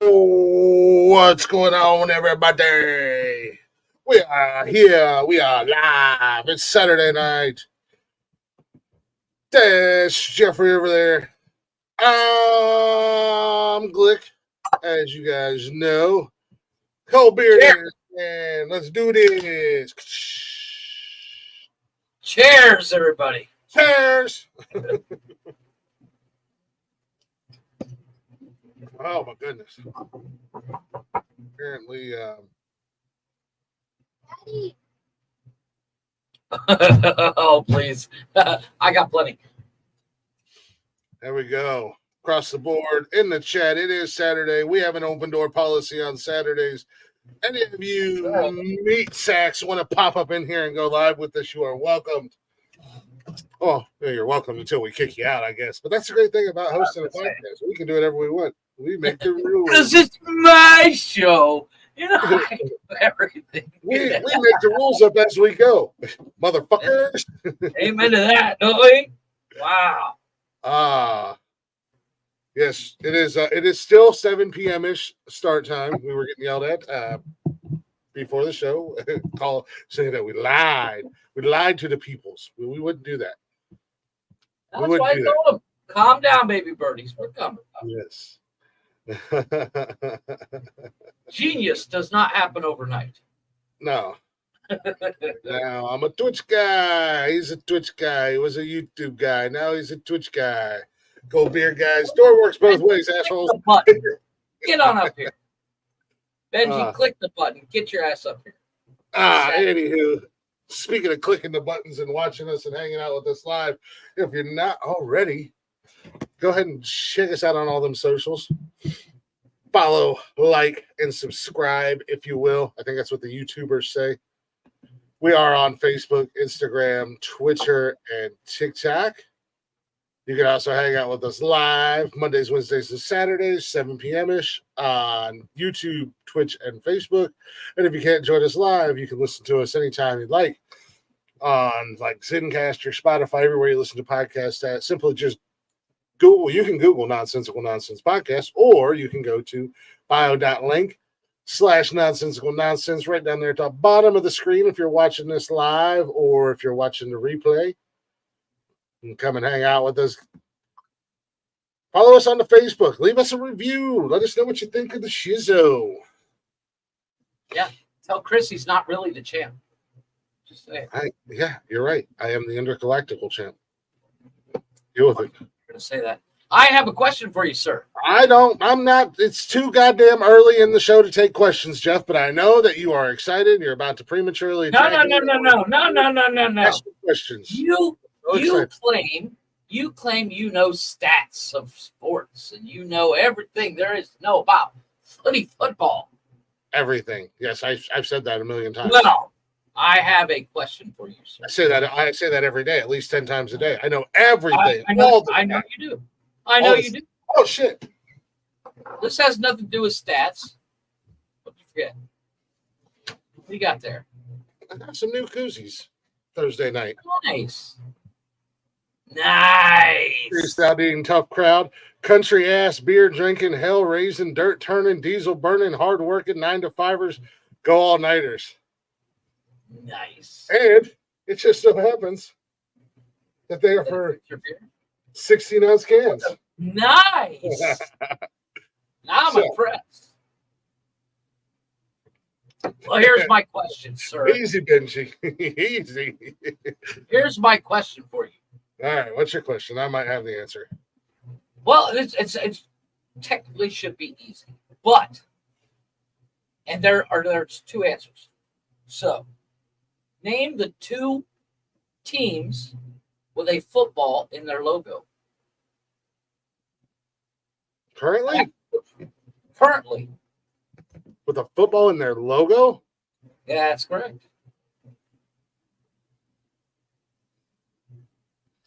What's going on, everybody? We are here. We are live. It's Saturday night. There's Jeffrey over there. I'm Glick, as you guys know. Cold beer, and let's do this. Cheers, everybody. Cheers. Oh, my goodness. Apparently, Oh, please. I got plenty. there we go. Across the board in the chat. It is Saturday. We have an open door policy on Saturdays. Any of you meat sacks want to pop up in here and go live with us, you are welcomed. Oh, you're welcome until we kick you out, I guess. But that's the great thing about hosting a podcast. We can do whatever we want. We make the rules. Because it's my show. You know, I do everything. We make the rules up as we go. Motherfuckers. Amen to that, don't we? Wow. Yes, it is. It is still 7 p.m. ish start time. We were getting yelled at before the show. Call saying that we lied. We lied to the peoples. We wouldn't do that. That's why I told them, calm down, baby birdies. We're coming. Yes. Genius does not happen overnight. No. Now I'm a Twitch guy. He's a Twitch guy. He was a YouTube guy. Now he's a Twitch guy. Cold beer guys. Door works both ways, assholes. Get on up here. Benji, click the button. Get your ass up here. Anywho, speaking of clicking the buttons and watching us and hanging out with us live, if you're not already, go ahead and check us out on all them socials. Follow, like, and subscribe, if you will. I think that's what the YouTubers say. We are on Facebook, Instagram, Twitter, and TikTok. You can also hang out with us live Mondays, Wednesdays, and Saturdays, 7 p.m.-ish on YouTube, Twitch, and Facebook. And if you can't join us live, you can listen to us anytime you'd like on like Zencaster, Spotify, everywhere you listen to podcasts at. Simply just Google. You can Google Nonsensical Nonsense Podcast, or you can go to bio.link/Nonsensical Nonsense right down there at the bottom of the screen if you're watching this live or if you're watching the replay. And come and hang out with us. Follow us on the Facebook. Leave us a review. Let us know what you think of the shizzo. Yeah. Tell Chris he's not really the champ. Just say it. Yeah, you're right. I am the intergalactical champ. Deal with it. I'm going to say that. I have a question for you, sir. I'm not. It's too goddamn early in the show to take questions, Jeff, but I know that you are excited. You're about to prematurely. No. Questions. You claim you know stats of sports and you know everything there is to know about football. Everything. Yes, I've said that a million times. Well, I have a question for you, sir. I say that every day, at least 10 times a day. I know everything. I know you do. I know you do. Oh shit. This has nothing to do with stats. What did you forget? What you got there? I got some new koozies Thursday night. Nice. Freestyle eating tough crowd, country ass, beer drinking, hell raising, dirt turning, diesel burning, hard working, 9-to-5ers, go all nighters. Nice. And it just so happens that they are for 16-ounce cans. Nice. Now I'm impressed. Well, here's my question, sir. Easy, Benji. Easy. Here's my question for you. All right, what's your question? I might have the answer. Well, it's technically should be easy, but there's two answers. So, name the two teams with a football in their logo. Currently, with a football in their logo. Yeah, that's correct.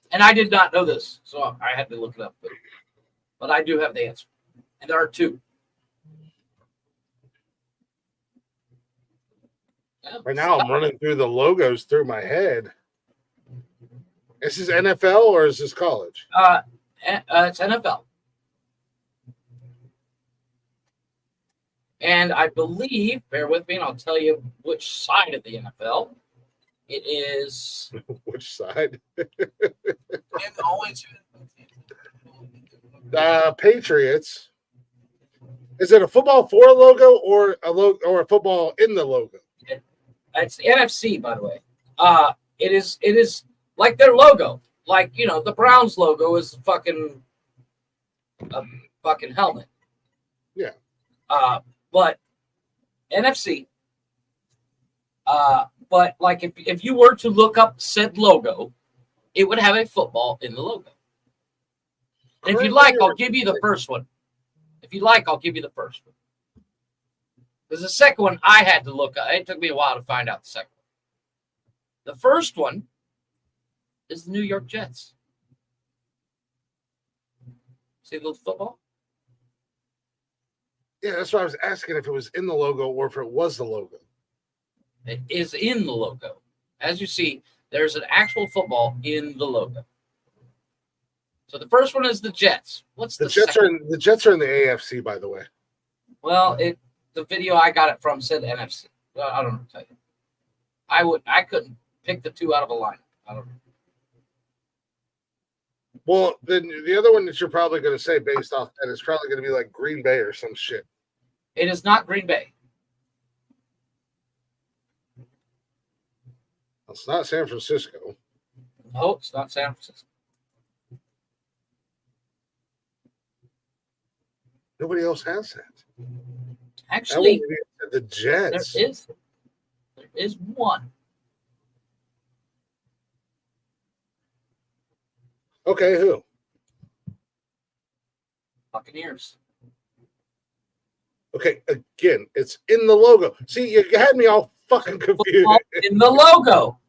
And I did not know this, so I had to look it up. But I do have the answer. And there are two. Right now, I'm running through the logos through my head. Is this NFL or is this college? It's NFL. And I believe, bear with me, and I'll tell you which side of the NFL. It is. Which side? And always Patriots. Is it a football for a logo or a football in the logo? It's the NFC, by the way. It is like their logo. Like, the Browns logo is a fucking helmet. Yeah. But NFC. But like if you were to look up said logo, it would have a football in the logo. And if you like, I'll give you the first one. If you like, I'll give you the first one. Because the second one I had to look up. It took me a while to find out the second one. The first one is the New York Jets. See the little football? Yeah, that's why I was asking if it was in the logo or if it was the logo. It is in the logo. As you see, there's an actual football in the logo. So the first one is the Jets. What's the Jets second? the Jets are in the AFC, by the way. Well, the video I got it from said NFC. Well, I don't know what to tell you. I couldn't pick the two out of a lineup. I don't know. Well, then the other one that you're probably going to say based off that is probably going to be like Green Bay or some shit. It is not Green Bay. It's not San Francisco. No, it's not San Francisco. Nobody else has that. Actually, the Jets. There is one. Okay, who? Buccaneers. Okay, again, it's in the logo. See, you had me all fucking confused. Football in the logo.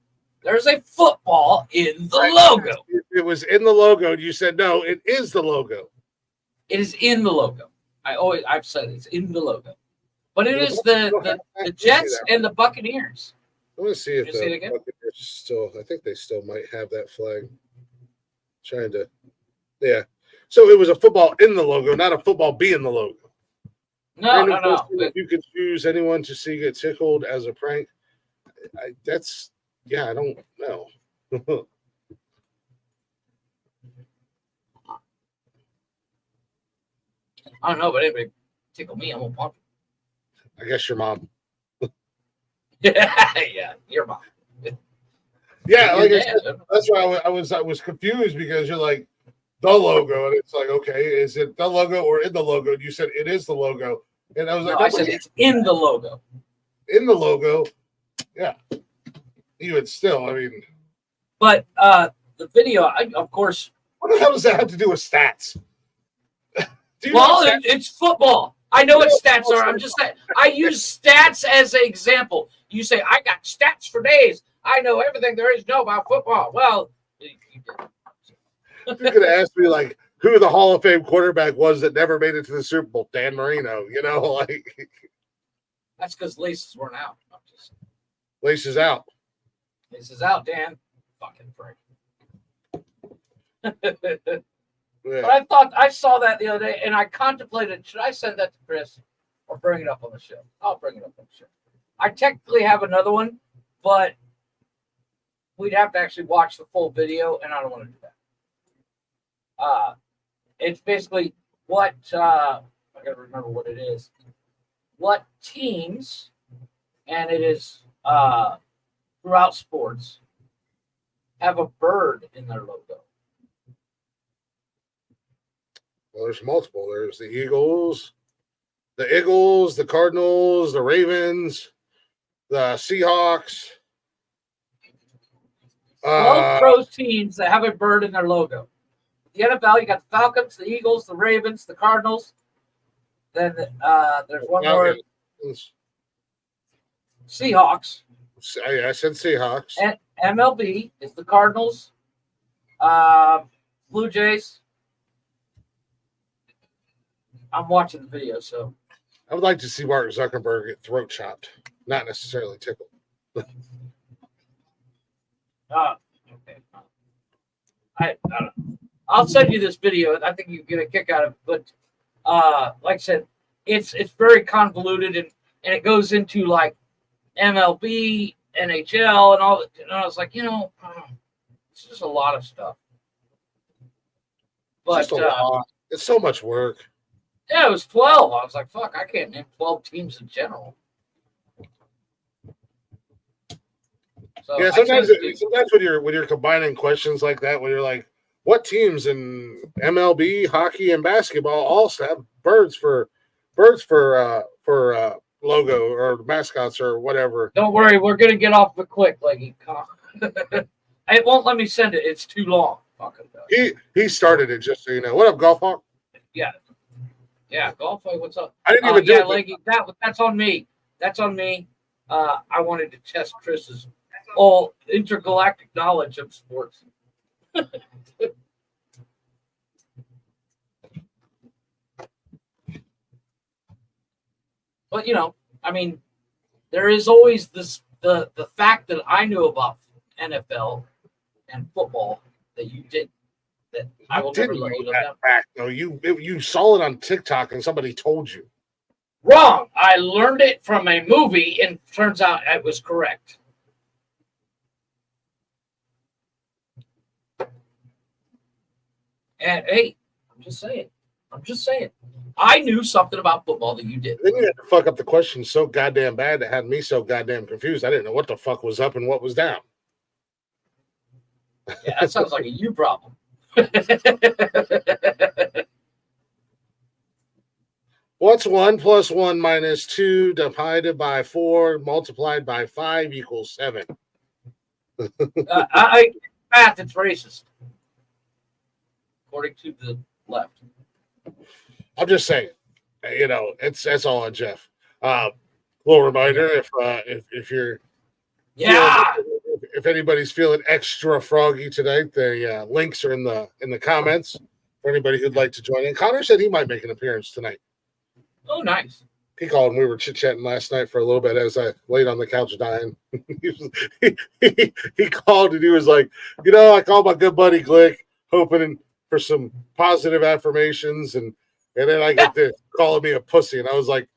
There's a football in the logo. It was in the logo. You said no, it is the logo. It is in the logo. I've said it's in the logo. But it is the Jets and the Buccaneers. I want to see if Did you see it again? Buccaneers still. I think they still might have that flag. Trying to, yeah. So it was a football in the logo, not a football being the logo. No. If you could choose anyone to see get tickled as a prank, I don't know. I don't know, but anybody tickle me, I'm gonna pump I guess your mom. you. Yeah, your mom. Yeah, like I said, that's why I was confused because you're like the logo, and it's like, okay, is it the logo or in the logo? And you said it is the logo, and I was like, I said it's in the logo. In the logo, yeah. Even still, I mean, but the video, of course. What the hell does that have to do with stats? It's football. I know what stats are. I'm just saying. I use stats as an example. You say I got stats for days. I know everything there is to know about football. Well, you could have asked me like who the Hall of Fame quarterback was that never made it to the Super Bowl. Dan Marino, like that's because laces weren't out. Laces out. Laces out, Dan. Fucking prick. Yeah. But I saw that the other day, and I contemplated, should I send that to Chris or bring it up on the show? I'll bring it up on the show. I technically have another one, but we'd have to actually watch the full video, and I don't want to do that. It's basically what, I got to remember what it is. What teams, and it is throughout sports, have a bird in their logo. Well, there's multiple. There's the Eagles, the Cardinals, the Ravens, the Seahawks. Both pro teams that have a bird in their logo. The NFL, you got the Falcons, the Eagles, the Ravens, the Cardinals. Then there's one more. Seahawks. I said Seahawks. And MLB is the Cardinals, Blue Jays. I'm watching the video, so I would like to see Mark Zuckerberg get throat chopped, not necessarily tickled. Okay. I don't know. I'll send you this video. I think you get a kick out of it. But like I said, it's very convoluted, and it goes into like MLB, NHL, and all. And I was like, it's just a lot of stuff. But Just a lot. It's so much work. yeah, it was 12. I was like, fuck, I can't name 12 teams in general. So Yeah, sometimes when you're combining questions like that, when you're like, what teams in MLB, hockey, and basketball all have birds for logo or mascots or whatever? Don't worry, we're gonna get off the quick, like it won't let me send it. It's too long. He started it, just so you know. What up, Golf Hawk? Yeah, Golf. What's up? I didn't even do it. Leggy, that's on me. That's on me. I wanted to test Chris's all intergalactic knowledge of sports. But I mean, there is always the fact that I knew about NFL and football that you did. That I will never let you know that fact. No, you saw it on TikTok and somebody told you. Wrong. I learned it from a movie, and turns out it was correct. And hey, I'm just saying. I knew something about football that you did. Then you had to fuck up the question so goddamn bad that had me so goddamn confused. I didn't know what the fuck was up and what was down. Yeah, that sounds like a you problem. What's 1 + 1 - 2 divided by 4 multiplied by 5 equals 7? Math, it's racist. According to the left. I'm just saying, that's all on Jeff. Little reminder, if you're if anybody's feeling extra froggy tonight, the links are in the comments for anybody who'd like to join in. Connor said he might make an appearance tonight. Oh, nice. He called and we were chit-chatting last night for a little bit as I laid on the couch dying. he called and he was like, I called my good buddy Glick, hoping for some positive affirmations, and then I get to calling me a pussy. And I was like,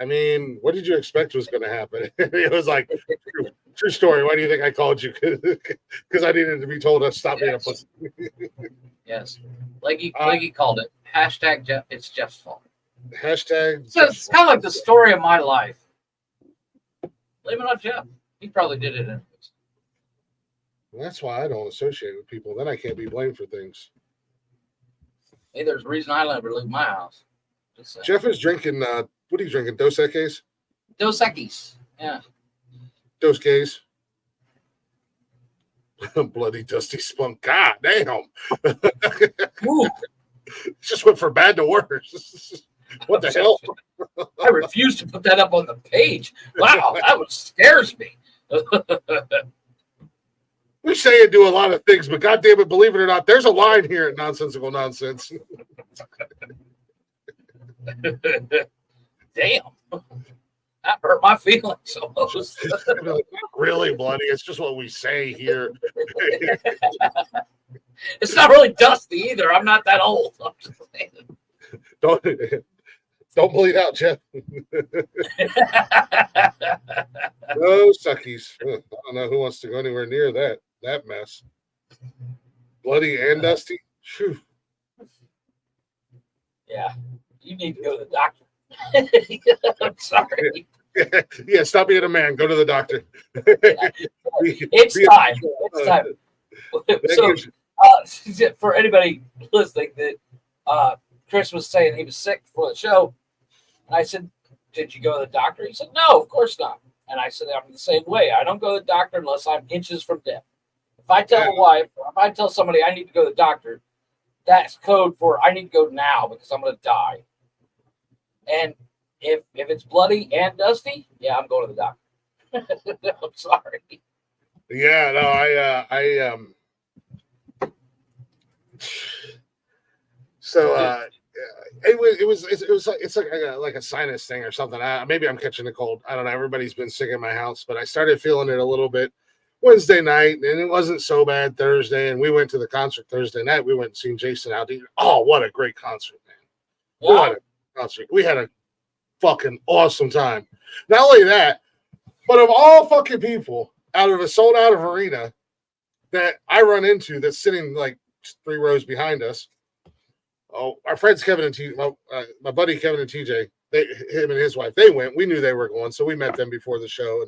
I mean, what did you expect was going to happen? It was like, true story. Why do you think I called you? Because I needed to be told to stop being a pussy. Yes. Like he called it. Hashtag Jeff, it's Jeff's fault. Hashtag. So it's kind of like the story of my life. Blame it on Jeff. He probably did it anyways. That's why I don't associate with people. Then I can't be blamed for things. Hey, there's a reason I never leave my house. Jeff is drinking, what are you drinking? Dos Equis? Dos Equis. Yeah. Dos Gays. Bloody dusty spunk. God damn. Just went from bad to worse. What the hell? I refuse to put that up on the page. Wow, that scares me. We say and do a lot of things, but goddamn it, believe it or not, there's a line here at Nonsensical Nonsense. Damn. That hurt my feelings almost. Not really, bloody. It's just what we say here. It's not really dusty either. I'm not that old. I'm just saying. Don't bleed out, Jeff. No suckies. I don't know who wants to go anywhere near that mess. Bloody and dusty. Whew. Yeah, you need to go to the doctor. I'm sorry. Yeah, stop being a man. Go to the doctor. It's time. It's time. So, for anybody listening, that Chris was saying he was sick before the show, and I said, "Did you go to the doctor?" He said, "No, of course not." And I said, "I'm the same way. I don't go to the doctor unless I'm inches from death. If I tell a wife, or if I tell somebody I need to go to the doctor, that's code for I need to go now because I'm going to die. And if it's bloody and dusty, yeah, I'm going to the doctor." I'm sorry. Yeah, no, it's like a sinus thing or something. Maybe I'm catching a cold. I don't know. Everybody's been sick in my house, but I started feeling it a little bit Wednesday night, and it wasn't so bad Thursday. And we went to the concert Thursday night. We went and seen Jason Aldean. Oh, what a great concert, man! Wow. What a concert! We had fucking awesome time. Not only that, but of all fucking people out of a sold out of arena that I run into that's sitting like 3 rows behind us. Oh, our friends Kevin and TJ, my buddy Kevin and TJ, him and his wife, they went. We knew they were going, so we met them before the show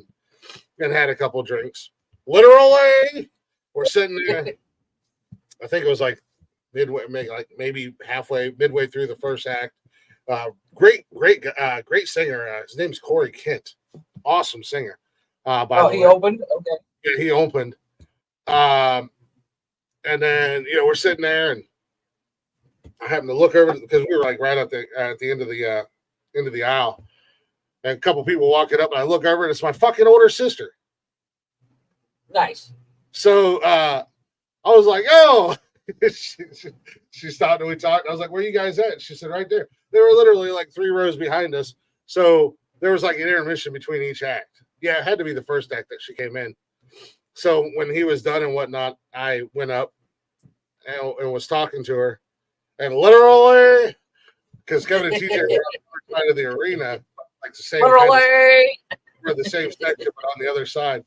and had a couple drinks. Literally, we're sitting there. I think it was like maybe midway through the first act. Great singer. His name's Corey Kent. Awesome singer. He opened? Okay. Yeah, he opened. And then, we're sitting there and I happened to look over because we were like right at the end of the aisle. And a couple people walking up and I look over and it's my fucking older sister. Nice. So I was like, oh, she stopped and we talked. I was like, where are you guys at? She said, right there. They were literally like 3 rows behind us. So there was like an intermission between each act. Yeah, it had to be the first act that she came in. So when he was done and whatnot, I went up and was talking to her. And literally, because Kevin and TJ were on the side of the arena, like the same for the same section, but on the other side,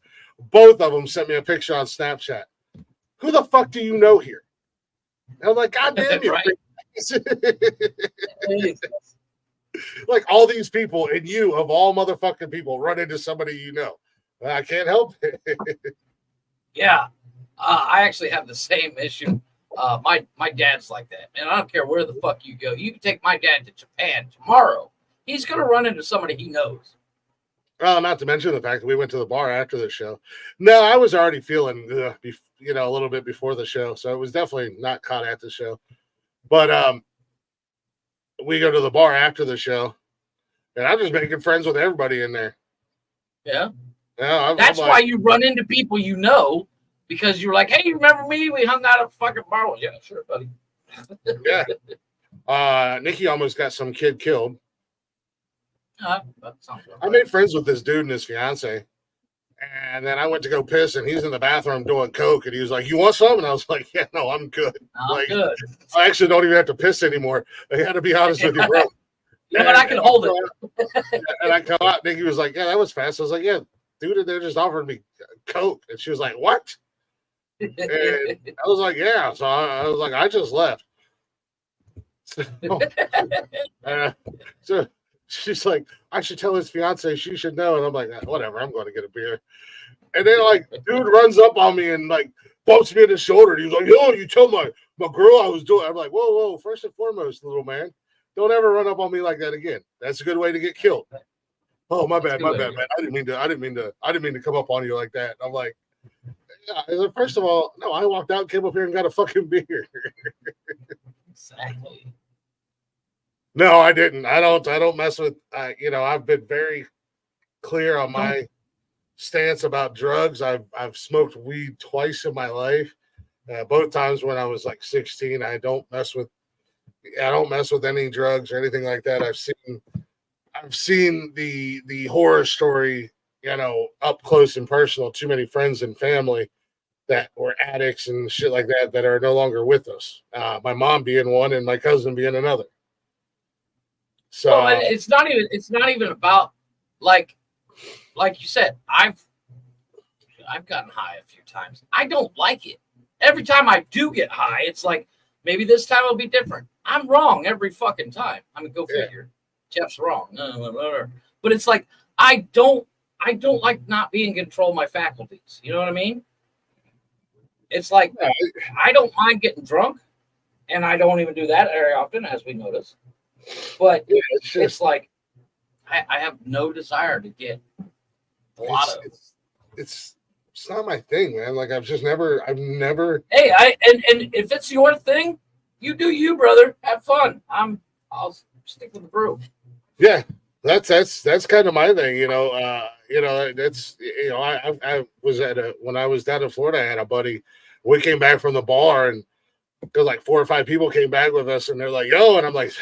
both of them sent me a picture on Snapchat. Who the fuck do you know here? And I'm like, God damn you. Like all these people and you of all motherfucking people run into somebody you know. I can't help it. Yeah. I actually have the same issue. My dad's like that. And I don't care where the fuck you go. You can take my dad to Japan tomorrow. He's going to run into somebody he knows. Well, not to mention the fact that we went to the bar after the show. No, I was already feeling, a little bit before the show. So it was definitely not caught at the show. But we go to the bar after the show. And I'm just making friends with everybody in there. Yeah. Yeah, That's why you run into people you know. Because you're like, hey, you remember me? We hung out at a fucking bar. Well, yeah, sure, buddy. Yeah. Nikki almost got some kid killed. That sounds right. I made friends with this dude and his fiance. And then I went to go piss, and he's in the bathroom doing coke. And he was like, you want some? And I was like, yeah, no, I'm good. I'm good. I actually don't even have to piss anymore. I had to be honest with you, bro. Yeah, but I can hold it. And I come out, Nikki was like, yeah, that was fast. I was like, yeah, dude, they just offered me coke. And she was like, what? And I was like, yeah. So I was like, I just left. So she's like, I should tell his fiance she should know. And I'm like, whatever, I'm going to get a beer. And then like dude runs up on me and like bumps me in the shoulder. And he was like, yo, you tell my girl I was doing. I'm like, whoa, first and foremost, little man, don't ever run up on me like that again. That's a good way to get killed. Oh, my bad, man. I didn't mean to come up on you like that. I'm like, yeah, first of all, no, I walked out, came up here and got a fucking beer. Exactly. No, I didn't. I don't mess with, I've been very clear on my stance about drugs. I've smoked weed twice in my life. Both times when I was like 16. I don't mess with any drugs or anything like that. I've seen the horror story, up close and personal. Too many friends and family that were addicts and shit like that are no longer with us. My mom being one and my cousin being another. So well, it's not even about like you said, I've gotten high a few times. I don't like it. Every time I do get high, it's like maybe this time it'll be different. I'm wrong every fucking time. I mean, go figure. Jeff's wrong. But it's like I don't like not being in control of my faculties. You know what I mean? It's like I don't mind getting drunk, and I don't even do that very often, as we notice. But it's like I have no desire to get blotto. It's not my thing, man. Like I've never. Hey, and if it's your thing, you do you, brother. Have fun. I'll stick with the brew. Yeah, that's kind of my thing. That's I was when I was down in Florida, I had a buddy. We came back from the bar and there's like 4 or 5 people came back with us and they're like, yo, and I'm like,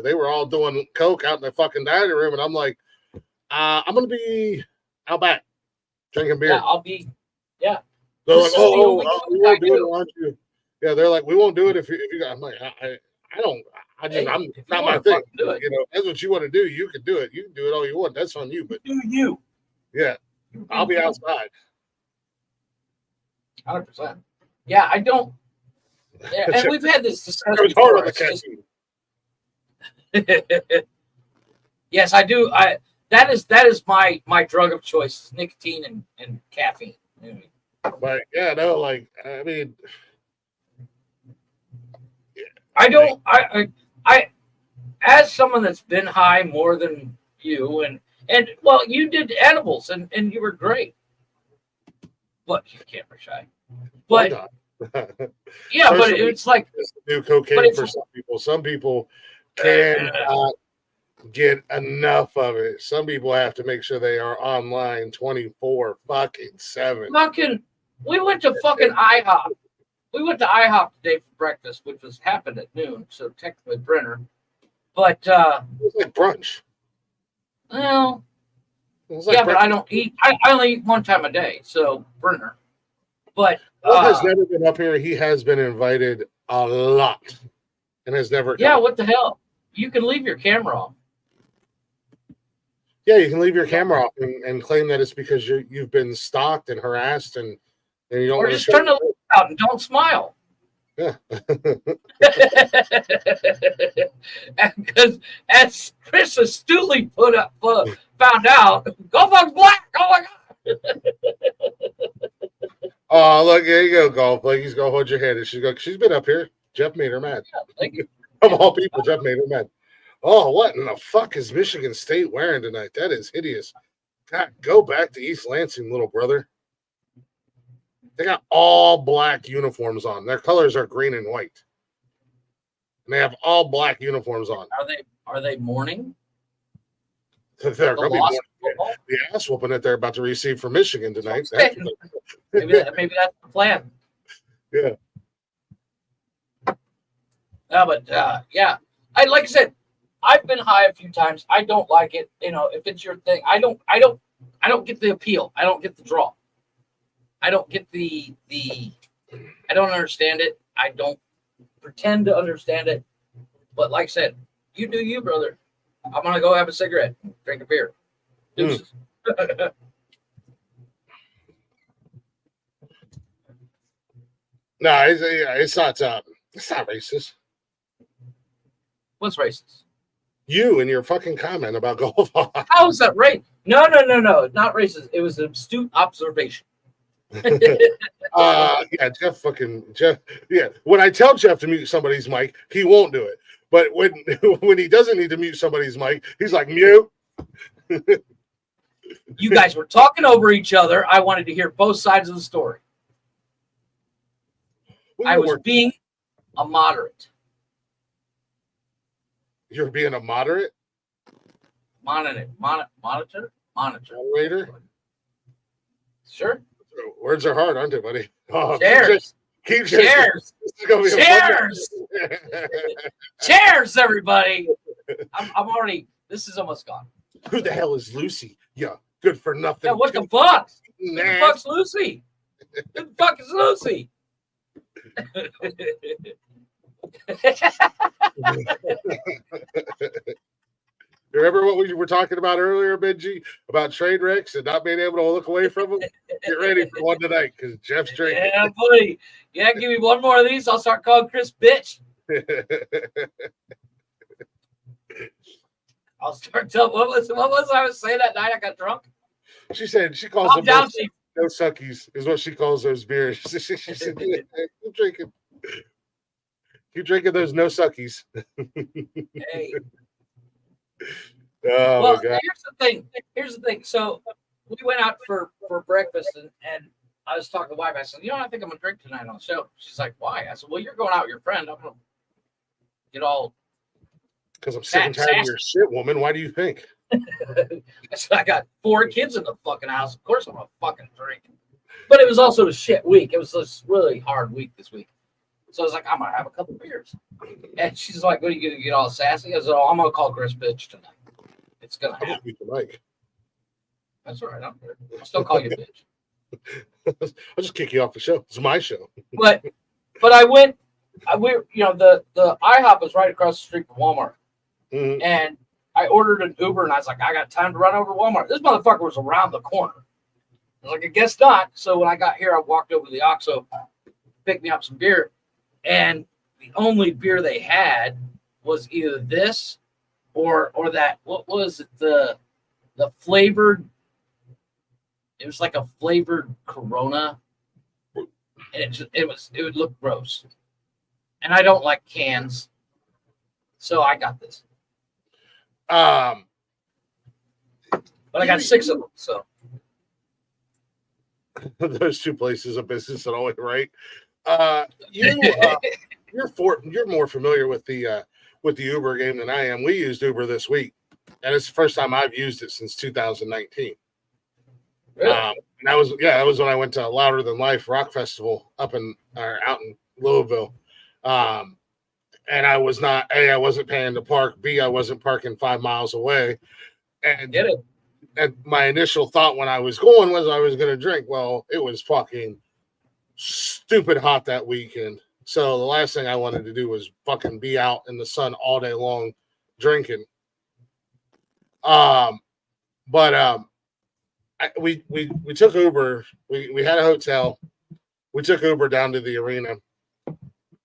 they were all doing coke out in the fucking dining room. And I'm like, I'm going to be out back drinking beer. Yeah, I'll be, yeah. They're like, we won't do it. Why don't you? Yeah, they're like, we won't do it if you I'm like, I'm if not you my wanna thing. fucking do it, You know, that's what you want to do. You can do it. You can do it all you want. That's on you. But do you. yeah, I'll be outside. 100%. Yeah, I don't. And we've had this discussion It's hard on before. the It's just, yes, I do. That is my drug of choice: nicotine and caffeine. But yeah, no, like I mean, I don't. I as someone that's been high more than you, and well, you did edibles and you were great, but you can't be shy. why But not? yeah, but Social it's like It's the new cocaine it's- for some people. Some people cannot get enough of it. Some people have to make sure they are online 24/7. fucking. We went to fucking IHOP. We went to IHOP today for breakfast, which was happened at noon, so technically Brenner. But It's like brunch. well, It was like yeah, but I breakfast. don't eat. I only eat one time a day, so Brenner. But Will has never been up here. He has been invited a lot and has never come. yeah, what the hell? You can leave your camera on. Yeah, you can leave your camera off and claim that it's because you've been stalked and harassed and you don't Or want to just show turn the light out and don't smile. Yeah. Because as Chris astutely found out, Golf's black. Oh my god! Oh, look, there you go, golf. Like he's gonna hold your hand and she's been up here. Jeff made her mad. Of all people, Jeff made her mad. Oh, what in the fuck is Michigan State wearing tonight? That is hideous. God, go back to East Lansing, little brother. They got all black uniforms on. Their colors are green and white. And they have all black uniforms on. Are they mourning? They're going to be the ass whooping that they're about to receive from Michigan tonight. Maybe that's the plan. Yeah. But yeah, like I said, I've been high a few times. I don't like it. You know, if it's your thing, I don't get the appeal. I don't get the draw. I don't get the I don't understand it. I don't pretend to understand it. But like I said, you do you, brother. I'm gonna go have a cigarette, drink a beer. Deuces. No, it's not racist. What's racist? You and your fucking comment about golf. How is that right? No, not racist. It was an astute observation. Yeah, Jeff. Yeah, when I tell Jeff to mute somebody's mic, he won't do it. But when he doesn't need to mute somebody's mic, he's like mute. You guys were talking over each other. I wanted to hear both sides of the story. I was being a moderate. You're being a moderate? Monitor. Moderator? Sure. Words are hard, aren't they, buddy? Oh, Cheers. Cheers. Cheers. Cheers, everybody. I'm already, this is almost gone. Who the hell is Lucy? Yeah, good for nothing. Yeah, what the fuck? Who the fuck's Lucy? Who the fuck is Lucy? Remember what we were talking about earlier, Benji, about trade wrecks and not being able to look away from them? Get ready for one tonight because Jeff's drinking. Yeah, buddy. Yeah, give me one more of these. I'll start calling Chris bitch. I'll start telling. What was I was saying that night? I got drunk. She said she calls them no suckies is what she calls those beers. She said, yeah, keep drinking those no suckies. Hey. Oh well, my God. Here's the thing. So we went out for breakfast and I was talking to the wife. I said, I think I'm gonna drink tonight on the show. She's like, why? I said, well, you're going out with your friend. I'm gonna get all because I'm sick and tired of your shit, woman. Why do you think? I said, I got 4 kids in the fucking house. Of course I'm gonna fucking drink. But it was also a shit week. It was this really hard week this week. So I was like, I'm gonna have a couple beers. And she's like, what are you gonna get all sassy? I said, I'm gonna call Chris bitch tonight. It's gonna happen. That's all right. I'll still call you bitch. I'll just kick you off the show. It's my show. But I went The IHOP was right across the street from Walmart, Mhm. and I ordered an Uber, and I was like, I got time to run over to Walmart. This motherfucker was around the corner. I was like, I guess not. So when I got here, I walked over to the OXXO, picked me up some beer, and the only beer they had was either this or that. What was it? The flavored. It was like a flavored Corona, and it would look gross. And I don't like cans, so I got this. But I got 6 of them, so those two places of business are always right. You're more familiar with the Uber game than I am. We used Uber this week, and it's the first time I've used it since 2019. really? And that was when I went to Louder Than Life Rock Festival out in Louisville. And I wasn't paying to park. B, I wasn't parking 5 miles away. And Get it? And my initial thought when I was going was I was going to drink. Well, it was fucking stupid hot that weekend. So the last thing I wanted to do was fucking be out in the sun all day long drinking. We took Uber. We had a hotel. We took Uber down to the arena, and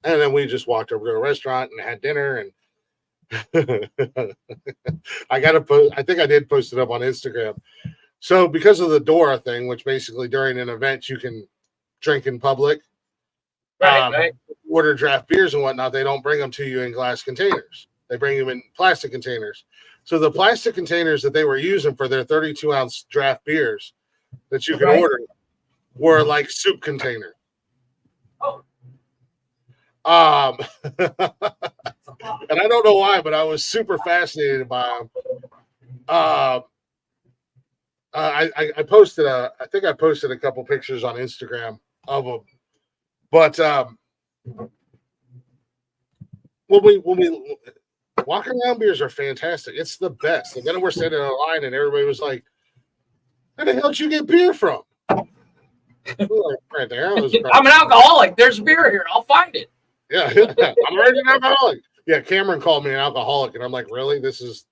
then we just walked over to a restaurant and had dinner. And I think I did post it up on Instagram. So because of the Dora thing, which basically during an event you can drink in public, Right. order draft beers and whatnot, they don't bring them to you in glass containers. They bring them in plastic containers. So the plastic containers that they were using for their 32-ounce draft beers that you could order were like soup containers. Oh. And I don't know why, but I was super fascinated by them. I posted I think I posted a couple pictures on Instagram of them. But when we walking around beers are fantastic. It's the best. And then we're sitting in a line and everybody was like, where the hell did you get beer from? Right there. I'm an alcoholic. There's beer here. I'll find it. Yeah. I'm a raging alcoholic. Yeah, Cameron called me an alcoholic, and I'm like, really? This is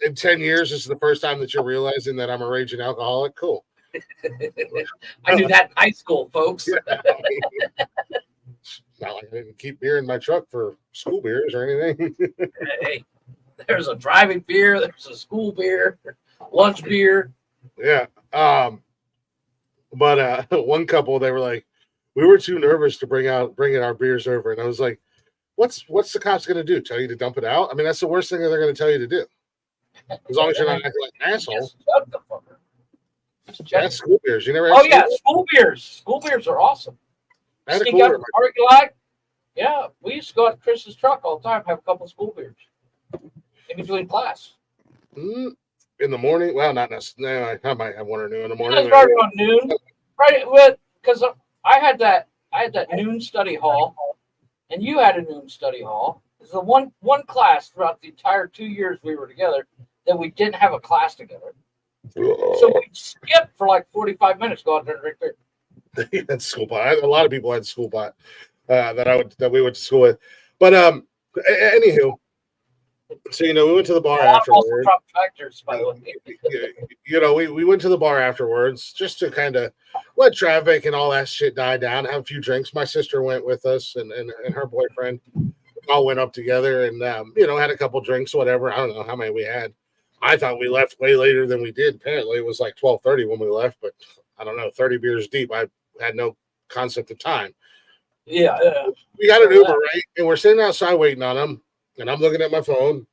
in 10 years, this is the first time that you're realizing that I'm a raging alcoholic? Cool. I knew that in high school, folks. Yeah. Not like I didn't keep beer in my truck for school beers or anything. Hey, there's a driving beer, there's a school beer, lunch beer. Yeah. But one couple, they were like, we were too nervous to bringing our beers over. And I was like, what's the cops going to do? Tell you to dump it out? I mean, that's the worst thing that they're going to tell you to do. As long as you're not acting like an asshole. That's school beers. You never had school beers. School beers are awesome. I had a Sneak cooler out in the my parking lot. Yeah, we used to go out to Chris's truck all the time, have a couple of school beers in between class. in the morning. Well, not necessarily. I might have one or two in the I morning. started on noon, right? Because I had that noon study hall, and you had a noon study hall. It's the one class throughout the entire 2 years we were together that we didn't have a class together. So we skipped for like 45 minutes, go out there and drink beer. That's school pot. A lot of people had school pot that we went to school with. But anywho, so we went to the bar afterwards. Factors, by the way. We went to the bar afterwards just to kind of let traffic and all that shit die down, have a few drinks. My sister went with us and her boyfriend all went up together and had a couple drinks, whatever. I don't know how many we had. I thought we left way later than we did. Apparently, it was like 12:30 when we left, but I don't know, 30 beers deep. I had no concept of time. Yeah. We got an Uber, right? And we're sitting outside waiting on them, and I'm looking at my phone.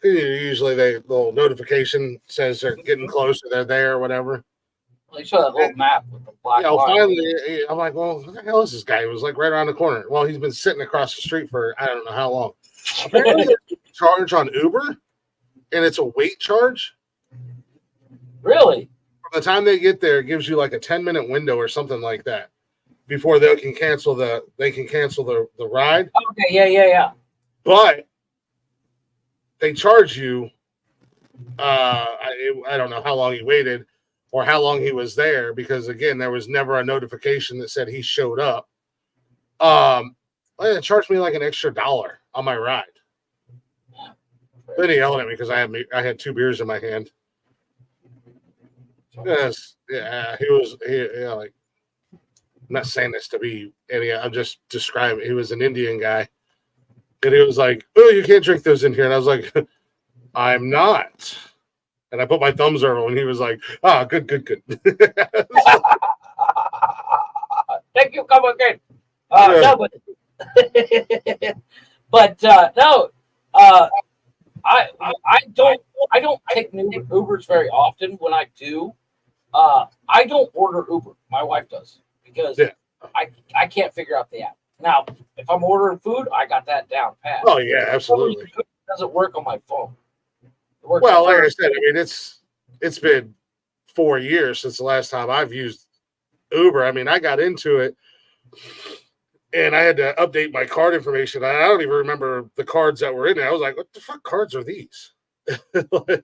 Usually, the little notification says they're getting close or they're there or whatever. Well, you saw that little map with the black line. Finally, I'm like, well, what the hell is this guy? It was like right around the corner. Well, he's been sitting across the street for I don't know how long. Apparently, there's a charge on Uber. And it's a wait charge. Really? By the time they get there, it gives you like a 10-minute window or something like that before they can cancel the ride. Okay, yeah. But they charge you. I don't know how long he waited or how long he was there because again, there was never a notification that said he showed up. Well, it charged me like an extra $1 on my ride. Then he yelled at me because I had 2 beers in my hand. Yes, yeah, like, I'm not saying this to be any. I'm just describing. He was an Indian guy, and he was like, "Oh, you can't drink those in here." And I was like, "I'm not." And I put my thumbs over, and he was like, "Ah, good." Thank you. Come again. Yeah. No, but no. I don't take Ubers very often. When I do, I don't order Uber. My wife does because I can't figure out the app. Now, if I'm ordering food, I got that down pat. Oh yeah, absolutely. It doesn't work on my phone. Well, like I said, I mean it's been 4 years since the last time I've used Uber. I mean, I got into it and I had to update my card information. I don't even remember the cards that were in it. I was like, what the fuck cards are these?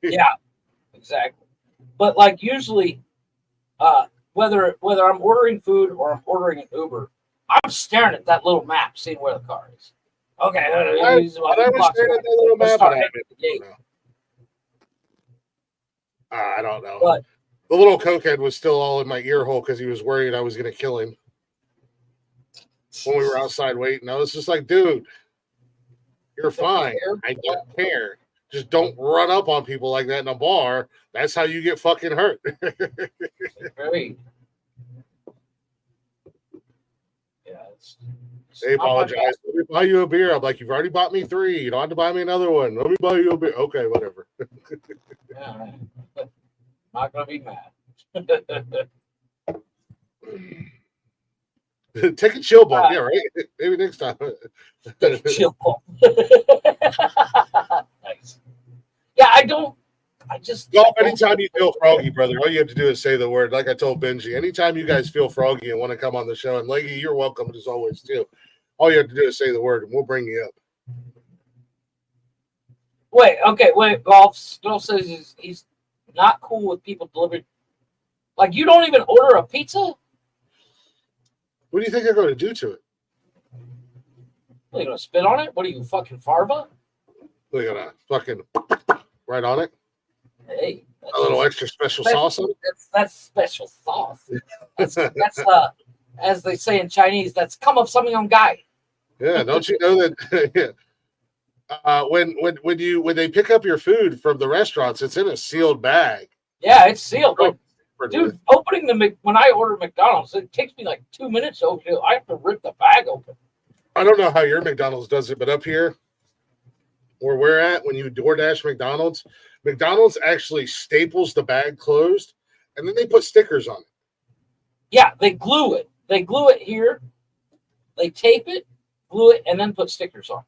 Yeah, exactly. But like usually, whether I'm ordering food or I'm ordering an Uber, I'm staring at that little map, seeing where the car is. Okay, I was staring at that little map. I don't know. But the little cokehead was still all in my ear hole because he was worried I was going to kill him when we were outside waiting. I was just like, dude, you're fine. I don't care. Just don't run up on people like that in a bar. That's how you get fucking hurt. Right. Yeah, they apologize. Let me buy you a beer. I'm like, you've already bought me 3. You don't have to buy me another one. Let me buy you a beer. Okay, whatever. Yeah, not gonna be mad. Take a chill bump. Yeah, right. Maybe next time. Take a chill bump. Nice. Yeah, I just. Well, anytime you feel froggy, brother, all you have to do is say the word. Like I told Benji, anytime you guys feel froggy and want to come on the show, and Leggy, you're welcome as always too. All you have to do is say the word, and we'll bring you up. Wait. Golf still says he's not cool with people delivering. Like, you don't even order a pizza? What do you think they're going to do to it? Are you going to spit on it? What are you, fucking Farva? They're going to fucking right on it? Hey. A little extra special sauce on it? That's special sauce. That's as they say in Chinese, that's come of something on guy. Yeah, don't you know that when they pick up your food from the restaurants, it's in a sealed bag. Yeah, it's sealed. Like, dude, when I order McDonald's, it takes me like 2 minutes to open it. I have to rip the bag open. I don't know how your McDonald's does it, but up here where we're at, when you DoorDash McDonald's actually staples the bag closed, and then they put stickers on it. Yeah, they glue it. They glue it here. They tape it, glue it, and then put stickers on.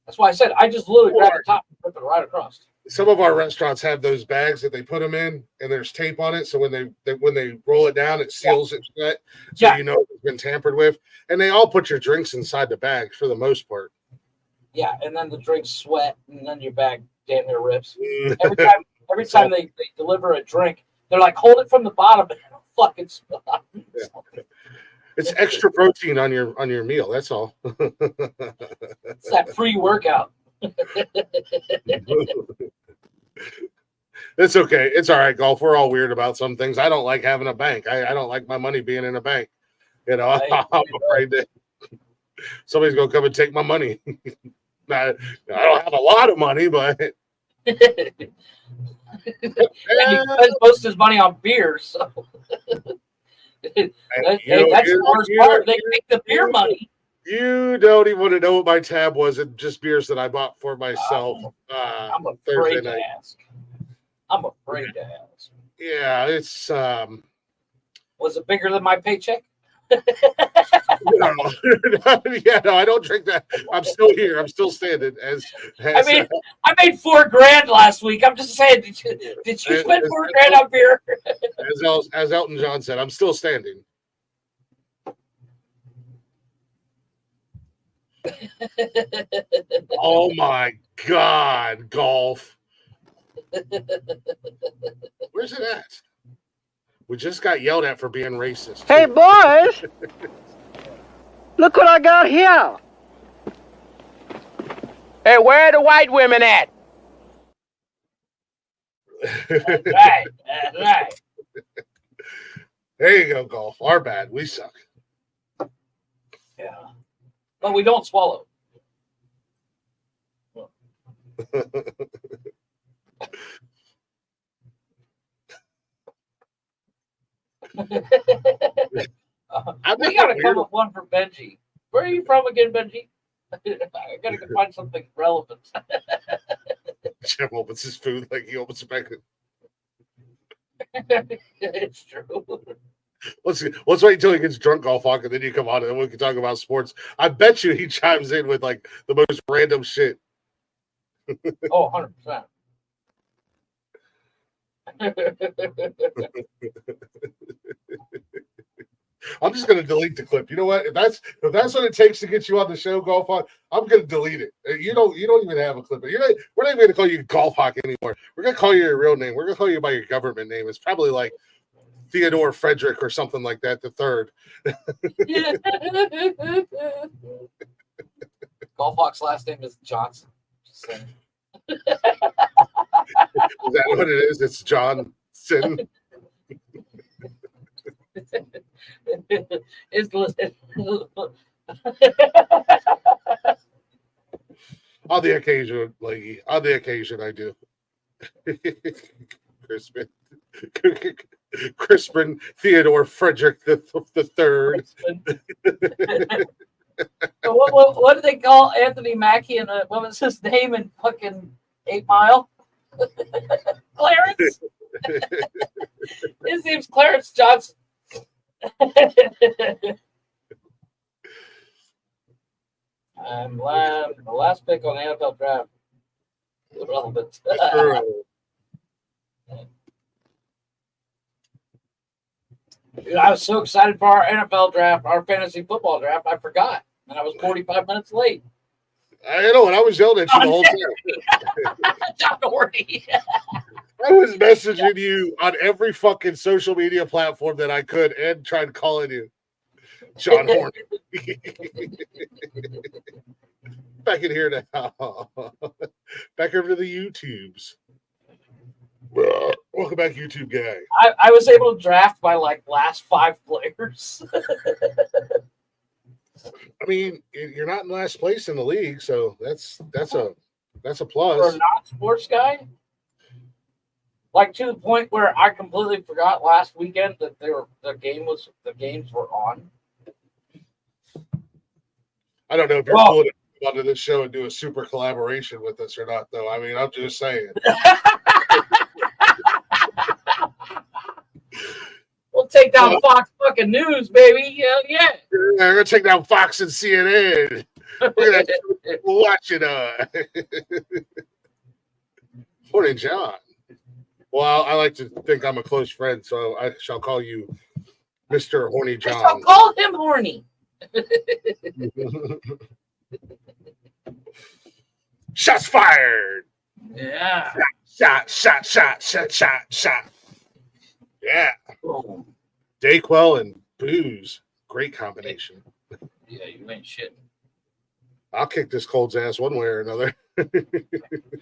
That's why I said I just literally grab the top and rip it right across. Some of our restaurants have those bags that they put them in, and there's tape on it. So when they roll it down, it seals it shut, so you know it's been tampered with. And they all put your drinks inside the bag for the most part. Yeah, and then the drinks sweat, and then your bag damn near rips. Every time they deliver a drink, they're like, hold it from the bottom, and it'll fucking spot. Yeah. It's extra protein on your meal. That's all. It's that pre-workout. It's okay. It's all right, Golf. We're all weird about some things. I don't like having a bank. I don't like my money being in a bank. You know, I'm afraid that somebody's gonna come and take my money. I don't have a lot of money, but and he spends most of his money on beer, so that's the worst part. They take the beer money. You don't even want to know what my tab was in just beers that I bought for myself. I'm afraid to ask. I'm afraid to ask. Yeah, it's was it bigger than my paycheck? No, I don't drink that. I'm still here. I'm still standing. I made $4,000 last week. I'm just saying, did you spend $4,000 on beer? As Elton John said, I'm still standing. Oh my God, Golf. Where's it at? We just got yelled at for being racist. Hey, boys! Look what I got here. Hey, where are the white women at? That's right. That's right. There you go, golf. Our bad. We suck. Yeah. But we don't swallow. We gotta come up with one for Benji. Where are you from again, Benji? I gotta go find something relevant. Jim opens his food like he opens a packet. It's true. Let's wait until he gets drunk, golf hawk, and then you come on and we can talk about sports. I bet you he chimes in with like the most random shit. Oh, 100%. I'm just gonna delete the clip. You know what? If that's what it takes to get you on the show, golf hawk, I'm gonna delete it. You don't even have a clip. We're not even gonna call you golf hawk anymore. We're gonna call you your real name. We're gonna call you by your government name. It's probably like Theodore Frederick or something like that, the third. Golf Hawk's last name is Johnson. Just saying. Is that what it is? It's Johnson. On the occasion, lady. On the occasion, I do. Crispin Theodore Frederick the third. What did they call Anthony Mackie and what was his name in fucking 8 Mile? Clarence. His name's Clarence Johnson. I'm glad the last pick on the NFL draft. Irrelevant. Dude, I was so excited for our NFL draft, our fantasy football draft, I forgot. And I was 45 minutes late. I know, and I was yelling at you the whole time. John Horty. I was messaging you on every fucking social media platform that I could and trying calling you. John Horny. Back in here now. Back over to the YouTubes. Welcome back, YouTube guy. I was able to draft my last 5 players. I mean, you're not in last place in the league, so that's a plus. For a non-sports guy, to the point where I completely forgot last weekend that the games were on. I don't know if you're cool enough to come onto this show and do a super collaboration with us or not, though. I mean, I'm just saying. We'll take down Fox fucking News, baby. Hell yeah. We're gonna take down Fox and CNN. We're gonna watch it. Morning, John. Well, I like to think I'm a close friend, so I shall call you Mr. Horny John. I shall call him Horny. Shots fired. Yeah. Shot. Yeah. Boom. Dayquil and booze. Great combination. Yeah, you ain't shit. I'll kick this cold's ass one way or another.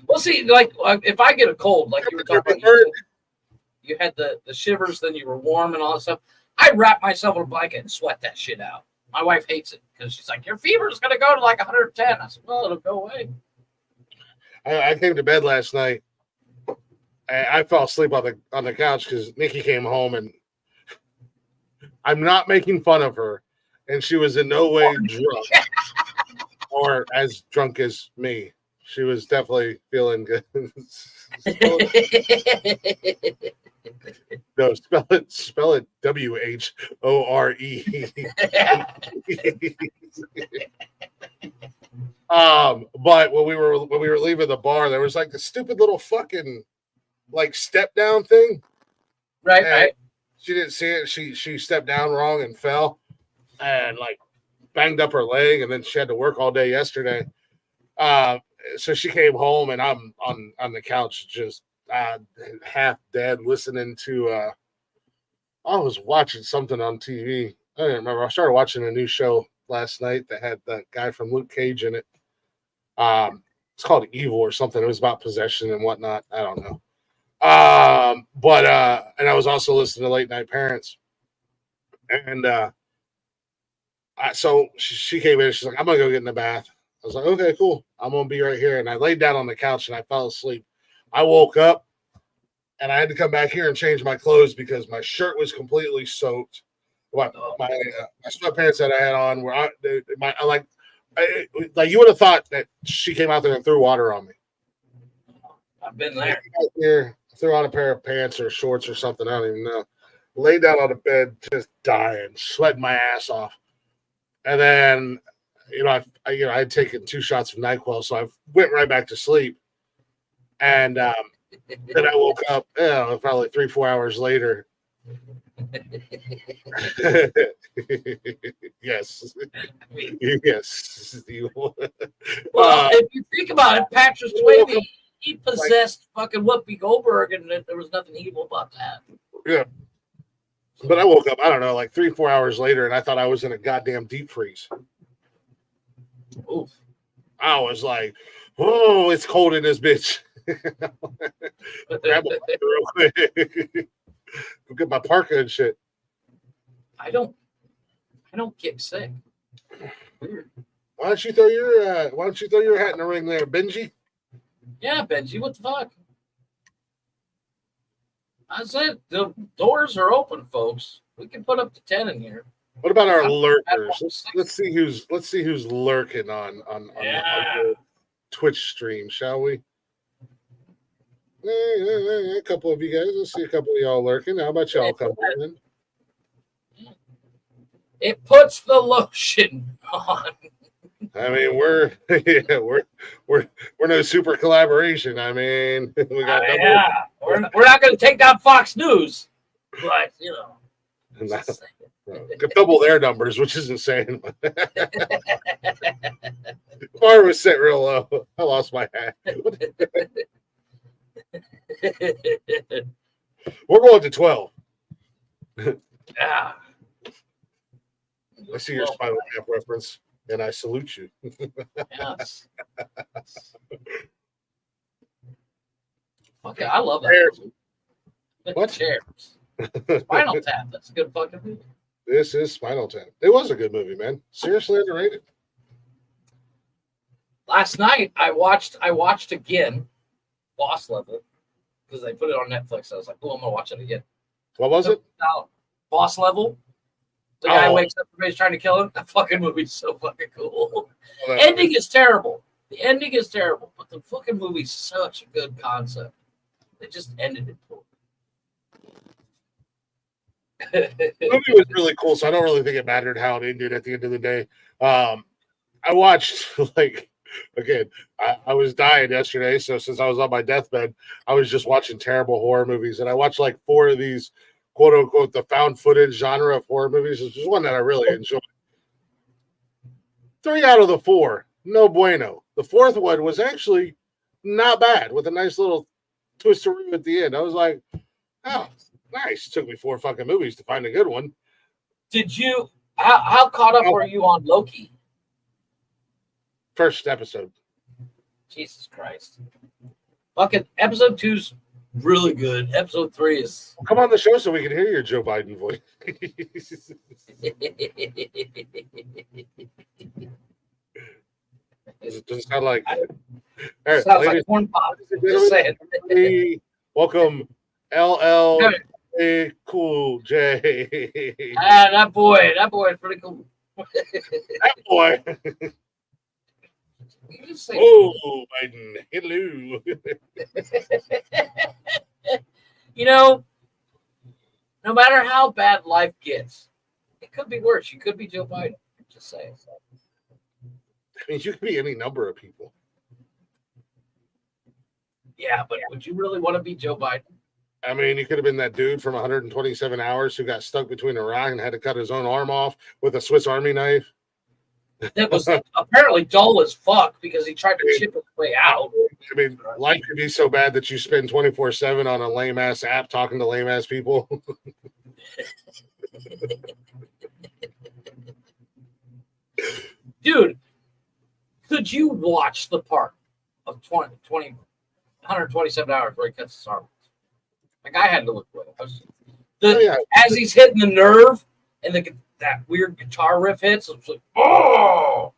Well, see, if I get a cold, like you were talking about, you had the shivers, then you were warm and all that stuff. I wrap myself in a blanket and sweat that shit out. My wife hates it because she's like, your fever is going to go to 110. I said, well, it'll go away. I came to bed last night. I fell asleep on the couch because Nikki came home, and I'm not making fun of her, and she was in no way drunk or as drunk as me. She was definitely feeling good. No, spell it WHORE. But when we were leaving the bar, there was the stupid little fucking step down thing. Right. She didn't see it. She stepped down wrong and fell and banged up her leg, and then she had to work all day yesterday. So she came home, and I'm on the couch just half dead listening to I was watching something on TV. I don't remember. I started watching a new show last night that had the guy from Luke Cage in it. It's called Evil or something. It was about possession and whatnot. I don't know. But and I was also listening to Late Night Parents, and so she came in and she's like, "I'm gonna go get in the bath." I was like, "Okay, cool. I'm gonna be right here." And I laid down on the couch and I fell asleep. I woke up and I had to come back here and change my clothes because my shirt was completely soaked. My sweatpants that I had on were like you would have thought that she came out there and threw water on me. I've been there. Here, threw on a pair of pants or shorts or something. I don't even know. Laid down on the bed, just dying, sweating my ass off. And then, I had taken 2 shots of NyQuil, so I went right back to sleep. And then I woke up, probably 3-4 hours later. Yes. Yes. Well, if you think about it, Patrick Swayze, he possessed fucking Whoopi Goldberg, and there was nothing evil about that. Yeah. But I woke up, I don't know, like 3-4 hours later, and I thought I was in a goddamn deep freeze. Oof. I was like, oh, it's cold in this bitch. Grab a real quick. Go get my parka and shit. I don't get sick. Weird. Why don't you throw your hat in the ring there, Benji? Yeah, Benji, what the fuck? I said the doors are open, folks. We can put up to 10 in here. What about our lurkers? Let's see who's lurking on the Twitch stream, shall we? A couple of you guys. Let's see a couple of y'all lurking. How about y'all come in? It puts the lotion on. I mean, we're no super collaboration. I mean, we got we're not going to take down Fox News, but double their numbers, which is insane. Bar was set real low. I lost my hat. We're going to 12. Yeah. I see your Spinal Tap reference, and I salute you. Yes. Okay, I love that. What? Chairs. Spinal Tap. That's a good fucking movie. This is Spinal Tap. It was a good movie, man. Seriously underrated. Last night I watched again Boss Level because they put it on Netflix. I was like, oh, I'm gonna watch it again. What was it? Boss Level. The guy wakes up, everybody's trying to kill him. That fucking movie's so fucking cool. Ending is terrible. The ending is terrible, but the fucking movie's such a good concept. They just ended it poor. The movie was really cool, so I don't really think it mattered how it ended at the end of the day. I watched, I was dying yesterday, so since I was on my deathbed, I was just watching terrible horror movies, and I watched 4 of these quote unquote the found footage genre of horror movies, which is one that I really enjoyed. 3 out of the 4, no bueno. The 4th one was actually not bad with a nice little twist at the end. I was like, oh, nice. It took me 4 fucking movies to find a good one. Did you, how caught up were you on Loki? First episode. Jesus Christ. Fucking episode 2's really good. Episode 3 is. Come on the show so we can hear your Joe Biden voice. Does it sound like? All right, sounds like corn pop. Just saying. Welcome, LL Cool J. That boy is pretty cool. That boy. Oh, Biden. Hello. No matter how bad life gets, it could be worse. You could be Joe Biden. Just saying. I mean, you could be any number of people. Yeah, but would you really want to be Joe Biden? I mean, you could have been that dude from 127 Hours who got stuck between a rock and had to cut his own arm off with a Swiss Army knife. That was apparently dull as fuck because he tried to chip his way out. I mean, life could be so bad that you spend 24/7 on a lame ass app talking to lame ass people. Dude, could you watch the part of 127 hours where he cuts his arm? Like, I had to look away. As he's hitting the nerve and that weird guitar riff hits, it's like, oh!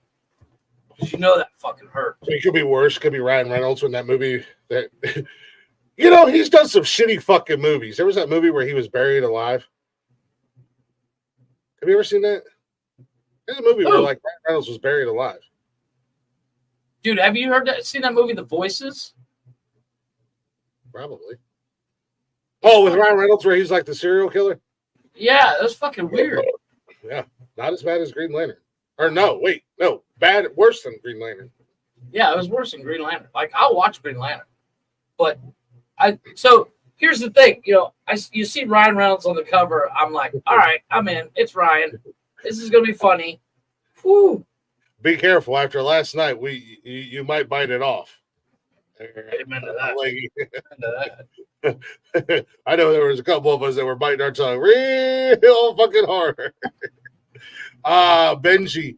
Because you know that fucking hurt. It could be worse. Could be Ryan Reynolds when that movie that he's done some shitty fucking movies. There was that movie where he was buried alive. Have you ever seen that? There's a movie where like Ryan Reynolds was buried alive. Dude, have you seen that movie, The Voices? Probably. Oh, with Ryan Reynolds where he's like the serial killer? Yeah, that was fucking weird. Yeah, not as bad as Green Lantern. Or worse than Green Lantern. Yeah, it was worse than Green Lantern. Like, I'll watch Green Lantern. But so here's the thing, you see Ryan Reynolds on the cover, I'm like, all right, I'm in. It's Ryan. This is gonna be funny. Whew. Be careful. After last night, you might bite it off. Amen to that. I know there was a couple of us that were biting our tongue real fucking hard. Benji,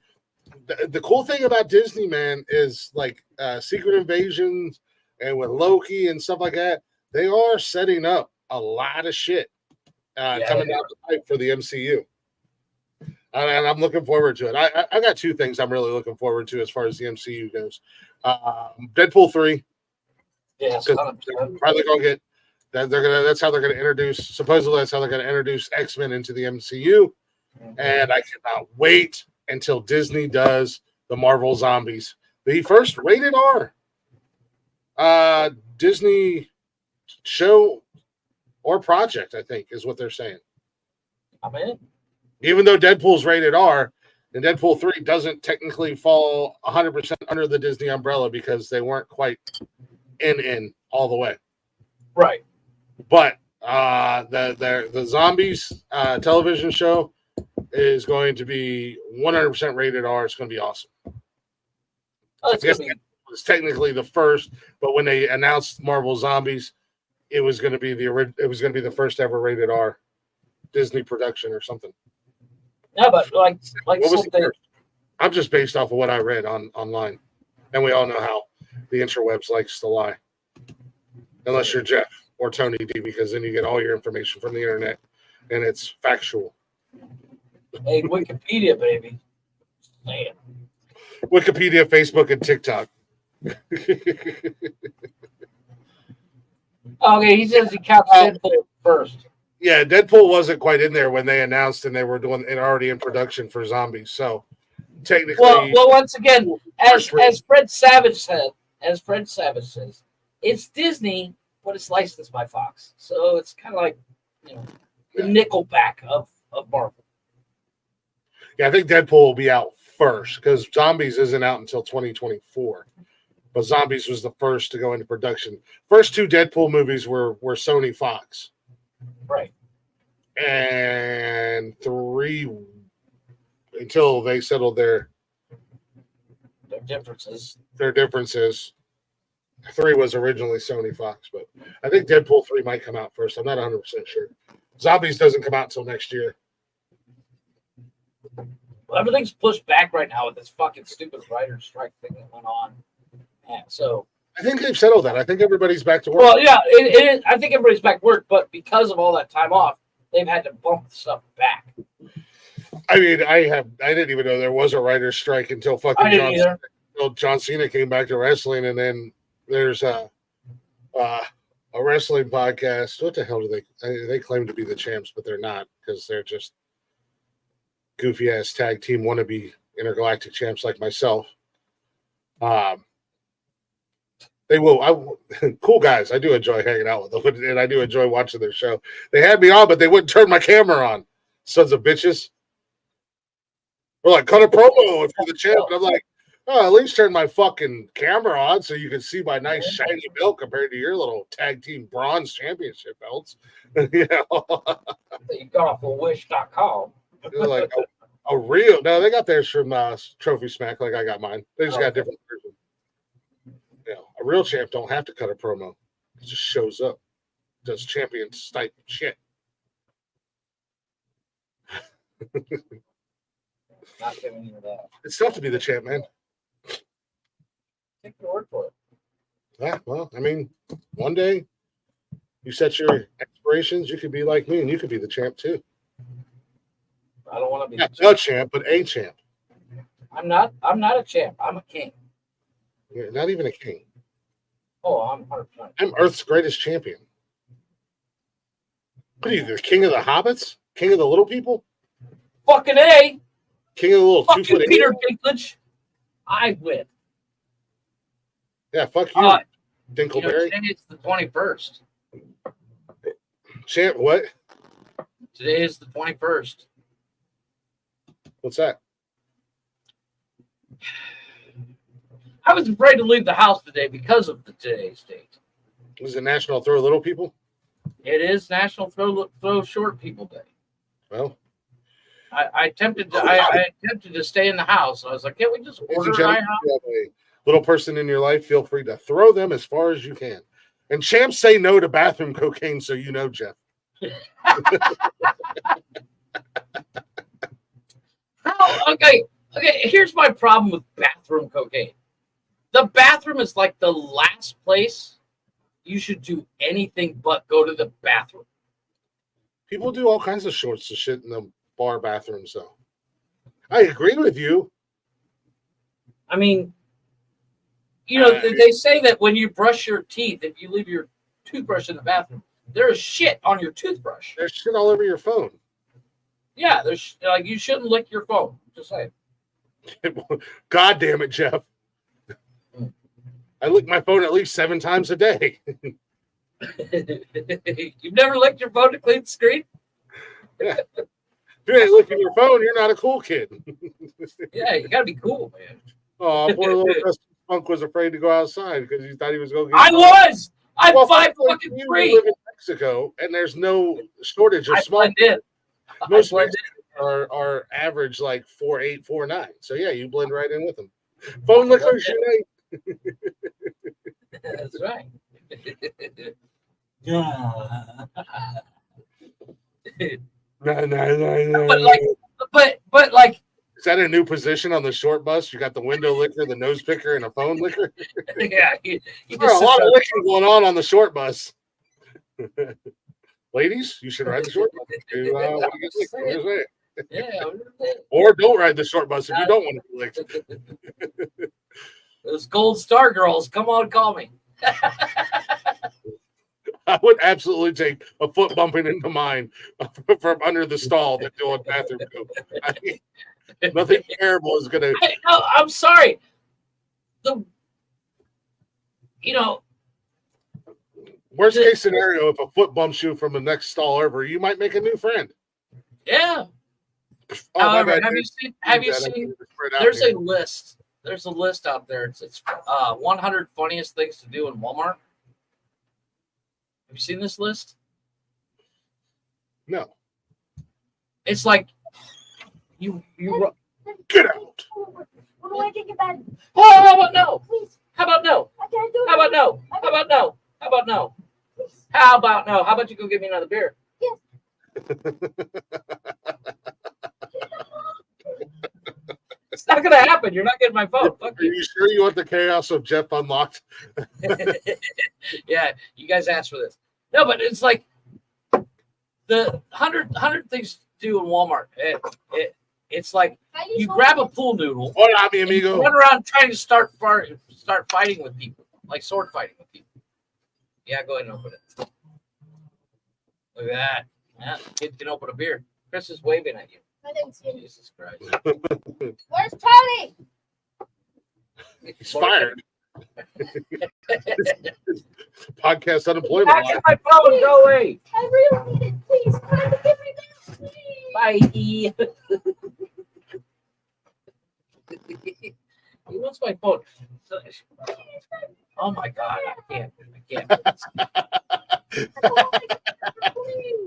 the cool thing about Disney, man, is like Secret Invasions and with Loki and stuff like that, they are setting up a lot of shit coming down the pipe for the MCU. And I'm looking forward to it. I got two things I'm really looking forward to as far as the MCU goes. Deadpool 3. Yes, they're probably gonna get that. That's how they're gonna introduce. Supposedly, that's how they're gonna introduce X-Men into the MCU. And I cannot wait until Disney does the Marvel Zombies, the first rated R Disney show or project. I think is what they're saying. I'm in. Even though Deadpool's rated R, and Deadpool 3 doesn't technically fall 100% under the Disney umbrella because they weren't quite in all the way. Right. But the Zombies television show is going to be 100% rated R. It's going to be awesome. I guess it was technically the first, but when they announced Marvel Zombies, it was going to be the first ever rated R Disney production or something. Yeah, but like something. I'm just based off of what I read online, and we all know how the interwebs likes to lie, unless you're Jeff or Tony D, because then you get all your information from the internet, and it's factual. Hey, Wikipedia, baby. Man. Wikipedia, Facebook, and TikTok. Okay, he says he counts Deadpool first. Yeah, Deadpool wasn't quite in there when they announced, and they were doing it already in production for Zombies. So technically, well, once again, as Fred Savage says, it's Disney, but it's licensed by Fox. So it's kind of like the Nickelback of Marvel. Yeah, I think Deadpool will be out first because Zombies isn't out until 2024. But Zombies was the first to go into production. First two Deadpool movies were Sony Fox. Right. And 3 until they settled their differences. 3 was originally Sony Fox, but I think Deadpool 3 might come out first. I'm not 100% sure. Zombies doesn't come out until next year. Well, everything's pushed back right now with this fucking stupid writer's strike thing that went on. Yeah, so I think they've settled that. I think everybody's back to work. Well, yeah, it is. I think everybody's back to work, but because of all that time off, they've had to bump stuff back. I mean, I didn't even know there was a writer's strike until fucking John Cena came back to wrestling, and then there's a wrestling podcast. What the hell do they claim to be the champs, but they're not because they're just goofy ass tag team wannabe intergalactic champs like myself. They will. Cool guys. I do enjoy hanging out with them, and I do enjoy watching their show. They had me on, but they wouldn't turn my camera on. Sons of bitches. We're like, cut a promo if you're the champ. And I'm like, oh, at least turn my fucking camera on so you can see my nice shiny belt compared to your little tag team bronze championship belts. You know, you got off of wish.com. They're like a real. No, they got theirs from Trophy Smack, like I got mine. They just got a different version. You know, a real champ don't have to cut a promo. It just shows up, does champions type shit. Not giving you that. It's tough to be the champ, man. Take your word for it. Yeah, well, I mean, one day you set your aspirations, you could be like me and you could be the champ too. I don't want to be. Not the champ, but a champ. I'm not a champ. I'm a king. You're not even a king. Oh, I'm 100%. I'm Earth's greatest champion. What are you, the king of the hobbits? King of the little people? Fucking A. King of the little Fuck you, 2-foot Peter alien? Dinklage. I win. Yeah, fuck you, Dinkleberry. Today is the 21st. Champ, what? Today is the 21st. What's that? I was afraid to leave the house today because of today's date. Is it National Throw Little People? It is National Throw Short People Day. Well, I attempted to stay in the house. I was like, can't we just ladies order and my gentlemen, house? if you have a little person in your life, feel free to throw them as far as you can. And champs say no to bathroom cocaine, so you know, Jeff. Okay, here's my problem with bathroom cocaine. The bathroom is like the last place you should do anything but go to the bathroom. People do all kinds of sorts of shit in the bar bathrooms, though. I agree with you. I mean, they say that when you brush your teeth, if you leave your toothbrush in the bathroom, there's shit on your toothbrush. There's shit all over your phone. Yeah, there's like you shouldn't lick your phone. Just saying. God damn it, Jeff. I lick my phone at least 7 times a day. You've never licked your phone to clean the screen? Yeah. If you ain't licking your phone, you're not a cool kid. Yeah, you gotta be cool, man. Oh, poor little Dusty Spunk was afraid to go outside because he thought he was going to get I'm well, 5 like fucking you 3. live in Mexico, and there's no shortage of I small. blend in. Most I blend Mexicans are average like 4'8", 4'9". So yeah, you blend right in with them. Phone lickers unite. That's right. Yeah. No. But like Is that a new position on the short bus? You got the window licker, the nose picker, and a phone licker. yeah, you There's a just lot of licking going on the short bus. Ladies, you should ride the short bus. Want to get licked. I'm just saying. yeah. Or don't ride the short bus if you don't want to be licked. Those Gold Star girls, come on, call me. I would absolutely take a foot bumping into mine from under the stall than doing bathroom go. I mean, nothing terrible is gonna. No, I'm sorry. Worst case scenario, if a foot bumps you from the next stall over, you might make a new friend. Yeah. Oh, my However, bad, have you dude. seen? Spread out There's here. a list. There's a list out there. It's 100 funniest things to do in Walmart. Have you seen this list? No. It's like you. Get out. What do I think about it? Oh, how about no? Please, How about no? I can't do it. How about no? How about no? How about no? How about no? How about you go get me another beer? It's not gonna happen. You're not getting my phone. Fuck Are you. you sure you want the chaos of Jeff unlocked? Yeah, you guys asked for this. No, but it's like the 100 things to do in Walmart. It's like you grab a pool noodle, Hola, mi and you amigo. run around trying to start fighting with people, like sword fighting with people. Yeah, go ahead and open it. Look at that. Yeah, kid can open a beer. Chris is waving at you. I didn't see it. Jesus Christ. Where's Tony? He's fired. Podcast unemployment Back line. at my phone. Go away. I really need it. Please, come and give me that. Please. Bye. He wants my phone. Oh my God, I can't. Please.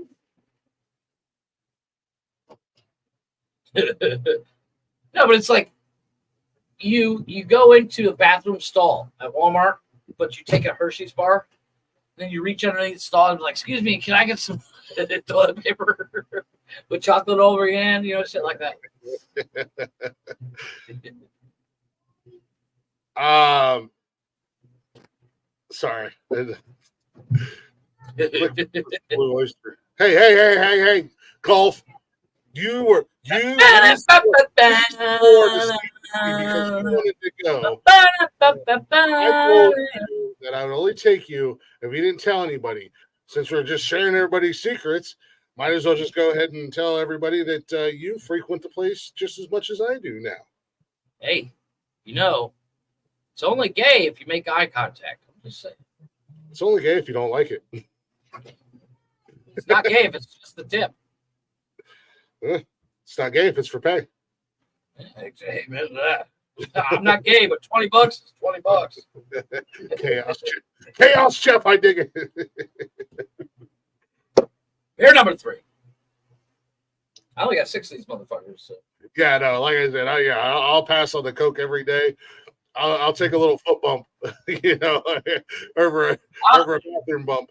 No, but it's like you go into a bathroom stall at Walmart, but you take a Hershey's bar, then you reach underneath the stall and be like, "Excuse me, can I get some toilet paper with chocolate over your hand?" You know, shit like that. Sorry. Blue oyster. Hey, golf. You wanted to go. I told you that I would only take you if you didn't tell anybody. Since we're just sharing everybody's secrets, might as well just go ahead and tell everybody that you frequent the place just as much as I do now. Hey, it's only gay if you make eye contact. I'm just saying. It's only gay if you don't like it. It's not gay if it's just the tip. It's not gay if it's for pay. I'm not gay, but $20 is $20. Chaos chef, I dig it. Beer number 3. I only got 6 of these motherfuckers. So. Yeah, no, like I said, I'll pass on the Coke every day. I'll take a little foot bump, over a bathroom bump.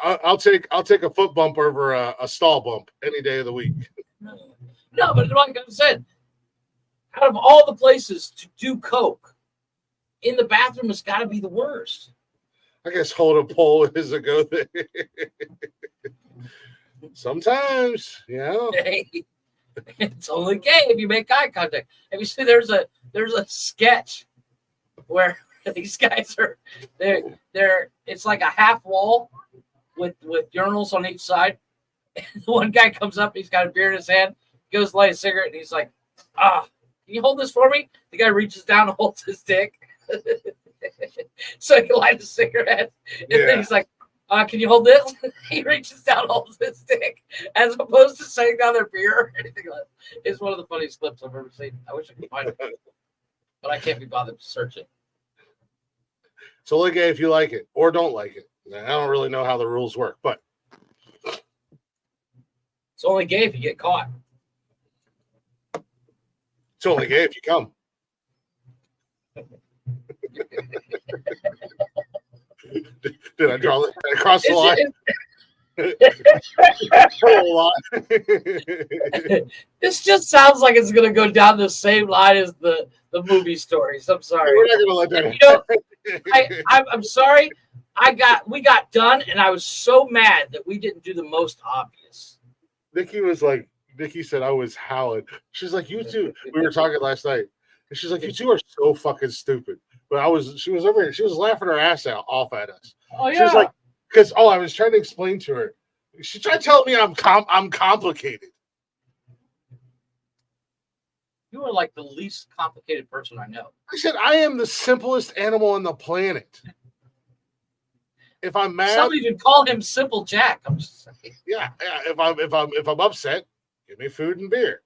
I'll take a foot bump over a stall bump any day of the week. No, but like I said, out of all the places to do coke, in the bathroom has got to be the worst. I guess hold a pole is a go thing. Sometimes, Hey, it's only gay if you make eye contact. Have you seen there's a sketch where these guys are they're it's like a half wall with urinals on each side. And one guy comes up, he's got a beer in his hand, goes to light a cigarette, and he's like, can you hold this for me? The guy reaches down and holds his dick. So he can light a cigarette. And then he's like, can you hold this? He reaches down and holds his dick, as opposed to setting down their beer or anything like that. It's one of the funniest clips I've ever seen. I wish I could find it, but I can't be bothered to search it. It's only gay if you like it or don't like it. I don't really know how the rules work, but it's only gay if you get caught. It's only gay if you come. Did I draw it across the line? This just sounds like it's going to go down the same line as the movie stories. I'm sorry. We're not going to let that happen. I'm sorry. We got done, and I was so mad that we didn't do the most obvious. Nikki said I was howling. She's like, you two. We were talking last night, and she's like, you two are so fucking stupid. But she was over here. She was laughing her ass off at us. Oh yeah. She was like, because I was trying to explain to her. She tried telling me I'm complicated. You are like the least complicated person I know. I said I am the simplest animal on the planet. If I'm mad, some even call him Simple Jack. I'm just saying. Yeah. If I'm upset, give me food and beer.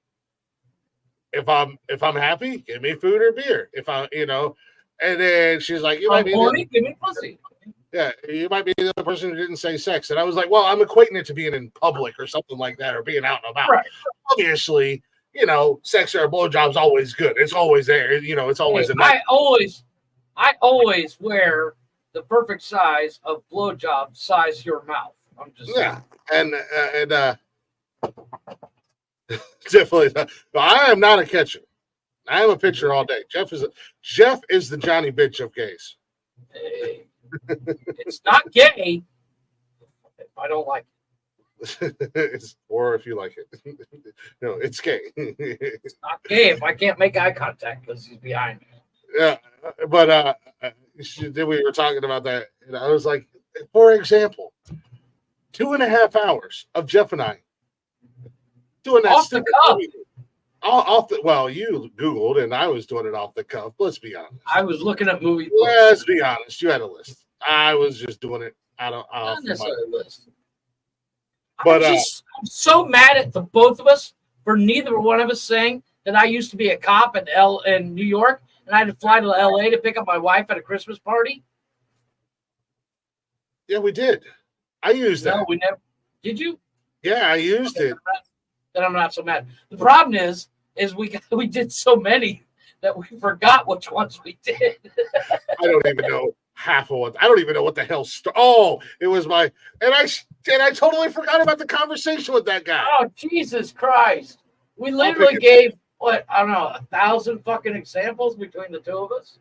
If I'm happy, give me food or beer. If I, and then she's like, you might be horny, give me pussy. Yeah, you might be the other person who didn't say sex. And I was like, well, I'm equating it to being in public or something like that, or being out and about. Right. Obviously, sex or a blowjob's always good. It's always there. It's always I always wear the perfect size of blowjob size your mouth. I'm just saying. And definitely not. But I am not a catcher. I am a pitcher all day. Jeff is the Johnny Bitch of gays. Hey, it's not gay if I don't like it. Or if you like it. No, it's gay. It's not gay if I can't make eye contact because he's behind me. Yeah, but then we were talking about that, and I was like, for example, 2.5 hours of Jeff and I doing that off the cuff. Well, you Googled, and I was doing it off the cuff. Let's be honest. I was looking at movies. Let's be honest. You had a list. I was just doing it off the list. But I'm so mad at the both of us for neither one of us saying that I used to be a cop in New York, and I had to fly to LA to pick up my wife at a Christmas party. Yeah, we did. I used that. No, we never. Did you? Yeah, I used it. Then I'm not so mad. The problem is we did so many that we forgot which ones we did. I don't even know half of what I don't even know what the hell. It was my and I totally forgot about the conversation with that guy. Oh, Jesus Christ. We literally gave, what, I don't know, 1,000 fucking examples between the two of us.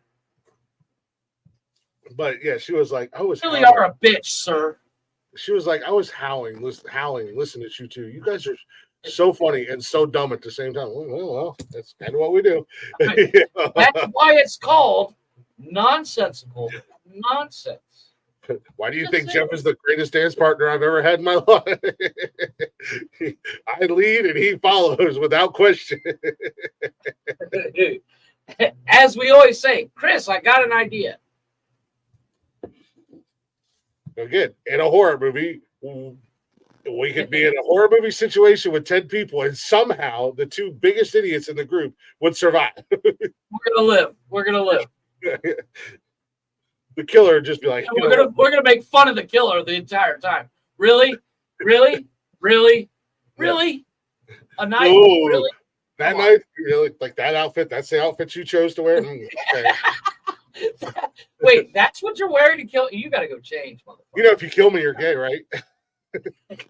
But yeah, she was like, I was You really are a bitch, sir. She was like, I was howling, listening to you two. You guys are so funny and so dumb at the same time. Well, that's kind of what we do. That's why it's called Nonsensical Nonsense. Why do you think Jeff is the greatest dance partner I've ever had in my life? I lead and he follows without question. As we always say, Chris, I got an idea. Again, in a horror movie, we could be in a horror movie situation with 10 people, and somehow the two biggest idiots in the group would survive. We're gonna live. The killer would just be like, we're gonna make fun of the killer the entire time. Really? A knife? Ooh, really? That knife? Really? Like that outfit? That's the outfit you chose to wear? Okay. Wait, that's what you're wearing to kill? You gotta go change, motherfucker. You know, if you kill me, you're gay, right?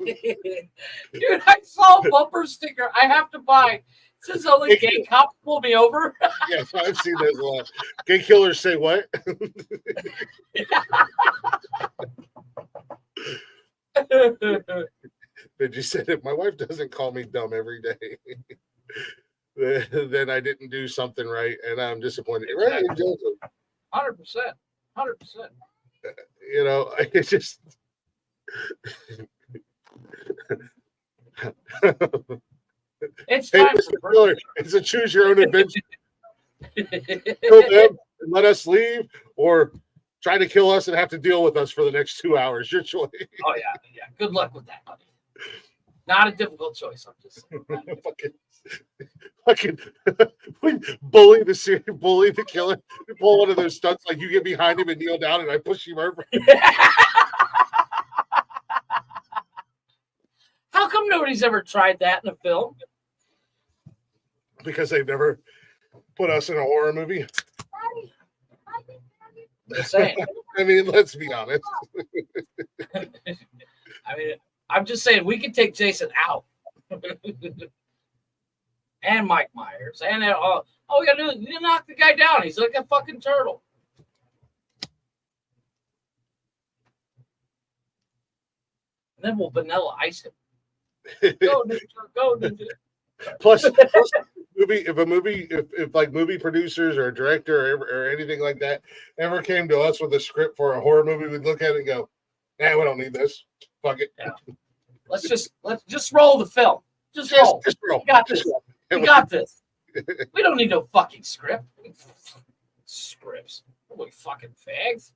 Dude, I saw a bumper sticker. I have to buy. It says only gay cops pull me over. Yes, I've seen those a lot. Gay killers say what? Did you say that my wife doesn't call me dumb every day? Then I didn't do something right, and I'm disappointed. Right? 100%. You know, it's just. It's time for it's a choose your own adventure. Kill them and let us leave, or try to kill us and have to deal with us for the next 2 hours. Your choice. Oh yeah. Good luck with that, buddy. Not a difficult choice. I'm just saying. fucking bully the killer. Pull one of those stunts like you get behind him and kneel down and I push him over. How come nobody's ever tried that in a film? Because they've never put us in a horror movie. Just saying. I mean, let's be honest. I mean, I'm just saying we could take Jason out. And Mike Myers. And all we gotta do is knock the guy down. He's like a fucking turtle. And then we'll vanilla ice him. Go, Ninja, go, Ninja. Plus if like movie producers or a director or anything like that ever came to us with a script for a horror movie, we'd look at it and go, we don't need this. Fuck it. Yeah. Let's just roll the film. Just roll. Roll. We got this. We don't need no fucking script. Scripts. Holy fucking fags.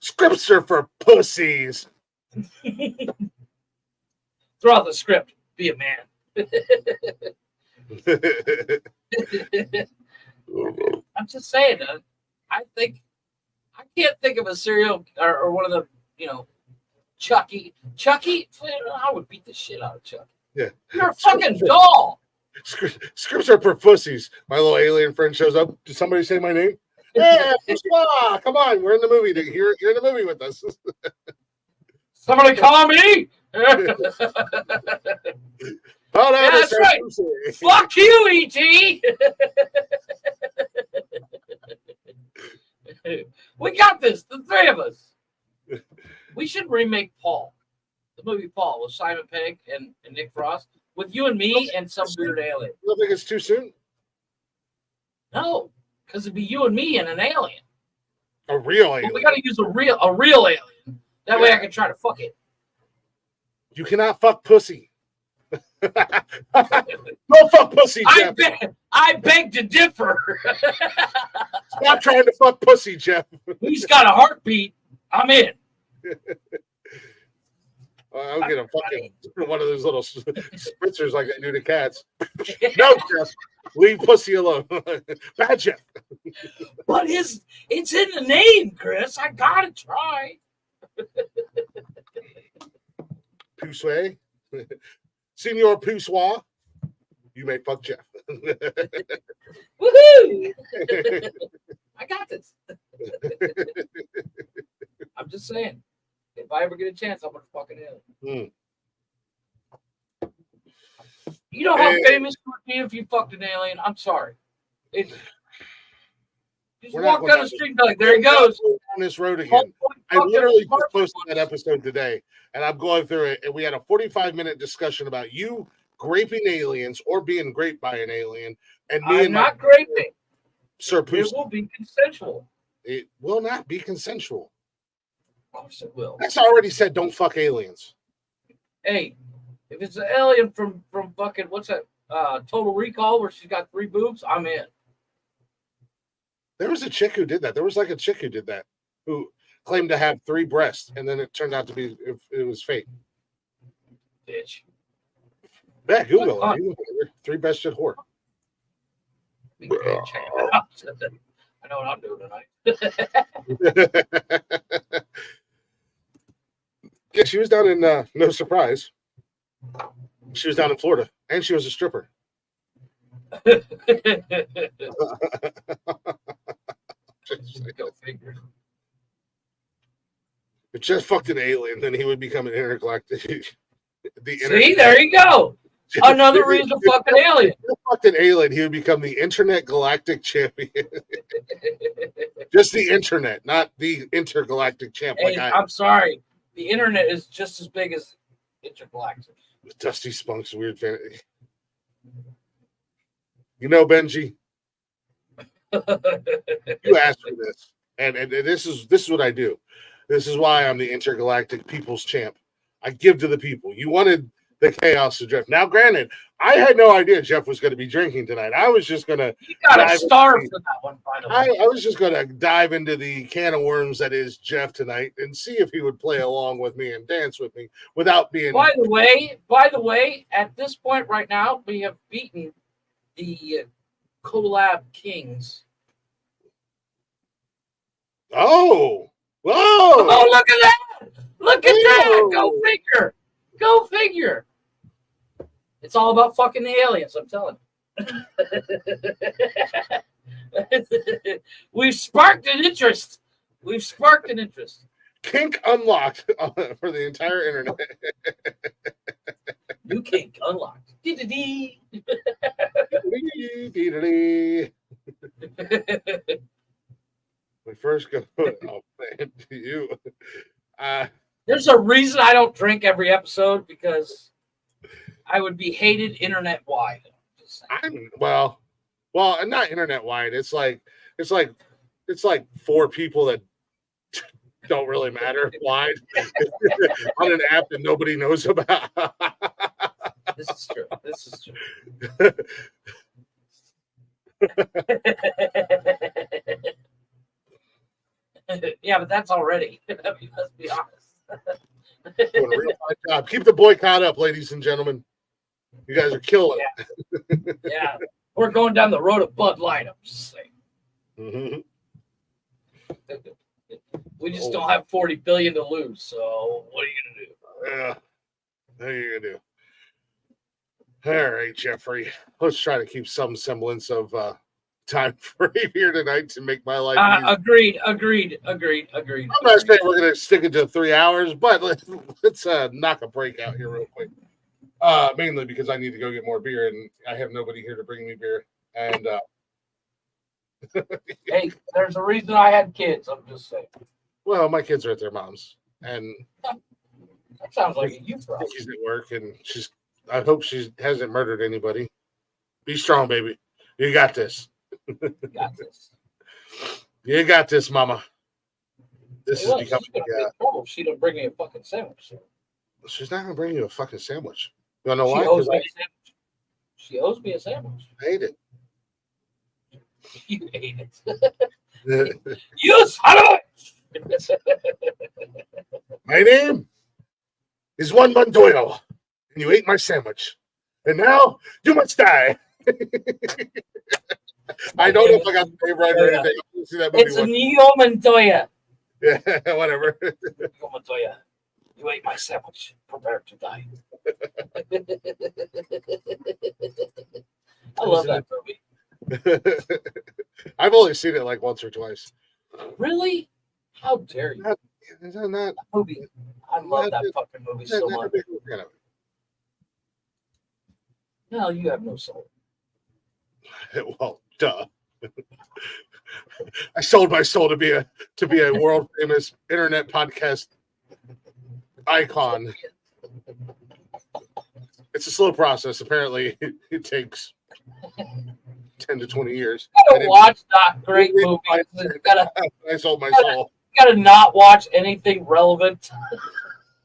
Scripts are for pussies. Throw out the script. Be a man. I'm just saying. I can't think of a serial or one of the, Chucky. I would beat the shit out of Chucky. Yeah. You're a fucking doll. Scripts are for pussies. My little alien friend shows up. Did somebody say my name? Hey, come on. We're in the movie. You're in the movie with us. Somebody call me. Oh, no, That's right. Fuck you, E.T. We got this. The three of us. We should remake Paul. The movie Paul with Simon Pegg and Nick Frost. With you and me and some weird alien. You don't think it's too soon? No, because it'd be you and me and an alien. A real alien. Well, we got to use a real alien. That way I can try to fuck it. You cannot fuck pussy. Don't fuck pussy, Jeff. I beg to differ. Stop trying to fuck pussy, Jeff. He's got a heartbeat. I'm in. I'll get a fucking one of those little spritzers like I do to cats. No, Jeff. Leave pussy alone. Bad Jeff. But it's in the name, Chris. I gotta try. Poussoir. Senor Poussoir. You may fuck Jeff. Woohoo! I got this. I'm just saying. If I ever get a chance, I'm gonna fucking alien. You know how famous you would be if you fucked an alien? I'm sorry. It's just walk down the street and be like, there he goes. On this road again. I literally just posted that episode today, and I'm going through it, and we had a 45-minute discussion about you graping aliens or being graped by an alien, and me I'm and not graping. Sir It Poos. will be consensual. It will not be consensual. Of course it will. That's already said. Don't fuck aliens. Hey, if it's an alien from fucking what's that? Total Recall where she's got 3 boobs, I'm in. There was a chick who did that. There was like a chick who did that, who claimed to have 3 breasts, and then it turned out to be it was fake. Bitch. Yeah, Google it. 3-breasted whore. Check it out. I know what I'm doing tonight. Yeah, she was down in no surprise. She was down in Florida, and she was a stripper. Go figure. If Jeff fucked an alien, then he would become an intergalactic. See, there you go. Another reason to fuck an alien. If he fucked an alien, he would become the internet galactic champion. Just the internet, not the intergalactic champ. Hey, I'm sorry. The internet is just as big as intergalactic. Dusty Spunk's weird fantasy. You know, Benji, you asked for this, and this is what I do. This is why I'm the intergalactic people's champ. I give to the people. You wanted the chaos to Jeff. Now, granted, I had no idea Jeff was going to be drinking tonight. I was just going to. You got to starve for that one, by the way. I was just going to dive into the can of worms that is Jeff tonight and see if he would play along with me and dance with me without being. By the way, at this point right now, we have beaten the collab kings. Oh, whoa! Oh, look at that! Look at that! Whoa. Go figure. It's all about fucking the aliens. I'm telling you. We've sparked an interest. Kink unlocked for the entire internet. New kink unlocked. Dee-dee-dee. We first go. Oh man, to you. There's a reason I don't drink every episode because I would be hated internet wide. Well, not internet wide. It's like 4 people that don't really matter wide on an app that nobody knows about. This is true. Yeah, but that's already. I mean, let's be honest. Doing a real fine job. Keep the boycott up, ladies and gentlemen. You guys are killing it. Yeah, we're going down the road of Bud Light. I'm just saying. Mm-hmm. We just don't have $40 billion to lose. So what are you gonna do? Yeah, what are you gonna do? All right, Jeffrey. Let's try to keep some semblance of time frame here tonight to make my life easy. Agreed. I'm not saying we're gonna stick it to 3 hours, but let's knock a break out here real quick. Mainly because I need to go get more beer, and I have nobody here to bring me beer. And hey, there's a reason I had kids. I'm just saying. Well, my kids are at their mom's, and that sounds like a you problem. She's at work, and I hope she hasn't murdered anybody. Be strong, baby. You got this. You got this. You got this, mama. This is becoming. Trouble. She didn't bring me a fucking sandwich. She's not gonna bring you a fucking sandwich. You wanna know why? She owes me a sandwich. I hate it. You hate it. You son of a. My name is Juan Montoya, and you ate my sandwich, and now you must die. I don't know if I got the name right or anything. See that movie it's Inigo Montoya. Yeah, whatever. Inigo Montoya, you ate my sandwich. Prepare to die. I love that movie. I've only seen it like once or twice. Really? How dare you? Is that not? That movie. I love that Not- fucking movie Not so a much. big fan of No, you have no soul. it. Well, duh. I sold my soul to be a world famous internet podcast icon. It's a slow process. Apparently, it takes 10 to 20 years. You I gotta didn't- watch not great movies. You gotta, I sold my soul. you gotta not watch anything relevant.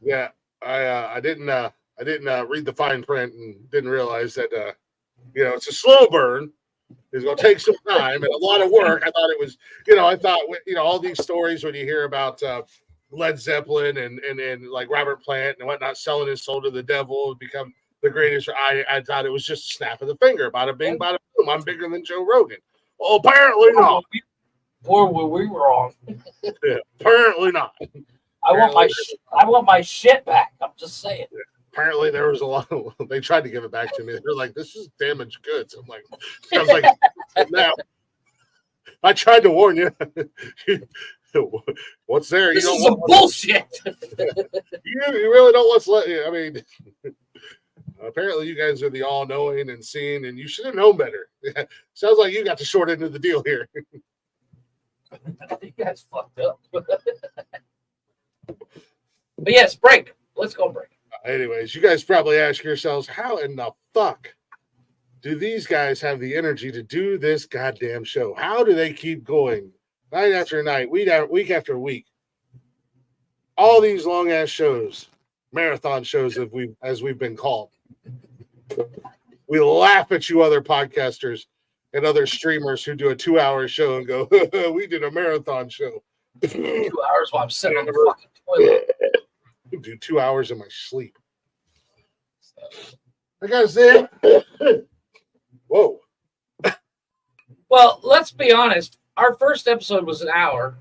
Yeah, I didn't read the fine print and didn't realize that it's a slow burn. It's going to take some time and a lot of work. I thought it was, I thought all these stories when you hear about Led Zeppelin and like Robert Plant and whatnot selling his soul to the devil and become the greatest. I thought it was just a snap of the finger. Bada bing, bada boom. I'm bigger than Joe Rogan. Well, apparently not. Or were we wrong? Yeah, apparently not. I want my shit back. I'm just saying. Apparently there was a lot of, they tried to give it back to me. They're like, this is damaged goods. I was like, now I tried to warn you. What's there? This You is don't some want bullshit. you really don't want to let you. I mean, apparently you guys are the all knowing and seeing, and you should have known better. Sounds like you got the short end of the deal here. You guys fucked up. But yes, break. Let's go break. Anyways, you guys probably ask yourselves, how in the fuck do these guys have the energy to do this goddamn show? How do they keep going night after night, week after week? All these long ass shows, marathon shows, as we've been called. We laugh at you other podcasters and other streamers who do a 2-hour show and go, we did a marathon show. 2 hours while I'm sitting on the fucking toilet. Do 2 hours in my sleep. I gotta say, whoa. Well, let's be honest. Our first episode was an hour.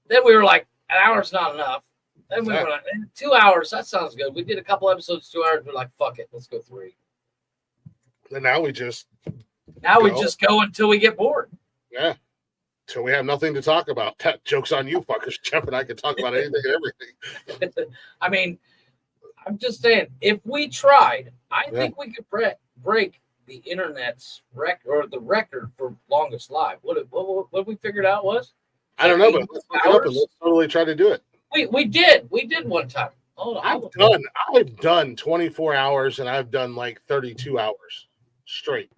Then we were like, an hour's not enough. Then we were like, 2 hours. That sounds good. We did a couple episodes, 2 hours. We're like, fuck it. Let's go 3. And now we just go until we get bored. Yeah. So we have nothing to talk about. That joke's on you, fuckers. Jeff and I can talk about anything and everything. I mean, I'm just saying, if we tried, I think we could break the internet's record or the record for longest live. What we figured out was? I don't know, but let's look it up and let's totally try to do it. We did one time. Hold on. I've done 24 hours and I've done like 32 hours straight.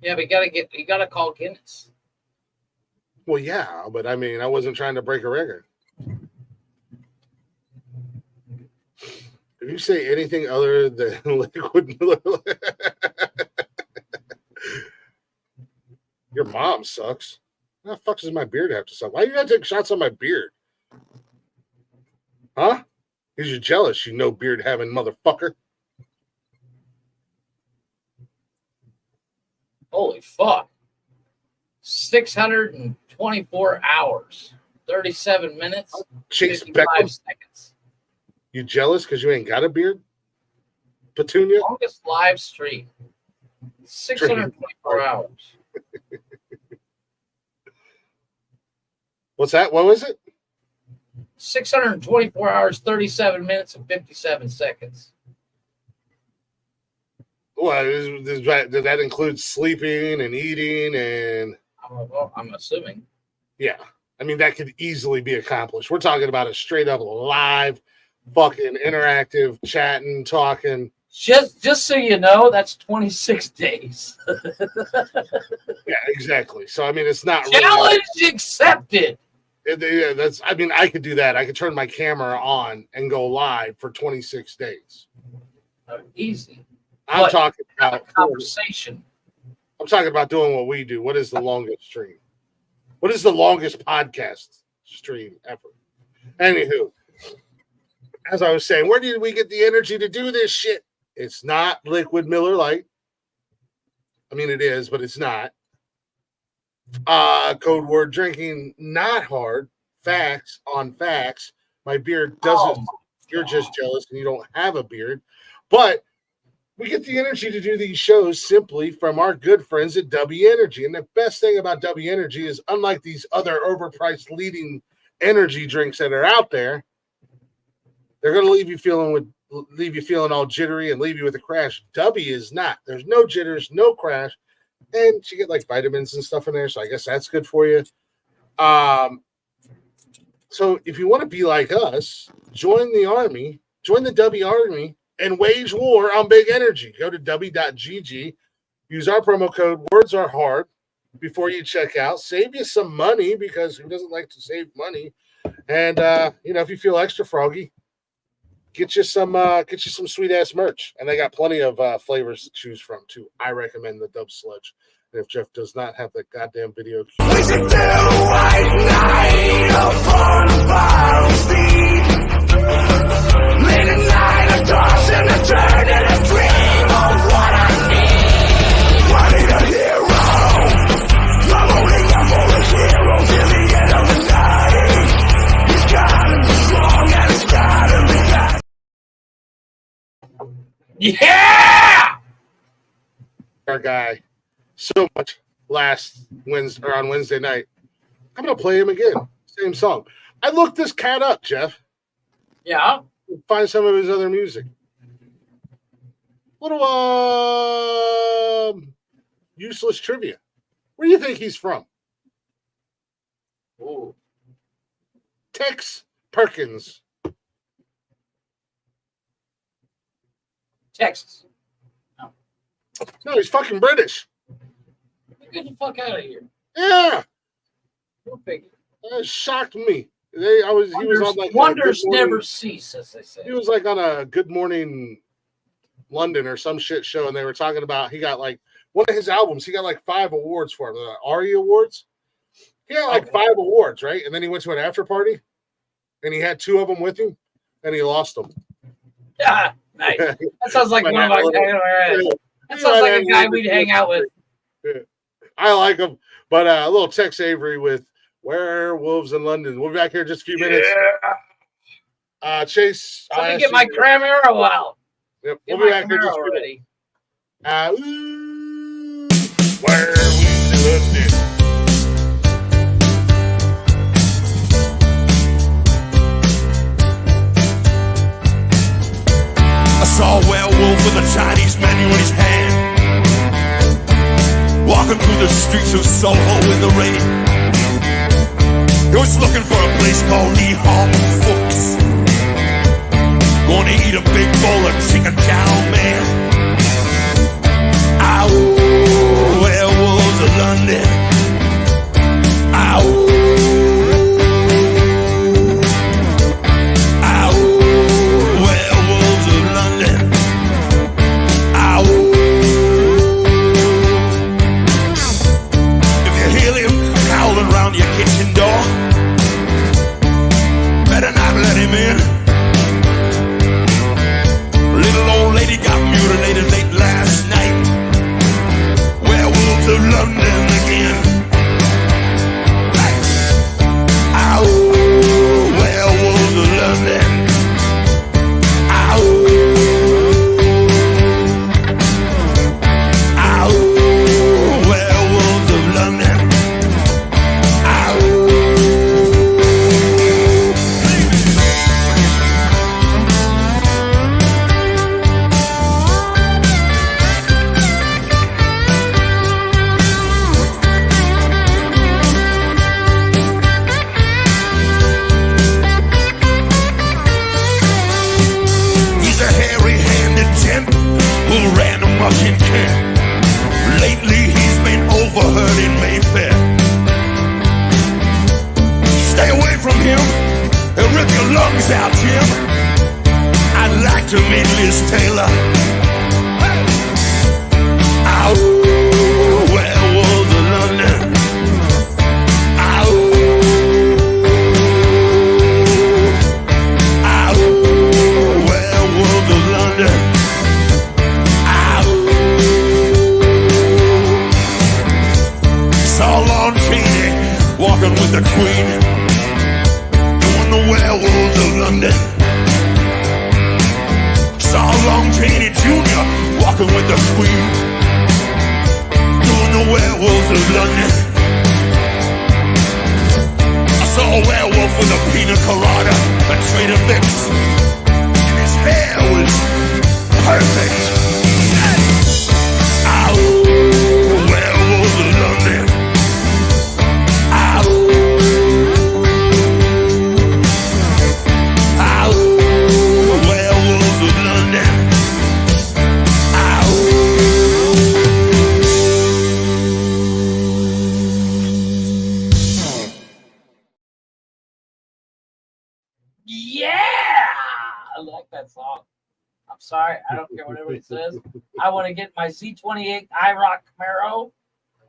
Yeah, but you gotta call Guinness. Well, yeah, but I mean, I wasn't trying to break a record. If you say anything other than liquid, your mom sucks. How the fuck does my beard have to suck? Why you gotta take shots on my beard? Huh? Because you're jealous, you no beard having motherfucker. Holy fuck. 624 hours, 37 minutes, Chase 55 Beckham. seconds. You jealous because you ain't got a beard? Petunia? Longest live stream. 624 hours. What's that? What was it? 624 hours, 37 minutes, and 57 seconds. Well, does that include sleeping and eating and... I'm assuming. Yeah. I mean, that could easily be accomplished. We're talking about a straight up live, fucking interactive, chatting, talking. Just so you know, that's 26 days. Yeah, exactly. So, I mean, it's not Challenge accepted. Yeah, that's. I mean, I could do that. I could turn my camera on and go live for 26 days. Easy. I'm talking about conversation. I'm talking about doing what we do. What is the longest stream? What is the longest podcast stream ever? Anywho, as I was saying, where did we get the energy to do this shit? It's not liquid Miller Lite. I mean, it is, but it's not. Code word drinking, not hard. Facts on facts. My beard doesn't. You're just jealous and you don't have a beard. But We get the energy to do these shows simply from our good friends at W Energy. And the best thing about W Energy is, unlike these other overpriced leading energy drinks that are out there, they're going to leave you feeling all jittery and leave you with a crash. W is not. There's no jitters, no crash, and you get like vitamins and stuff in there. So I guess that's good for you. So if you want to be like us, join the army, join the W Army, and wage war on big energy. Go to w.gg, use our promo code Words Are Hard before you check out. Save you some money, because who doesn't like to save money? And if you feel extra froggy, get you some sweet ass merch. And they got plenty of flavors to choose from too. I recommend the Dub Sludge. And if Jeff does not have that goddamn video, we should do white night upon a battlefield. Late at night, I toss and I turn and I dream of what I need. I need a hero. I'm holding up for a hero till the end of the night. It's gotta be strong and it's gotta be kind. Yeah! our guy so much on Wednesday night. I'm gonna play him again. Same song. I looked this cat up, Jeff. Yeah. Find some of his other music. Little useless trivia. Where do you think he's from? Ooh. Tex Perkins. Texas. No, he's fucking British. Get the fuck out of here. Yeah, Go figure. that shocked me. He was on like Wonders never cease, as they say. He was like on a Good Morning London or some shit show, and they were talking about he got like one of his albums. He got like 5 awards for it, the ARIA Awards. He got like 5 awards, right? And then he went to an after party, and he had 2 of them with him, and he lost them. Yeah, nice. That sounds like one of our guys. That sounds like a guy we'd hang out with. I like him, but a little Tex Avery with Werewolves in London. We'll be back here in just a few minutes. Yeah. Chase, Let me get my Cramera out. Yep, Get we'll be my back here in just a Camaro few ready. minutes. Werewolves in London. I saw a werewolf with a Chinese menu in his hand, walking through the streets of Soho in the rain. He was looking for a place called Lee Hong Fook's. Gonna eat a big bowl of chicken chow mein. Ow, werewolves of London. Ow. Kitchen door, better not let him in. Little old lady got mutilated late last night. Werewolves of London again. Ow, werewolves of London. Ow. Ow, werewolves of London. In Kent. Lately he's been overheard in Mayfair. Stay away from him, he'll rip your lungs out, Jim. I'd like to meet Liz Taylor. Ow, werewolves of London. Ow, ow, werewolves of London. Walking with the Queen, doing the werewolves of London. Saw Long Chaney Jr. walking walking with the Queen, doing the werewolves of London. I saw a werewolf with a pina colada and Trader Vic's, and his hair was perfect. Ow, werewolves of London. Ow, ow, werewolves of London. Ow. Yeah, I like that song. I'm sorry, I don't care what everybody says. I want to get my Z28 IROC Camaro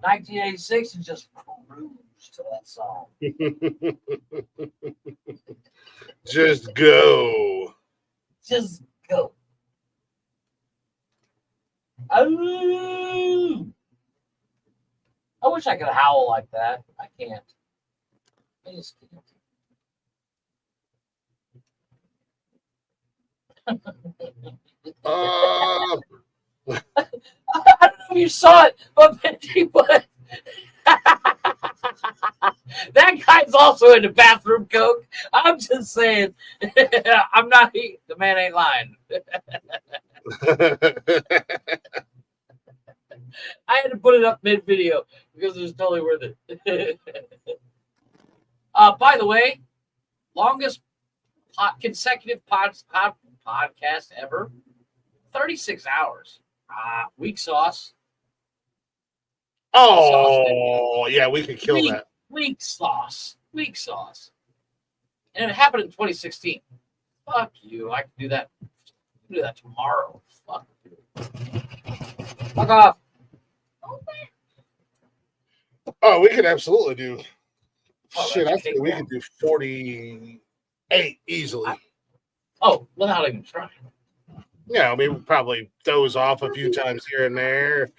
1986 and just cruise to that song. Just go. Just go. Oh, I wish I could howl like that. I can't. I just can't. Uh, I don't know if you saw it, but Benji, but that guy's also in the bathroom coke. I'm just saying, I'm not. The man ain't lying. I had to put it up mid video because it was totally worth it. By the way, longest consecutive podcast ever, 36 hours. Weak sauce. oh, yeah, we could kill that. Weak sauce. And it happened in 2016. Fuck you. I can do that. Do that tomorrow. Fuck you. Fuck off. Oh, we could absolutely do. Oh, Shit, I that's think we okay. could do 48 easily. Oh, without even trying. Yeah, I mean, we'll probably doze off a few times here and there.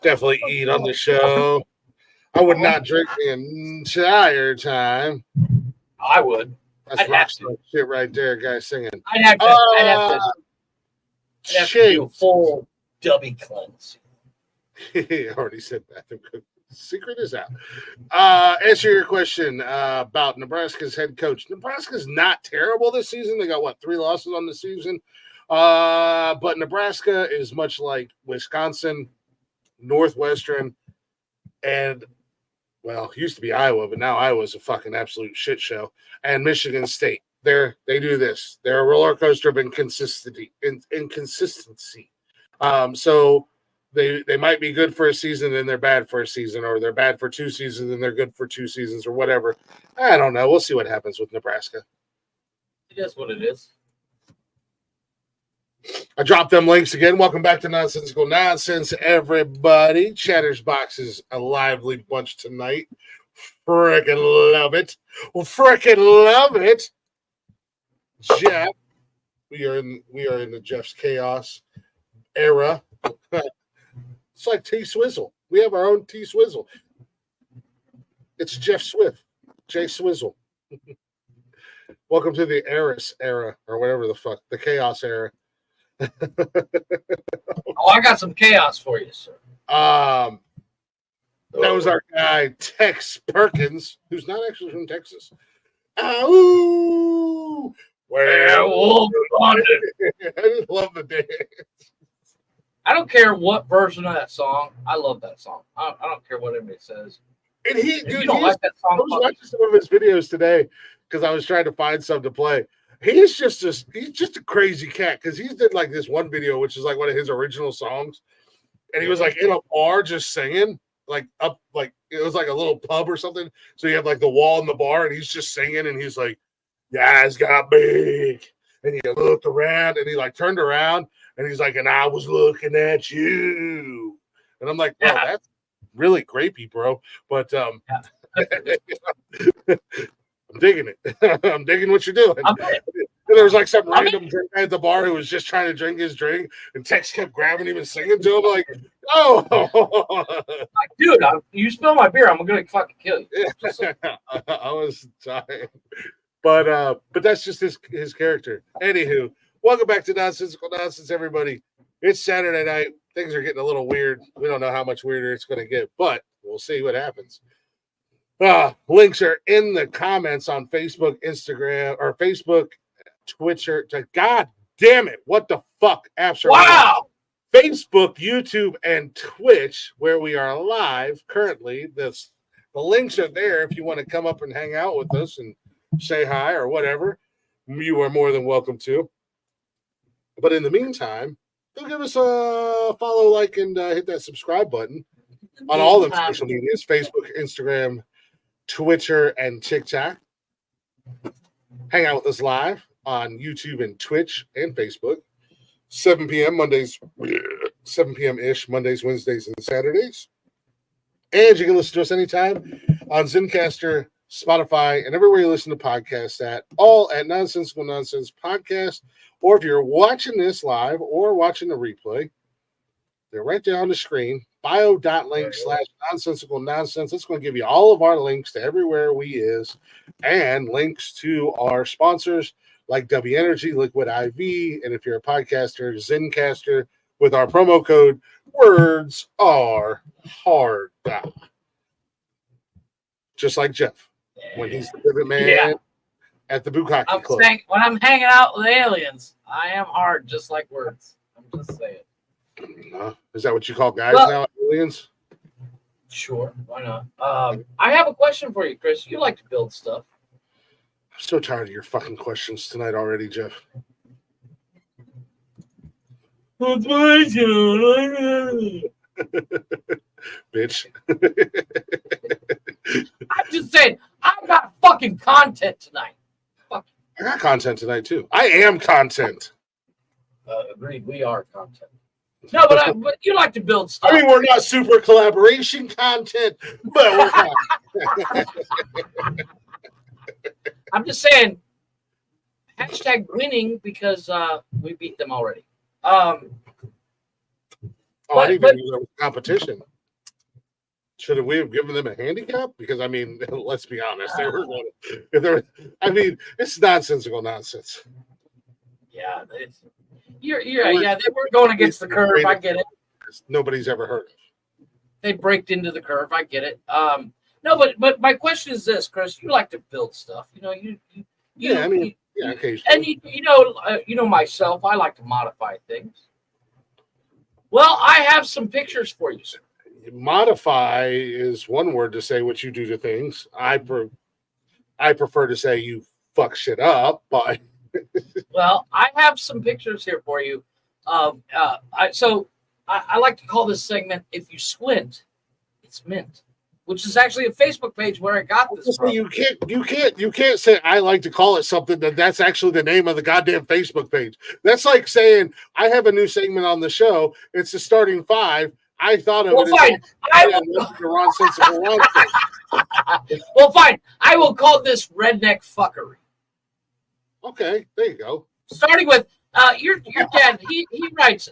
Definitely eat on the show. I would not drink the entire time. I would. That's I'd have rockstar shit right there, guys singing. I'd have to. I'd have to do a Shit. full dubby cleanse. He already said that. The secret is out. Answer your question about Nebraska's head coach. Nebraska's not terrible this season. They got 3 losses on the season. But Nebraska is much like Wisconsin, Northwestern, and used to be Iowa, but now Iowa's a fucking absolute shit show. And Michigan State. They do this. They're a roller coaster of inconsistency. So they might be good for a season and they're bad for a season, or they're bad for 2 seasons and they're good for 2 seasons, or whatever. I don't know. We'll see what happens with Nebraska. It is what it is. I dropped them links again. Welcome back to Nonsensical Nonsense, everybody. Chatter's Box is a lively bunch tonight. Frickin' love it. Well, frickin' love it. Jeff, we are in the Jeff's Chaos era. It's like T Swizzle. We have our own T Swizzle. It's Jeff Swift, J Swizzle. Welcome to the Eris era, or whatever the fuck, the Chaos era. Oh, I got some chaos for you, sir. That was our guy Tex Perkins, who's not actually from Texas. Ow! Werewolf London. I just love the dance. I don't care what version of that song. I love that song. I don't care what anybody says. And he, If dude, you don't like that I song, was fuck watching some of his videos today because I was trying to find some to play. He's just a crazy cat because he did like this one video, which is like one of his original songs, and he was like in a bar just singing, like up, like it was like a little pub or something. So you have like the wall in the bar, and he's just singing, and he's like, "Guys got big," and he looked around, and he like turned around, and he's like, "And I was looking at you," and I'm like, "Well, that's really grapey, bro," but I'm digging it. I'm digging what you're doing. And there was like some random drink guy at the bar who was just trying to drink his drink, and Tex kept grabbing him and singing to him like, "Oh, like, dude, you spill my beer, I'm gonna fucking kill you." I was dying, but that's just his character. Anywho, welcome back to Nonsensical Nonsense, everybody. It's Saturday night. Things are getting a little weird. We don't know how much weirder it's going to get, but we'll see what happens. Links are in the comments on Facebook, Instagram, or Facebook, Twitter. God damn it. What the fuck apps are Wow. Facebook, YouTube, and Twitch, where we are live currently. The links are there if you want to come up and hang out with us and say hi or whatever. You are more than welcome to. But in the meantime, go give us a follow, like, and hit that subscribe button on all the social medias, Facebook, Instagram, Twitter, and TikTok. Hang out with us live on YouTube and Twitch and Facebook. 7 p.m. Mondays, 7 p.m.-ish, Mondays, Wednesdays, and Saturdays. And you can listen to us anytime on Zencastr, Spotify, and everywhere you listen to podcasts at, all at Nonsensical Nonsense Podcast. Or if you're watching this live or watching the replay, they're right there on the screen, bio.link/nonsensical nonsense. It's going to give you all of our links to everywhere we is and links to our sponsors like W Energy, Liquid IV, and if you're a podcaster, Zencastr, with our promo code, words are hard. Just like Jeff, when he's the pivot man at the Bukkake Club. Saying, when I'm hanging out with aliens, I am hard, just like words. I'm just saying. Is that what you call guys now, aliens? Sure, why not? I have a question for you, Chris. You like to build stuff. I'm so tired of your fucking questions tonight already, Jeff. It's my turn. Bitch. I'm just saying, I've got fucking content tonight. Fuck. I got content tonight, too. I am content. Agreed, we are content. No, but you like to build stuff. I mean, we're not super collaboration content, but we're content. I'm just saying, hashtag winning because we beat them already. I didn't even know there was competition. Should we have given them a handicap? Because, I mean, let's be honest. They were going to, it's nonsensical nonsense. Yeah, they were going against the curve. I get it. Nobody's ever heard of. They braked into the curve. I get it. No, but my question is this, Chris. You like to build stuff. Occasionally. And you know myself. I like to modify things. Well, I have some pictures for you, sir. Modify is one word to say what you do to things. I prefer to say you fuck shit up, but well, I have some pictures here for you. I like to call this segment "If You Squint, It's Mint," which is actually a Facebook page where I got this from. You can't say I like to call it something that's actually the name of the goddamn Facebook page. That's like saying I have a new segment on the show. It's the starting five. I thought of it. Fine. Well, fine. I will call this redneck fuckery. Okay, there you go. Starting with your dad. He writes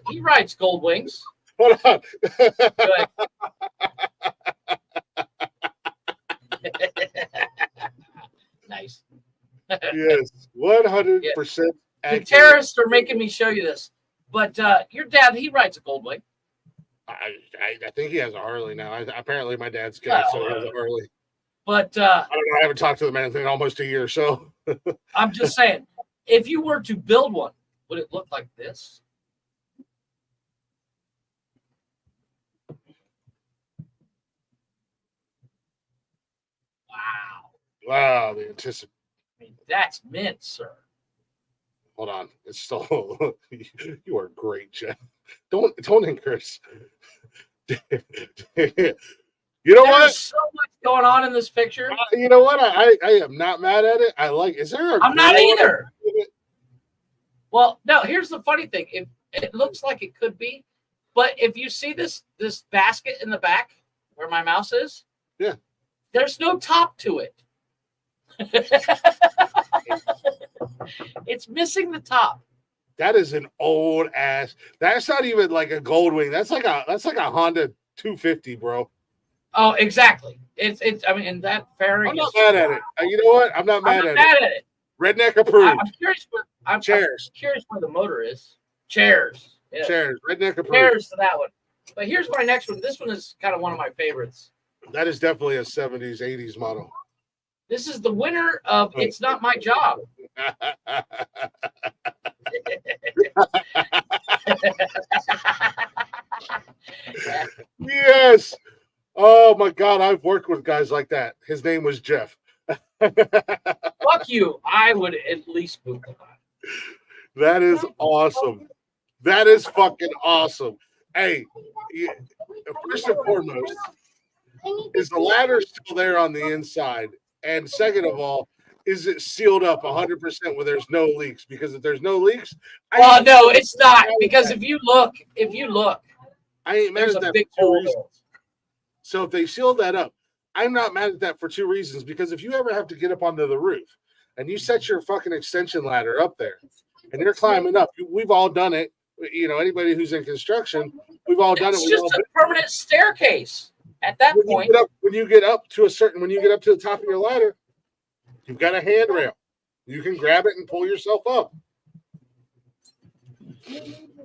Gold Wings. Hold on. Nice. Yes, 100%. The terrorists are making me show you this, but your dad, he writes a Gold Wing. I think he has a Harley now. Apparently, my dad's gay, so he has a Harley. But I don't know. I haven't talked to the man in almost a year, so I'm just saying, if you were to build one, would it look like this? Wow, the anticipation. I mean, that's mint, sir. Hold on, it's still. You are great, Jeff. Don't encourage. You know what? There's so much going on in this picture. You know what? I am not mad at it. I like. Is there? I'm not either. Well, no. Here's the funny thing. It looks like it could be, but if you see this basket in the back where my mouse is, yeah, there's no top to it. It's missing the top. That is an old ass. That's not even like a Gold Wing. That's like a Honda 250, bro. Oh, exactly. It's. I mean, and that fairing. I'm not mad at it. You know what? I'm not mad at it. Redneck approved. I'm curious. I'm Chairs. curious where the motor is. Chairs. Yeah. Cheers. Redneck approved. Cheers to that one. But here's my next one. This one is kind of one of my favorites. That is definitely a 70s, 80s model. This is the winner of It's Not My Job. Yes. Oh my God, I've worked with guys like that. His name was Jeff. Fuck you. I would at least boot them. That is awesome. That is fucking awesome. Hey, first and foremost, is the ladder still there on the inside? And second of all, is it sealed up 100% where there's no leaks? Because if there's no leaks, Well, no, it's not. Because if you look, I ain't mad there's at a that big for 2 hole. reasons. So if they seal that up, I'm not mad at that for 2 reasons. Because if you ever have to get up onto the roof and you set your fucking extension ladder up there and you're climbing up, we've all done it. You know, anybody who's in construction, we've all done It's it. just a permanent staircase at that point. When you get up to the top of your ladder, you've got a handrail. You can grab it and pull yourself up.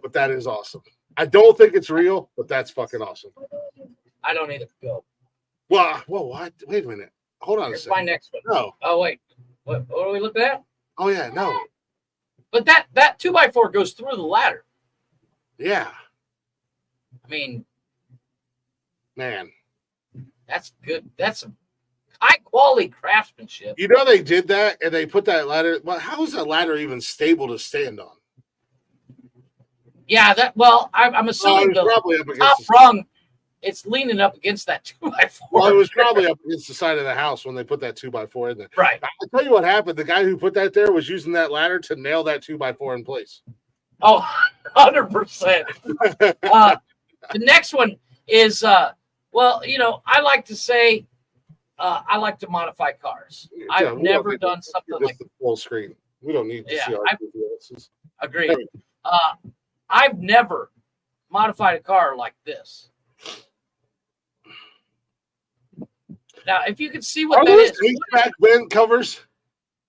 But that is awesome. I don't think it's real, but that's fucking awesome. I don't either. Go. Well, what? Wait a minute. Hold on a Here's second. my next one. No. Oh wait, what are we looking at? Oh yeah, no. But that 2x4 goes through the ladder. Yeah, I mean, man. that's good. That's some high quality craftsmanship. You know they did that and they put that ladder. Well, how is that ladder even stable to stand on? Yeah, I'm assuming it was probably the up against top rung, it's leaning up against that 2x4. Well, it was probably up against the side of the house when they put that 2x4 in there. Right. I'll tell you what happened. The guy who put that there was using that ladder to nail that 2x4 in place. Oh, 100%. The next one is, well, you know, I like to say, I like to modify cars. I've never done something like the full screen. We don't need to see our videos. Agreed. I've never modified a car like this. Now, if you can see what that is, HVAC vent covers.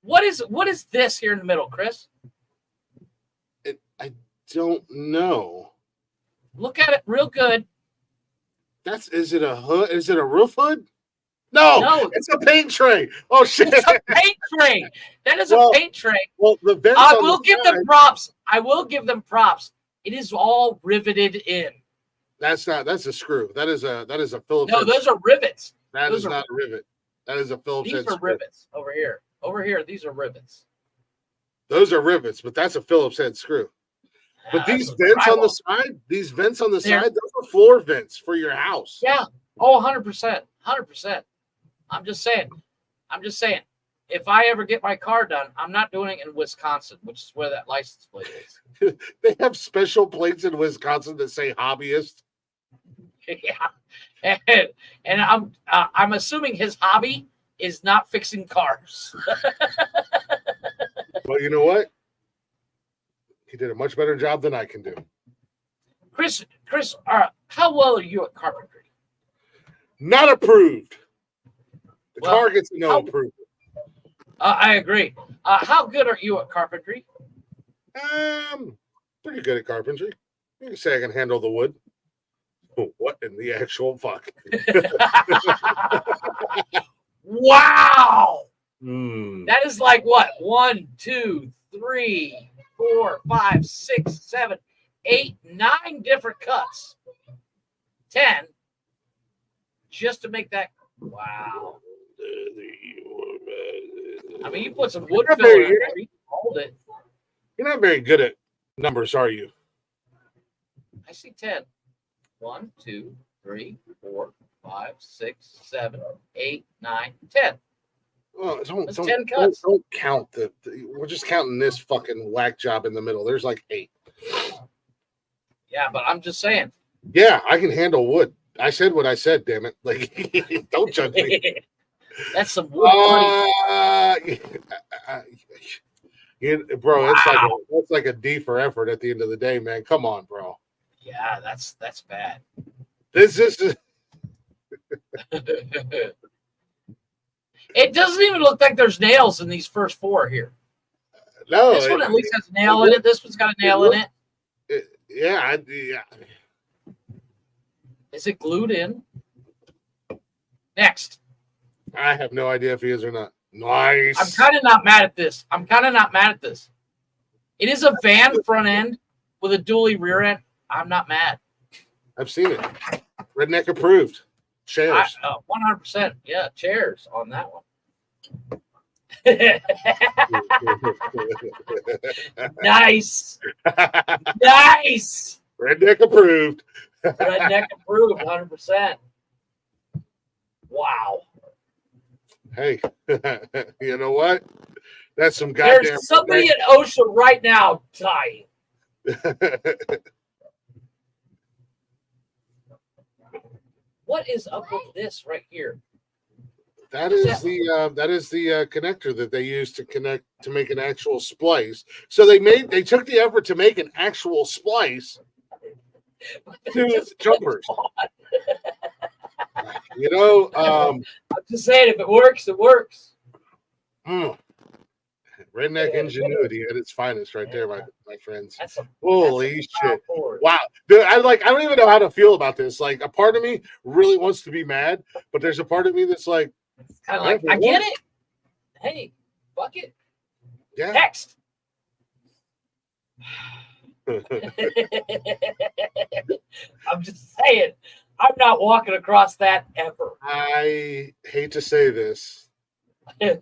what is this here in the middle, Chris? I don't know. Look at it real good. Is it a hood? Is it a roof hood? No, it's a paint tray. Oh shit! It's a paint tray. That is a paint tray. Well, the vents I will give them props. I will give them props. It is all riveted in. That's a screw. That is a Phillips. No, those are rivets. That is not a rivet. That is a Phillips. These are rivets over here. Over here, these are rivets. Those are rivets, but that's a Phillips head screw. But these vents on the side, those are floor vents for your house. Yeah. Oh, 100%. 100%. I'm just saying. If I ever get my car done, I'm not doing it in Wisconsin, which is where that license plate is. They have special plates in Wisconsin that say hobbyist. Yeah. And I'm assuming his hobby is not fixing cars. Well, you know what? He did a much better job than I can do. Chris, how well are you at carpentry? Not approved. The car gets a no approval. I agree. How good are you at carpentry? Pretty good at carpentry. You can say I can handle the wood. What in the actual fuck? Wow. That is like what? 1, 2, 3, 4, 5, 6, 7, 8, 9 different cuts. 10. Just to make that. Wow. I mean, you put some wood filler in there, you can hold it. You're not very good at numbers, are you? I see 10. 1, 2, 3, 4, 5, 6, 7, 8, 9, 10. Well, don't 10 cuts. Don't count we're just counting this fucking whack job in the middle. There's like 8. Yeah, but I'm just saying. Yeah, I can handle wood. I said what I said, damn it. Like, don't judge me. That's some wood. Bro, it's like a D for effort at the end of the day, man. Come on, bro. Yeah, that's bad. This is It doesn't even look like there's nails in these first 4 here. no. This one at least has a nail in it. This one's got a nail in it. Yeah. Is it glued in? Next. I have no idea if he is or not. Nice. I'm kind of not mad at this. It is a van front end with a dually rear end. I'm not mad. I've seen it. Redneck approved. Chairs. 100%. Yeah, chairs on that one. Nice. Nice. Redneck approved. Redneck approved 100%. Wow. Hey, you know what? That's some goddamn. There's somebody at OSHA right now dying. What is up with this right here? That is the connector that they use to connect to make an actual splice. So they took the effort to make an actual splice to jumpers. You know, I'm just saying, if it works, it works. Redneck ingenuity at its finest, right there, my friends. Holy shit! Wow, dude, I don't even know how to feel about this. Like, a part of me really wants to be mad, but there's a part of me that's like, kind of like, I get it. Hey, fuck it. Yeah. Next. I'm just saying, I'm not walking across that ever. I hate to say this. I have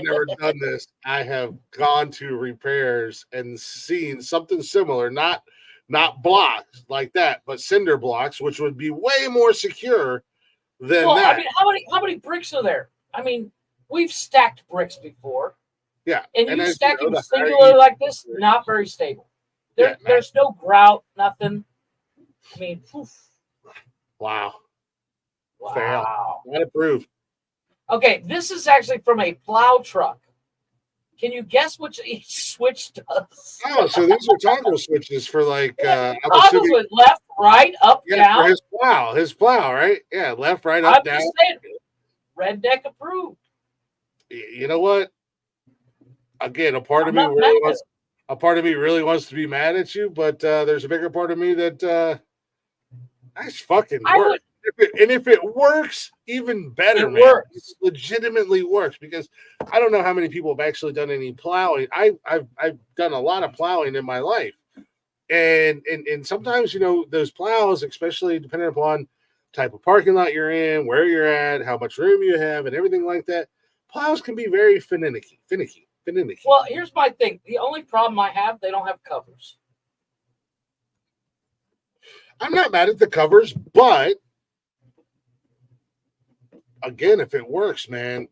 never done this. I have gone to repairs and seen something similar, not blocks like that, but cinder blocks, which would be way more secure than that. I mean, how many bricks are there? I mean, we've stacked bricks before. Yeah. And you stack them singular like this, not very stable. There's no grout, nothing. I mean, poof. Wow. Wow. Not approved. Okay, this is actually from a plow truck. Can you guess which each switch does? Oh, so these are toggle switches for like toggles with left, right, up, down. For his plow, right? Yeah, left, right, up, down. Saying, Redneck approved. You know what? Again, a part of me really wants to be mad at you, but there's a bigger part of me that nice fucking work. If it works, even better, man. Works. It legitimately works, because I don't know how many people have actually done any plowing. I've done a lot of plowing in my life, and sometimes, you know, those plows, especially depending upon type of parking lot you're in, where you're at, how much room you have, and everything like that, plows can be very finicky. Well, here's my thing. The only problem I have, they don't have covers. I'm not mad at the covers, but again, if it works, man,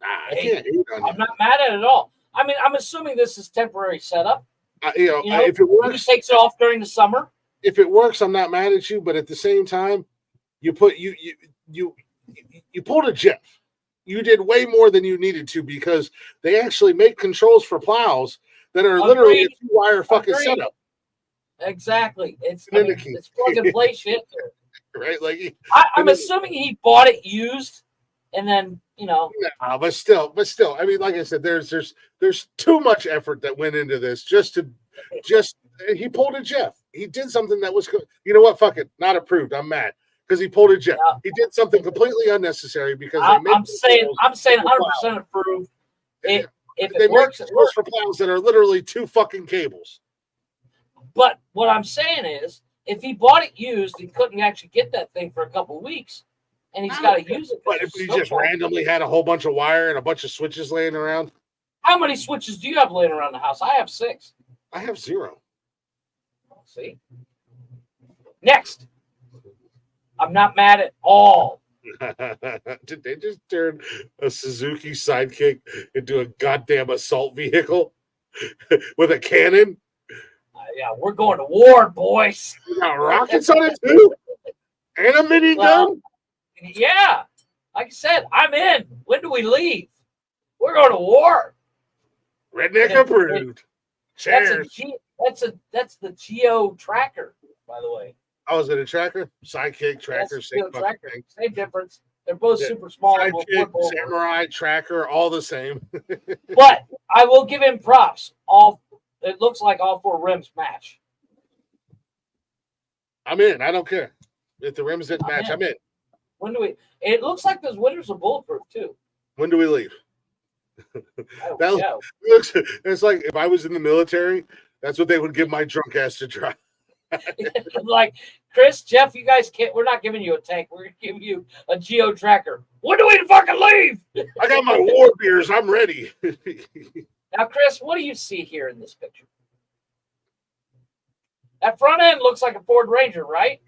I can't hate on you. I'm not mad at it at all. I mean, I'm assuming this is temporary setup. If it works, he takes it off during the summer. If it works, I'm not mad at you. But at the same time, you pulled a Jeff. You did way more than you needed to, because they actually make controls for plows that are literally a 2-wire fucking setup. Exactly. It's plug and play shit. Right? Like, I'm assuming he bought it used, and then, you know. No, but still, I mean, like I said, there's too much effort that went into this he pulled a Jeff. He did something that was, you know what? Fuck it, not approved. I'm mad because he pulled a Jeff. Yeah. He did something completely unnecessary because I'm saying 100% approved. If it works, it works for plows that are literally 2 fucking cables. But what I'm saying is, if he bought it used, he couldn't actually get that thing for a couple of weeks, and he's got to use it. But if he just randomly had a whole bunch of wire and a bunch of switches laying around. How many switches do you have laying around the house? I have 6. I have 0. See? Next. I'm not mad at all. Did they just turn a Suzuki Sidekick into a goddamn assault vehicle with a cannon? Yeah, we're going to war, boys. You got rockets on it too? And a minigun? Yeah. Like I said, I'm in. When do we leave? We're going to war. Redneck approved. Cheers. That's the Geo tracker, by the way. I was in a tracker, Sidekick, tracker, same difference. They're both super small. Sidekick, Samurai, tracker, all the same. But I will give him props. It looks like all 4 rims match. I'm in. I don't care. If the rims didn't match, I'm in. When do we? It looks like those windows are bulletproof too. When do we leave? Oh, That yeah. looks, it's like if I was in the military, that's what they would give my drunk ass to drive. Like, Chris, Jeff, you guys can't. We're not giving you a tank. We're gonna give you a geo tracker. When do we fucking leave? I got my war beers. I'm ready. Now, Chris, what do you see here in this picture? That front end looks like a Ford Ranger, right?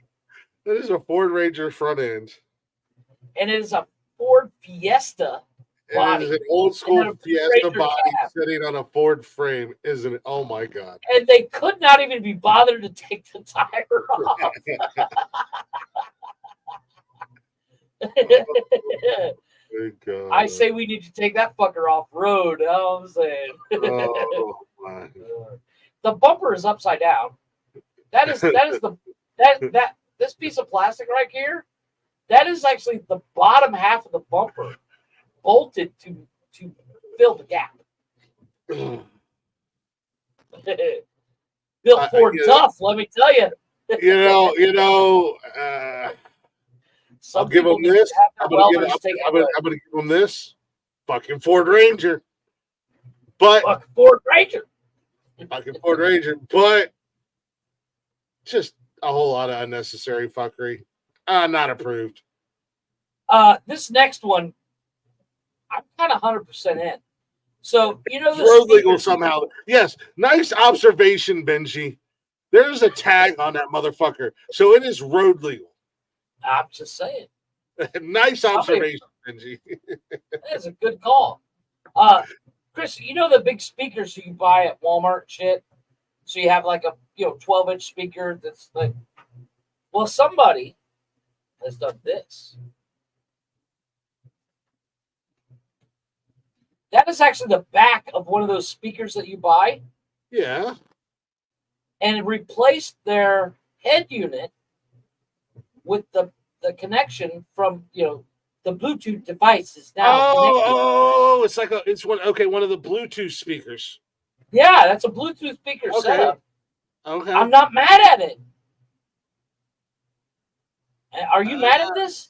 That is a Ford Ranger front end. And it is a Ford Fiesta body. It is an old school And a Fiesta Ranger body cab. sitting on a Ford frame, isn't it? Oh my God. And they could not even be bothered to take the tire off. Good God. I say we need to take that fucker off road. You know what I'm saying? Oh my. The bumper is upside down. That is the this piece of plastic right here. That is actually the bottom half of the bumper bolted to fill the gap. Built Ford tough, let me tell you. I'll give them this. I'm gonna give them this. Fucking Ford Ranger. But Fucking Ford Ranger. Fucking Ford Ranger. But just a whole lot of unnecessary fuckery. Not approved. This next one, I'm kind of 100% in. So, you know, It's road legal somehow. Yes, nice observation, Benji. There's a tag on that motherfucker. So it is road legal. I'm just saying. Nice observation, Benji. That's a good call. Chris, you know the big speakers you buy at Walmart shit? So you have like a 12-inch speaker that's like, well, somebody has done this. That is actually the back of one of those speakers that you buy. Yeah. And it replaced their head unit with the connection from, the Bluetooth device is now connected. It's one of the Bluetooth speakers. Yeah, that's a Bluetooth speaker setup. Okay. I'm not mad at it. Are you mad at this?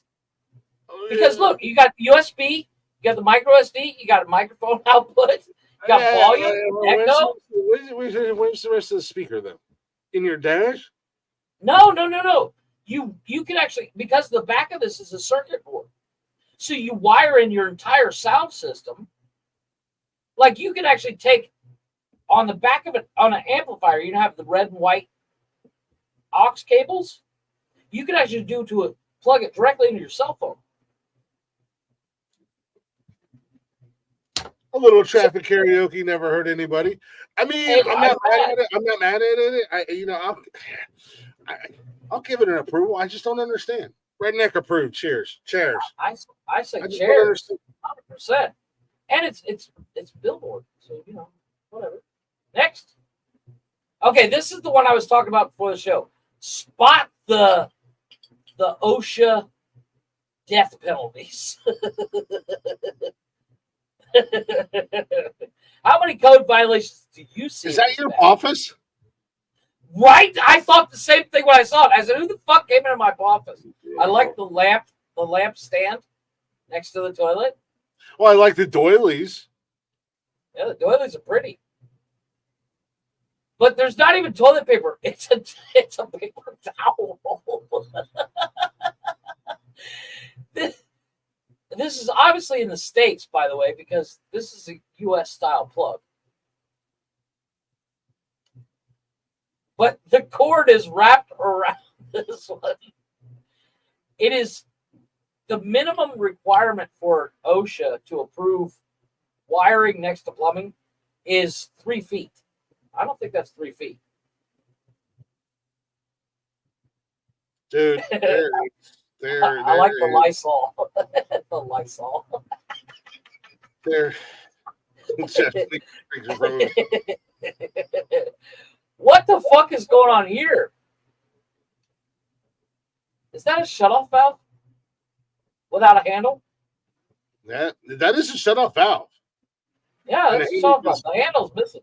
Because look, you got the USB, you got the micro SD, you got a microphone output, you got volume, echo. Where's the rest of the speaker though? In your dash? No. You can actually, because the back of this is a circuit board. So you wire in your entire sound system. Like you can actually take on the back of it, on an amplifier, you have the red and white aux cables. You can actually plug it directly into your cell phone. A little traffic karaoke never hurt anybody. I mean, I'm not mad at it. I'm not mad at it. I'll give it an approval. I just don't understand. Redneck approved. Cheers. I say cheers. 100%. And it's billboard. So whatever. Next. Okay, this is the one I was talking about before the show. Spot the OSHA death penalties. How many code violations do you see? Is that your office? Right? I thought the same thing when I saw it. I said, who the fuck came into my office? I like the lamp stand next to the toilet. Well, I like the doilies. Yeah, the doilies are pretty. But there's not even toilet paper. It's a paper towel roll. This is obviously in the States, by the way, because this is a U.S. style plug. But the cord is wrapped around this one. It is the minimum requirement for OSHA to approve wiring next to plumbing is 3 feet. I don't think that's 3 feet. Dude, I like the Lysol. The Lysol. There. What the fuck is going on here? Is that a shutoff valve without a handle? That is a shutoff valve. Yeah, that's a shutoff valve. The handle's missing.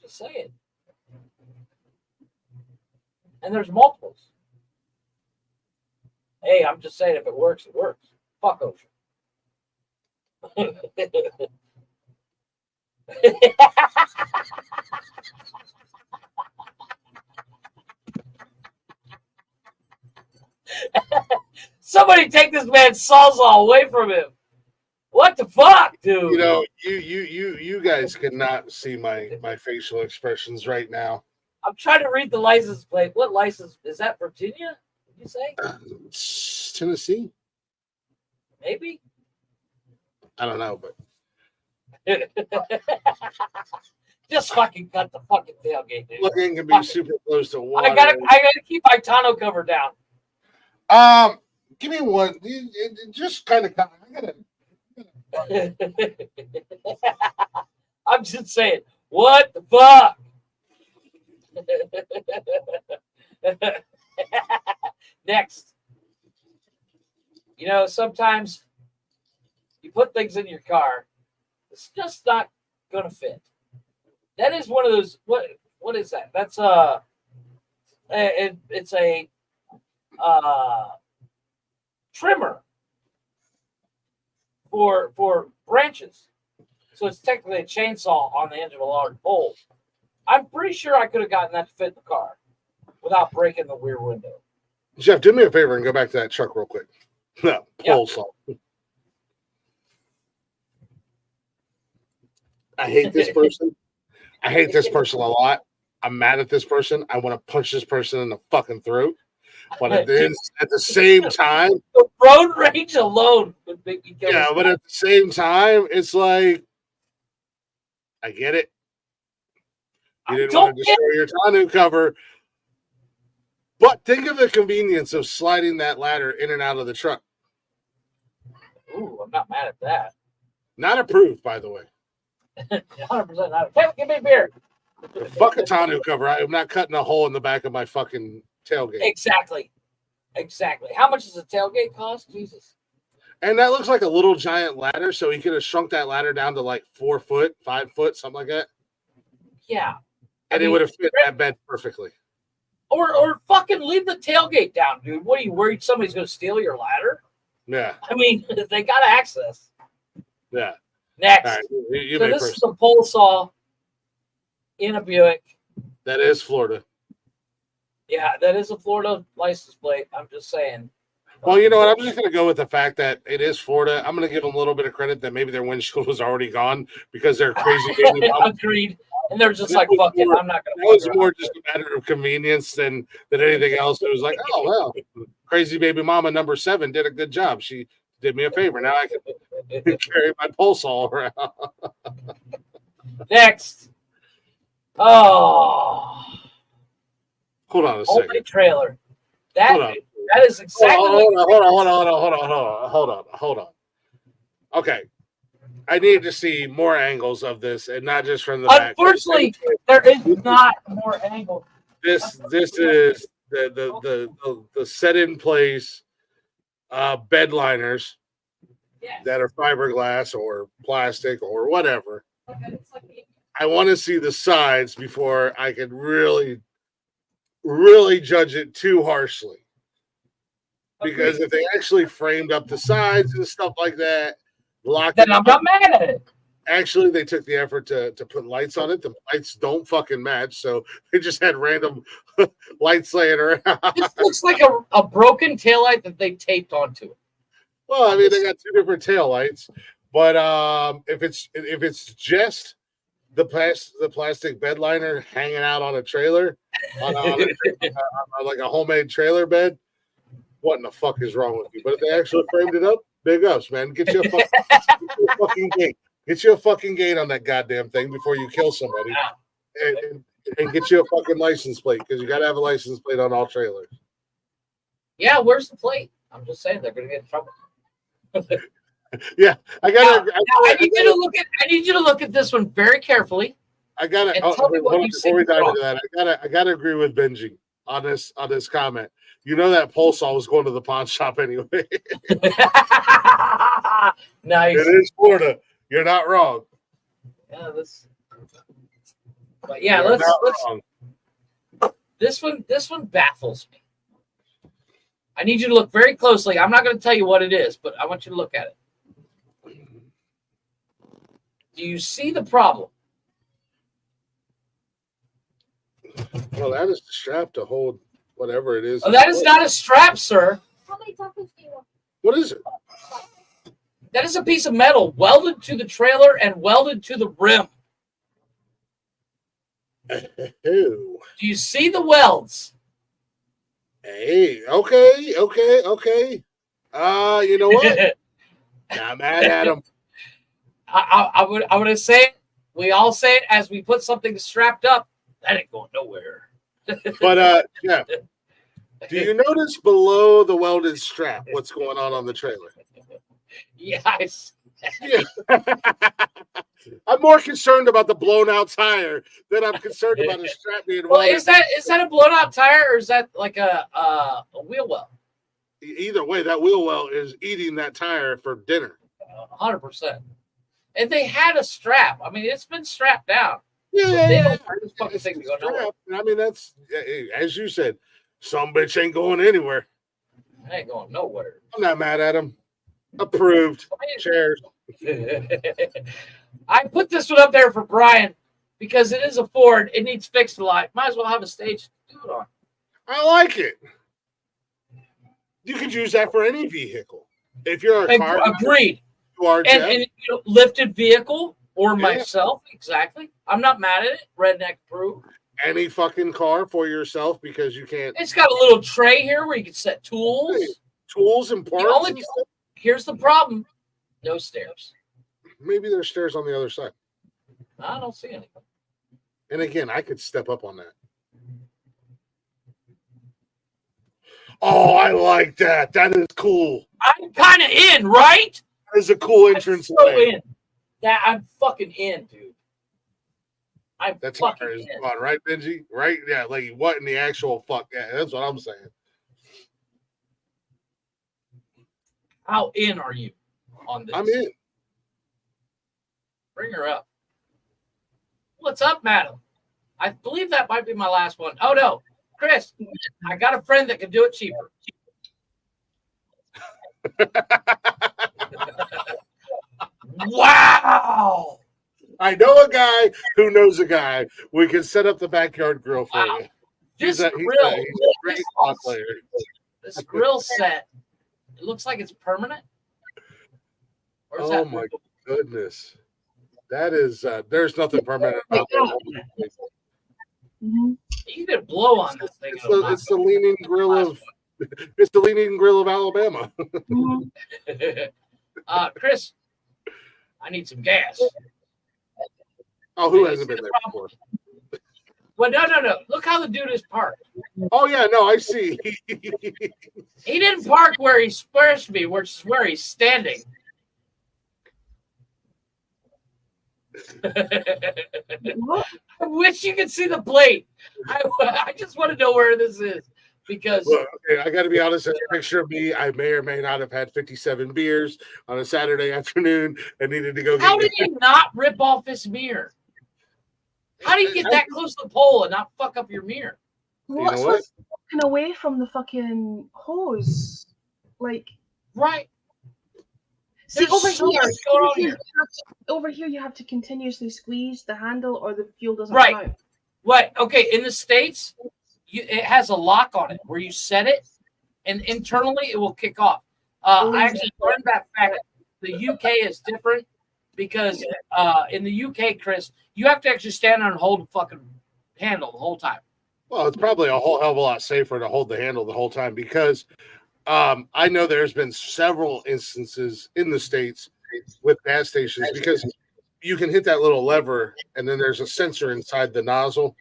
Just saying. And there's multiples. Hey, I'm just saying, if it works, it works. Fuck Ocean. Somebody take this man's sawzall away from him. What the fuck, dude? You know, you guys cannot see my facial expressions right now. I'm trying to read the license plate. What license is that? Virginia? Did you say? It's Tennessee? Maybe. I don't know, but Just fucking cut the fucking tailgate, dude. looking can be super close to water. I gotta keep my tonneau cover down. Give me one. Just kind of. I gotta. I'm just saying, what the fuck? Next. You know, sometimes you put things in your car, it's just not gonna fit. That is one of those. What is that? That's it's a trimmer for branches. So it's technically a chainsaw on the end of a large pole. I'm pretty sure I could have gotten that to fit in the car without breaking the rear window. Jeff, do me a favor and go back to that truck real quick. No, pole saw. I hate this person. I hate this person a lot. I'm mad at this person. I want to punch this person in the fucking throat. But at the same time, The road rage alone would make me kill yeah, this but guy. at the same time, it's like, I get it. You didn't want to destroy your tonneau cover. But think of the convenience of sliding that ladder in and out of the truck. Ooh, I'm not mad at that. Not approved, by the way. 100% not. Kevin, give me a beer. Fuck a tonneau cover. I'm not cutting a hole in the back of my fucking tailgate. Exactly. How much does a tailgate cost? Jesus. And that looks like a little giant ladder, so he could have shrunk that ladder down to like 4 foot, 5 foot, something like that. Yeah. And it would have fit that bed perfectly. Or fucking leave the tailgate down, dude. What are you worried somebody's going to steal your ladder? Yeah. I mean, they got access. Yeah. Next. All right. You So may this is first. the pole saw in a Buick. That is Florida. Yeah, that is a Florida license plate. I'm just saying. Well, you know what? I'm just going to go with the fact that it is Florida. I'm going to give them a little bit of credit that maybe their windshield was already gone because they're crazy. Agreed. And they're just like, fuck it, I'm not going to. It was more just a matter of convenience than anything else. It was like, oh, well, crazy baby mama number 7 did a good job. She did me a favor. Now I can carry my pole saw around. Next. Oh. Hold on a Only second. trailer. Hold on. That is exactly Hold on. Okay. I need to see more angles of this and not just from the back. Unfortunately, there is not more angle. This is the set in place bed liners Yes. that are fiberglass or plastic or whatever. I want to see the sides before I can really judge it too harshly. Because if they actually framed up the sides and stuff like that, locked Then it I'm up, not mad at it. actually they took the effort to put lights on it. The lights don't fucking match, so they just had random lights laying around. This looks like a broken taillight that they taped onto it. Well, I mean, they got 2 different tail lights, but if it's just the plastic bed liner hanging out on a trailer, on like a homemade trailer bed, what in the fuck is wrong with you? But if they actually framed it up, big ups, man. Get you a fucking gate. Get you a fucking gate on that goddamn thing before you kill somebody, and get you a fucking license plate because you got to have a license plate on all trailers. Yeah, where's the plate? I'm just saying they're gonna get in trouble. Yeah, I need you to look at this one very carefully. I gotta tell me what you before we think dive wrong. into that. I gotta agree with Benji on this comment. You know that pole saw was going to the pawn shop anyway. Nice. It is Florida. You're not wrong. Yeah, but yeah, You're let's not wrong. This one baffles me. I need you to look very closely. I'm not going to tell you what it is, but I want you to look at it. Do you see the problem? Well, that is the strap to hold whatever it is. Oh, that is not a strap, sir. How many tacos do you want? What is it? That is a piece of metal welded to the trailer and welded to the rim. Oh. Do you see the welds? Hey, okay. You know what? Not mad at him. I would say it. We all say it as we put something strapped up. That ain't going nowhere. But yeah. Do you notice below the welded strap what's going on the trailer? Yes. Yeah. I'm more concerned about the blown out tire than I'm concerned about a strap being Well, welded. is that a blown out tire or is that like a wheel well? Either way, that wheel well is eating that tire for dinner. 100%. And they had a strap. I mean, it's been strapped down. Yeah, They don't want this fucking thing to go nowhere. strap. I mean, that's as you said. Some bitch ain't going anywhere. It ain't going nowhere. I'm not mad at him. Approved. Chairs. I put this one up there for Brian because it is a Ford. It needs fixed a lot. Might as well have a stage to do it on. I like it. You could use that for any vehicle. If you're a car, Agreed. you are Jeff. And lifted vehicle or myself, exactly. I'm not mad at it. Redneck proof. Any fucking car for yourself because you can't. It's got a little tray here where you can set tools. Tools and parts. And stuff. Here's the problem: no stairs. Maybe there's stairs on the other side. I don't see anything. And again, I could step up on that. Oh, I like that. That is cool. I'm kind of in, right? That is a cool entrance. I'm so in. I'm fucking in, dude. I'm That's fucking is in. fun, right, Benji? Right? Yeah, like what in the actual fuck? Yeah, that's what I'm saying. How in are you on this? I'm in. Bring her up. What's up, madam? I believe that might be my last one. Oh, no. Chris, I got a friend that can do it cheaper. Wow. I know a guy who knows a guy. We can set up the backyard grill for you. This He's a great spot player. This grill set, it looks like it's permanent. Or is Oh that my goodness. That is there's nothing permanent about that. You could blow on this thing. It's the leaning grill of Alabama. Chris, I need some gas. Oh, who hasn't been there before? Well, no. Look how the dude is parked. Oh yeah, no, I see. He didn't park where he's supposed to be, which is where he's standing. What? I wish you could see the plate. I just want to know where this is because Look, okay, I got to be honest. A picture of me, I may or may not have had 57 beers on a Saturday afternoon and needed to go. how did you not rip off this mirror? How do you get that close to the pole and not fuck up your mirror? What's what? fucking away from the fucking hose? Like, Right. see, There's over so here, much going on here. over here, you have to continuously squeeze the handle, or the fuel doesn't Right. come out. What? Okay, in the States, it has a lock on it where you set it, and internally it will kick off. I actually learned that fact. The UK is different because in the UK, Chris, you have to actually stand there and hold the fucking handle the whole time. Well, it's probably a whole hell of a lot safer to hold the handle the whole time because I know there's been several instances in the States with gas stations because you can hit that little lever and then there's a sensor inside the nozzle,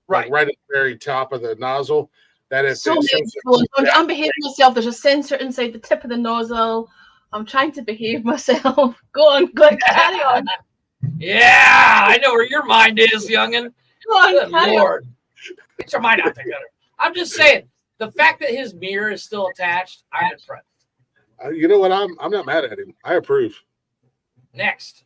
Right. like right at the very top of the nozzle. That if So the many sensor, people, I'm behaving myself. There's a sensor inside the tip of the nozzle. I'm trying to behave myself. Go on, carry on. Yeah, I know where your mind is, youngin'. Go on, Good carry on. Lord. Get your mind out the gutter. I'm just saying, the fact that his mirror is still attached, I'm impressed. you know what? I'm not mad at him. I approve. Next.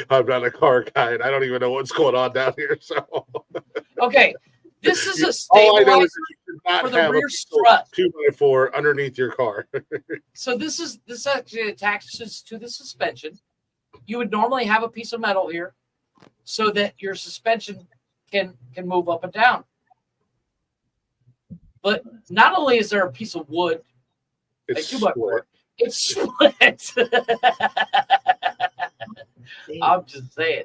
I'm not a car guy, and I don't even know what's going on down here. So Okay, this is a all I know is stabilizer. that you should not for the have rear a strut. 2x4 underneath your car. So this actually attaches to the suspension. You would normally have a piece of metal here, so that your suspension can move up and down. But not only is there a piece of wood, It's a 2x4, split. it's split. I'm just saying.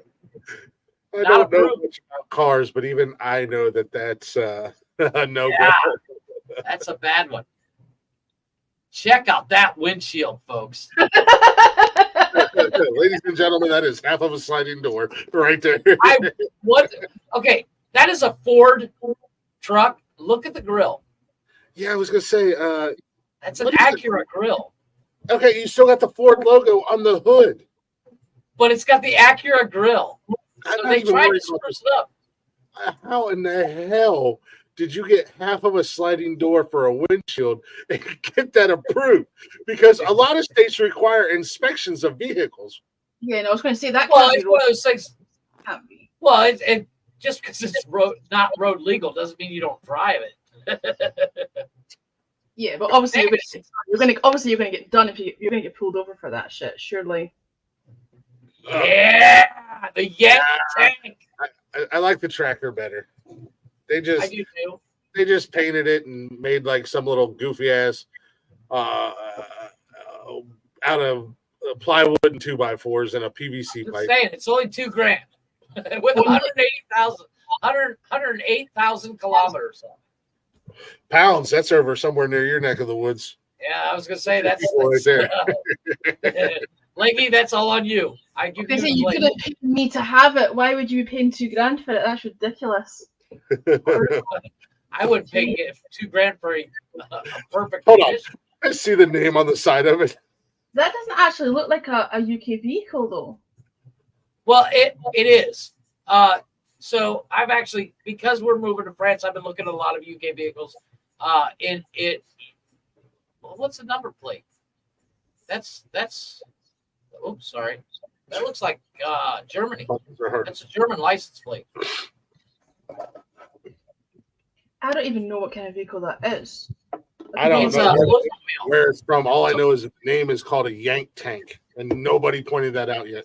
I Not don't know approved. much about cars, but even I know that that's a no Yeah. go. That's a bad one. Check out that windshield, folks. Ladies and gentlemen, that is half of a sliding door right there. Okay, that is a Ford truck. Look at the grill. Yeah, I was gonna say. That's an What is it? Acura grill, Okay, you still got the Ford logo on the hood. but it's got the Acura grill. I'm So not they even tried worried to about spruce it up. How in the hell did you get half of a sliding door for a windshield and get that approved? Because a lot of states require inspections of vehicles. Yeah, and I was going to say that Well, can't it's be one of those things. Can't be. Well, it just because it's not road legal doesn't mean you don't drive it. Yeah, but obviously you're going to get done if you're going to get pulled over for that shit. Surely. Yeah, the Yank tank. I like the tracker better. They I just do too. they just painted it and made like some little goofy ass out of plywood and 2x4s and a PVC Just pipe. saying, it's only $2,000 with 108,000 kilometers. Pounds. That's over somewhere near your neck of the woods. Yeah, I was gonna say that's Right there. Leggy, that's all on you. I give They you say the you blame. couldn't pay me to have it. Why would you be paying $2,000 for it? That's ridiculous. I would pay it $2,000 for a perfect Hold on. condition. I see the name on the side of it. That doesn't actually look like a UK vehicle, though. Well, it is. So I've actually, because we're moving to France, I've been looking at a lot of UK vehicles. Well, what's the number plate? That's. Oops, sorry. That looks like Germany. That's a German license plate. I don't even know what kind of vehicle that is. I don't It's know a where it's from. All I know is the name is called a Yank tank, and nobody pointed that out yet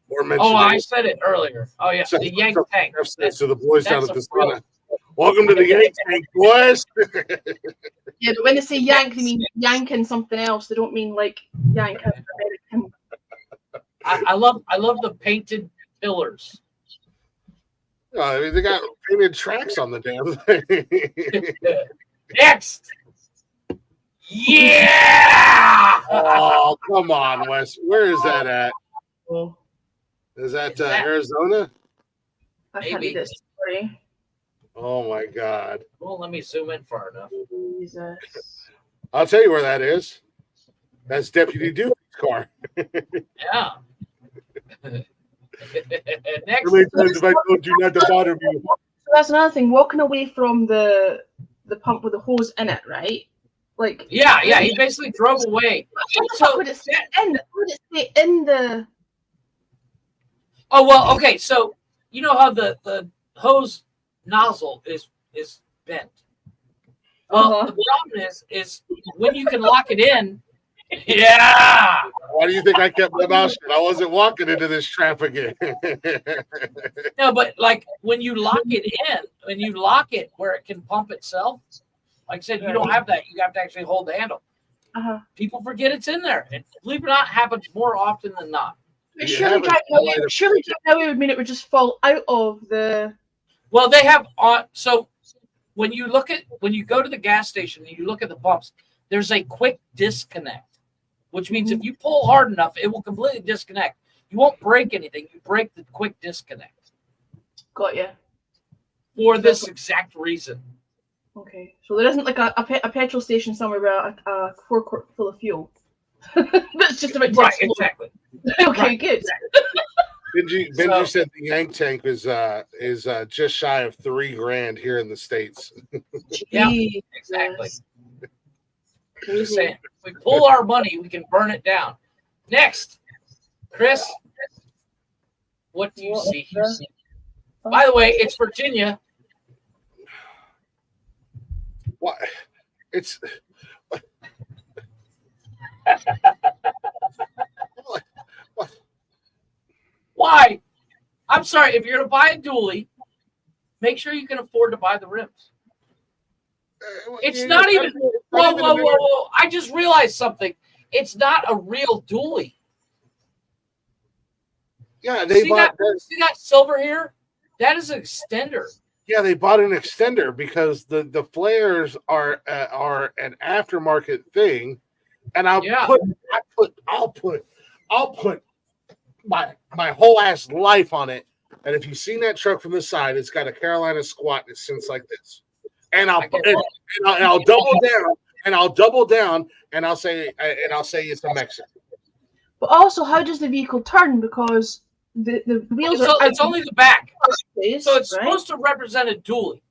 or mentioned Oh, I it. said it earlier. Oh yeah, So- the Yank so- tank. So the boys down that's at the a pro. Santa. Welcome to the Yank tank, boys. Yeah, but when they say yank, they mean yanking something else. They don't mean like yank out of American. I love the painted pillars. I mean, they got painted tracks on the damn thing. Next. Yeah. Oh, come on, Wes. Where is that at? Oh, Is that Is that- Arizona? I can't Maybe. read this story. Oh my God! Well, let me zoom in far enough. Jesus. I'll tell you where that is. That's Deputy Duke's car. Yeah. Next. How many times have I told you not to bother me? So that's another thing. Walking away from the pump with the hose in it, right? Like, Yeah. He basically drove away. so would it stay in? Would it stay in the? Oh well. Okay. So you know how the hose nozzle is bent. Well, Uh-huh. the problem is when you can lock it in. Yeah. Why do you think I kept my mouth shut? I wasn't walking into this trap again. No, but like when you lock it in, when you lock it where it can pump itself, like I said, you don't have that. You have to actually hold the handle. Uh-huh. People forget it's in there. And believe it or not, happens more often than not. But You surely haven't driving tried away, it. surely driving away would mean it would just fall out of the. Well, they have on. So when you go to the gas station and you look at the pumps, there's a quick disconnect, which means if you pull hard enough, it will completely disconnect. You won't break anything. You break the quick disconnect Got you. for this exact reason. Okay, so there isn't like a petrol station somewhere where a forecourt full of fuel. That's just about to Right, explode. exactly. Okay, Right, good. Benji So- said the Yank tank is just shy of $3,000 here in the States. Yeah, Jesus. exactly. Just Crazy. saying, if we pull our money, we can burn it down. Next, Chris, What do you What see here? the- By the way, it's Virginia. What? It's Why? I'm sorry. If you're going to buy a dually, make sure you can afford to buy the rims. It's not even. Whoa! I just realized something. It's not a real dually. Yeah, they see bought. see that silver here? That is an extender. Yeah, they bought an extender because the flares are an aftermarket thing, and I'll put my whole ass life on it. And if you've seen that truck from the side, it's got a Carolina squat that sits like this. And I'll double down, and I'll say it's a Mexican. But also, how does the vehicle turn? Because the wheels are. It's only the back, place, so it's right? supposed to represent a dually.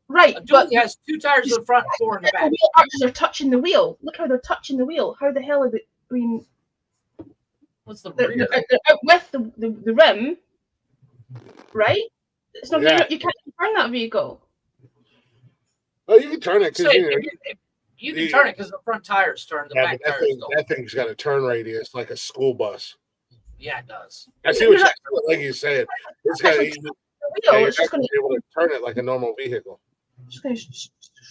Right, A but dually has 2 tires in the front, 4 in the the back. wheel arches are touching the wheel. Look how they're touching the wheel. How the hell are they? I mean, What's the they're rear? out with the rim, right? It's not. Yeah. You can't turn that vehicle. Well, you can turn it because You can turn it because the front tires turn, the back but tires don't. that thing's got a turn radius like a school bus. Yeah, it does. I see what like you said. It's got The you're wheel, not it's just going gonna be able to turn it like a normal vehicle. to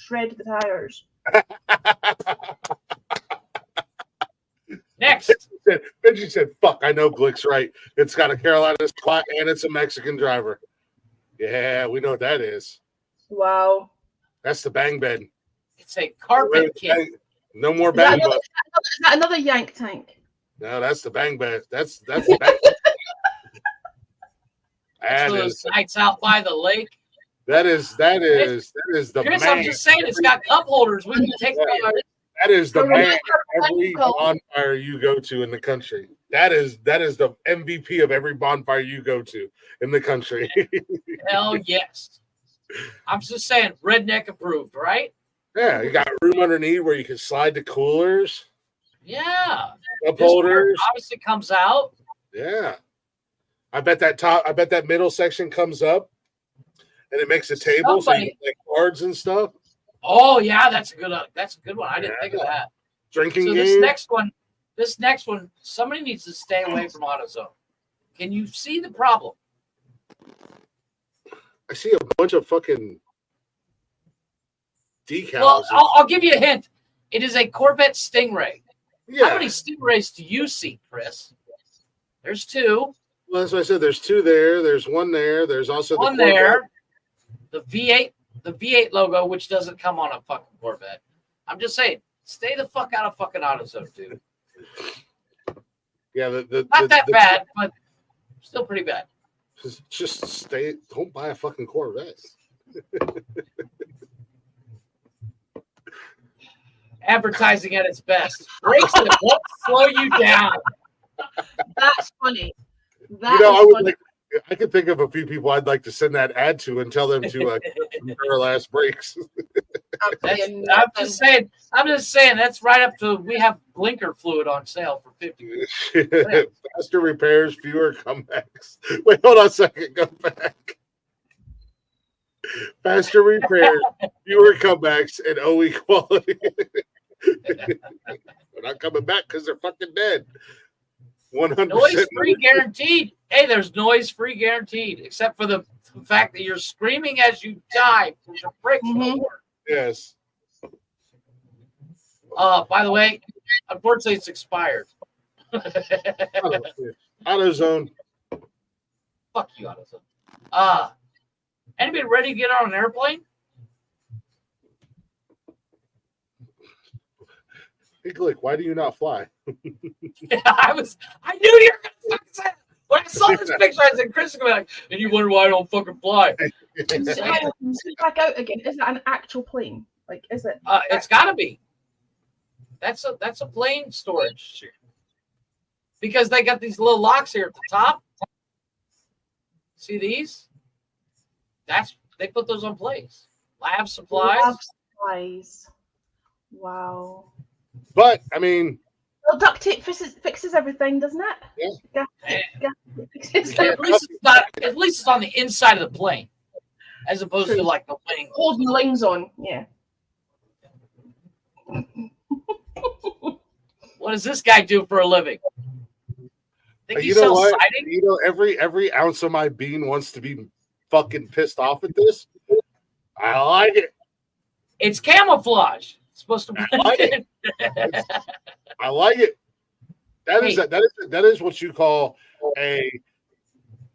shred the tires. Next, Benji said, "Fuck, I know Glick's right. It's got a Carolina squat and it's a Mexican driver." Yeah, we know what that is. Wow. That's the bang bed. it's a carpet kit. No more Is that bang bed. Is that another yank tank? No, that's the bang bed. That's the bang bed. That's for those nights out by the lake. That is the Chris, man. I'm just saying, it's got cup holders. We can take That is the So man remember at every Michael- bonfire you go to in the country. That is the MVP of every bonfire you go to in the country. Hell yes. I'm just saying, redneck approved, right? Yeah, you got room underneath where you can slide the coolers, Yeah. cup This part holders. obviously comes out. Yeah. I bet that middle section comes up and it makes a table so you can play cards and stuff. Oh yeah, that's a good one. I didn't think of that. Drinking So game. this next one, somebody needs to stay away from AutoZone. Can you see the problem? I see a bunch of fucking decals. Well, I'll give you a hint. It is a Corvette Stingray. yeah. How many Stingrays do you see, Chris? There's 2. Well, that's what I said. There's 2 there. There's 1 there. There's also One the Corvette. there. The V8 logo, which doesn't come on a fucking Corvette. I'm just saying, stay the fuck out of fucking AutoZone, dude. Yeah, Not that bad, but still pretty bad. Just stay. Don't buy a fucking Corvette. Advertising at its best. Brakes that won't slow you down. That's funny. I could think of a few people I'd like to send that ad to and tell them to their last breaks. I'm just saying that's right up to we have blinker fluid on sale for $50. Faster repairs, fewer comebacks. Wait, hold on a second. Go back. Faster repairs, fewer comebacks, and OE quality. They're not coming back because they're fucking dead. 100%. Noise-free guaranteed. Hey, there's noise-free guaranteed, except for the fact that you're screaming as you die because your brakes won't work. Yes. By the way, unfortunately, it's expired. AutoZone. Fuck you, AutoZone. Anybody ready to get on an airplane? Hey, Glick, why do you not fly? I knew you were gonna fucking say that. When I saw this picture, I said, Chris is gonna be like, and you wonder why I don't fucking fly. Back out again. Is that an actual plane? Like, is it? It's gotta be. That's a plane storage. Because they got these little locks here at the top. See these? They put those on planes. Lab supplies. Lab supplies. Wow. But, I mean... Well, duct tape fixes everything, doesn't it? Yeah. It's At like least it's not. At least it's on the inside of the plane, as opposed to like the wing. holding wings on. Yeah. What does this guy do for a living? Think he You know sells what? siding? You know, every ounce of my being wants to be fucking pissed off at this. I like it. It's camouflage. It's supposed to blend like it. in. I like it. That is Hey. that is what you call a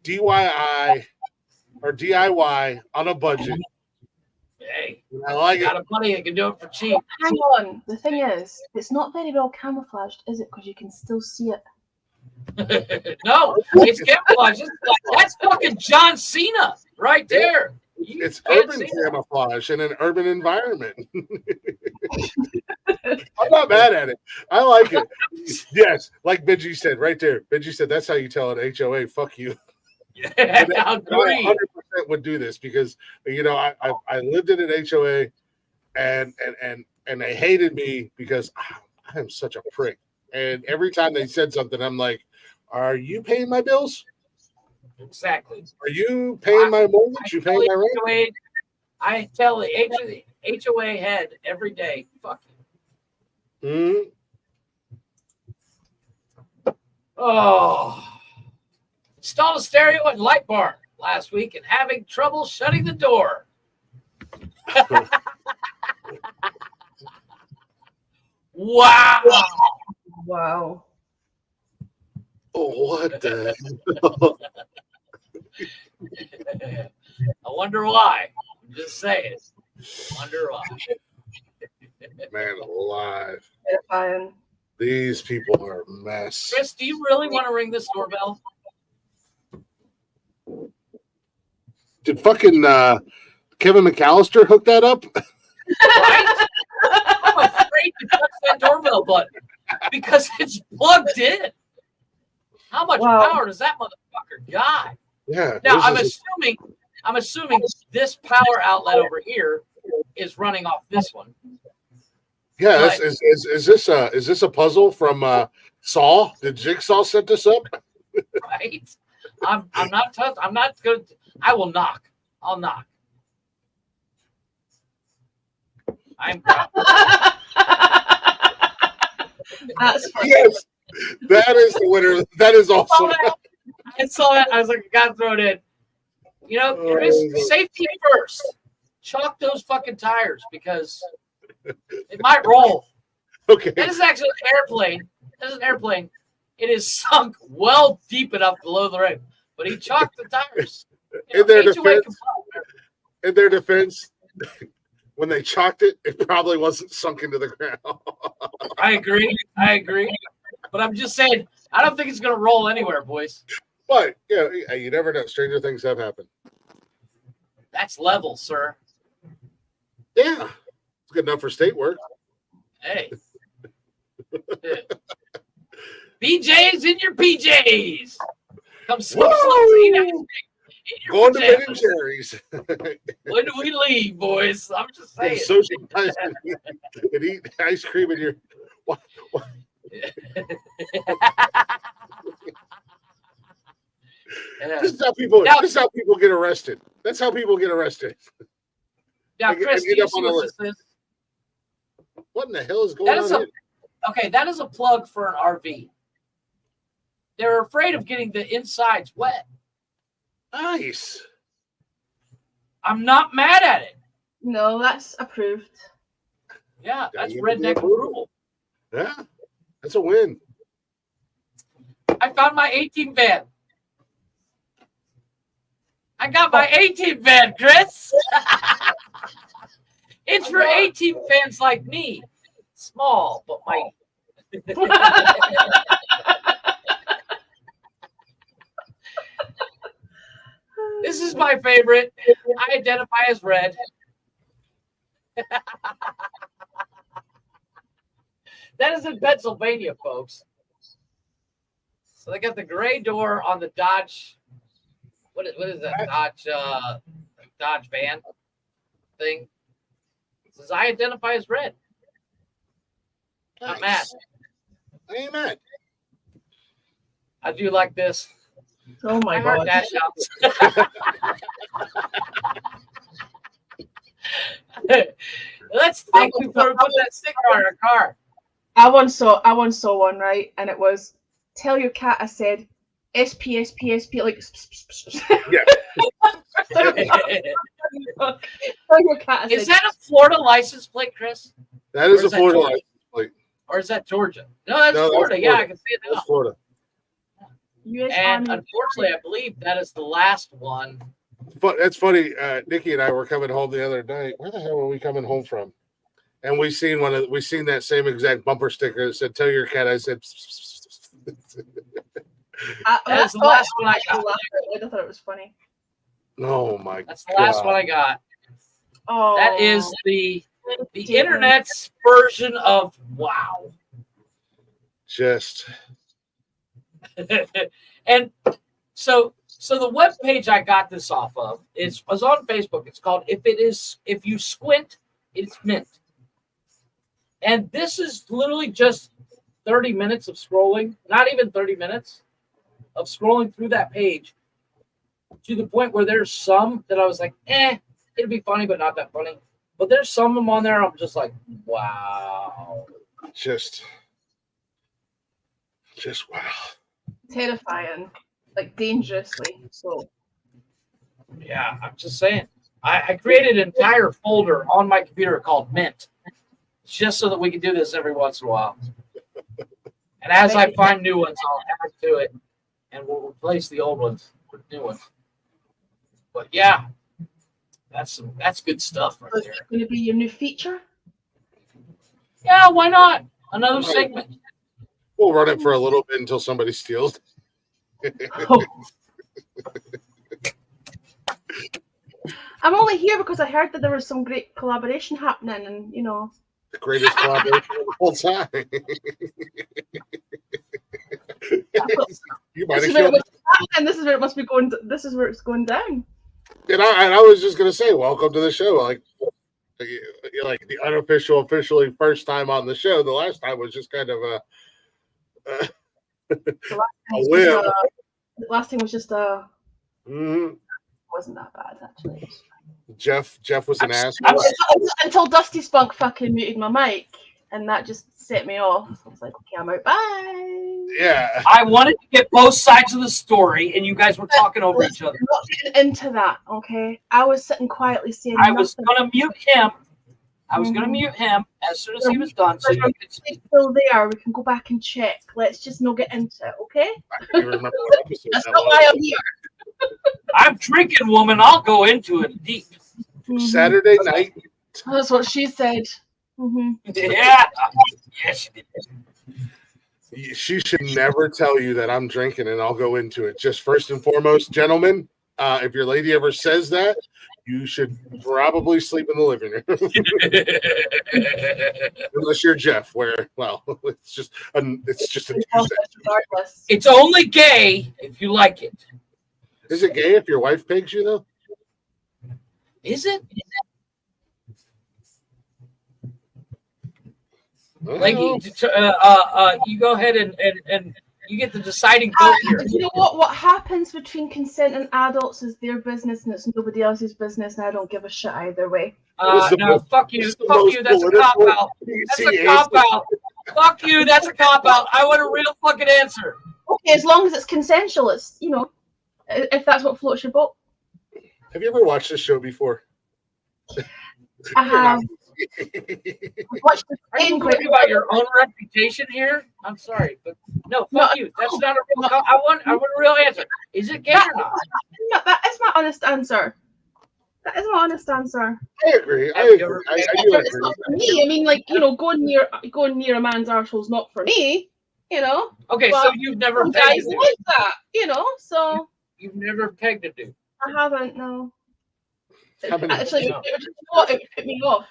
DIY or DIY on a budget. Hey, I like got it. a buddy that can do it for cheap. Hang on. The thing is, it's not very well camouflaged, is it? Because you can still see it. No, it's camouflage. That's fucking John Cena right there. You It's can't urban see that. camouflage in an urban environment. I'm not mad at it. I like it. Yes, like Benji said right there. Benji said that's how you tell an HOA, fuck you. Yeah, I I agree. 100% would do this because you know I lived in an HOA and they hated me because I am such a prick. And every time they said something, I'm like, "Are you paying my bills? Exactly. Are you paying my mortgage? You paying my rent?" I tell the HOA head every day, fuck you. Mhm. Oh, installed a stereo and light bar last week and having trouble shutting the door. Wow. Wow. Oh, what the? I wonder why. I'm just saying. Wonder why. Man alive. Terrifying. These people are a mess. Chris, do you really want to ring this doorbell? Did fucking Kevin McAllister hook that up? Right? I'm afraid to touch that doorbell button because it's plugged in. How much Wow. power does that motherfucker got? Yeah. Now this I'm assuming this power outlet over here is running off this one. Yeah, But- is this a puzzle from Saw? Did Jigsaw set this up? Right? I'm not good. I will knock. I'll knock. I'm proud. That's funny. Yes, that is the winner. That is awesome. I saw that. I was like, I gotta throw it in. You know, Chris, safety first. Chalk those fucking tires because it might roll. Okay, That is actually an airplane. That is an airplane. It is sunk well deep enough below the rim, but he chalked the tires. In their HOA defense- compliant. in their defense, when they chalked it, it probably wasn't sunk into the ground. I agree. But I'm just saying, I don't think it's going to roll anywhere, boys. But yeah, you never know. Stranger things have happened. That's level, sir. Yeah, it's good enough for state work. Hey. BJ's in your PJs. Come swim Woo! in your Going to Ben and pajamas. Jerry's When do we leave, boys? I'm just and saying. socialize and eat ice cream in your. Yeah. This is how people. Now- This is how people get arrested. That's how people get arrested. Now, I get- Chris, I do get you up see on a what this is? What in the hell is going That on is here? Okay, that is a plug for an RV. They're afraid of getting the insides wet. Nice. I'm not mad at it. No, that's approved. Yeah, that's you give me redneck approval. approval. Yeah, that's a win. I found my 18 van. I got my 18 van, Chris. It's for 18 fans like me. Small, but mighty. This is my favorite. I identify as red. That is in Pennsylvania, folks. So they got the gray door on the Dodge. What is that Dodge van thing? It says I identify as red. Not mad. I ain't mad. I do like this. Oh my I heard god. dash outs. Let's think before we put that sticker on our car. I once saw one, right, and it was tell your cat I said SPSPSP like Yeah. tell your cat I Is said that a Florida license plate, Chris? That is Or a is that Florida Georgia? license plate. Or is that Georgia? No, that's No, that's Florida. Yeah, Florida. I can see it now. That's Florida. US And Army. unfortunately, I believe that is the last one. But that's funny. Nikki and I were coming home the other night. Where the hell were we coming home from? And we seen that same exact bumper sticker that said "Tell your cat." I said, That is the last one I got. I thought it was funny. "Oh my That's the last God. one I got. Oh, That is the internet's version of wow. Just And so the web page I got this off of was on Facebook. It's called If You Squint, It's Mint. And this is literally just 30 minutes of scrolling, not even 30 minutes of scrolling through that page to the point where there's some that I was like, it'd be funny, but not that funny. But there's some of them on there I'm just like, wow. just wow." terrifying, like dangerously. So Yeah, I'm just saying. I created an entire folder on my computer called Mint, just so that we can do this every once in a while. And as I find new ones, I'll add to it, and we'll replace the old ones with new ones. But yeah, that's good stuff right is there. it going to be your new feature? Yeah, why not? Another segment. We'll run it for a little bit until somebody steals. Oh. I'm only here because I heard that there was some great collaboration happening, and you know. The greatest collaboration of the whole time. You might This have is where it killed. must be happening. This is where it must be going. This is where it's going down. And I was just gonna say, welcome to the show. Like the unofficial, officially first time on the show. The last time was just kind of a whim. The last thing was just Mhm. wasn't that bad actually. Jeff was an ass. Until Dusty Spunk fucking muted my mic, and that just set me off. I was like, okay, I'm out. Bye. Yeah. I wanted to get both sides of the story, and you guys were talking over each other. I'm not getting into that, okay? I was sitting quietly saying I was nothing. going to mute him. I was going to mute him as soon as he was done, so you could speak. It's still there. We can go back and check. Let's just not get into it, okay? I can't even remember what episode That's that not was. why I'm here. I'm drinking, woman. I'll go into it deep. Saturday night. That's what she said. Mm-hmm. Yeah. Yes, you did. She should never tell you that I'm drinking, and I'll go into it. Just first and foremost, gentlemen, if your lady ever says that, you should probably sleep in the living room. Unless you're Jeff, where, well, it's just a Regardless. It's only gay if you like it. Is it gay if your wife pegs you, though? Is it? Well, You go ahead and you get the deciding vote here. You know what? What happens between consenting adults is their business, and it's nobody else's business, and I don't give a shit either way. No, fuck you. Fuck you. That's a cop out. That's a cop out. Fuck you. That's a cop out. I want a real fucking answer. Okay, as long as it's consensual, it's, you know, if that's what floats your boat. Have you ever watched this show before? I have watched the Are you same worried about your own reputation here? I'm sorry, but no, fuck you. That's not a real. I want a real answer. Is it gay or not? That is my honest answer. That is my honest answer. I agree. I do It's agree. not for me. I mean, like, you know, going near a man's arsehole is not for me. You know. Okay, Well, so you've never Some pegged guys a dude. like that. You know. So You've never pegged a dude. I haven't. No. How many- Actually, No. it put me off.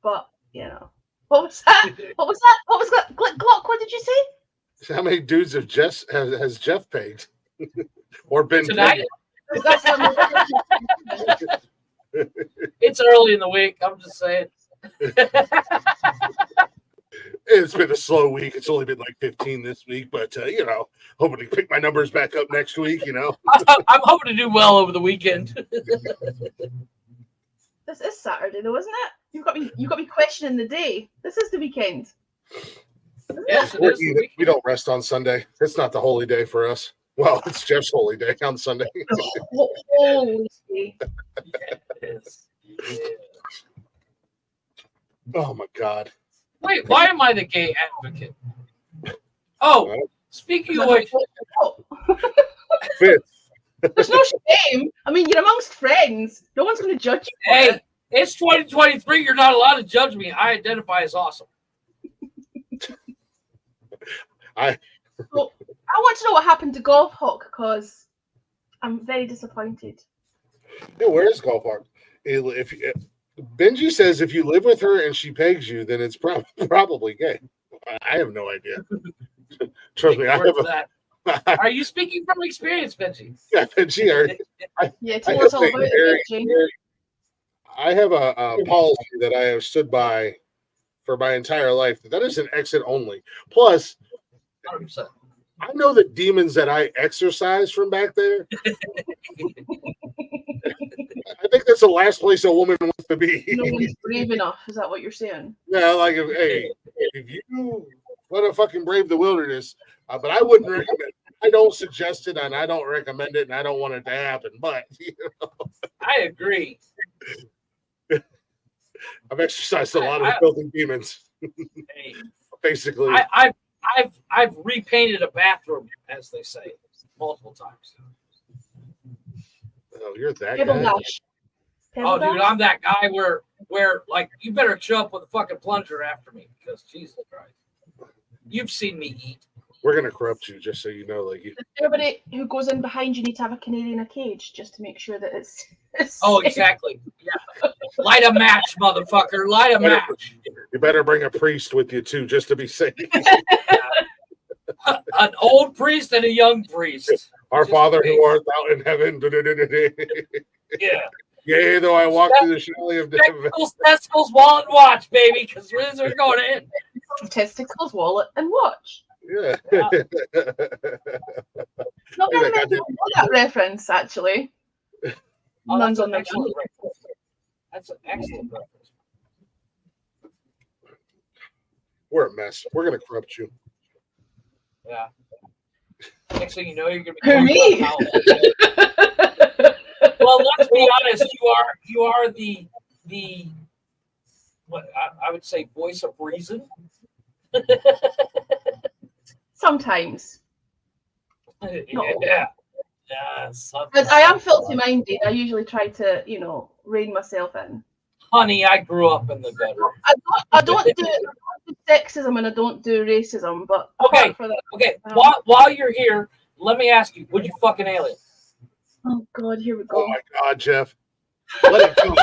But you know, what was that? What was that? What was that? Glock, what did you say? How many dudes has Jeff pegged? Or been Tonight? pegged? That's what It's early in the week. I'm just saying. It's been a slow week. It's only been like 15 this week, but hoping to pick my numbers back up next week. I'm hoping to do well over the weekend. This is Saturday, though, isn't it? You've got me questioning the day. This is the weekend. Yes, it is. We don't rest on Sunday. It's not the holy day for us. Well, it's Jeff's holy day on Sunday. Holy day. Yes. Oh my God. Wait, why am I the gay advocate? Oh, speaking of which, Fifth. There's no shame. I mean, you're amongst friends. No one's going to judge you. hey, it's 2023. You're not allowed to judge me. I identify as awesome. I want to know what happened to Golf Hawk because I'm very disappointed. Yeah, where is Golf Hawk? If Benji says if you live with her and she pegs you, then it's probably gay. I have no idea. Trust me, I have that. Are you speaking from experience, Benji? Yeah, Benji. Tell us all about it, Benji. I have a policy that I have stood by for my entire life. That is an exit only. Plus, 100%. I know the demons that I exorcise from back there. I think that's the last place a woman wants to be. No one's brave enough. Is that what you're saying? Yeah, like if you want to fucking brave the wilderness, but I wouldn't recommend. I don't suggest it, and I don't recommend it, and I don't want it to happen. But I agree. I've exercised a lot of filthy demons. Hey, Basically, I've repainted a bathroom, as they say, multiple times. Oh, you're that Pebble guy. Dash. Oh, dude, I'm that guy where like you better show up with a fucking plunger after me because Jesus Christ, you've seen me eat. We're gonna corrupt you, just so you know. Like, Everybody who goes in behind you need to have a canary in a cage just to make sure that it's Oh, safe. exactly. Yeah. Light a match, motherfucker. Light a match. you better bring a priest with you too, just to be safe. An old priest and a young priest. Our Just Father in who art thou in heaven. Yeah. Yea, though I walk through the valley of death. Testicles, wallet, watch, baby, because we're going in. Testicles, wallet, and watch. Yeah. Not very many people know that reference, actually. Oh, None's that's on an my excellent reference. That's an excellent reference. We're a mess. We're gonna corrupt you. Yeah. Next thing you know, you're gonna be Who, me? Well, let's be honest. You are the what I would say voice of reason. Sometimes. Yeah. But I am filthy minded. I usually try to, rein myself in. Honey, I grew up in the gutter. I don't do sexism and I don't do racism, but Okay. apart from that, Okay. While you're here, let me ask you: would you fuck an alien? oh God, here we go. Oh my God, Jeff. Let it go.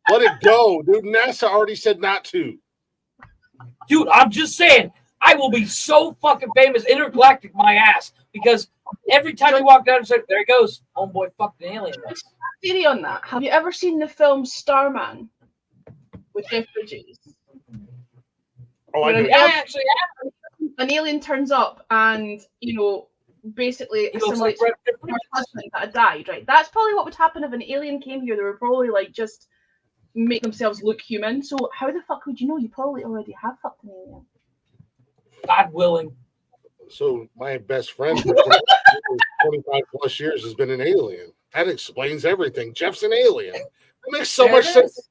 Let it go, dude. NASA already said not to. Dude, I'm just saying, I will be so fucking famous, intergalactic my ass, because every time you walk down and say, there he goes, homeboy fucked an alien. Theory on that. Have you ever seen the film Starman with Jeff Bridges? Oh, I do. Yeah, I actually have. An alien turns up and, basically He looks assimilates like her husband that had died, right? That's probably what would happen if an alien came here. They would probably just make themselves look human. So how the fuck would you know? You probably already have fucked an alien. God willing. So my best friend for 25 plus years has been an alien. That explains everything. Jeff's an alien. That makes so There much it sense. is.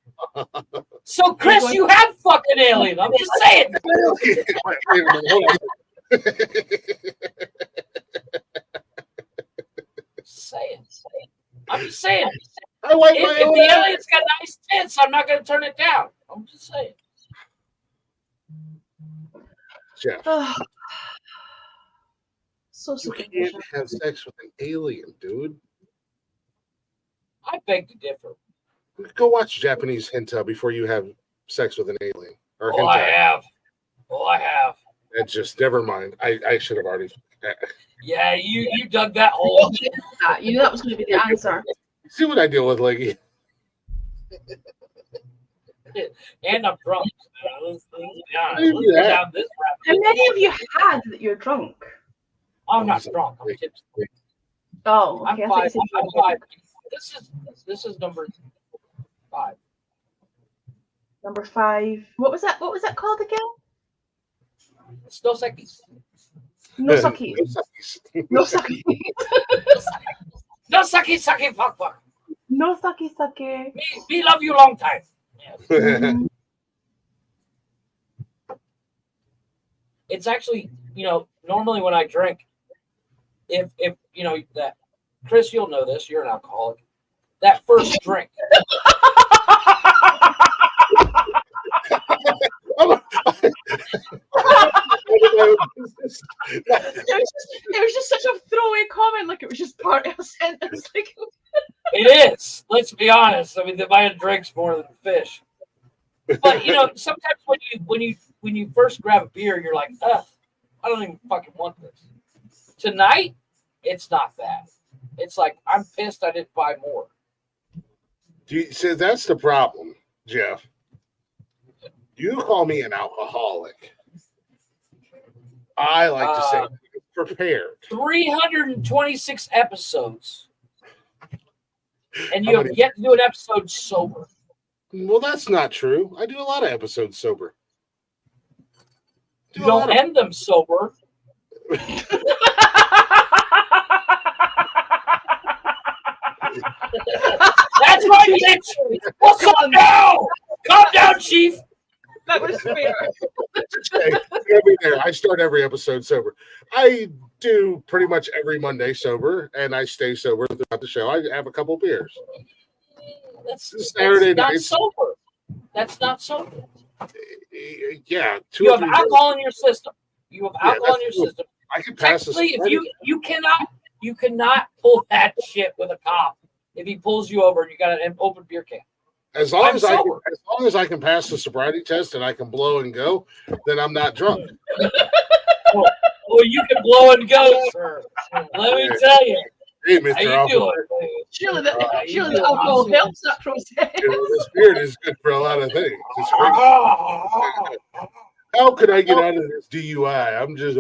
So, Chris, you have fucked an alien. I'm just saying. Wait a minute, hold on. I'm just saying. I like my If own the ass. alien's got nice tits, I'm not going to turn it down. I'm just saying. Jeff, So you superficial. can't have sex with an alien, dude. I beg to differ. Go watch Japanese hentai before you have sex with an alien. Or Oh, I hentai. have. Oh, I have. That just never mind. I should have already. Yeah, you dug that hole. You knew that was going to be the answer. See what I deal with, Leggy. And I'm drunk. Let's be honest. Maybe Let's go that. down this How rabbit many of you had that you're drunk? hole. I'm not drunk. I'm tipsy. Oh, I'm okay. I thought you five. said you I'm were five. This is number 5. number 5. What was that? What was that called again? It's no seckies. No sucky. No sucky. No sucky, fuck. No sucky. Me love you long time. Yes. Mhm. It's actually, normally when I drink, if that, Chris, you'll know this, you're an alcoholic. That first drink. It was just such a throwaway comment, like it was just part of a sentence. Like, It is. Let's be honest. I mean, the man drinks more than fish. But sometimes when you first grab a beer, you're like, ugh, I don't even fucking want this. Tonight, it's not that. It's like I'm pissed I didn't buy more. See, that's the problem, Jeff. You call me an alcoholic. I like to say prepared. 326 episodes, and How you have many- yet to do an episode sober. Well, that's not true. I do a lot of episodes sober. You don't end them sober. That's right, bitch. What's up now? Calm down, Chief. that was fair. I start every episode sober. I do pretty much every Monday sober, and I stay sober throughout the show. I have a couple beers. That's Saturday not nights. sober. That's not sober. Yeah, 2 You or have 3 alcohol in your system. You have Yeah, alcohol in that's your true. system. I can pass this. Technically, if you cannot pull that shit with a cop if he pulls you over and you got an open beer can. As long I'm as I can, sober. as long as I can pass the sobriety test and I can blow and go, then I'm not drunk. Well, you can blow and go, sir. Let me tell you. Hey, How Mr. you Alcohol, doing? Surely you the doing? alcohol Awesome. helps that process. this beard is good for a lot of things. It's crazy. How could I get out of this DUI? I'm just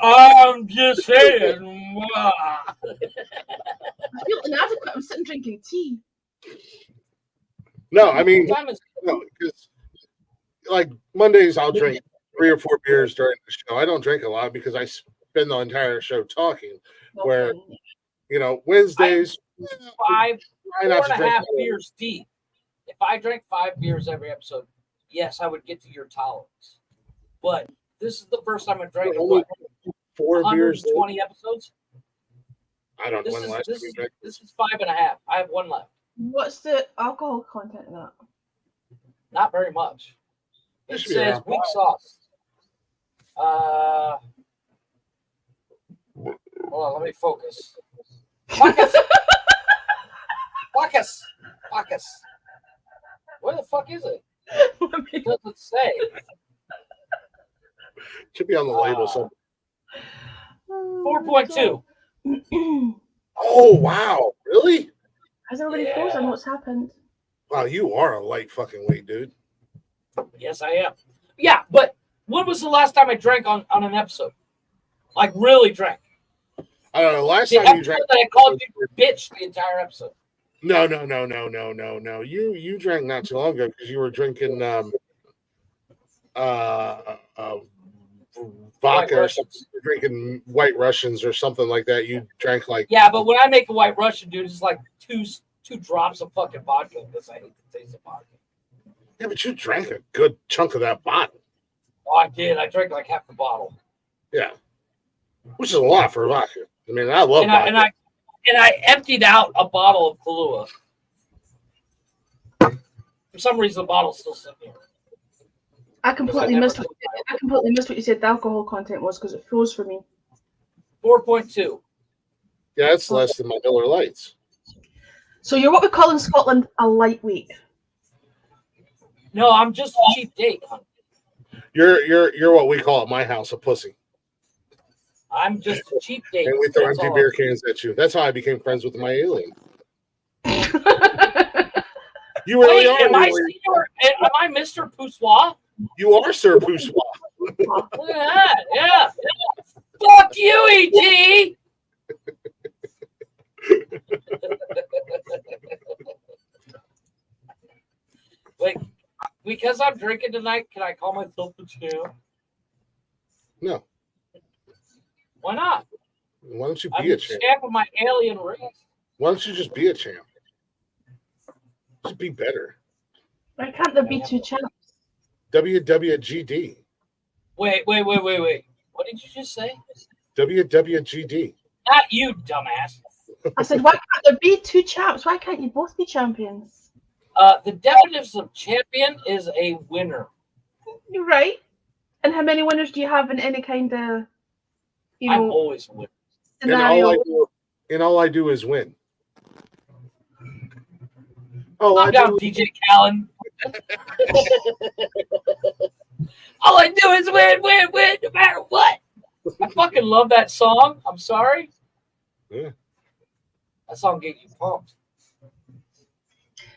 I'm just saying. I feel inadequate. I'm sitting drinking tea. No, I mean, Time is- no, because like Mondays I'll drink 3 or 4 beers during the show. I don't drink a lot because I spend the entire show talking. Where Wednesdays, five, try not to 4.5 drink. beers deep. If I drank 5 beers every episode, yes, I would get to your tolerance. But this is the first time I drank in Only what, 4 beers. 120 episodes. I don't know This when is last this time you is, drank. this is 5.5. I have 1 left. What's the alcohol content in that? Not very much. It It should be says around weak 5. sauce. Hold on, let me focus. Focus. Focus. Where the fuck is it? It doesn't say. Should be on the label. So, 4.2. oh wow, really? Has everybody Yeah. frozen? What's happened? Wow, you are a light fucking weight, dude. Yes, I am. Yeah, but when was the last time I drank on an episode? Like really drank. I don't know. Last The time you episode drank, that I called you bitch the entire episode. no. You drank not too long ago because you were drinking vodka or something. You were drinking White Russians or something like that. You drank like Yeah, but when I make a White Russian, dude, it's like two drops of fucking vodka because I hate the taste of vodka. yeah, but you drank a good chunk of that bottle. Oh, I did. I drank like half the bottle. Yeah, which is a lot for vodka. I mean, I love vodka. And I emptied out a bottle of Kahlua. For some reason, the bottle's still sitting here. I completely never missed. I completely missed what you said the alcohol content was because it froze for me. 4.2. Yeah, it's less than my Miller Lights. So you're what we call in Scotland a lightweight. No, I'm just a cheap date, honey. You're what we call at my house a pussy. I'm just a cheap date. And we throw That's empty all. beer cans at you. That's how I became friends with my alien. You really are. Am I Really. senior? Am I Mr. Poussoir? You are Sir Poussoir. Look at that. Yeah. Fuck you, E.T. Wait, because I'm drinking tonight, can I call myself the champ? No. Why not? Why don't you I'm be a the champ? champ of my alien race. Why don't you just be a champ? Just be better. Why can't there be two champs? WWGD. Wait. What did you just say? WWGD. Not you, dumbass. I said, why can't there be two champs? Why can't you both be champions? The definition of champion is a winner. You're right. And how many winners do you have in any kind of, I'm always a winner. scenario? And all I do is win. Oh, Calm down, DJ Callen. All I do is win, no matter what. I fucking love that song. I'm sorry. Yeah. That song gets you pumped.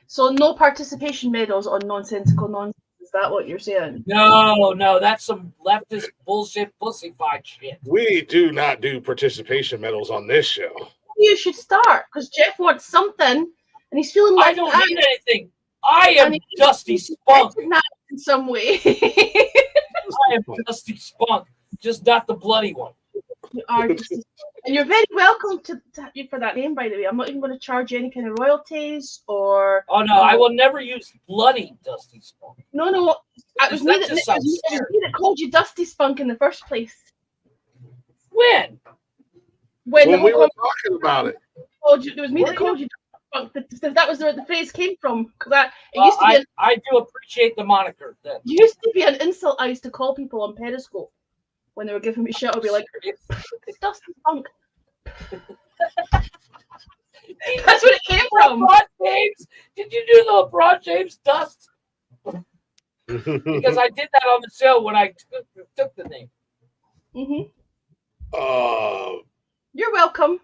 So no participation medals on Nonsensical Nonsense. Is that what you're saying? No, that's some leftist bullshit pussyfied shit. We do not do participation medals on this show. You should start because Jeff wants something and he's feeling I like don't need anything. I am Dusty Spunk. in some way. I am Dusty Spunk, just not the bloody one. You are just, and you're very welcome to for that name, by the way. I'm not even going to charge you any kind of royalties or. Oh no, I will never use bloody Dusty Spunk. No, it was me that called you Dusty Spunk in the first place. When we were talking about it. It was me that called you Dusty Spunk. That was where the phrase came from. Because it used to be. I do appreciate the moniker. Then it used to be an insult I used to call people on Periscope when they were giving me shit. I'd be like, "It's Dusty Spunk." That's what it came from. LeBron James. Did you do the LeBron James dust? Because I did that on the show when I took the name. You're welcome.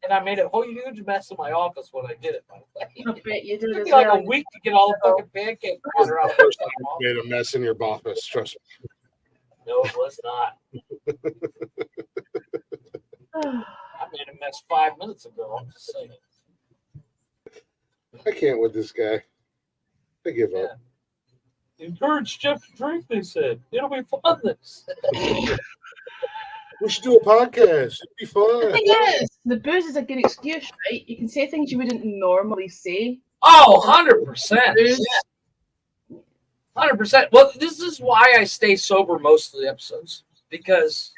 And I made a whole huge mess in my office when I did it. By the way. I bet you did. It took me like a week to get all the fucking pancake batter out. You made a mess in your office. Trust me. No, it was not. I made a mess 5 minutes ago. I'm just saying. I can't with this guy. I give up. Encourage Jeff to drink, they said. It'll be fun. We should do a podcast. It'd be fun. The thing is, the booze is a good excuse, right? You can say things you wouldn't normally say. Oh, 100%. 100%. Well, this is why I stay sober most of the episodes. Because,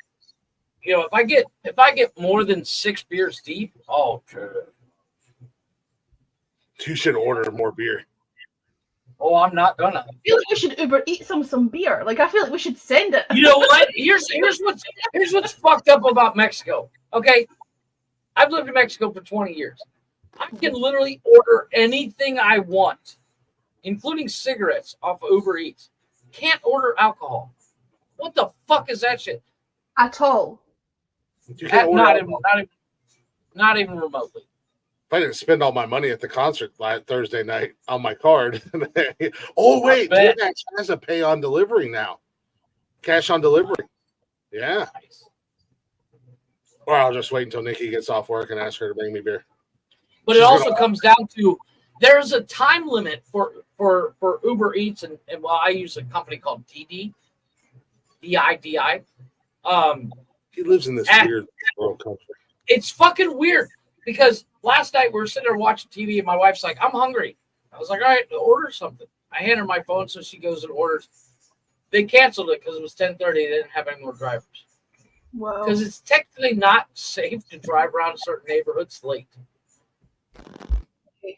you know, if I get more than 6 beers deep, oh, you should order more beer. Oh, I'm not gonna. I feel like we should Uber eat some beer. Like, I feel like we should send it. You know what? Here's what's fucked up about Mexico. Okay, I've lived in Mexico for 20 years. I can literally order anything I want, including cigarettes, off of Uber Eats. Can't order alcohol. What the fuck is that shit? At all. You can't order Not even remotely. If I didn't spend all my money at the concert Thursday night on my card. Oh, wait. DoorDash has a pay on delivery now. Cash on delivery. Yeah. Nice. Or I'll just wait until Nikki gets off work and ask her to bring me beer. But it also comes down to there's a time limit for Uber Eats and well, I use a company called DIDI. He lives in this weird world country. It's fucking weird because last night we were sitting there watching TV and my wife's like, I'm hungry. I was like, all right, order something. I hand her my phone, so she goes and orders. They canceled it because it was 10:30. They didn't have any more drivers. Wow. Because it's technically not safe to drive around certain neighborhoods late.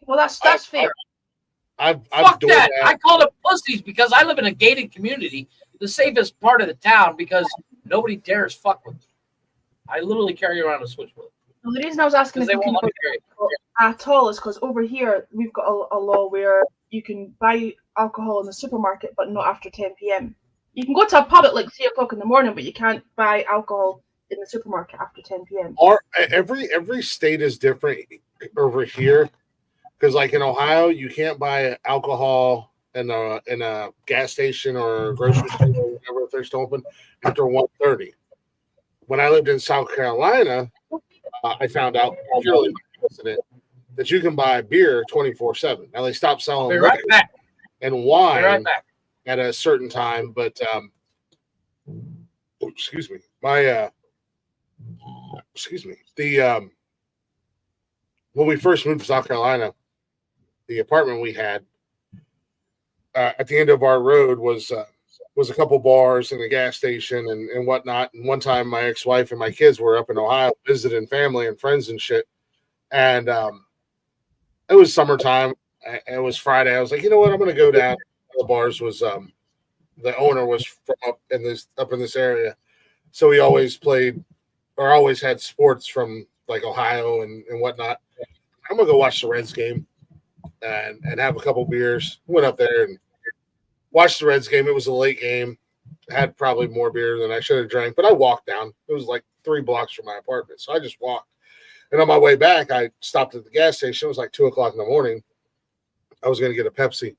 Well, that's fair. Fuck that. I call them pussies because I live in a gated community, the safest part of the town, because nobody dares fuck with me. I literally carry around a switchblade. Well, the reason I was asking if they you won't can let me carry it. at all is because over here we've got a law where you can buy alcohol in the supermarket, but not after 10 p.m. You can go to a pub at like 3 o'clock in the morning, but you can't buy alcohol in the supermarket after 10 p.m. Every state is different over here. Because like in Ohio, you can't buy alcohol in a gas station or grocery store or whatever if they're still open after 1:30. When I lived in South Carolina, I found out purely by accident that you can buy beer 24/7. Now they stopped I'll selling be right liquor back. and Be wine right back. at a certain time, but excuse me, when we first moved to South Carolina, the apartment we had at the end of our road was a couple bars and a gas station and whatnot. And one time, my ex-wife and my kids were up in Ohio visiting family and friends and shit. And it was summertime. It was Friday. I was like, you know what? I'm going to go down. The bars was the owner was from up in this area, so he always played or always had sports from like Ohio and whatnot. I'm gonna go watch the Reds game and have a couple beers. Went up there and watched the Reds game. It was a late game. I had probably more beer than I should have drank, but I walked down. It was like 3 blocks from my apartment, so I just walked. And on my way back, I stopped at the gas station. It was like 2:00 in the morning. I was going to get a Pepsi,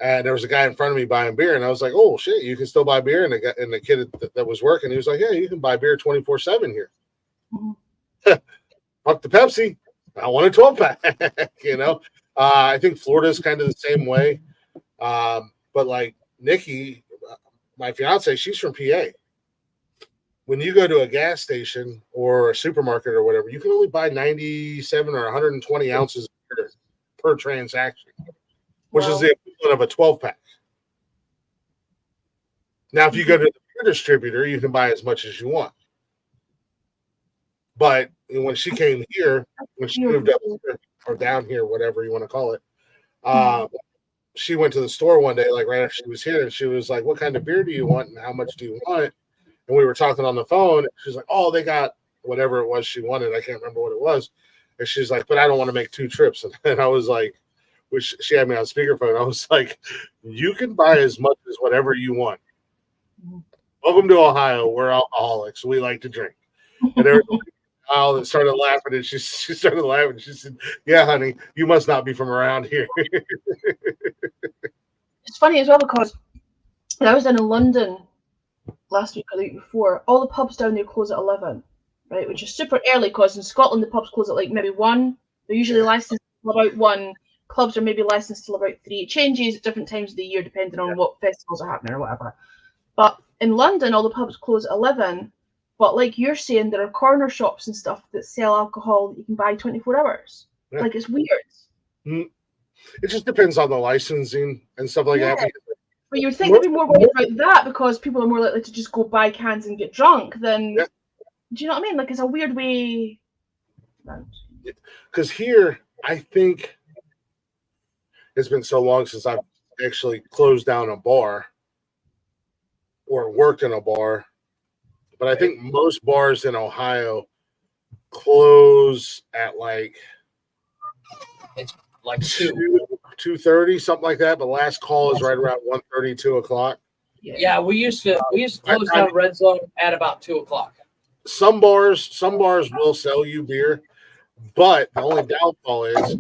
and there was a guy in front of me buying beer, and I was like, "Oh shit, you can still buy beer!" And the kid that was working, he was like, "Yeah, you can buy beer 24/7 here." Fuck the Pepsi. I want a 12-pack. You know, I think Florida's kind of the same way. But like Nikki, my fiance, she's from PA. When you go to a gas station or a supermarket or whatever, you can only buy 97 or 120 ounces of beer per transaction, which is the equivalent of a 12-pack. Now, if you go to the beer distributor, you can buy as much as you want. But when she came here, when she moved up here, or down here, whatever you want to call it, she went to the store one day, like right after she was here, and she was like, "What kind of beer do you want, and how much do you want?" And we were talking on the phone. She's like, "Oh, they got whatever it was she wanted. I can't remember what it was." And she's like, "But I don't want to make 2 trips." And I was like, which she had me on speakerphone. I was like, "You can buy as much as whatever you want. Welcome to Ohio. We're alcoholics. We like to drink." And there was a girl that started laughing, and she started laughing. She said, "Yeah, honey, you must not be from around here." It's funny as well because when I was down in London last week or the week before, all the pubs down there close at 11, right? Which is super early because in Scotland the pubs close at like maybe 1. They're usually licensed till about 1. Clubs are maybe licensed till about 3. It changes at different times of the year depending on what festivals are happening or whatever. But in London, all the pubs close at 11. But like you're saying, there are corner shops and stuff that sell alcohol that you can buy 24 hours. Yeah. Like, it's weird. It just depends on the licensing and stuff like that. But you would think they'd be more worried about that because people are more likely to just go buy cans and get drunk than. Yeah. Do you know what I mean? Like, it's a weird way. Because here, I think it's been so long since I've actually closed down a bar or worked in a bar. But I think most bars in Ohio close at like it's like 2:30, something like that. But last call is right around 1:30, 2:00. Yeah, we used to close down Red Zone at about 2:00. Some bars will sell you beer, but the only downfall is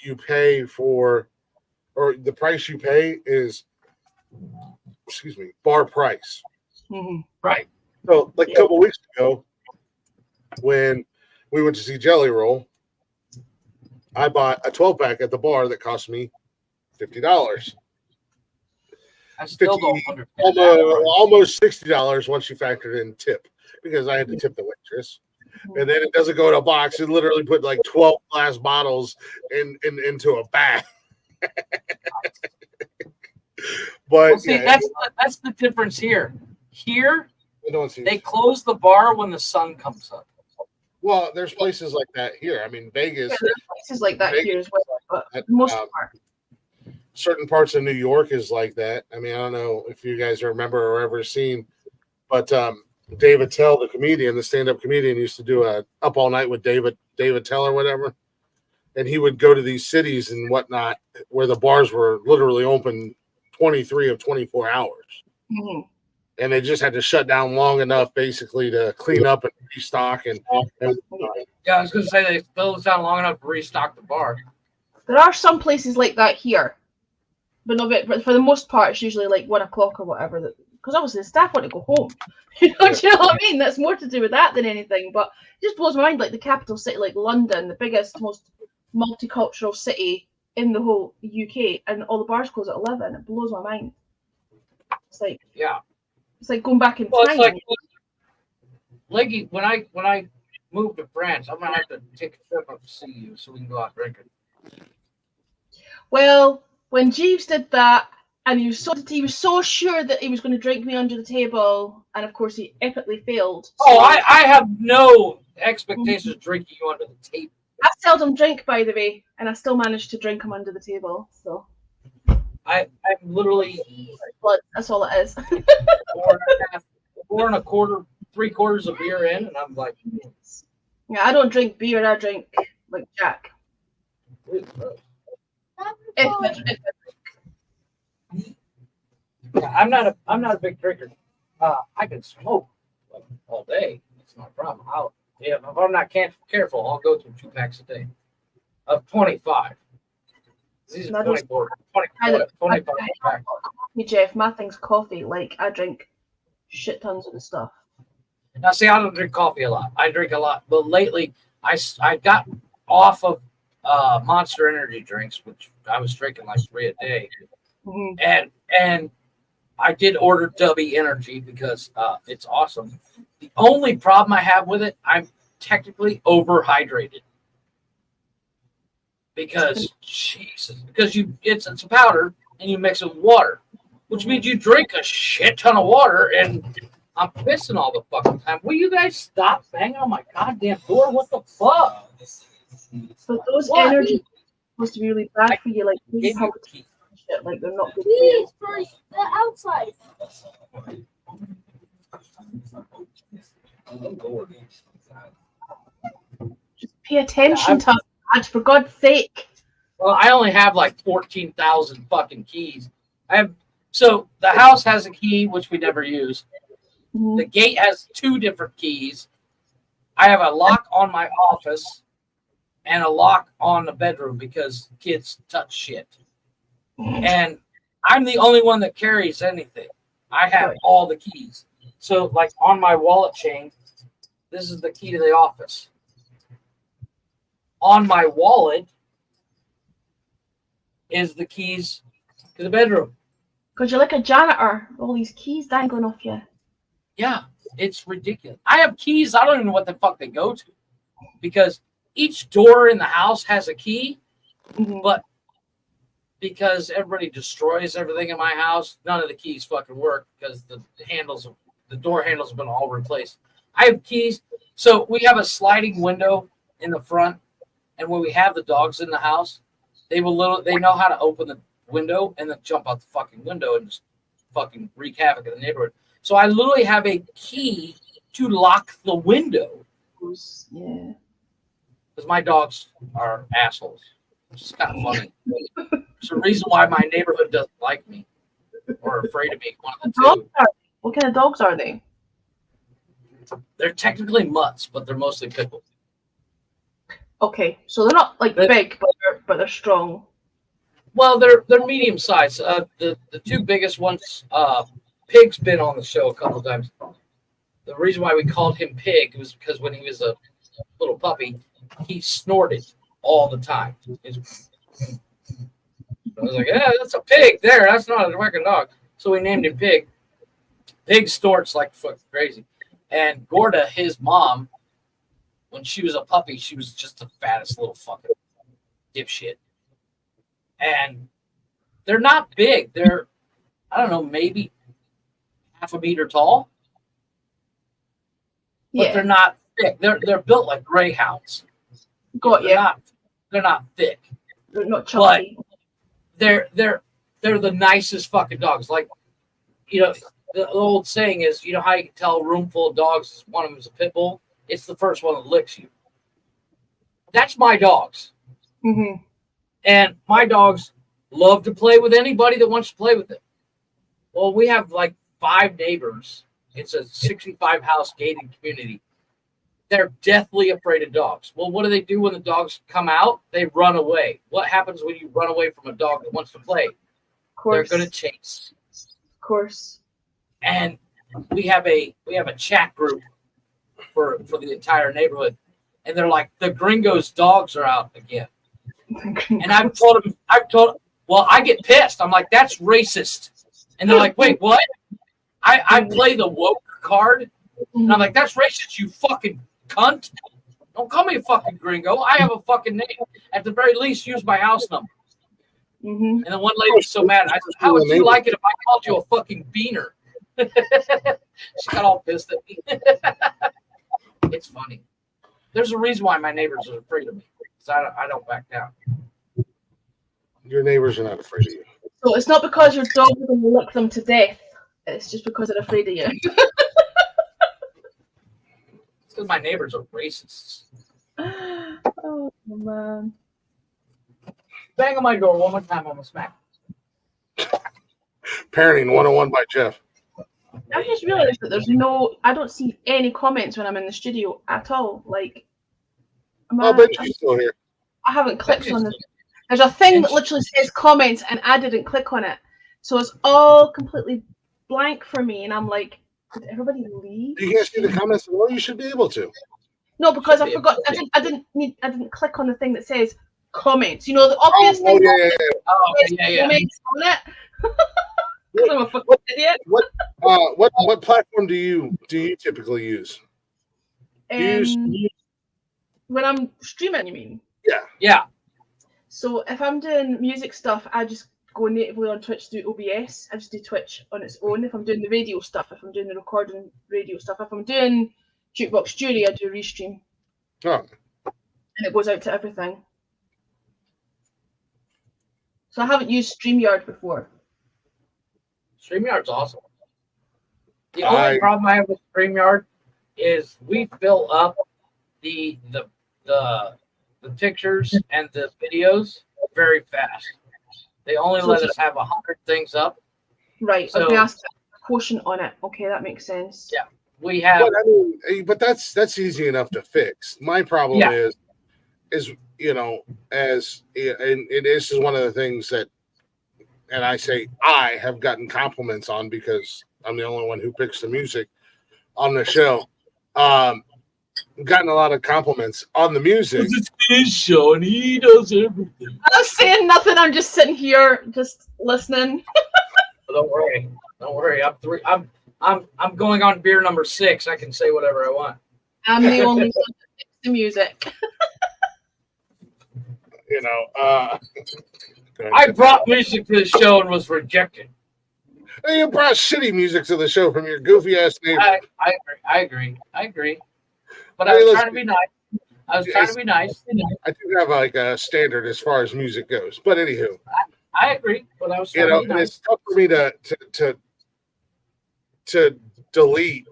you pay for, or the price you pay is, bar price. Mm-hmm. Right. So, like a couple weeks ago, when we went to see Jelly Roll, I bought a 12-pack at the bar that cost me $50. I still don't understand almost $60 once you factored in tip, because I had to tip the waitress. And then it doesn't go in a box. It literally put like 12 glass bottles into a bag. But see, that's the difference here. Here, they close the bar when the sun comes up. Well, there's places like that here. I mean, Vegas. Yeah, there's places like that here as well. But most part. Certain parts of New York is like that. I mean, I don't know if you guys remember or ever seen, but David Tell, the comedian, the stand-up comedian, used to do a Up All Night with David Tell or whatever. And he would go to these cities and whatnot where the bars were literally open 23 of 24 hours. Mm-hmm. And they just had to shut down long enough basically to clean up and restock. And yeah, I was going to say they closed down long enough to restock the bar. There are some places like that here, but no, but for the most part, it's usually like 1 o'clock or whatever. Because obviously the staff want to go home. Do you know what I mean? That's more to do with that than anything. But it just blows my mind. Like the capital city, like London, the biggest, most multicultural city in the whole UK, and all the bars close at 11. It blows my mind. It's like it's like going back in Well, time. it's like, Leggy, when I move to France, I'm gonna have to take a trip up to see you so we can go out drinking. Well, when Jeeves did that, and he was so sure that he was going to drink me under the table, and of course he epically failed. Oh, I have no expectations of drinking you under the table. I seldom drink, by the way, and I still managed to drink him under the table. So I'm literally blood. That's all it is. 4 1/4, 3/4 of beer in, and I'm like, Yeah, I don't drink beer. I drink like Jack. I'm not a big drinker. I can smoke like, all day. It's not a problem. If I'm not careful, I'll go through 2 packs a day of 25. These are 24, 25 packs. Coffee, Jeff. My thing's coffee. Like I drink shit tons of the stuff. Now, see, I don't drink coffee a lot. I drink a lot, but lately I got off of Monster Energy drinks, which I was drinking like 3 a day, and I did order Dubby Energy because it's awesome. The only problem I have with it, I'm technically overhydrated because it's a powder and you mix it with water, which means you drink a shit ton of water, and I'm pissing all the fucking time. Will you guys stop banging on my goddamn door? What the fuck? But those energies are supposed to be really bad for you, like shit, like they're not good for you. Please, for the outside. Just pay attention to that, for God's sake. Well, I only have like 14,000 fucking keys. So the house has a key, which we never use. The gate has 2 different keys. I have a lock on my office and a lock on the bedroom because kids touch shit. And I'm the only one that carries anything. I have all the keys. So, like on my wallet chain, this is the key to the office. On my wallet is the keys to the bedroom. Because you're like a janitor, all these keys dangling off you. Yeah, it's ridiculous. I have keys. I don't even know what the fuck they go to, because each door in the house has a key, but because everybody destroys everything in my house, none of the keys fucking work because the door handles have been all replaced. I have keys. So we have a sliding window in the front, and when we have the dogs in the house, they know how to open the window and then jump out the fucking window and just fucking wreak havoc in the neighborhood. So I literally have a key to lock the window. Yeah. Because my dogs are assholes. Which is kind of funny. It's the reason why my neighborhood doesn't like me or afraid of me. One of the 2. What kind of dogs are they? They're technically mutts, but they're mostly pit bulls. Okay, so they're not like big, but they're strong. Well, they're medium sized. The 2 biggest ones, Pig's been on the show a couple of times. The reason why we called him Pig was because when he was a little puppy, he snorted all the time. I was like, yeah, that's a pig there. That's not a fucking dog. So we named him Pig. Pig snorts like fucking crazy. And Gorda, his mom, when she was a puppy, she was just the fattest little fucking dipshit. And they're not big. They're, I don't know, maybe half a meter tall. But they're not thick. They're built like greyhounds. They're not thick. They're not chunky. But they're the nicest fucking dogs. Like, the old saying is, how you can tell a room full of dogs, one of them is a pit bull? It's the first one that licks you. That's my dogs. And my dogs love to play with anybody that wants to play with them. Well, we have like 5 neighbors. It's a 65 house gated community. they're deathly afraid of dogs. Well, what do they do when the dogs come out? They run away. What happens when you run away from a dog that wants to play? Of course. They're going to chase. Of course. And we have a chat group for the entire neighborhood, and they're like, the Gringos' dogs are out again. And I've told them, well, I get pissed. I'm like, that's racist. And they're like, wait, what? I play the woke card, and I'm like, that's racist, you fucking cunt. Don't call me a fucking gringo. I have a fucking name. At the very least, use my house number. And the one lady's so mad. I said, how would you like it if I called you a fucking beaner? She got all pissed at me. It's funny. There's a reason why my neighbors are afraid of me. Because I don't back down. Your neighbors are not afraid of you. So it's not because your dog is going to lick them to death. It's just because they're afraid of you. It's because my neighbors are racists. Oh, man. Bang on my door one more time, I'm going to smack. Parenting 101 by Jeff. I just realized that I don't see any comments when I'm in the studio at all. Like, I bet she's still here. I haven't clicked on it. There's a thing that literally says comments, and I didn't click on it. So it's all completely blank for me, and I'm like, did everybody leave? You can't see the comments at all? You should be able to. No, because I forgot. I didn't click on the thing that says comments. You know, the obvious thing. Yeah. Comments on it. Because I'm a fucking idiot. What platform do you typically use? When I'm streaming, you mean? Yeah. So if I'm doing music stuff, I just go natively on Twitch to do OBS. I just do Twitch on its own. If I'm doing the radio stuff, if I'm doing the recording radio stuff, if I'm doing Jukebox Jury, I do Restream. Oh. And it goes out to everything. So I haven't used StreamYard before. StreamYard's awesome. The only problem I have with StreamYard is we fill up the pictures and the videos very fast. They only let us have 100 things up. Right. So we asked a quotient on it. Okay, that makes sense. Yeah. We have but that's easy enough to fix. My problem is you know, as and this is one of the things that, and I say I have gotten compliments on because I'm the only one who picks the music on the show. Gotten a lot of compliments on the music. It's his show and he does everything. I'm saying nothing. I'm just sitting here, just listening. Don't worry. I'm going on beer number 6. I can say whatever I want. I'm the only one that picks the music. You know, I brought music to the show and was rejected. Hey, you brought shitty music to the show from your goofy ass neighbor. I agree. But I was trying to be nice. I do have like a standard as far as music goes, but anywho, I agree. But I was trying to be nice. It's tough for me to delete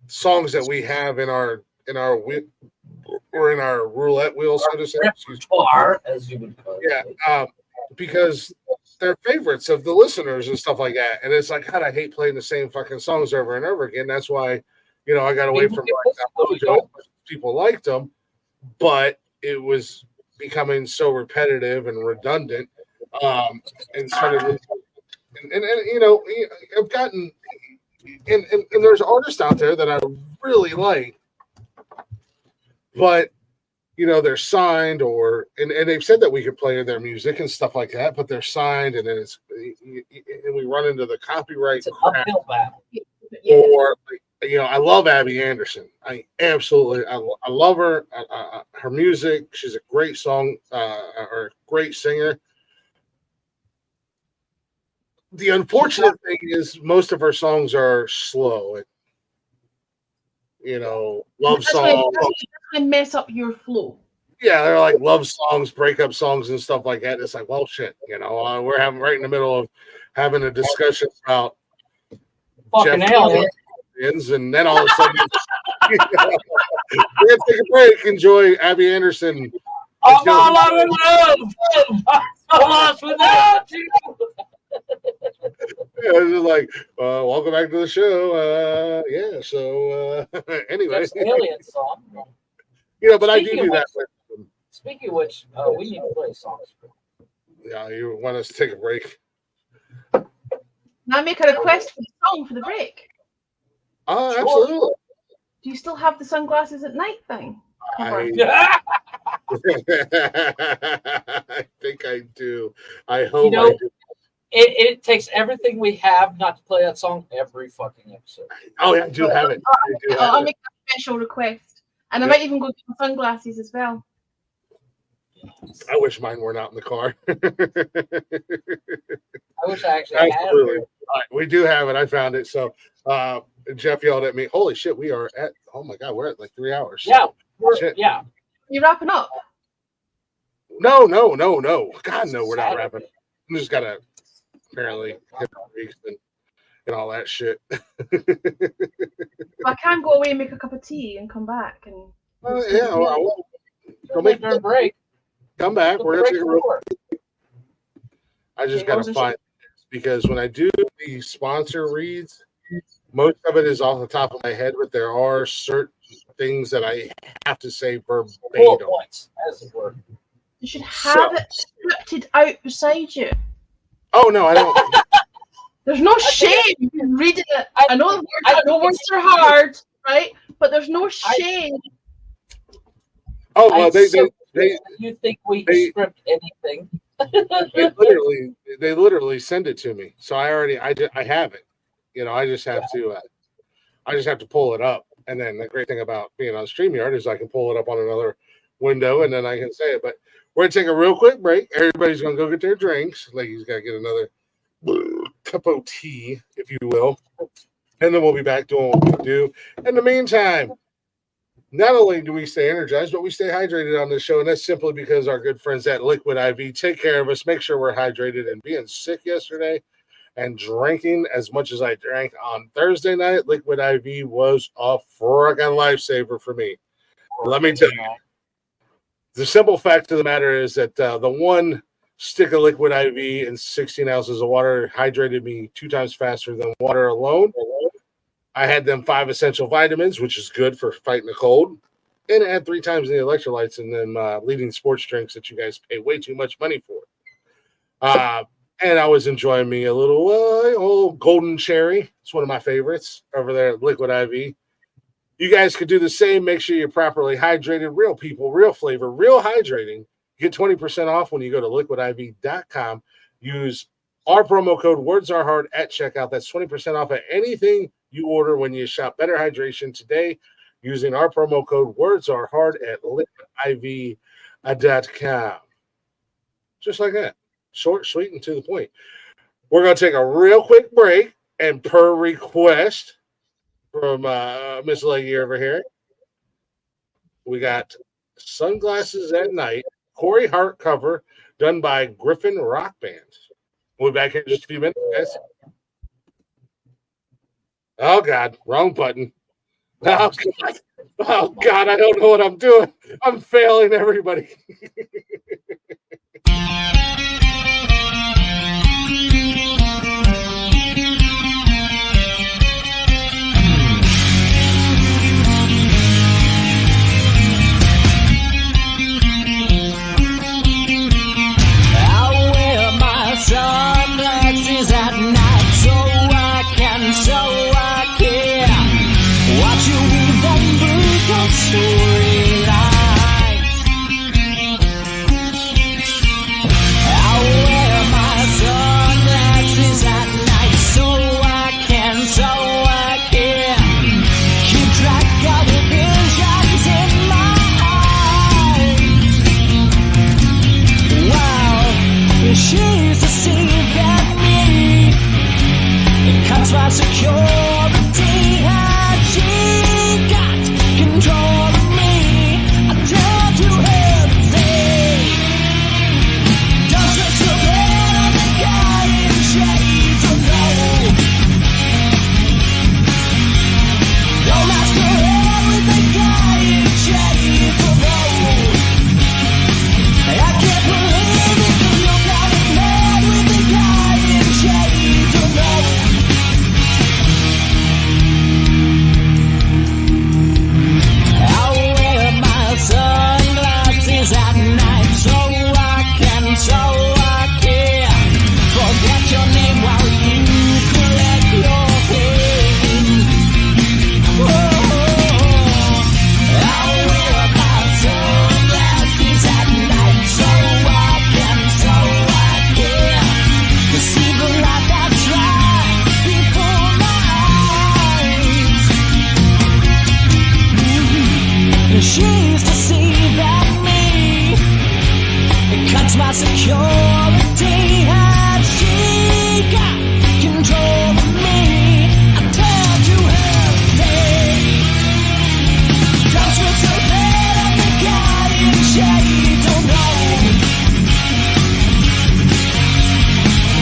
songs that we have in our roulette wheel, so to say. Repertoire, as you would call it. Yeah, because they're favorites of the listeners and stuff like that. And it's like, God, I hate playing the same fucking songs over and over again. That's why, you know, I got away from people liked them, but it was becoming so repetitive and redundant. And started, and you know, I've gotten, and there's artists out there that I really like, but you know, they're signed and they've said that we could play their music and stuff like that, but they're signed, and then and we run into the copyright crap. Or, you know, I love Abby Anderson. I love her. Her music. She's a great song or a great singer. The unfortunate thing is most of her songs are slow. And, you know, love songs. And mess up your flow. Yeah, they're like love songs, breakup songs, and stuff like that. It's like, well, shit, you know, we're right in the middle of having a discussion about fucking aliens, and then all of a sudden, we're gonna take a break, enjoy Abby Anderson. I'm all out of love. I'm so lost without you. Yeah, it's just like, welcome back to the show. Yeah, so anyway, That's the Alien song. but I do Speaking do of that. Speaking of which, we need to play songs. Yeah, you want us to take a break? Can I make a request for the song for the break? Oh, Sure. absolutely. Do you still have the sunglasses at night thing? I think I do. I hope I do. It takes everything we have not to play that song every fucking episode. Oh, yeah, I do have it. I do have I'll it. make a special request. And I Yep. might even go get my sunglasses as well. I wish mine weren't out in the car. I wish I actually had Absolutely. them. All right, we do have it. I found it. So Jeff yelled at me, holy shit, we are at, oh my God, we're at like 3 hours. Yeah, Shit. yeah. You wrapping up? No. God, no, we're not Saturday. wrapping. We just got to apparently hit the brakes and all that shit. I can go away and make a cup of tea and come back. And Yeah, well, go make During break. come back. Go We're going to break take a real, before. I just Okay, got what to was find this because when I do the sponsor reads, most of it is off the top of my head, but there are certain things that I have to say Bullet verbatim. points, as it were. you should have it scripted out beside you. Oh, no, I don't. There's no shame in reading it. I know words, I I know think words it's- are hard, right? But there's no shame. Oh, well, I'm they You think we they- script anything? they literally send it to me. So I have it. I just have to pull it up. And then the great thing about being on StreamYard is I can pull it up on another window and then I can say it. But we're gonna take a real quick break. Everybody's gonna go get their drinks. Lady's gotta get another cup of tea, if you will. And then we'll be back doing what we do. In the meantime, not only do we stay energized, but we stay hydrated on this show. And that's simply because our good friends at Liquid IV take care of us, make sure we're hydrated. And being sick yesterday and drinking as much as I drank on Thursday night, Liquid IV was a friggin' lifesaver for me. Let me tell you. The simple fact of the matter is that the one stick of Liquid IV and 16 ounces of water hydrated me 2 times faster than water alone. I had them 5 essential vitamins, which is good for fighting the cold. And it had 3 times the electrolytes and then leading sports drinks that you guys pay way too much money for. And I was enjoying me a little old golden cherry. It's one of my favorites over there at Liquid IV. You guys could do the same. Make sure you're properly hydrated. Real people, real flavor, real hydrating. Get 20% off when you go to liquidiv.com. Use our promo code WordsAreHard at checkout. That's 20% off of anything you order when you shop Better Hydration today using our promo code WordsAreHard at liquidiv.com. Just like that. Short, sweet, and to the point. We're going to take a real quick break, and per request from Miss Leggy over here, we got Sunglasses at Night, Corey Hart cover done by Griffin Rock Band. We'll be back in just a few minutes, guys. Oh, God, wrong button. Oh, God, I don't know what I'm doing. I'm failing everybody. Sunglasses at night, so I can watch you weave umbilical storylines. cuts my security, and she got control of me. I tell to her, don't switch your head up the guardian shade, don't know.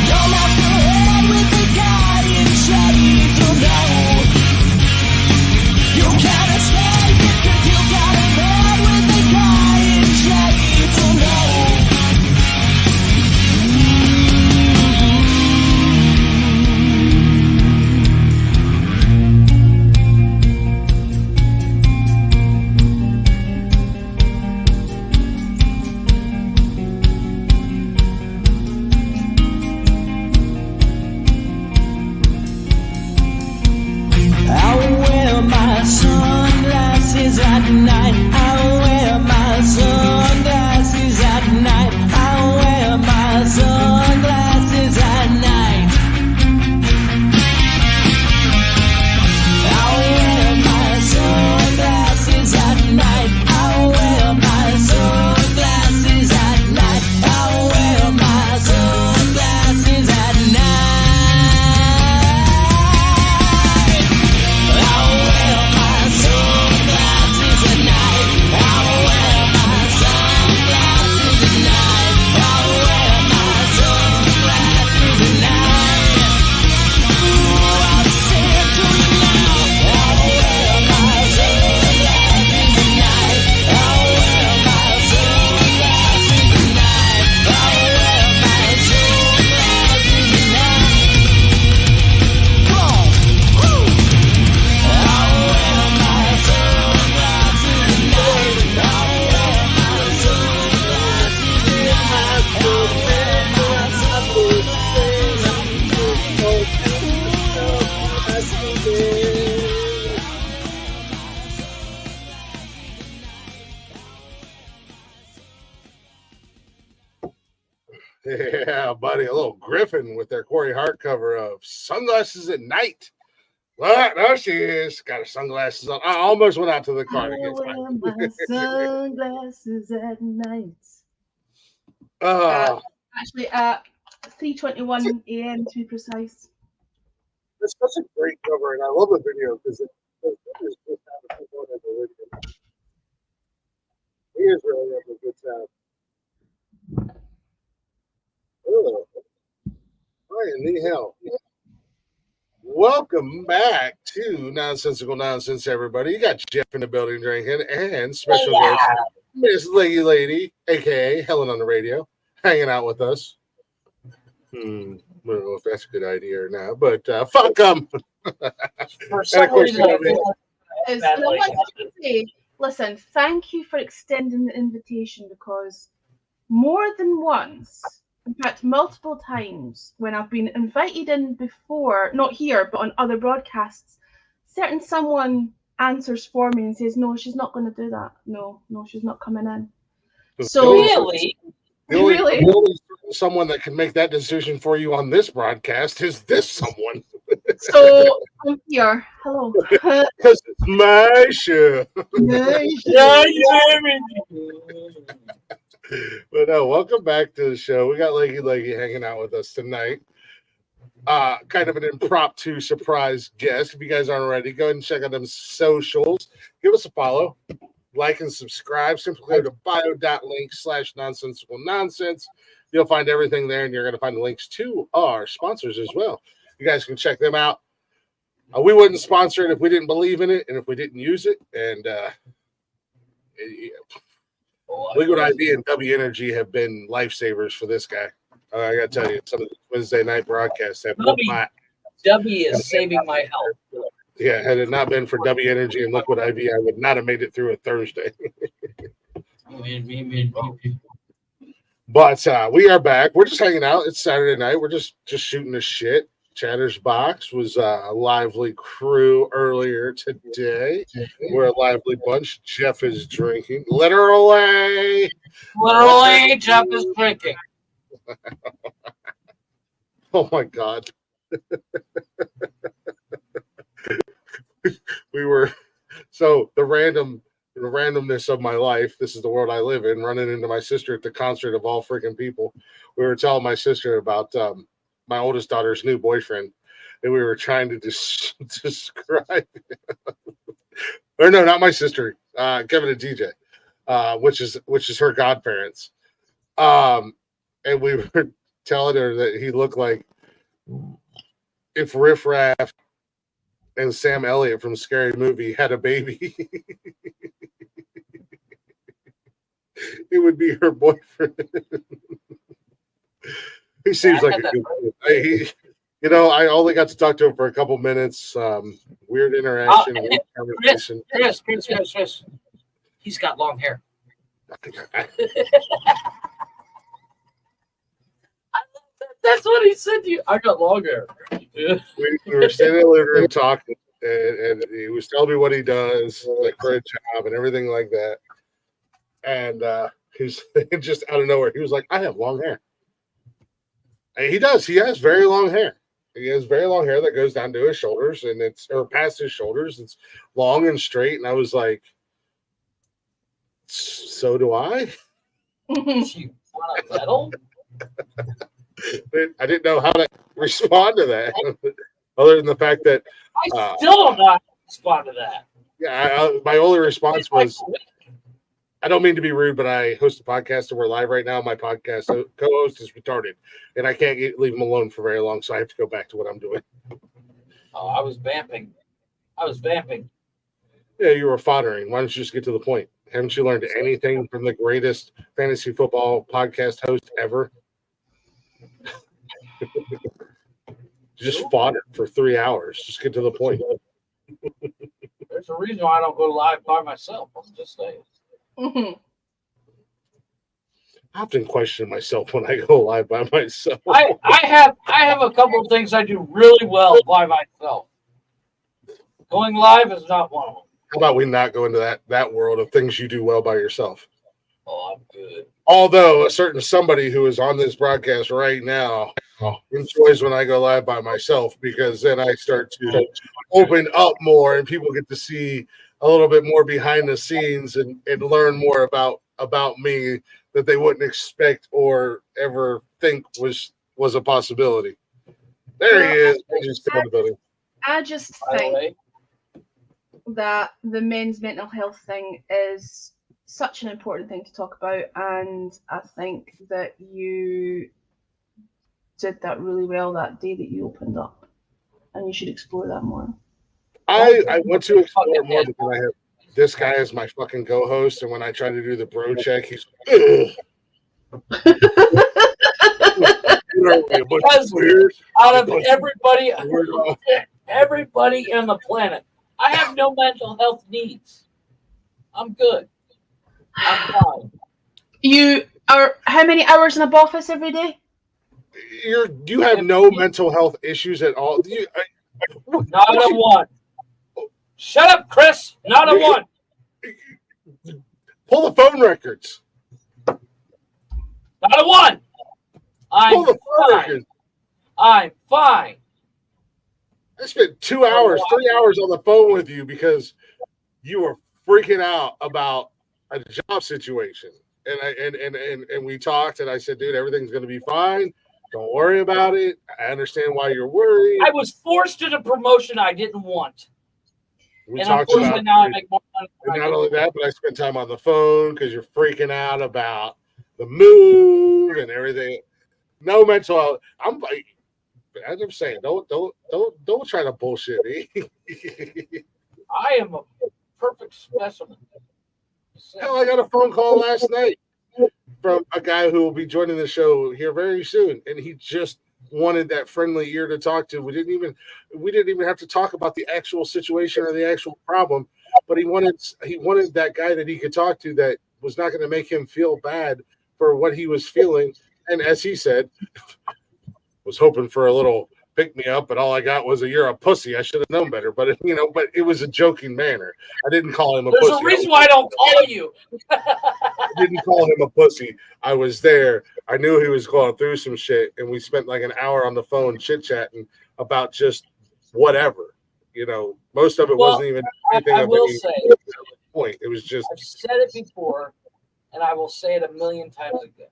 Don't knock your head with the guardian shade, don't know. You can't escape it 'cause you got a head with the guardian shade, don't know. I wear my sunglasses at night. I wear my sunglasses at night. I wear my sunglasses at night. I wear my sunglasses at night. I wear my sunglasses at night. I wear my sunglasses at night. Yeah, buddy, a little Griffin with their Corey Hart cover of Sunglasses at Night. Well, there she is. Got her sunglasses on. I almost went out to the car to I get wear my sunglasses at night. Oh, Actually, at 3:21 a.m. to be precise. it's such a great cover, and I love the video because it is just having fun at the video. He is really having a good time. Oh, why in the hell? Welcome back to Nonsensical Nonsense, everybody. You got Jeff in the building drinking, and special guest Miss Leggy Lady, aka Helen on the radio, hanging out with us. I don't know if that's a good idea or not, but fuck them. For some course, reason, I you know, feel Is- bad and I like want that. to say, listen, thank you for extending the invitation, because more than once, in fact, multiple times, when I've been invited in before, not here, but on other broadcasts, certain someone answers for me and says, no, she's not going to do that. No, she's not coming in. So, Really? The only, Really? the only someone that can make that decision for you on this broadcast is this someone. so I'm here. Hello. Because it's my show. But no, welcome back to the show. We got Leggy hanging out with us tonight. Kind of an impromptu surprise guest. If you guys aren't already, go ahead and check out them socials. Give us a follow, like, and subscribe. Simply go to bio.link/nonsensical nonsense. You'll find everything there, and you're going to find the links to our sponsors as well. You guys can check them out. We wouldn't sponsor it if we didn't believe in it and if we didn't use it. And Liquid IV and W Energy have been lifesavers for this guy. I got to tell you, some of the Wednesday night broadcasts have whooped my. W is saving my health. Yeah, had it not been for W Energy and Liquid IV, I would not have made it through a Thursday. But we are back. We're just hanging out. It's Saturday night. We're just shooting the shit. Chatter's Box was a lively crew earlier today. We're a lively bunch. Jeff is drinking. Literally, Jeff is drinking. Oh my God. We were so the random randomness of my life, this is the world I live in, running into my sister at the concert of all freaking people. We were telling my sister about my oldest daughter's new boyfriend, and we were trying to describe or no, not my sister, Kevin and DJ, which is her godparents. And we were telling her that he looked like if Riff Raff and Sam Elliott from Scary Movie had a baby. It would be her boyfriend. He seems like a good kid. I only got to talk to him for a couple minutes. Weird interaction. Weird conversation. Chris. He's got long hair. That's what he said to you. I got long hair. We were standing in the living room talking, and he was telling me what he does, like for a job and everything like that. And he's just out of nowhere. He was like, I have long hair. And he does. He has very long hair. He has very long hair that goes down to his shoulders, or past his shoulders. It's long and straight. And I was like, so do I? You want a medal? I didn't know how to respond to that, other than the fact that I still don't know how to respond to that. Yeah, my only response was, I don't mean to be rude, but I host a podcast and we're live right now. My podcast co-host is retarded, and I can't leave him alone for very long, so I have to go back to what I'm doing. Oh, I was vamping. Yeah, you were foddering. Why don't you just get to the point? Haven't you learned anything from the greatest fantasy football podcast host ever? Just fodder for 3 hours. Just get to the point. There's a reason why I don't go live by myself. I'm just saying. Mhm. I often question myself when I go live by myself. I have a couple of things I do really well by myself. Going live is not one of them. How about we not go into that world of things you do well by yourself? Oh, I'm good. Although a certain somebody who is on this broadcast right now enjoys when I go live by myself, because then I start to open up more and people get to see a little bit more behind the scenes and learn more about me that they wouldn't expect or ever think was a possibility. There he is. I just By the think way, that the men's mental health thing is such an important thing to talk about, and I think that you did that really well that day that you opened up, and you should explore that more. I want to explore more because I have this guy as my fucking co-host, and when I try to do the bro check, he's because out of everybody on the planet, I have no mental health needs. I'm good. I'm fine. You are how many hours in a office every day? You have no mental health issues at all. Not a one. Shut up, Chris. Not a one. Pull the phone records. Not a one. Pull the phone records. I'm fine. I spent 2 hours, 3 hours on the phone with you because you were freaking out about a job situation. And we talked, and I said, dude, everything's going to be fine. Don't worry about it. I understand why you're worried. I was forced into promotion I didn't want. We and talked unfortunately about now I make more money. And not only that, but I spent time on the phone because you're freaking out about the move and everything. No mental health. As I'm saying, don't try to bullshit me. I am a perfect specimen. Hell, I got a phone call last night from a guy who will be joining the show here very soon, and he just wanted that friendly ear to talk to. We didn't even have to talk about the actual situation or the actual problem, but he wanted that guy that he could talk to that was not going to make him feel bad for what he was feeling. And as he said, was hoping for a little pick me up, but all I got was you're a pussy. I should have known better, but it was a joking manner. I didn't call him a pussy. There's a reason why I don't call you. I didn't call him a pussy. I was there. I knew he was going through some shit, and we spent like an hour on the phone chit-chatting about just whatever. Most of it wasn't even anything. point. It was just I've said it before, and I will say it a million times again.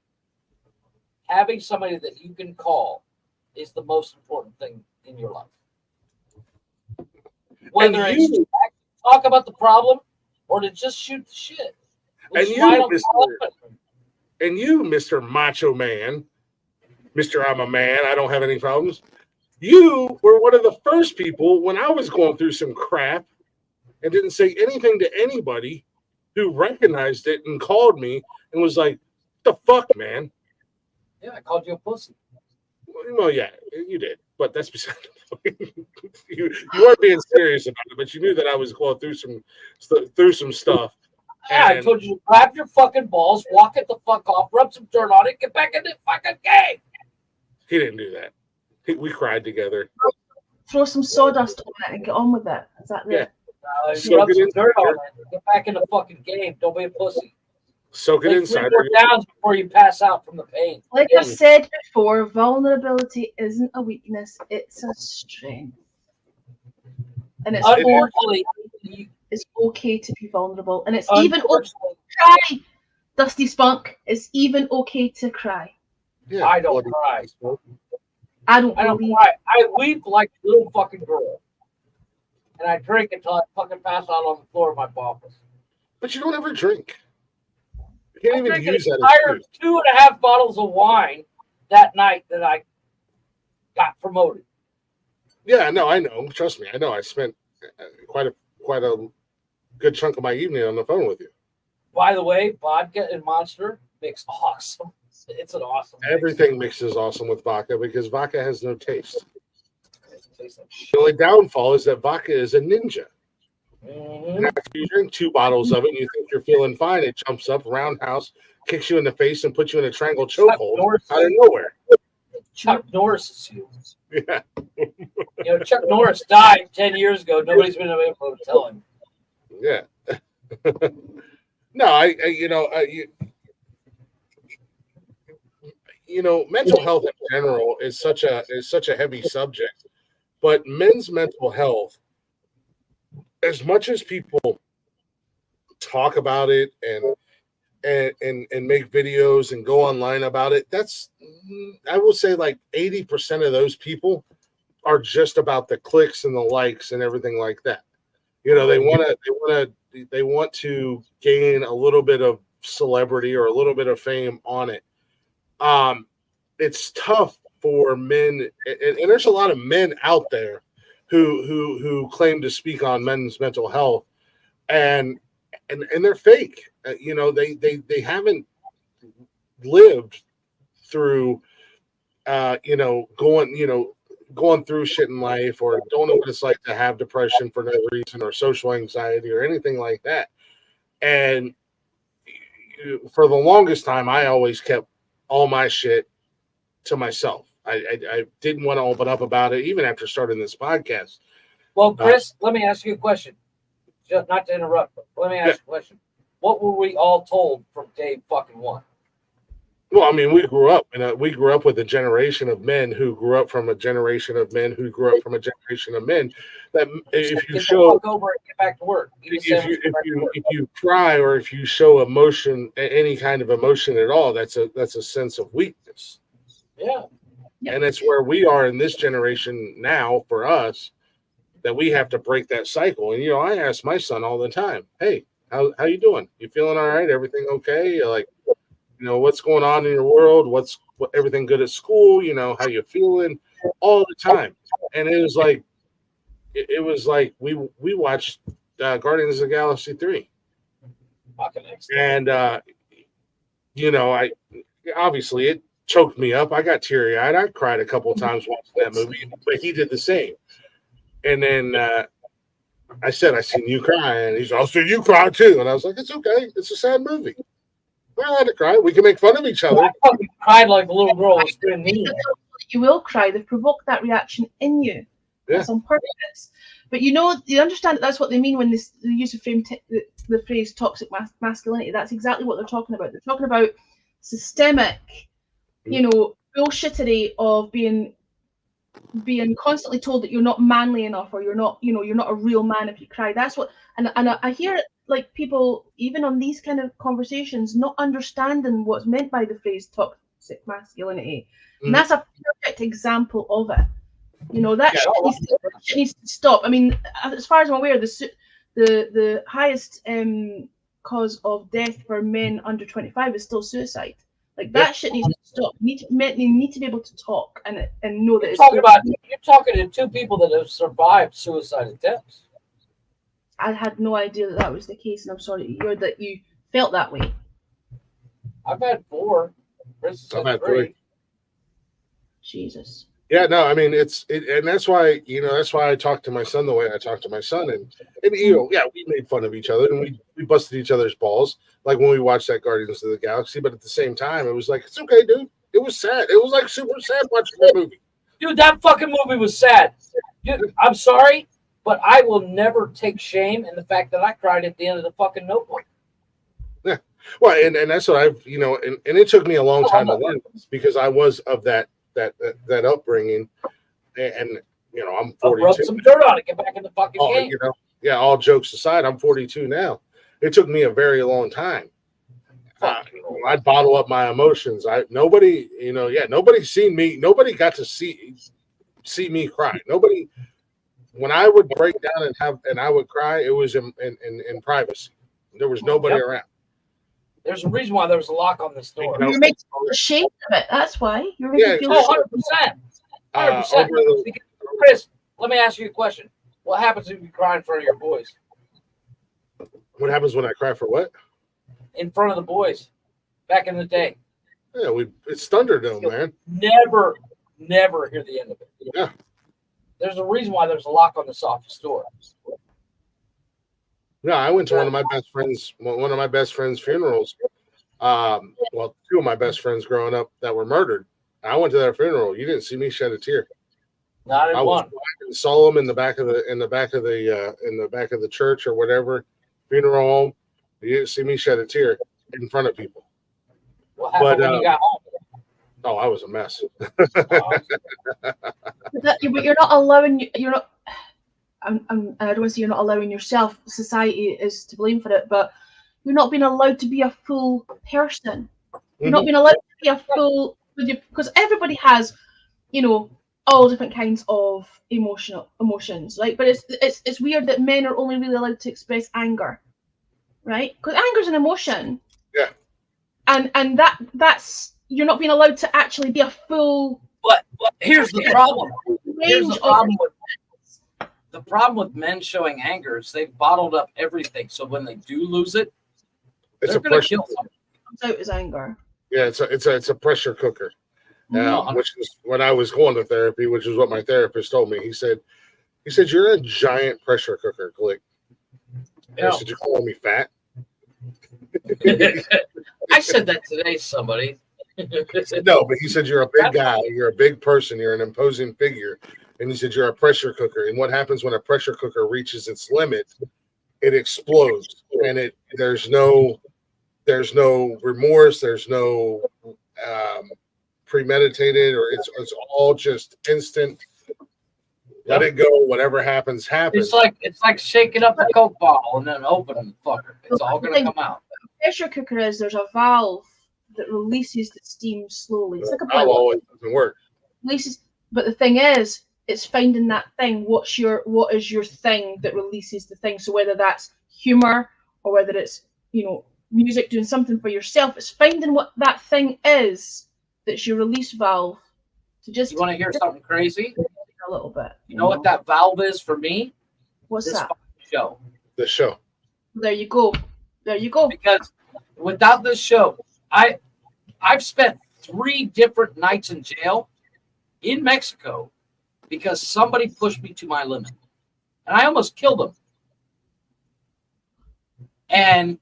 Having somebody that you can call is the most important thing in your life. Whether And it's you- to talk about the problem or to just shoot the shit. And Which I don't call it. and you, Mr. Macho Man, Mr. I'm a man, I don't have any problems. You were one of the first people when I was going through some crap and didn't say anything to anybody who recognized it and called me and was like, the fuck, man? Yeah, I called you a pussy. Well, yeah, you did, but that's beside the point. you weren't being serious about it, but you knew that I was going through some stuff. Yeah, I And- told you to grab your fucking balls, walk it the fuck off, rub some dirt on it, get back in the fucking game. He didn't do that. We cried together. Throw some sawdust on it and get on with it. Is that the Yeah. You rub Soak it some in dirt on cider. it, get back in the fucking game. Don't be a pussy. Soak it Take in 3 cider. more downs before you pass out from the pain. Like I've said before, vulnerability isn't a weakness, it's a strength. And it's Unfortunately, it's okay to be vulnerable. And it's even okay unfortunately, to cry, Dusty Spunk. It's even okay to cry. Yeah, I don't bloody cry. smoke. I don't I don't believe cry. I weep like a little fucking girl. And I drink until I fucking pass out on the floor of my office. But you don't ever drink. You I can't even drank an use that entire excuse. 2.5 bottles of wine that night that I got promoted. Yeah, no, I know. Trust me, I know. I spent quite a good chunk of my evening on the phone with you. By the way, vodka and Monster mix awesome. It's an awesome mix. Everything mixes awesome with vodka because vodka has no taste. It tastes like shit. The only downfall is that vodka is a ninja. Mhm. And after you drink 2 bottles of it and you think you're feeling fine, it jumps up, roundhouse, kicks you in the face, and puts you in a triangle chokehold Norris. out of nowhere. Chuck Norris is you. Yeah. You know, Chuck Norris died 10 years ago. Nobody's been able to tell him. Yeah. No, mental health in general is such a heavy subject, but men's mental health, as much as people talk about it and make videos and go online about it, that's, I will say, like 80% of those people are just about the clicks and the likes and everything like that. You know, they want to gain a little bit of celebrity or a little bit of fame on it. It's tough for men, and there's a lot of men out there who claim to speak on men's mental health, and they're fake. They haven't lived through going through shit in life, or don't know what it's like to have depression for no reason, or social anxiety, or anything like that. And for the longest time, I always kept all my shit to myself. I didn't want to open up about it, even after starting this podcast. Well, Chris, let me ask you a question. Just not to interrupt, but let me ask you a question. What were we all told from day fucking one? Well, I mean, we grew up with a generation of men who grew up from a generation of men who grew up from a generation of men. That if you Get show, the fuck over and get back to work. Eat a sandwich, get back to work. if you cry, or if you show emotion, any kind of emotion at all, that's a sense of weakness. Yeah. And it's where we are in this generation now, for us, that we have to break that cycle. And I ask my son all the time, "Hey, how you doing? You feeling all right? Everything okay? You're like, what's going on in your world? Everything good at school? How you feeling?" All the time. And it was like we watched Guardians of the Galaxy 3, and I obviously it choked me up. I got teary eyed. I cried a couple of times watching that movie, but he did the same. And then I said, "I seen you cry," and he's, "I'll see you cry too." And I was like, "It's okay. It's a sad movie. We're allowed to cry. We can make fun of each other." I fucking cried like a little girl was doing me. you will cry. They've provoked that reaction in you. Yeah. That's on purpose. But you understand that's what they mean when they use the phrase toxic masculinity. That's exactly what they're talking about. They're talking about systemic, bullshittery of being constantly told that you're not manly enough, or you're not a real man if you cry. That's what, and I hear it like people, even on these kind of conversations, not understanding what's meant by the phrase toxic masculinity. And that's a perfect example of it. You know, that shit needs to stop. I mean, as far as I'm aware, the highest cause of death for men under 25 is still suicide. Like that shit needs to stop. Men need to be able to talk and know that you're talking to two people that have survived suicide attempts. I had no idea that was the case, and I'm sorry to hear that you felt that way. I've had 4. I've had 3. Jesus. Yeah, no, I mean and that's why I talk to my son the way I talk to my son, and we made fun of each other and we busted each other's balls like when we watched that Guardians of the Galaxy, but at the same time it was like, it's okay, dude. It was sad. It was like super sad watching that movie. Dude, that fucking movie was sad. Dude, I'm sorry, but I will never take shame in the fact that I cried at the end of the fucking Notebook. Yeah, well, and that's what I've and it took me a long time to learn this because I was of that upbringing, and I'm 42. Rub some dirt on it. Get back in the fucking game. All jokes aside, I'm 42 now. It took me a very long time. I'd bottle up my emotions. Nobody seen me. Nobody got to see me cry. Nobody. When I would break down and I would cry, it was in privacy. There was nobody around. There's a reason why there was a lock on this door. You're making ashamed of it. That's why. You're making feel 100%. 100%. Chris, let me ask you a question. What happens if you cry in front of your boys? What happens when I cry for what? In front of the boys. Back in the day. Yeah, it's Thunderdome, man. Never hear the end of it. Yeah. There's a reason why there's a lock on this office door. No, I went to one of my best friends' funerals. Well, 2 of my best friends growing up that were murdered. I went to their funeral. You didn't see me shed a tear. Not in one. I saw them in the back of the church or whatever funeral home. You didn't see me shed a tear in front of people. What happened when you got home? Oh, I was a mess. But you're not allowing. You're not. I don't want to say you're not allowing yourself. Society is to blame for it, but you're not being allowed to be a full person. You're not being allowed to be a full, because everybody has, all different kinds of emotions, right? But it's weird that men are only really allowed to express anger, right? Because anger is an emotion. Yeah. And that's you're not being allowed to actually be a full. But here's the problem. The problem with men showing anger is they've bottled up everything. So when they do lose it, they're going to kill someone. Comes out as anger. Yeah, it's a pressure cooker. Which is when I was going to therapy, which is what my therapist told me. He said you're a giant pressure cooker, Glick. I said, you're calling me fat? I said that today, somebody. No, but he said you're a big guy, you're a big person, you're an imposing figure. And he said you're a pressure cooker. And what happens when a pressure cooker reaches its limit? It explodes. And there's no remorse, there's no premeditated, or it's all just instant. Let it go. Whatever happens. It's like shaking up a Coke bottle and then opening the fucker. It's all gonna come out. Pressure cooker there's a valve that releases the steam slowly. It's like a boiler. Always doesn't work. Releases, but the thing is, it's finding that thing. What is your thing that releases the thing? So whether that's humor or whether it's music, doing something for yourself, it's finding what that thing is that's your release valve. To just you want to hear something crazy? A little bit. You know what that valve is for me? What's that? Show. The show. There you go. Because without this show, I've spent 3 different nights in jail in Mexico because somebody pushed me to my limit. And I almost killed them. And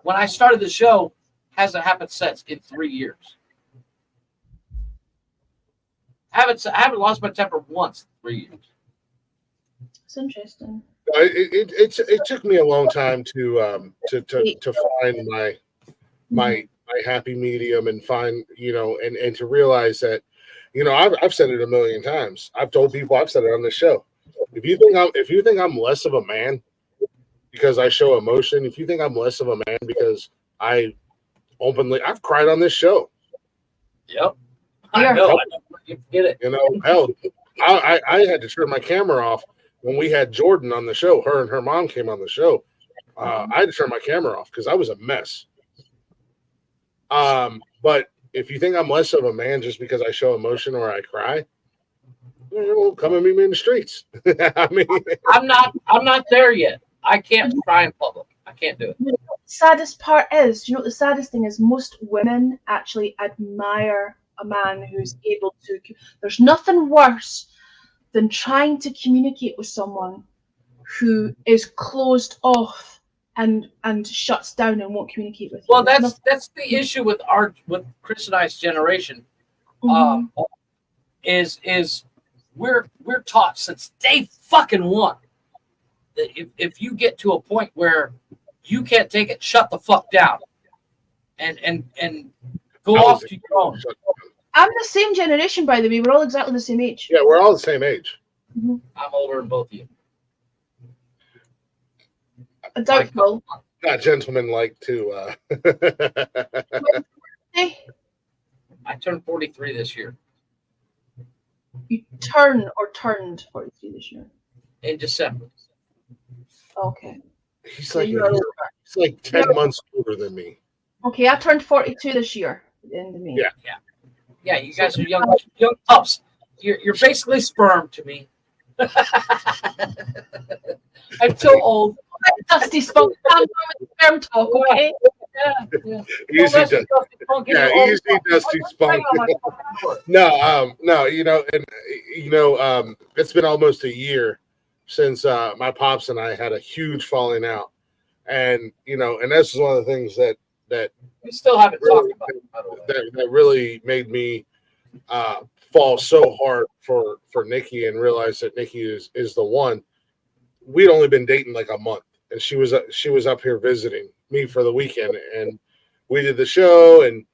when I started the show, hasn't happened since in 3 years. I haven't lost my temper once in 3 years. It's interesting. It took me a long time to find my happy medium and find and to realize that I've said it a million times. I've told people, I've said it on the show. If you think I'm less of a man because I show emotion, if you think I'm less of a man because I've cried on this show. Yep. Yeah. I know. You get it. You know, hell, I had to turn my camera off when we had Jordan on the show. Her and her mom came on the show. I had to turn my camera off because I was a mess. But if you think I'm less of a man just because I show emotion or I cry, come and meet me in the streets. I mean, I'm not there yet. I can't cry in public. I can't do it. The saddest part is, you know what the saddest thing is? Most women actually admire a man who's able to. There's nothing worse than trying to communicate with someone who is closed off and shuts down and won't communicate with you. Well, There's that's the issue with Chris and I's generation. nothing- Is we're taught since day fucking one that if you get to a point where you can't take it, shut the fuck down and go off to your own. I'm the same generation, by the way. We're all exactly the same age. yeah, we're all the same age. I'm older than both of you. Doubtful. Not gentlemen like to. Hey, I turned 43 this year you turned 43 this year. in December. Okay. He's like You're older. he's like 10 months older than me. Okay, I turned 42 this year. At the end of May. Yeah. Yeah, you guys are young pups. You're basically sperm to me. I'm so old. Dusty spunk. Sperm talk, okay? Yeah. Easy, Dusty. Yeah, easy, Dusty Spunk. No, it's been almost a year since my pops and I had a huge falling out, and this is one of the things that We still haven't really, talked about it. that really made me fall so hard for Nikki and realize that Nikki is the one. We'd only been dating like a month, and she was up here visiting me for the weekend, and we did the show, and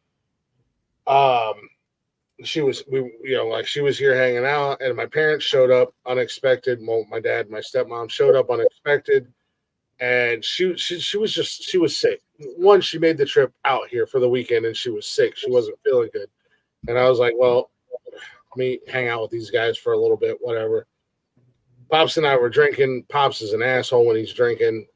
she was here hanging out, and my parents showed up unexpected. Well, my dad and my stepmom showed up unexpected, and she was sick. One, she made the trip out here for the weekend, and she was sick. She wasn't feeling good, and I was like, well, let me hang out with these guys for a little bit, whatever. Pops and I were drinking. Pops is an asshole when he's drinking.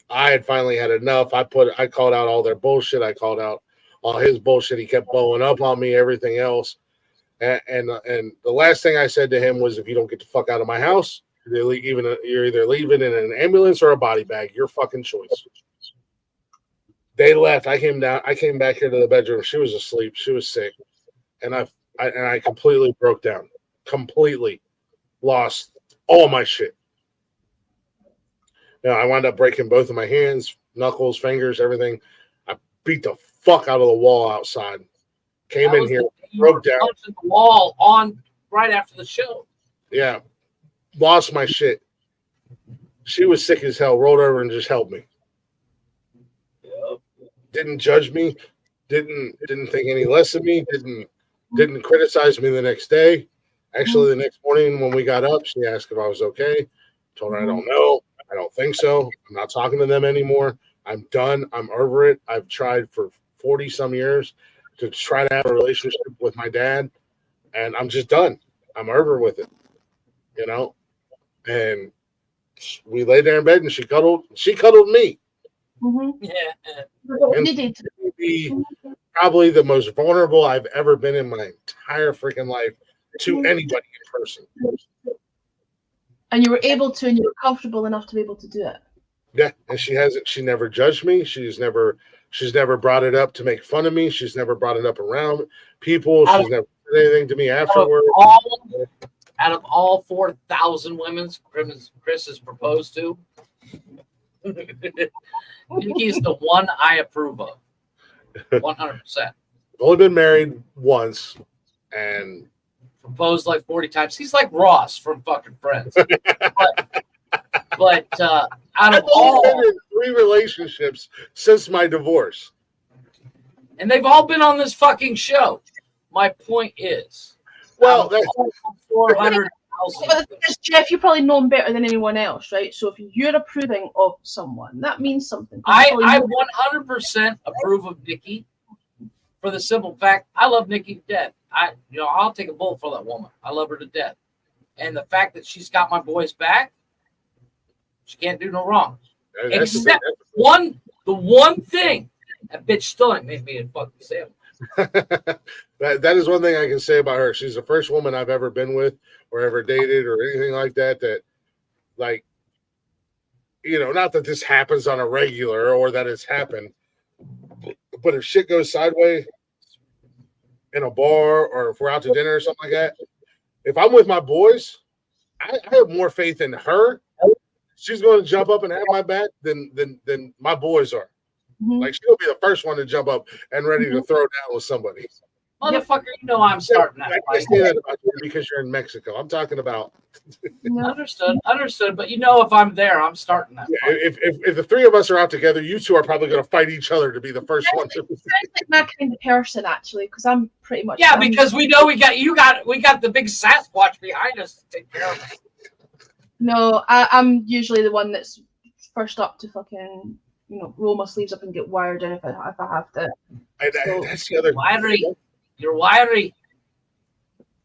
I had finally had enough. I called out all their bullshit. I called out all his bullshit. He kept blowing up on me, everything else. And the last thing I said to him was, if you don't get the fuck out of my house, you're either leaving in an ambulance or a body bag. Your fucking choice. They left. I came back here to the bedroom. She was asleep. She was sick. And I completely broke down. Completely lost all my shit. I wound up breaking both of my hands, knuckles, fingers, everything. I beat the fuck out of the wall outside. Came in here, broke down. The wall on right after the show. Yeah, lost my shit. She was sick as hell. Rolled over and just helped me. Yep. Didn't judge me. Didn't think any less of me. Didn't criticize me the next day. Actually, the next morning when we got up, she asked if I was okay. Told her I don't know. I don't think so. I'm not talking to them anymore. I'm done. I'm over it. I've tried for 40 some years to try to have a relationship with my dad, and I'm just done. I'm over with it, And we lay there in bed, and she cuddled me. Mm-hmm. Yeah. And to be probably the most vulnerable I've ever been in my entire freaking life to anybody in person. And you were able to, and you were comfortable enough to be able to do it. Yeah, and she never judged me. She's never brought it up to make fun of me. She's never brought it up around people. She's never said anything to me afterward. Out of all 4,000 women Chris has proposed to, Nikki's the one I approve of. 100%. Only been married once, and proposed like 40 times. He's like Ross from fucking Friends. but out of all, been in 3 relationships since my divorce, and they've all been on this fucking show. My point is, well, out of all 400 Thousands. Jeff, you probably know him better than anyone else, right? So if you're approving of someone, that means something. I 100% approve of Nikki for the simple fact I love Nikki to death. I'll take a bullet for that woman. I love her to death. And the fact that she's got my boys back, she can't do no wrong. Except the one thing, that bitch still ain't made me a fucking sandwich. that is one thing I can say about her. She's the first woman I've ever been with or ever dated or anything like that. That, like, not that this happens on a regular or that it's happened, but if shit goes sideways in a bar or if we're out to dinner or something like that, if I'm with my boys, I have more faith in her. She's going to jump up and have my back than my boys are. Mhm. Like, she'll be the first one to jump up and ready to throw down with somebody. Motherfucker, I'm starting that I fight. can't say that about you because you're in Mexico. I'm talking about. Understood. But if I'm there, I'm starting that fight. If the three of us are out together, you two are probably going to fight each other to be the first one. Sounds like my kind of person, actually, because I'm pretty much. Yeah, because we know we got the big Sasquatch behind us to take care of us. No, I'm usually the one that's first up to fucking, roll my sleeves up and get wired in if I have to. That's the other. Wiry. You're wiry.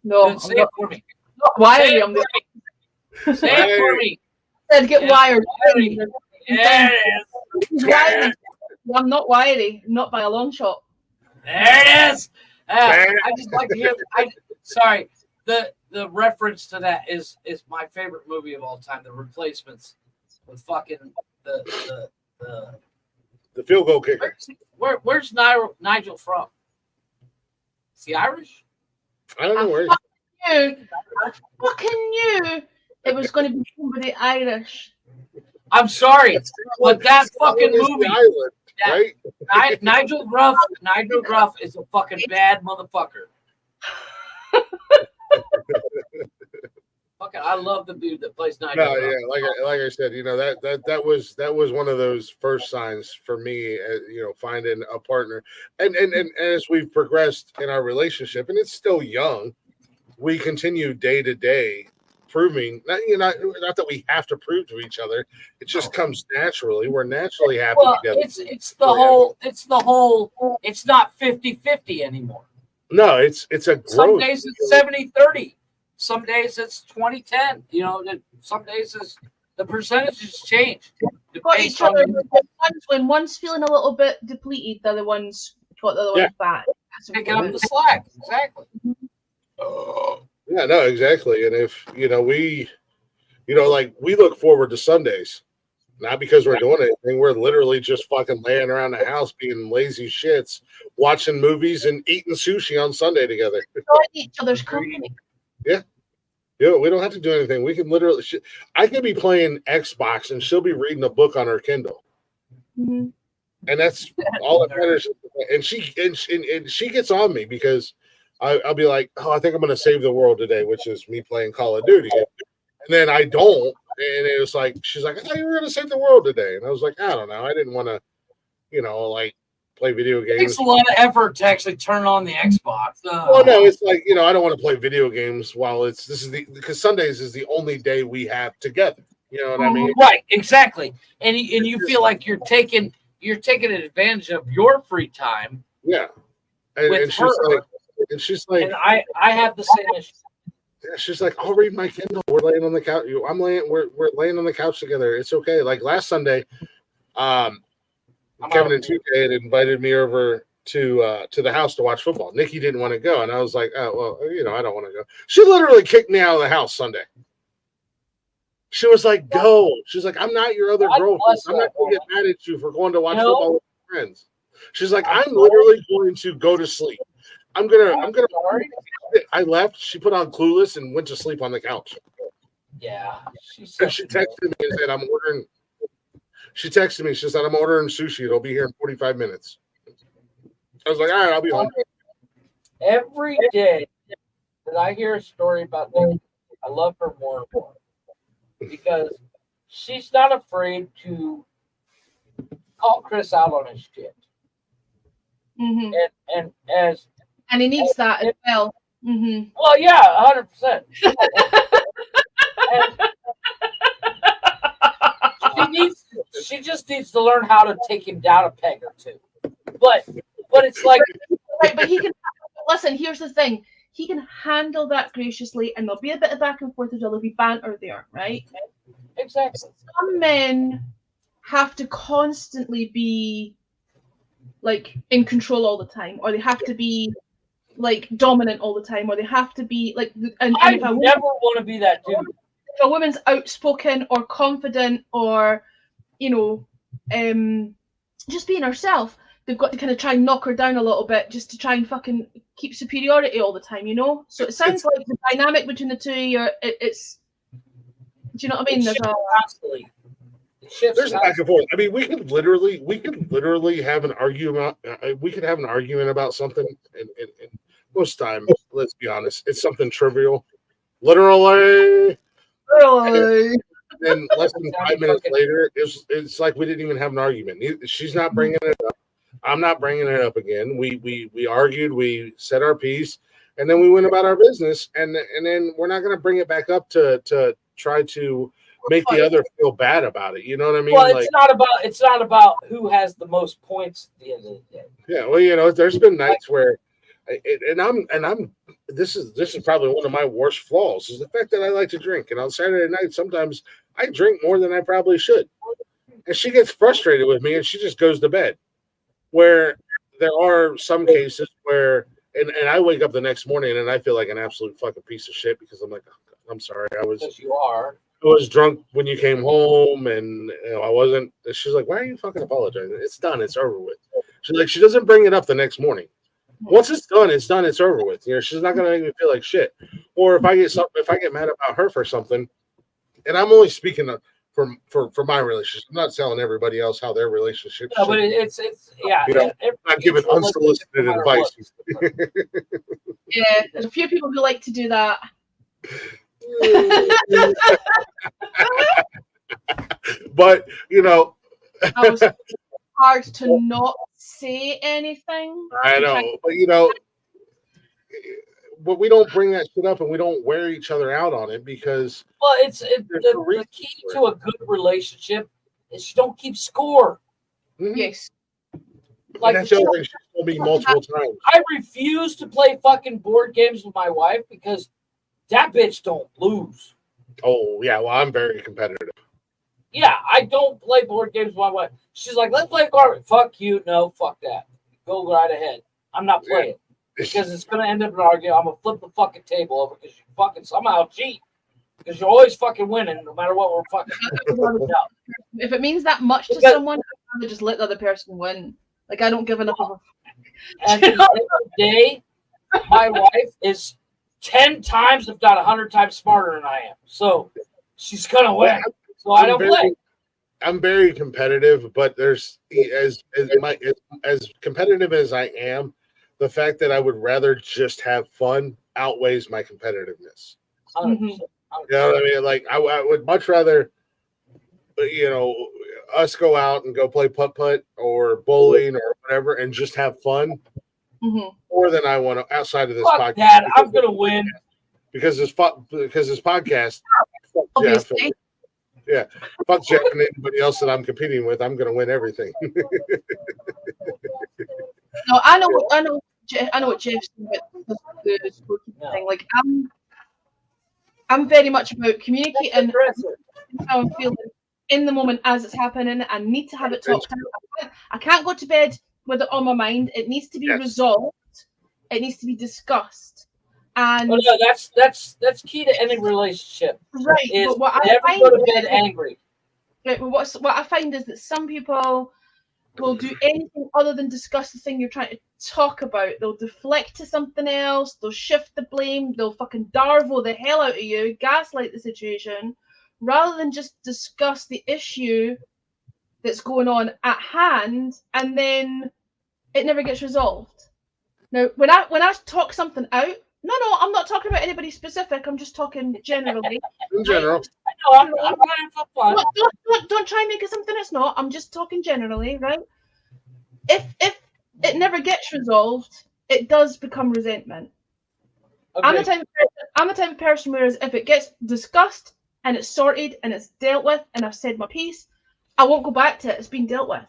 No, Say it for me. not wiry. Say it I'm for me. Say it for me. said get wired. Wiry. There it is. Wiry. I'm not wiry, not by a long shot. There it is. I just like to hear. Sorry. The reference to that is my favorite movie of all time, The Replacements, with fucking the field goal kicker. Where's Nigel from? Is he Irish? I don't know where. I fucking knew it was going to be somebody Irish. I'm sorry, but that fucking movie. Island, right? Nigel Gruff is a fucking bad motherfucker. Fucking, I love the dude that plays Nigel. No, Gruff. yeah, like I said, that was one of those first signs for me, finding a partner, and as we've progressed in our relationship, and it's still young, we continue day to day proving not that we have to prove to each other. It just comes naturally. We're naturally happy together. It's the whole it's not 50-50 anymore. No, it's a growth. Some days it's 70-30. Some days it's 20-10. Some days the percentages change. Got each other. When one's feeling a little bit depleted, the other one's got the other one's back. Picking up the slack. Exactly. Yeah, no, exactly. And if we look forward to Sundays, not because we're doing anything. We're literally just fucking laying around the house being lazy shits, watching movies and eating sushi on Sunday together. Enjoy each other's company. Yeah. Yeah, we don't have to do anything. We can literally. I could be playing Xbox and she'll be reading a book on her Kindle, Mm-hmm. and that's all that matters. And she gets on me because I'll be like, "Oh, I think I'm going to save the world today," which is me playing Call of Duty, and then I don't, and it was like she's like, "I thought you were going to save the world today," and I was like, "I don't know. I didn't want to, play video games." It takes a lot of effort to actually turn on the Xbox. Well, no, it's like I don't want to play video games while because Sundays is the only day we have together. You know what I mean? Right, exactly. And you feel like you're taking advantage of your free time. Yeah, and she's like, and I have the same issue. Yeah, she's like, I'll read my Kindle. We're laying on the couch. We're laying on the couch together. It's okay. Like last Sunday, Kevin and TJ had invited me over to the house to watch football. Nikki didn't want to go, and I was like, oh well, I don't want to go. She literally kicked me out of the house Sunday. She was like, go. She's like, I'm not your other girlfriend. I'm not going to get mad at you for going to watch football with your friends. She's like, I'm literally going to go to sleep. I'm gonna. I left. She put on Clueless and went to sleep on the couch. Yeah. She texted me and said, I'm ordering. She texted me. She said, I'm ordering sushi. It'll be here in 45 minutes. I was like, all right, I'll be home. Every day that I hear a story about Nikki, I love her more and more because she's not afraid to call Chris out on his shit. Mm-hmm. And he needs that as well. Mm-hmm. Well, yeah, 100%. She just needs to learn how to take him down a peg or two. But it's like, right, but he can listen. Here's the thing: he can handle that graciously, and there'll be a bit of back and forth. There'll be banter there, right? exactly. Some men have to constantly be like in control all the time, or they have to be like dominant all the time, or they have to be like. And I if never want to be that dude. if a woman's outspoken or confident or, you know, just being herself, they've got to kind of try and knock her down a little bit just to try and fucking keep superiority all the time, you know? So it sounds like the dynamic between the two of you, it's, do you know what I mean? It shifts constantly. It shifts There's constantly. back and forth. I mean, we could literally have an argument. We could have an argument about something, and most time, let's be honest, it's something trivial. Literally. And less than 5 minutes later, it's like we didn't even have an argument. She's not bringing it up. I'm not bringing it up again. We argued, we said our piece, and then we went about our business. And then we're not going to bring it back up to try to make the other feel bad about it. You know what I mean? Well, it's not about who has the most points at the end of the day. Yeah. Well, you know, there's been nights where, this is probably one of my worst flaws is the fact that I like to drink, and on Saturday night sometimes I drink more than I probably should, and she gets frustrated with me and she just goes to bed. Where there are some cases where, and I wake up the next morning and I feel like an absolute fucking piece of shit because I'm like, oh, God, I'm sorry, I was drunk when you came home, and I wasn't. She's like, why are you fucking apologizing? It's done. It's over with. She's like, she doesn't bring it up the next morning. Once it's done, it's done. It's over with. You know, she's not gonna make me feel like shit. Or if I get mad about her for something, and I'm only speaking for my relationship. I'm not telling everybody else how their relationship. No, but it's yeah. You know, I'm not giving unsolicited advice. Yeah, there's a few people who like to do that. But you know, it's hard to not say anything. I know, but you know, but we don't bring that shit up and we don't wear each other out on it because the key to a good relationship is you don't keep score. Mm-hmm. Yes. Like that's the other thing she's told me multiple times. I refuse to play fucking board games with my wife because that bitch don't lose. Oh yeah, well I'm very competitive. Yeah, I don't play board games with my wife. She's like, let's play garbage. Fuck you. No, fuck that. Go right ahead. I'm not playing. Because it's going to end up in an argument. I'm going to flip the fucking table over because you fucking somehow cheat. Because you're always fucking winning no matter what we're fucking doing. If it means that much to someone, I'd rather just let the other person win. Like, I don't give enough of a... And at the end of the day, my wife is 10 times, if not 100 times smarter than I am. So she's going to win. So I don't play. I'm very competitive, but there's as competitive as I am, the fact that I would rather just have fun outweighs my competitiveness. 100%. You know what I mean? Like I would much rather, you know, us go out and go play putt-putt or bowling or whatever and just have fun more than I want to outside of this podcast. Dad, I'm gonna win because this podcast. Jeff, yeah, fuck Jeff and anybody else that I'm competing with. I'm gonna win everything. No, I know what Jeff's doing about the thing. Like I'm very much about communicating how I'm feeling in the moment as it's happening. I need to have it talked out. I can't go to bed with it on my mind. It needs to be resolved. It needs to be discussed. And well, no, that's key to any relationship. Right. But what I never find go to bed angry. Right, what I find is that some people will do anything other than discuss the thing you're trying to talk about. They'll deflect to something else. They'll shift the blame. They'll fucking darvo the hell out of you, gaslight the situation, rather than just discuss the issue that's going on at hand, and then it never gets resolved. Now, when I talk something out, no, I'm not talking about anybody specific. I'm just talking generally. In general. No, I'm trying for fun. Don't try and make it something it's not. I'm just talking generally, right? If it never gets resolved, it does become resentment. Okay. I'm the type of person whereas if it gets discussed and it's sorted and it's dealt with and I've said my piece, I won't go back to it. It's been dealt with.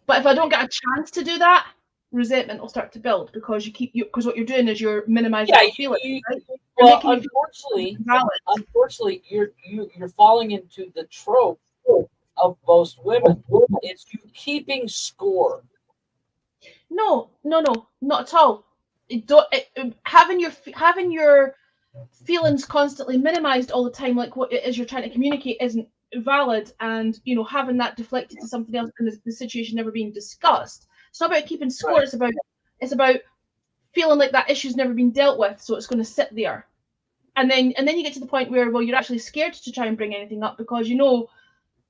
But if I don't get a chance to do that, resentment will start to build because because what you're doing is you're minimizing my feelings. Right? Well, unfortunately, you're falling into the trope of most women. It's you keeping score. No, not at all. Having your feelings constantly minimized all the time, like what it is you're trying to communicate, isn't valid, and having that deflected to something else and the situation never being discussed. It's not about keeping score. Right. It's about feeling like that issue's never been dealt with, so it's going to sit there, and then you get to the point where you're actually scared to try and bring anything up because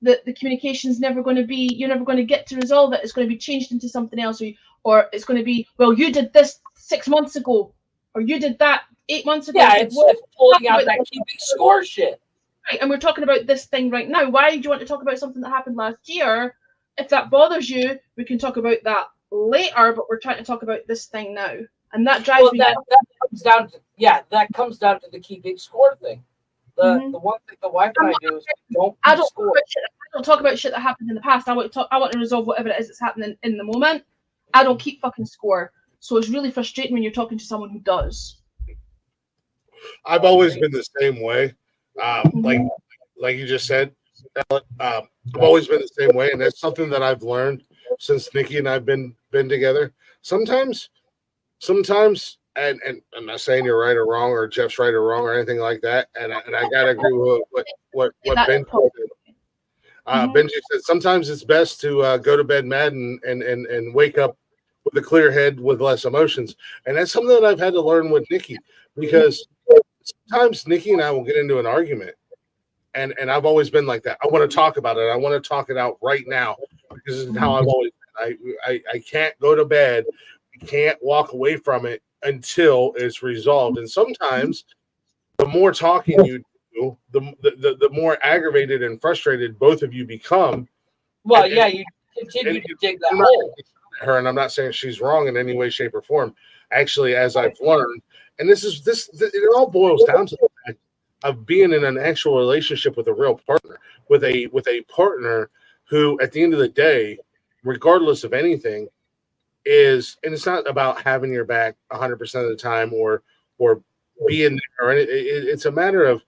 that the communication's never going to be, you're never going to get to resolve it. It's going to be changed into something else, or it's going to be, well, you did this 6 months ago, or you did that 8 months ago. Yeah, it's pulling out that keeping score shit. Right, and we're talking about this thing right now. Why do you want to talk about something that happened last year? If that bothers you, we can talk about that later, but we're trying to talk about this thing now. And that drives me. That comes down to the keeping score thing. The one thing the wife and I do is don't score. I don't talk about shit that happened in the past. I want to resolve whatever it is that's happening in the moment. I don't keep fucking score. So it's really frustrating when you're talking to someone who does. I've always been the same way. Like you just said, I've always been the same way, and that's something that I've learned since Nikki and I've been together. Sometimes, and I'm not saying you're right or wrong, or Jeff's right or wrong, or anything like that. And I gotta agree with what Benji said. Benji said sometimes it's best to go to bed mad and wake up with a clear head with less emotions, and that's something that I've had to learn with Nikki, because sometimes Nikki and I will get into an argument, and I've always been like that. I want to talk about it. I want to talk it out right now because this is how I've always been. I can't go to bed. I can't walk away from it until it's resolved. And sometimes the more talking you do, the more aggravated and frustrated both of you become. Well, you continue to dig that hole. Her, and I'm not saying she's wrong in any way, shape, or form. Actually, as I've learned, and it all boils down to the fact of being in an actual relationship with a real partner, with a partner who, at the end of the day, regardless of anything, is, and it's not about having your back 100% of the time or being there. It's a matter of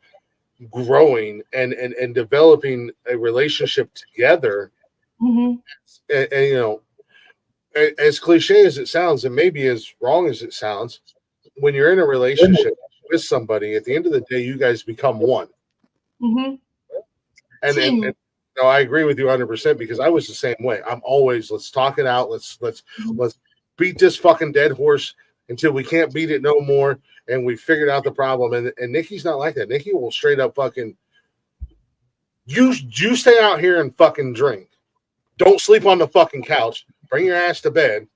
growing and developing a relationship together. And as cliche as it sounds, and maybe as wrong as it sounds, when you're in a relationship with somebody, at the end of the day, you guys become one. And I agree with you 100% because I was the same way. I'm always, let's talk it out. Let's beat this fucking dead horse until we can't beat it no more, and we figured out the problem. And Nikki's not like that. Nikki will straight up fucking you stay out here and fucking drink. Don't sleep on the fucking couch. Bring your ass to bed,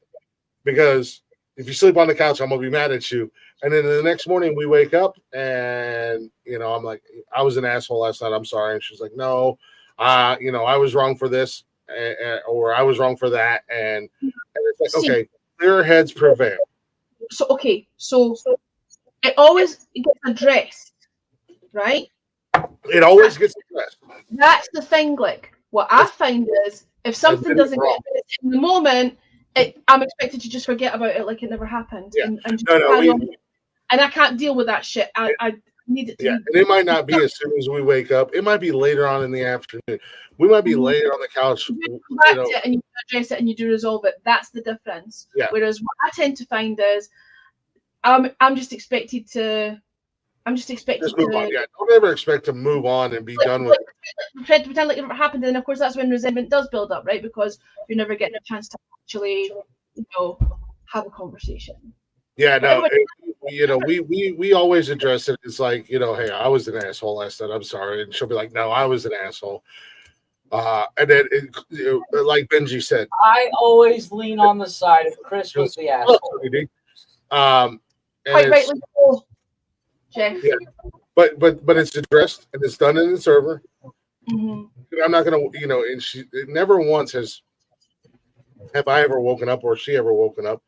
because if you sleep on the couch, I'm gonna be mad at you. And then the next morning we wake up and I'm like, I was an asshole last night. I'm sorry. And she's like, no, I was wrong for this, or I was wrong for that. And it's like, okay, clear heads prevail. So it always gets addressed, right? It always gets addressed. That's the thing, like, what I find is if something doesn't get addressed in the moment, I'm expected to just forget about it like it never happened. Yeah. And just carry on. And I can't deal with that shit. I need it to be. And it might not be as soon as we wake up. It might be later on in the afternoon. We might be later on the couch. You come back to it and you address it and you do resolve it. That's the difference. Yeah. Whereas what I tend to find is I'm just expected to move on. Yeah, don't ever expect to move on and be done with it. Pretend like it never happened, and of course that's when resentment does build up, right? Because you're never getting a chance to actually, have a conversation. Yeah, no, we always address it. It's like, hey, I was an asshole last night. I'm sorry, and she'll be like, no, I was an asshole. And then, like Benji said, I always lean on the side of Chris was the asshole. Quite rightly so. Jeff. Yeah, but it's addressed and it's done and it's over. I'm not gonna, and she never once have I ever woken up or she ever woken up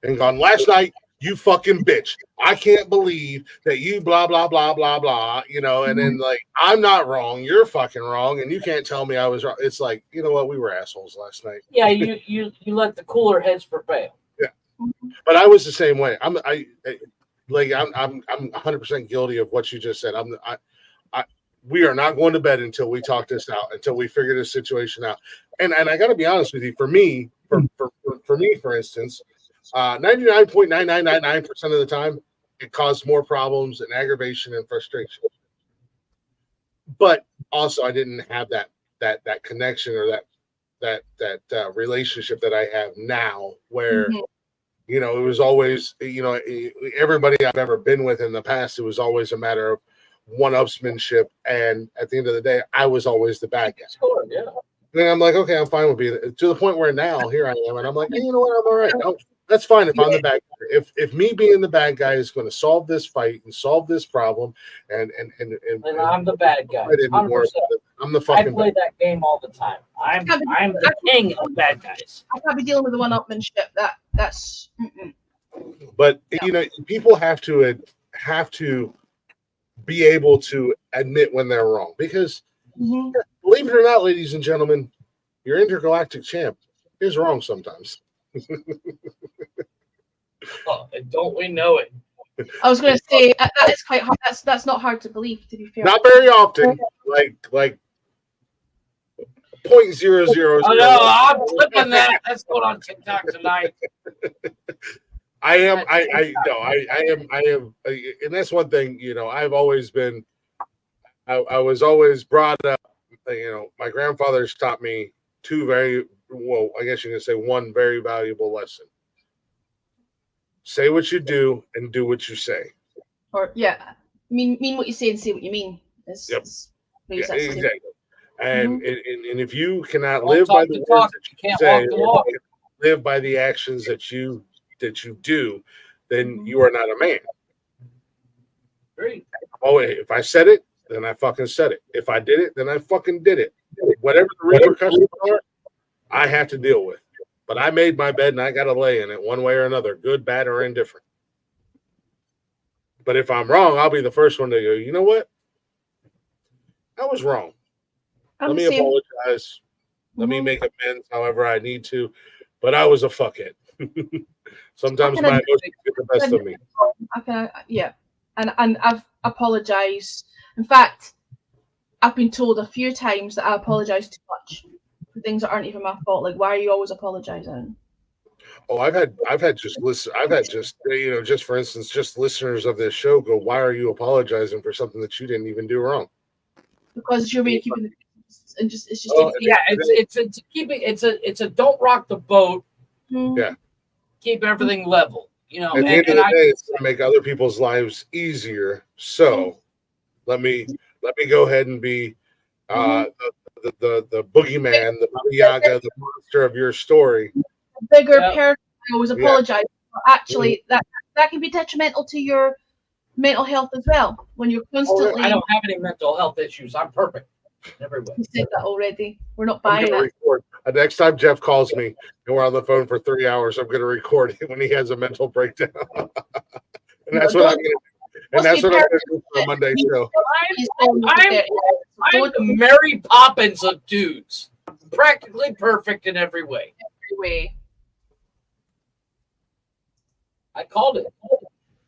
and gone, last night you fucking bitch. I can't believe that you blah, blah, blah, blah, blah, and then like, I'm not wrong. You're fucking wrong. And you can't tell me I was wrong. It's like, you know what? We were assholes last night. Yeah, you let the cooler heads prevail. Yeah. But I was the same way. I'm 100% guilty of what you just said. We are not going to bed until we talk this out, until we figure this situation out. And I got to be honest with you. For me, for instance, 99.9999% of the time, it caused more problems and aggravation and frustration. But also, I didn't have that connection or that relationship that I have now, where it was always everybody I've ever been with in the past. It was always a matter of one-upsmanship, and at the end of the day, I was always the bad guy. Sure, yeah. And I'm like, okay, I'm fine with being, to the point where now here I am, and I'm like, hey, you know what, I'm all right. That's fine if I'm the bad guy. If me being the bad guy is going to solve this fight and solve this problem, and I'm the bad guy. 100%. I'm the fucking. I play that game all the time. I'm the king of bad guys. I can't be dealing with the one-upmanship. That's. But people have to be able to admit when they're wrong, because believe it or not, ladies and gentlemen, your intergalactic champ is wrong sometimes. Oh, and don't we know it? I was going to say that is quite hard. That's not hard to believe, to be fair. Not very often, like 0.000. Oh no, I'm flipping that. That's going on TikTok tonight. I am, and that's one thing. I've always been. I was always brought up. My grandfather's taught me I guess you can say one very valuable lesson. Say what you do and do what you say. Or mean what you say and say what you mean. Exactly. And if you cannot live by the words that you say, live by the actions that you do, then you are not a man. Great. Oh, if I said it, then I fucking said it. If I did it, then I fucking did it. Whatever the repercussions are, I have to deal with. But I made my bed and I got to lay in it one way or another, good, bad, or indifferent. But if I'm wrong, I'll be the first one to go, you know what? I was wrong. Let me apologize. Let me make amends however I need to. But I was a fuckhead. Sometimes my emotions get the best of me. And I've apologized. In fact, I've been told a few times that I apologize too much for things that aren't even my fault. Like, why are you always apologizing? Oh, I've had just for instance, just listeners of this show go, why are you apologizing for something that you didn't even do wrong? Because you're really keeping the and just it's just it's a don't rock the boat. Yeah. Keep everything level. At the end of the day, it's going to make other people's lives easier. So let me go ahead and be the boogeyman, the Baba Yaga, the monster of your story. Bigger person, I always apologize. Actually, that can be detrimental to your mental health as well. When you're constantly. I don't have any mental health issues. I'm perfect. Everywhere. You said that already. We're not buying it. Next time Jeff calls me and we're on the phone for 3 hours, I'm going to record it when he has a mental breakdown. And that's what I'm going to do. And that's what I'm going to do for a Monday show. I'm the Mary Poppins of dudes. Practically perfect in every way. I called it.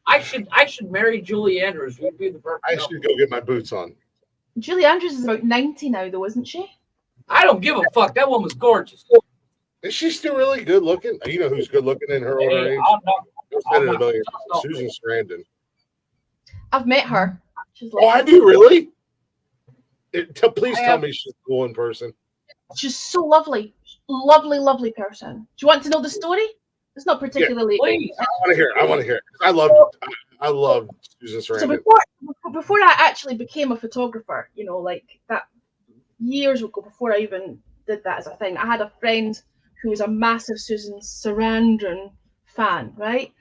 I should marry Julie Andrews. We'd be the perfect. I should go get my boots on. Julie Andrews is about 90 now, though, isn't she? I don't give a fuck. That woman's gorgeous. Is she still really good looking? You know who's good looking in her older age? Susan Sarandon. I've met her. She's have you really? Please tell me she's cool in person. She's so lovely. Lovely person. Do you want to know the story? It's not particularly. Please. I want to hear it. I love Susan Sarandon. So before I actually became a photographer, like that years ago, before I even did that as a thing, I had a friend who was a massive Susan Sarandon fan, right?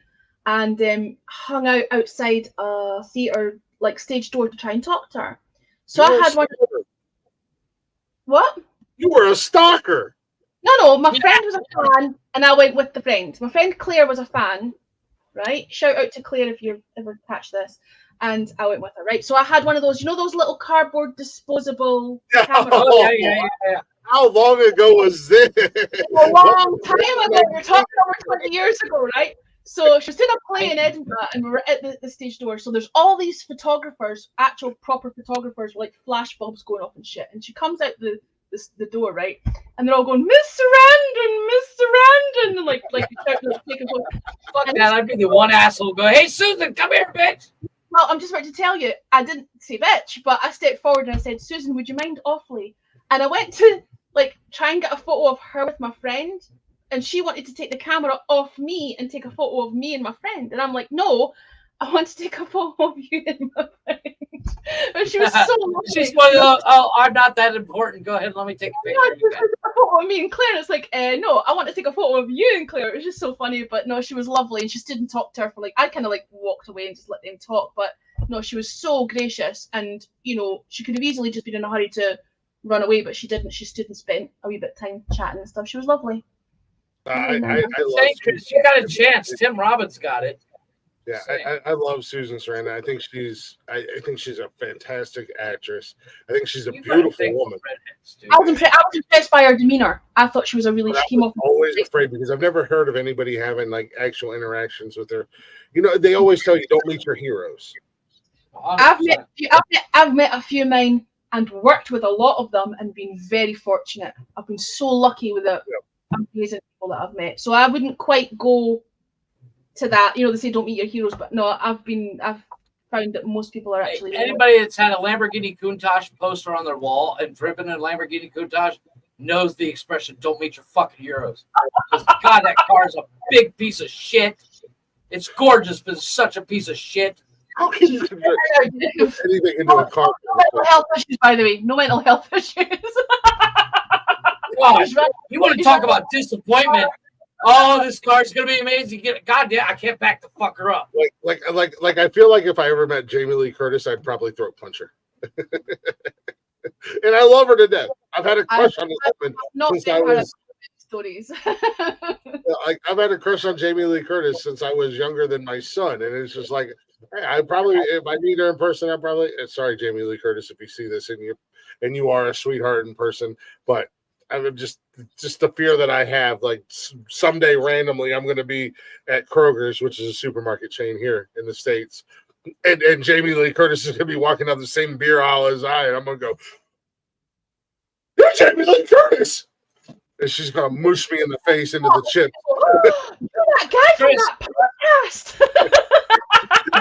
And hung out outside a theatre, like stage door, to try and talk to her. So I had one. What? You were a stalker. No, my friend was a fan, and I went with the friend. My friend Claire was a fan, right? Shout out to Claire if you ever catch this. And I went with her, right? So I had one of those, those little cardboard disposable cameras. Oh, yeah. How long ago was this? A long time ago. We're talking over 20 years ago, right? So she was in a play in Edinburgh, and we were at the stage door. So there's all these photographers, actual proper photographers, with like flash bulbs going off and shit. And she comes out the door, right? And they're all going, Miss Sarandon, and like taking photos. Fuck that! I'd be the one asshole go, "Hey, Susan, come here, bitch." Well, I'm just about to tell you, I didn't say bitch, but I stepped forward and I said, Susan, would you mind awfully? And I went to try and get a photo of her with my friend, and she wanted to take the camera off me and take a photo of me and my friend. And I'm like, no, I want to take a photo of you and my friend. And she was so lovely. She's one of those, "Oh, I'm not that important. Go ahead, let me take a picture of you guys." A photo of me and Claire. It's like, no, I want to take a photo of you and Claire. It was just so funny. But no, she was lovely, and she didn't talk to her for I kind of walked away and just let them talk. But no, she was so gracious, and she could have easily just been in a hurry to run away, but she didn't. She stood and spent a wee bit of time chatting and stuff. She was lovely. I love Chris, you got a chance. Tim Robbins got it. Yeah, I love Susan Sarandon. I think she's a fantastic actress. I think she's a beautiful woman. I was impressed by her demeanor. I thought she was a really. But I was always afraid because I've never heard of anybody having actual interactions with her. They always tell you don't meet your heroes. I've met a few of mine and worked with a lot of them and been very fortunate. I've been so lucky with the amazing people that I've met. So I wouldn't quite go to that. They say don't meet your heroes, but no, I've found that most people are actually. Anybody that's had a Lamborghini Countach poster on their wall and driven a Lamborghini Countach knows the expression "don't meet your fucking heroes." God, that car is a big piece of shit. It's gorgeous, but it's such a piece of shit. How can you convert anything into a car? No mental health issues, by the way. No mental health issues. Gosh, you want to talk about disappointment? Oh, this car's gonna be amazing. God damn, I can't back the fucker up. Like I feel like if I ever met Jamie Lee Curtis, I'd probably throat punch her. And I love her to death. I've had a crush on this woman since I was. Stories. I've had a crush on Jamie Lee Curtis since I was younger than my son, and it's just like, hey, I probably, if I meet her in person, I probably. Sorry, Jamie Lee Curtis, if you see this and you are a sweetheart in person, but I'm just the fear that I have, someday randomly I'm going to be at Kroger's, which is a supermarket chain here in the States, and Jamie Lee Curtis is going to be walking down the same beer aisle as I, and I'm going to go, "You're Jamie Lee Curtis." And she's gonna mush me in the face into the chips. You're that guy from that podcast.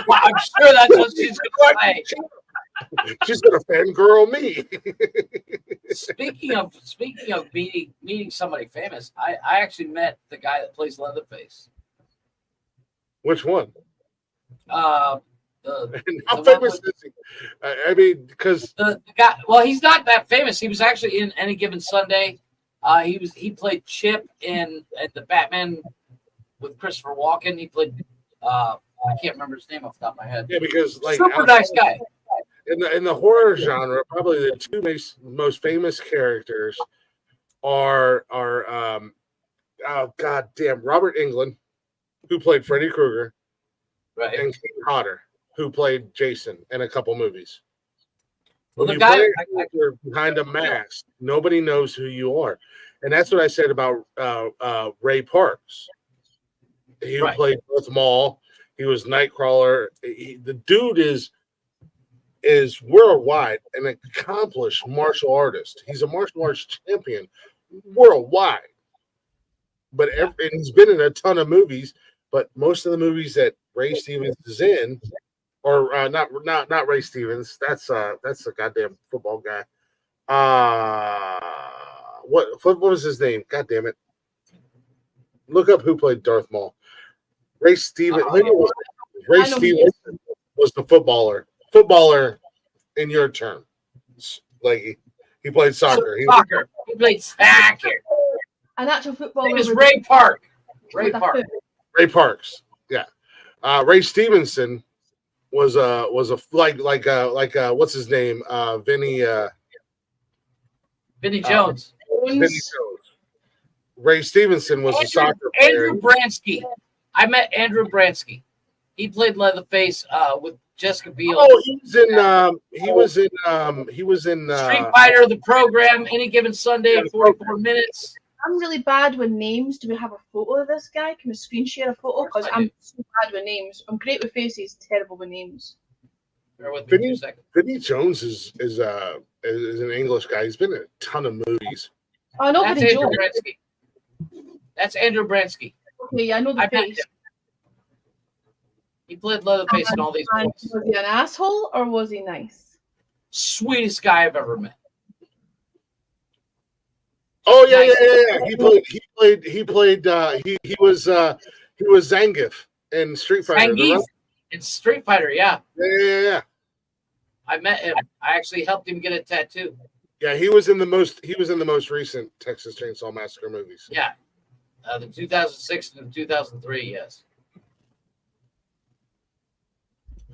I'm sure that's what she's gonna say. She's gonna fangirl me. Speaking of meeting somebody famous, I actually met the guy that plays Leatherface. Which one? How famous is he? I mean, because the guy. Well, he's not that famous. He was actually in Any Given Sunday. He played Chip in the Batman with Christopher Walken. He played I can't remember his name off the top of my head. Yeah, because super nice guy. In the horror genre, probably the two most famous characters are oh god damn, Robert Englund, who played Freddy Krueger, right, and Kane Hodder, who played Jason in a couple movies. Well, when the you guy play behind a mask, nobody knows who you are, and that's what I said about Ray Parks. He played Darth Maul. He was Nightcrawler. The dude is worldwide an accomplished martial artist. He's a martial arts champion worldwide. But and he's been in a ton of movies. But most of the movies that Ray Stevens is in. Or not Ray Stevens. That's a goddamn football guy. What was his name? God damn it! Look up who played Darth Maul. Ray Stevens. Ray Stevens was the footballer. Footballer in your term, like he played soccer. He played soccer. An actual footballer. His name is Ray Park. Ray Parks. Yeah. Ray Stevenson was like what's his name? Vinny Jones. Vinny Jones. Ray Stevenson was a soccer player. Andrew Bransky. I met Andrew Bransky. He played Leatherface with Jessica Biel. Oh, he was in Street Fighter, the program, any given Sunday, 44 minutes. I'm really bad with names. Do we have a photo of this guy? Can we screen share a photo? Because I'm so bad with names. I'm great with faces, terrible with names. Bear with me 2 seconds. Vinny Jones is an English guy. He's been in a ton of movies. Oh, I know That's Vinny Andrew Jones. Bransky. That's Andrew Bransky. Okay, yeah, I know the I met face. him. He played Leatherface in all these And movies. was he an asshole or was he nice? Sweetest guy I've ever met. Oh yeah. He was Zangief in Street Fighter. Zangief in Street Fighter, yeah. Yeah. I met him. I actually helped him get a tattoo. Yeah, he was in the most recent Texas Chainsaw Massacre movies. Yeah. The 2006 and 2003, yes.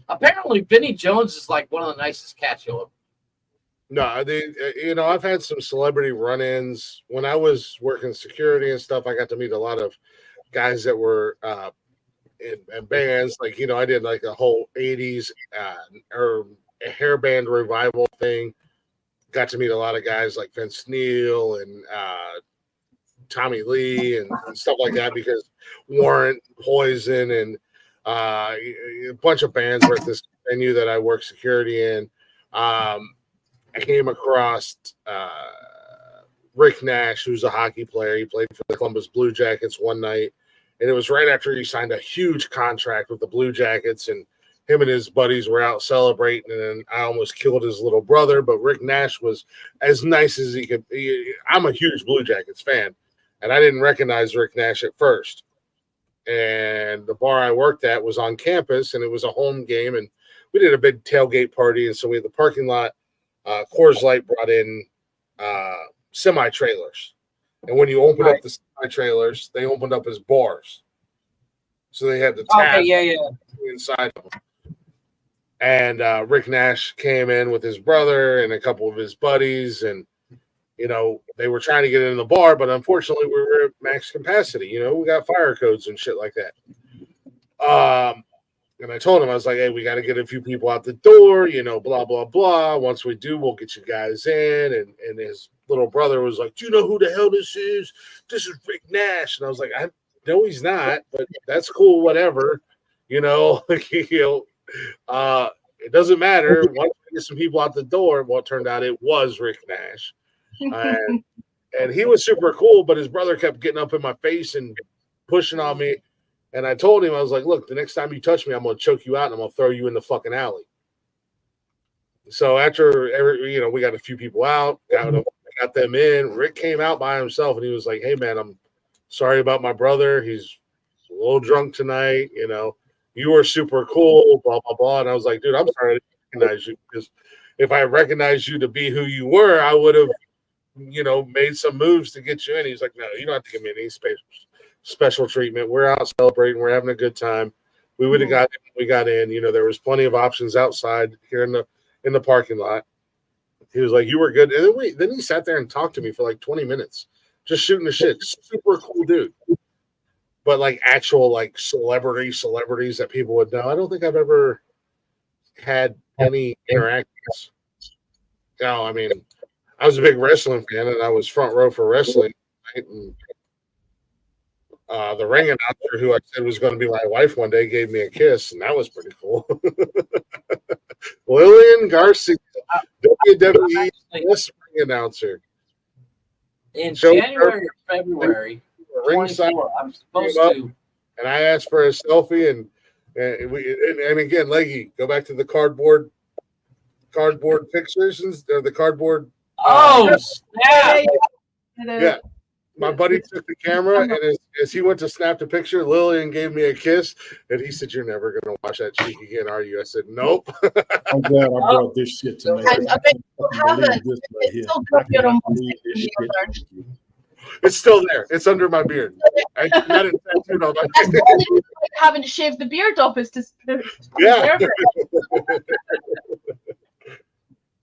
Apparently, Vinny Jones is like one of the nicest cats you'll ever. No, I've had some celebrity run-ins when I was working security and stuff. I got to meet a lot of guys that were in bands. Like, I did like a whole 80s or a hair band revival thing. Got to meet a lot of guys like Vince Neil and Tommy Lee and stuff like that because Warrant, Poison, and a bunch of bands were at this venue that I work security in. I came across Rick Nash, who's a hockey player. He played for the Columbus Blue Jackets one night, and it was right after he signed a huge contract with the Blue Jackets, and him and his buddies were out celebrating, and then I almost killed his little brother, but Rick Nash was as nice as he could. I'm a huge Blue Jackets fan, and I didn't recognize Rick Nash at first. And the bar I worked at was on campus, and it was a home game, and we did a big tailgate party, and so we had the parking lot. Coors Light brought in semi-trailers. And when you open up the semi-trailers, they opened up as bars. So they had the tab inside of them. And Rick Nash came in with his brother and a couple of his buddies. And, they were trying to get in the bar, but unfortunately we were at max capacity. We got fire codes and shit like that. And I told him, I was like, hey, we got to get a few people out the door, blah, blah, blah. Once we do, we'll get you guys in. And his little brother was like, do you know who the hell this is? This is Rick Nash. And I was like, I know he's not, but that's cool, whatever. It doesn't matter. Once we get some people out the door, well, it turned out it was Rick Nash. And he was super cool, but his brother kept getting up in my face and pushing on me. And I told him, I was like, look, the next time you touch me, I'm going to choke you out and I'm going to throw you in the fucking alley. So after we got a few people out, got them in. Rick came out by himself and he was like, hey, man, I'm sorry about my brother. He's a little drunk tonight. You were super cool, blah, blah, blah. And I was like, dude, I'm sorry to recognize you because if I recognized you to be who you were, I would have, made some moves to get you in. He's like, no, you don't have to give me any special treatment. We're out celebrating. We're having a good time. We would have got in. We got in. There was plenty of options outside here in the parking lot. He was like, you were good. And then he sat there and talked to me for like 20 minutes, just shooting the shit. Super cool dude. But like actual like celebrities that people would know. I don't think I've ever had any interactions. No, I mean, I was a big wrestling fan and I was front row for wrestling. Right? And the ring announcer, who I said was going to be my wife one day, gave me a kiss, and that was pretty cool. Lillian Garcia, WWE ring announcer. In January or February, 24, I'm supposed to. And I asked for a selfie, and again, Leggy, go back to the cardboard pictures or the cardboard. Oh, snap! Yeah. My buddy took the camera, and as he went to snap the picture, Lillian gave me a kiss, and he said, "You're never going to watch that cheek again, are you?" I said, "Nope." I'm glad I brought this shit to me. I bet you haven't. It's still got your own It's still there. It's under my beard. I got it tattooed on my That's the only reason having to shave the beard off is to yeah.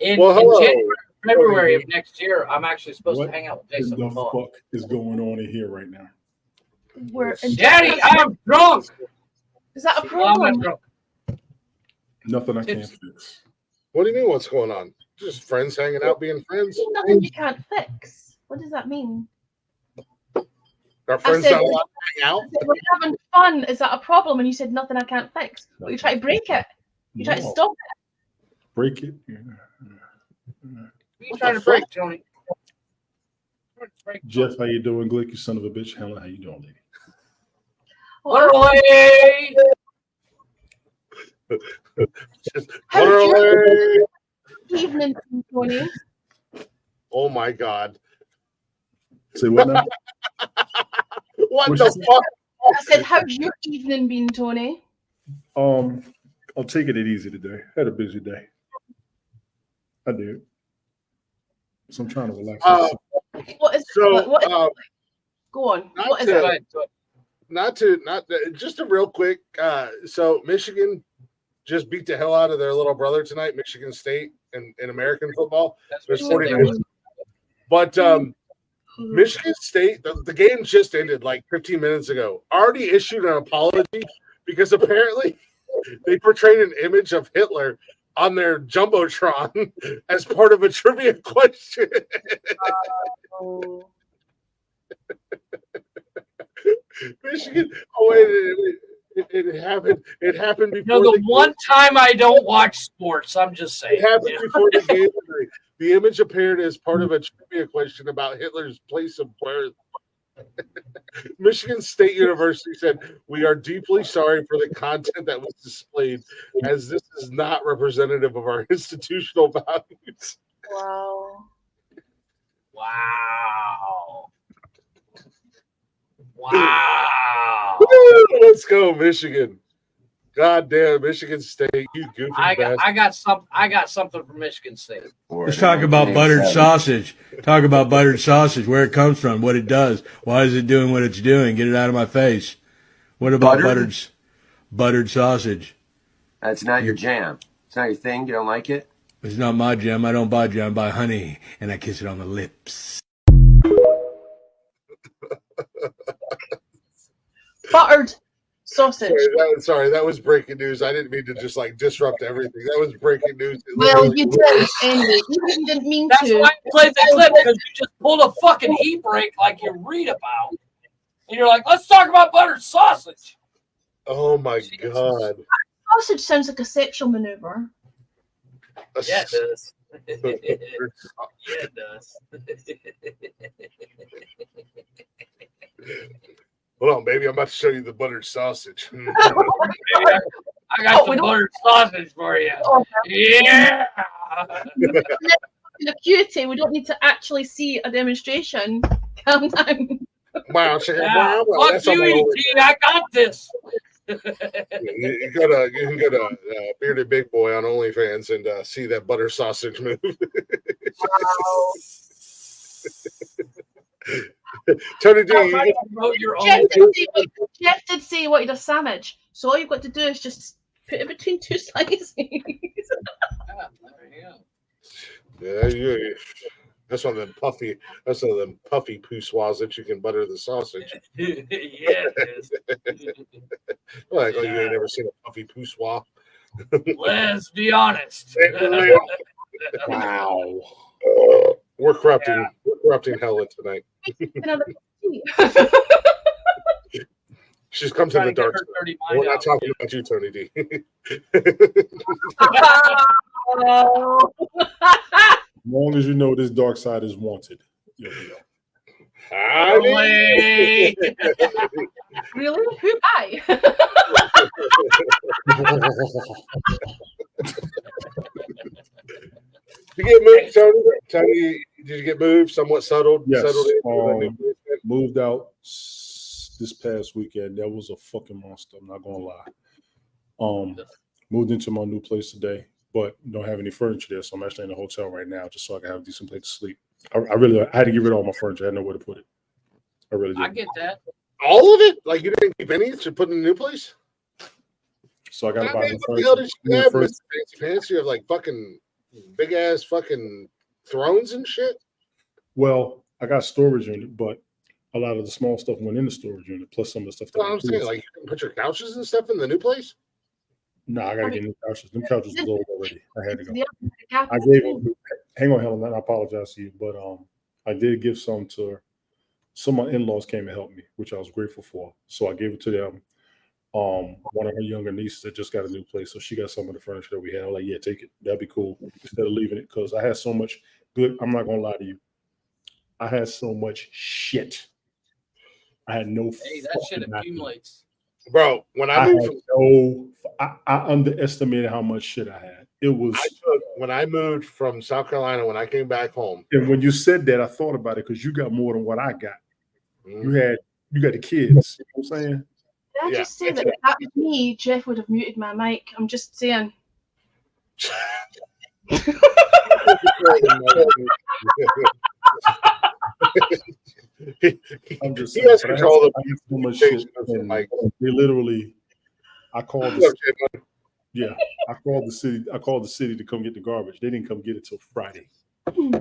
In January, February of next year, I'm actually supposed to hang out with Jason What the Momoa. fuck is going on in here right now? We're in Daddy, I'm drunk. Is that a Well, I'm problem? not drunk. Nothing I can't Tips. fix. What do you mean? What's going on? Just friends hanging out, being friends. Nothing you can't fix. What does that mean? Our friends said- not allowed to hang out. We're having fun. Is that a problem? And you said nothing I can't fix. But you try to break it. You try to No. stop it. Break it. Yeah. What are you What trying the to break, Tony? Trying to break Jeff, how you doing, Glick? You son of a bitch. Helen, how you doing, lady? Well, Waterway! Just How's water your away. evening, Tony? Oh my God. Say what now? What What'd the you say? fuck? I said, how's your evening been, Tony? I'm taking it easy today. Had a busy day. I did. So I'm trying to relax. What is So, what is go on. not What is to- it? just a real quick. So Michigan just beat the hell out of their little brother tonight, Michigan State, in American football. There's 40 minutes. But Michigan State, the game just ended like 15 minutes ago. Already issued an apology because apparently they portrayed an image of Hitler on their jumbotron as part of a trivia question. Oh. Michigan. Oh wait, it happened. It happened You before know, the one time I don't watch sports, I'm just saying. It happened Yeah. before the game. The image appeared as part of a trivia question about Hitler's place of birth. Michigan State University said, "We are deeply sorry for the content that was displayed, as this is not representative of our institutional values." Wow. Wow. Wow. Woo, let's go, Michigan! God damn, Michigan State, you goofy bastard! I got something from Michigan State. Let's talk about buttered sausage. Talk about buttered sausage, where it comes from, what it does. Why is it doing what it's doing? Get it out of my face. What about buttered sausage? That's not your jam. It's not your thing. You don't like it? It's not my jam. I don't buy jam. I buy honey, and I kiss it on the lips. Buttered sausage. Sorry, that was breaking news. I didn't mean to just like disrupt everything. That was breaking news. Well, you did anyway. Even if you didn't mean That's to. why I played the clip, because you just pulled a fucking e-break like you read about. And you're like, let's talk about buttered sausage. Oh my God. Sausage sounds like a sexual maneuver. Yeah, it does. Yeah, it does. Hold on, baby. I'm about to show you the buttered sausage. I got some buttered sausage for you. Oh, Yeah. in a cutie, we don't need to actually see a demonstration. Calm down. Wow, Yeah, wow, fuck you, E.T. I got this. You can go to Bearded Big Boy on OnlyFans and see that butter sausage move. Wow. Tony D, Jeff did say he wanted a sandwich, so all you've got to do is just put it between two slices. yeah, that's one of them puffy. That's one of them puffy poussoirs that you can butter the sausage. Yeah, it is. Like, oh, you ain't never seen a puffy poussoir. Let's be honest. Wow. We're corrupting Helen tonight. She's come to the dark side. We're not talking about you, Tony D. As long as you know this dark side is wanted. You'll be up. Really? Who I? You get moved, Tony? Tony, did you get moved? Somewhat settled? Yes. Settled in? Moved out this past weekend. That was a fucking monster. I'm not gonna lie. Moved into my new place today, but don't have any furniture there, so I'm actually in a hotel right now, just so I can have a decent place to sleep. I had to get rid of all my furniture. I had nowhere to put it. I really did. I get that. All of it? Like you didn't keep any to put in a new place? So I got to buy new What the hell did you have, furniture. Mr. Fancy Pants? You have like fucking big ass fucking thrones and shit? Well, I got storage unit, but a lot of the small stuff went in the storage unit, plus some of the stuff that I'm saying, like, you can put your couches and stuff in the new place. No, I gotta get new couches. New couches was old already. I had to go. Gap I in gave between. them. Hang on, Helen. I apologize to you, but I did give some to some of my in-laws came and helped me, which I was grateful for. So I gave it to them. One of her younger nieces that just got a new place, so she got some of the furniture that we had. I'm like, yeah, take it. That'd be cool. Instead of leaving it, because I had so much good. I'm not gonna lie to you. I had so much shit. I had no. Hey, that shit fucking idea. accumulates. Bro, when I moved I underestimated how much shit I had. It was when I moved from South Carolina, when I came back home. And when you said that, I thought about it because you got more than what I got. Mm-hmm. You got the kids. You know what I'm saying? Can I just say that if that was me, Jeff would have muted my mic. I'm just saying. I'm just he saying. has But I control of had so much shit. And they literally, I called the city. Yeah, I called the city to come get the garbage. They didn't come get it till Friday.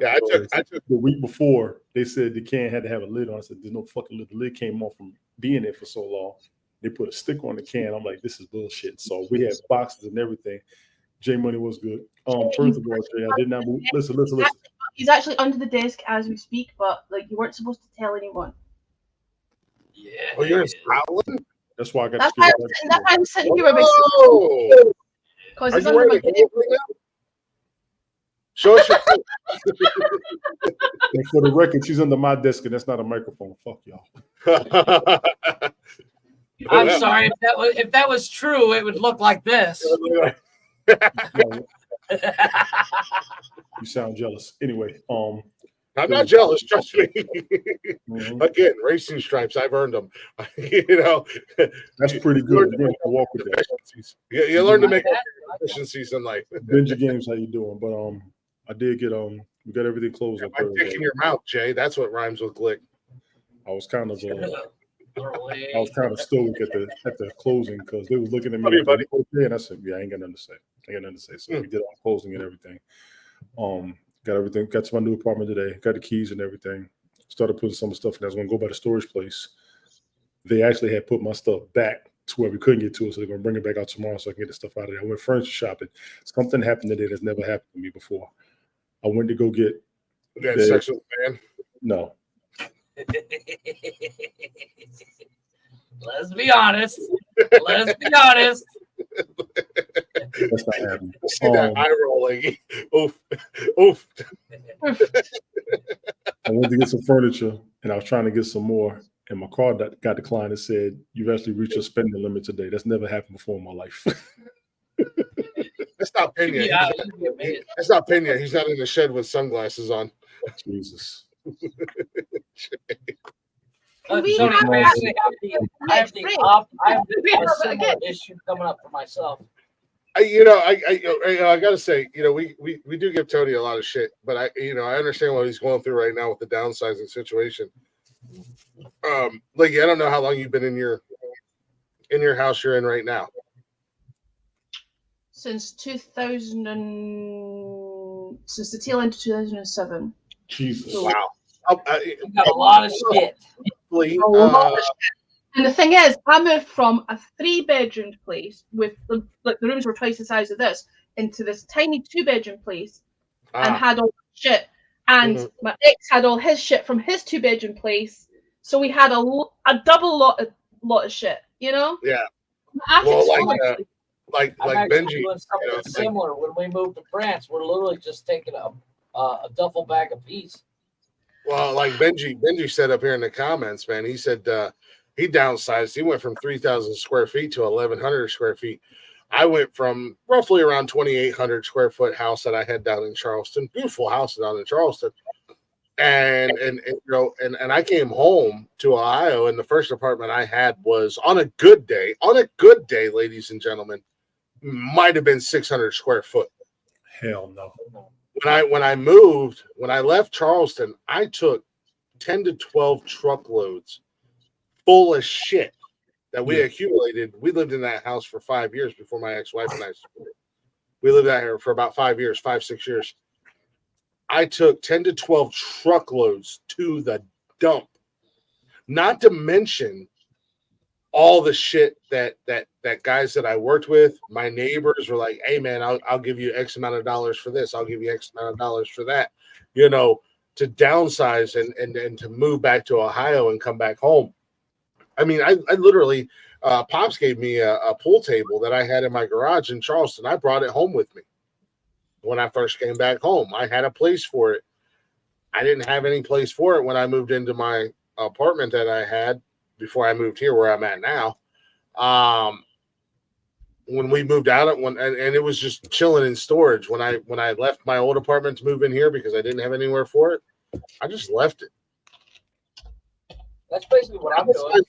Yeah, I took the week before. They said the can had to have a lid on. I said, "There's no fucking lid. The lid came off from being there for so long." They put a stick on the can. I'm like, "This is bullshit." So we had boxes and everything. J Money was good. First of all, Jay, I did not move. Listen. He's actually under the desk as we speak, but like you weren't supposed to tell anyone. Yeah. Oh, you're in Scotland? That's why I got. That's why I'm sitting here with because Are it's you under wearing my a glove right now? Show us your foot. And for the record, she's under my desk, and that's not a microphone. Fuck y'all. I'm sorry if that was true, it would look like this. You sound jealous. Anyway, I'm not jealous, trust me. Again, racing stripes, I've earned them. That's pretty good. You have to walk with that. You learn to make efficiencies in life. Benji Games, how you doing? But I did get we got everything closed on My Thursday. dick in your mouth, Jay. That's what rhymes with glick. I was kind of stoic at the closing because they was looking at me and I said, "Yeah, I ain't got nothing to say." So we did all the closing and everything. Got to my new apartment today. Got the keys and everything. Started putting some stuff in. I was going to go by the storage place. They actually had put my stuff back to where we couldn't get to it, so they're going to bring it back out tomorrow so I can get the stuff out of there. I went furniture shopping. Something happened today that's never happened to me before. I went to go get that sexual man. No. Let's be honest. Let's be honest. That's not happening. See that eye rolling. Oof. Oof. I went to get some furniture and I was trying to get some more. And my card got declined and said, "You've actually reached your spending limit today." That's never happened before in my life. That's not Pena. That's not Pena. He's not in the shed with sunglasses on. Jesus. Tony, I have a similar issue coming up for myself. I gotta say, we do give Tony a lot of shit, but I understand what he's going through right now with the downsizing situation. I don't know how long you've been in your house you're in right now. Since the tail end of 2007. Jesus. Wow. You got a lot of shit. And the thing is, I moved from a 3-bedroom place with the rooms were twice the size of this into this tiny 2-bedroom place and had all shit. And my ex had all his shit from his 2-bedroom place. So we had a double lot of shit, Yeah. Like Benji. Doing something similar. When we moved to France, we're literally just taking a duffel bag a piece. Well, like Benji said up here in the comments, man, he said he downsized. He went from 3,000 square feet to 1,100 square feet. I went from roughly around 2,800 square foot house that I had down in Charleston, beautiful house down in Charleston, and I came home to Ohio, and the first apartment I had was on a good day, ladies and gentlemen, might have been 600 square foot. Hell no. When I left Charleston, I took 10 to 12 truckloads full of shit that we accumulated. We lived in that house for 5 years before my ex-wife and I split. We lived out here for about 5 years, 5-6 years. I took 10 to 12 truckloads to the dump Not to mention all the shit that guys that I worked with, my neighbors were like, "Hey man, I'll give you X amount of dollars for this. I'll give you X amount of dollars for that." You know, to downsize and to move back to Ohio and come back home. I mean, I literally, Pops gave me a pool table that I had in my garage in Charleston. I brought it home with me when I first came back home. I had a place for it. I didn't have any place for it when I moved into my apartment that I had before I moved here where I'm at now. When we moved out, and it was just chilling in storage. When I left my old apartment to move in here because I didn't have anywhere for it, I just left it. That's basically what I'm doing.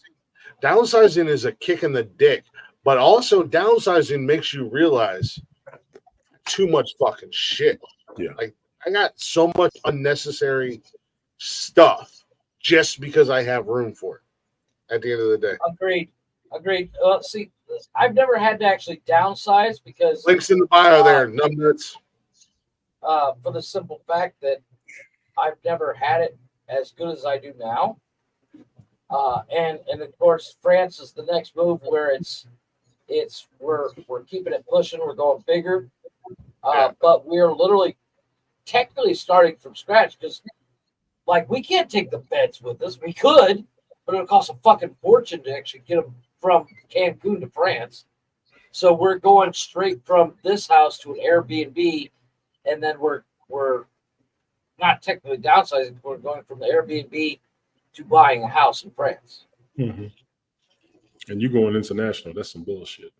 Downsizing is a kick in the dick, but also downsizing makes you realize too much fucking shit. Yeah. Like I got so much unnecessary stuff just because I have room for it at the end of the day. Agreed. See, I've never had to actually downsize because Links in the bio there, numbnuts. For the simple fact that I've never had it as good as I do now. And of course, France is the next move where we're keeping it pushing. We're going bigger, but we're literally technically starting from scratch because, like, we can't take the beds with us. We could, but it'll cost a fucking fortune to actually get them from Cancun to France. So we're going straight from this house to an Airbnb, and then we're not technically downsizing. We're going from the Airbnb to buying a house in France. Mm-hmm. And you going international? That's some bullshit.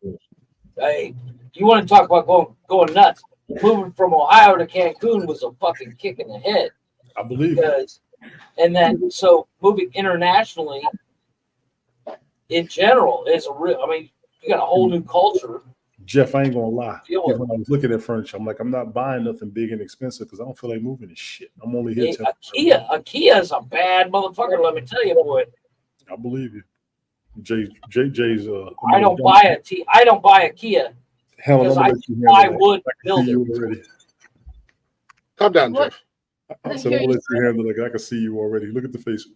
Hey, you want to talk about going nuts? Moving from Ohio to Cancun was a fucking kick in the head. I believe it. And then, so moving internationally in general is a real. I mean, you got a whole new culture. Jeff, I ain't gonna lie. When I was looking at furniture, I'm like, I'm not buying nothing big and expensive because I don't feel like moving this shit. I'm only here. IKEA is a bad motherfucker. Let me tell you, boy. I believe you. JJ's. I don't buy a Kia because I would build it. Calm down, Jeff. I said I'm gonna let you handle it. I can see you already. Look at the face.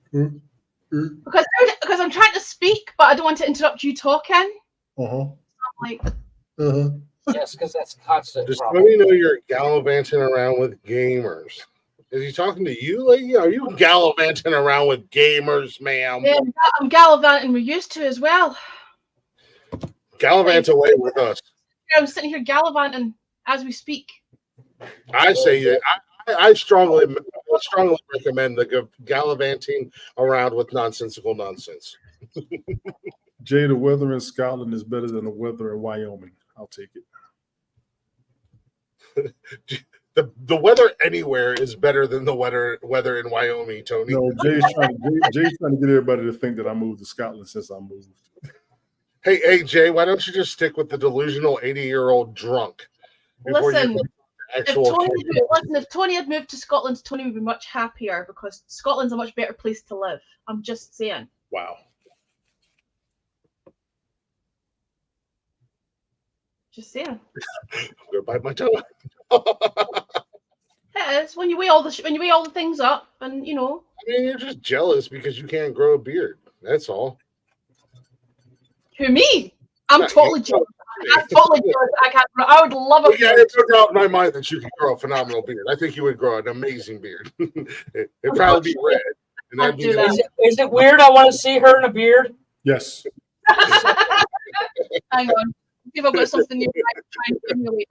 Because I'm trying to speak, but I don't want to interrupt you talking. Like. Yes, because that's constant. Just let me know you're gallivanting around with gamers. Is he talking to you, lady? Are you gallivanting around with gamers, ma'am? Yeah, I'm gallivanting. We're used to as well. Gallivant away with us. I'm sitting here gallivanting as we speak. I say that I strongly recommend the gallivanting around with nonsensical nonsense. Jay, the weather in Scotland is better than the weather in Wyoming. I'll take it. The weather anywhere is better than the weather in Wyoming, Tony. No, Jay's trying to get everybody to think that I moved to Scotland since I moved. Hey, Jay, why don't you just stick with the delusional 80-year-old drunk? Listen, if Tony had moved to Scotland, Tony would be much happier because Scotland's a much better place to live. I'm just saying. Wow. Just saying. I'm gonna bite my tongue. Yeah, it's when you weigh all the things up, and you know. I mean, you're just jealous because you can't grow a beard. That's all. Who, me? I'm totally jealous. I'm totally jealous. I would love a. Yeah, it's no doubt in my mind that you can grow a phenomenal beard. I think you would grow an amazing beard. It'd probably be red. And that'd be is it weird? I want to see her in a beard. Yes. Hang on. If I've got something new, I can try and stimulate.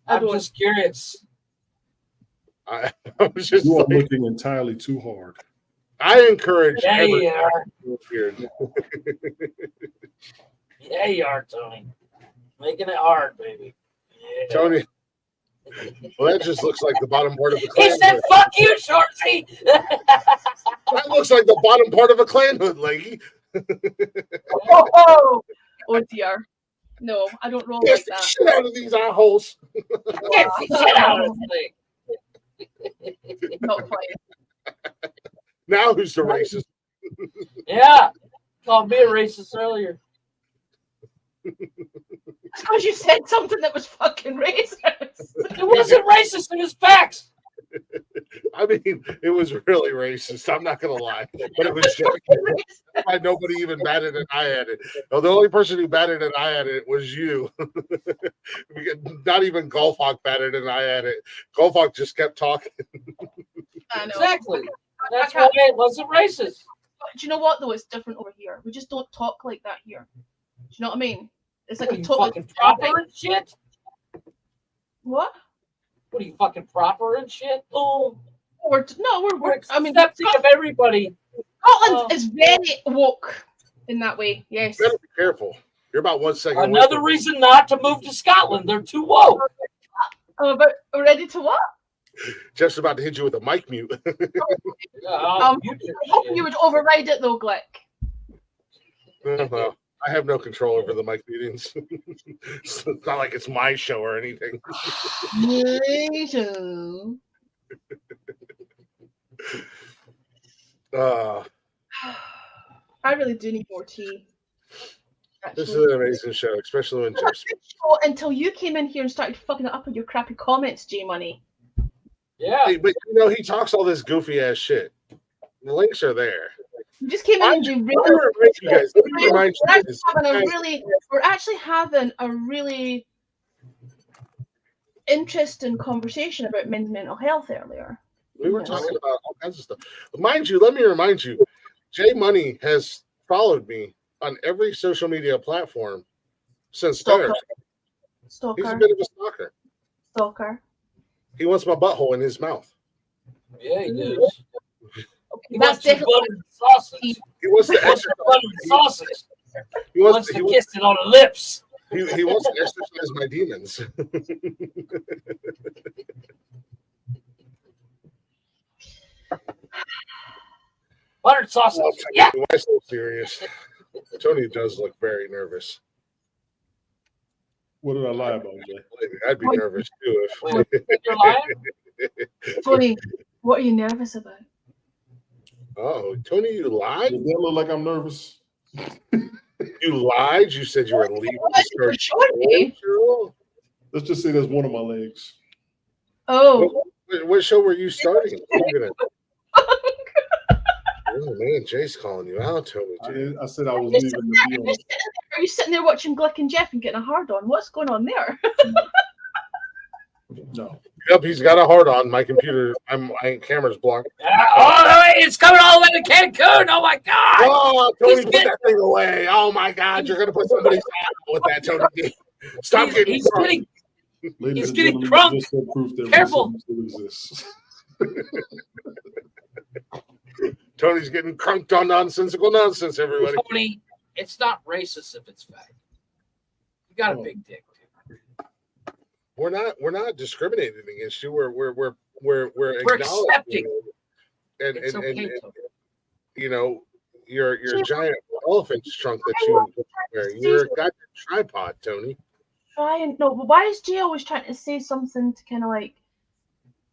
I'm just curious. I was just you are looking entirely too hard. I encourage yeah, everyone you are. to beard. Yeah, you are, Tony. Making it hard, baby. Yeah. Tony. Well, that just looks like the bottom part of a clan. He said, "Fuck you, Shorty." That looks like the bottom part of a clan hood, leggy. Oh dear. No, I don't roll Get like that. Shit out of these eye-holes. Get the shit out of this thing. Not quite. Now who's the racist? Yeah. Called me a racist earlier. Because you said something that was fucking racist. It wasn't racist, it was facts. I mean, it was really racist. I'm not gonna lie, but it was just why nobody even batted an eye at it. No, the only person who batted an eye at it was you. Not even Golfhawk batted an eye at it. Golfhawk just kept talking. I know. Exactly. That's why it wasn't racist. Do you know what though? It's different over here. We just don't talk like that here. Do you know what I mean? It's like What are a you totally fucking proper and shit? What? What are you fucking proper and shit? Oh, We're I mean, accepting of everybody. Scotland is very woke in that way. Yes. You better be careful. You're about 1 second. Another reason not to move to Scotland. They're too woke. I'm about ready to what? Jeff's about to hit you with a mic mute. I hope you would override it though, Glick. Well, I have no control over the mic meetings. It's not like it's my show or anything. I really do need more tea. Actually. This is an amazing show, especially when Jeff's. Until you came in here and started fucking it up with your crappy comments, J Money. Yeah. Hey, but you know, he talks all this goofy ass shit. The links are there. You just came in and you we're actually having a really interesting conversation about men's mental health earlier. We were talking about all kinds of stuff. But mind you, let me remind you, J Money has followed me on every social media platform since Stalker. He's a bit of a stalker. Stalker. He wants my butthole in his mouth. Yeah, he does. He That's wants your buttered sausage. He wants to exercise. Buttered sausage. He wants to kiss it on the lips. He wants to exercise my demons. Buttered sausage. Yeah. Why so serious? Tony does look very nervous. What did I lie about, Jay? I'd be nervous too if you're lying. Tony, what are you nervous about? Oh, Tony, you lied? Does that look like I'm nervous? You lied? You said you were leaving. Let's just say that's one of my legs. Oh. What show were you starting? Oh man, Jay's calling you out, Tony. I said I was leaving. Are you sitting there watching Glick and Jeff and getting a hard on? What's going on there? No. Yep, he's got a hard on. My computer, my camera's blocked. Oh, it's coming all the way to Cancun. Oh my God! Oh, Tony, put that thing away. Oh my God, you're gonna put somebody's out with that, Tony. Stop getting. He's getting crunk. Careful. Tony's getting crunked on nonsensical nonsense, everybody. Tony, it's not racist if it's fake. You got a big dick. We're not discriminating against you. We're accepting. And you know, your giant elephant trunk that you wear. You're a goddamn tripod, Tony. No, but why is Jay always trying to say something to kind of like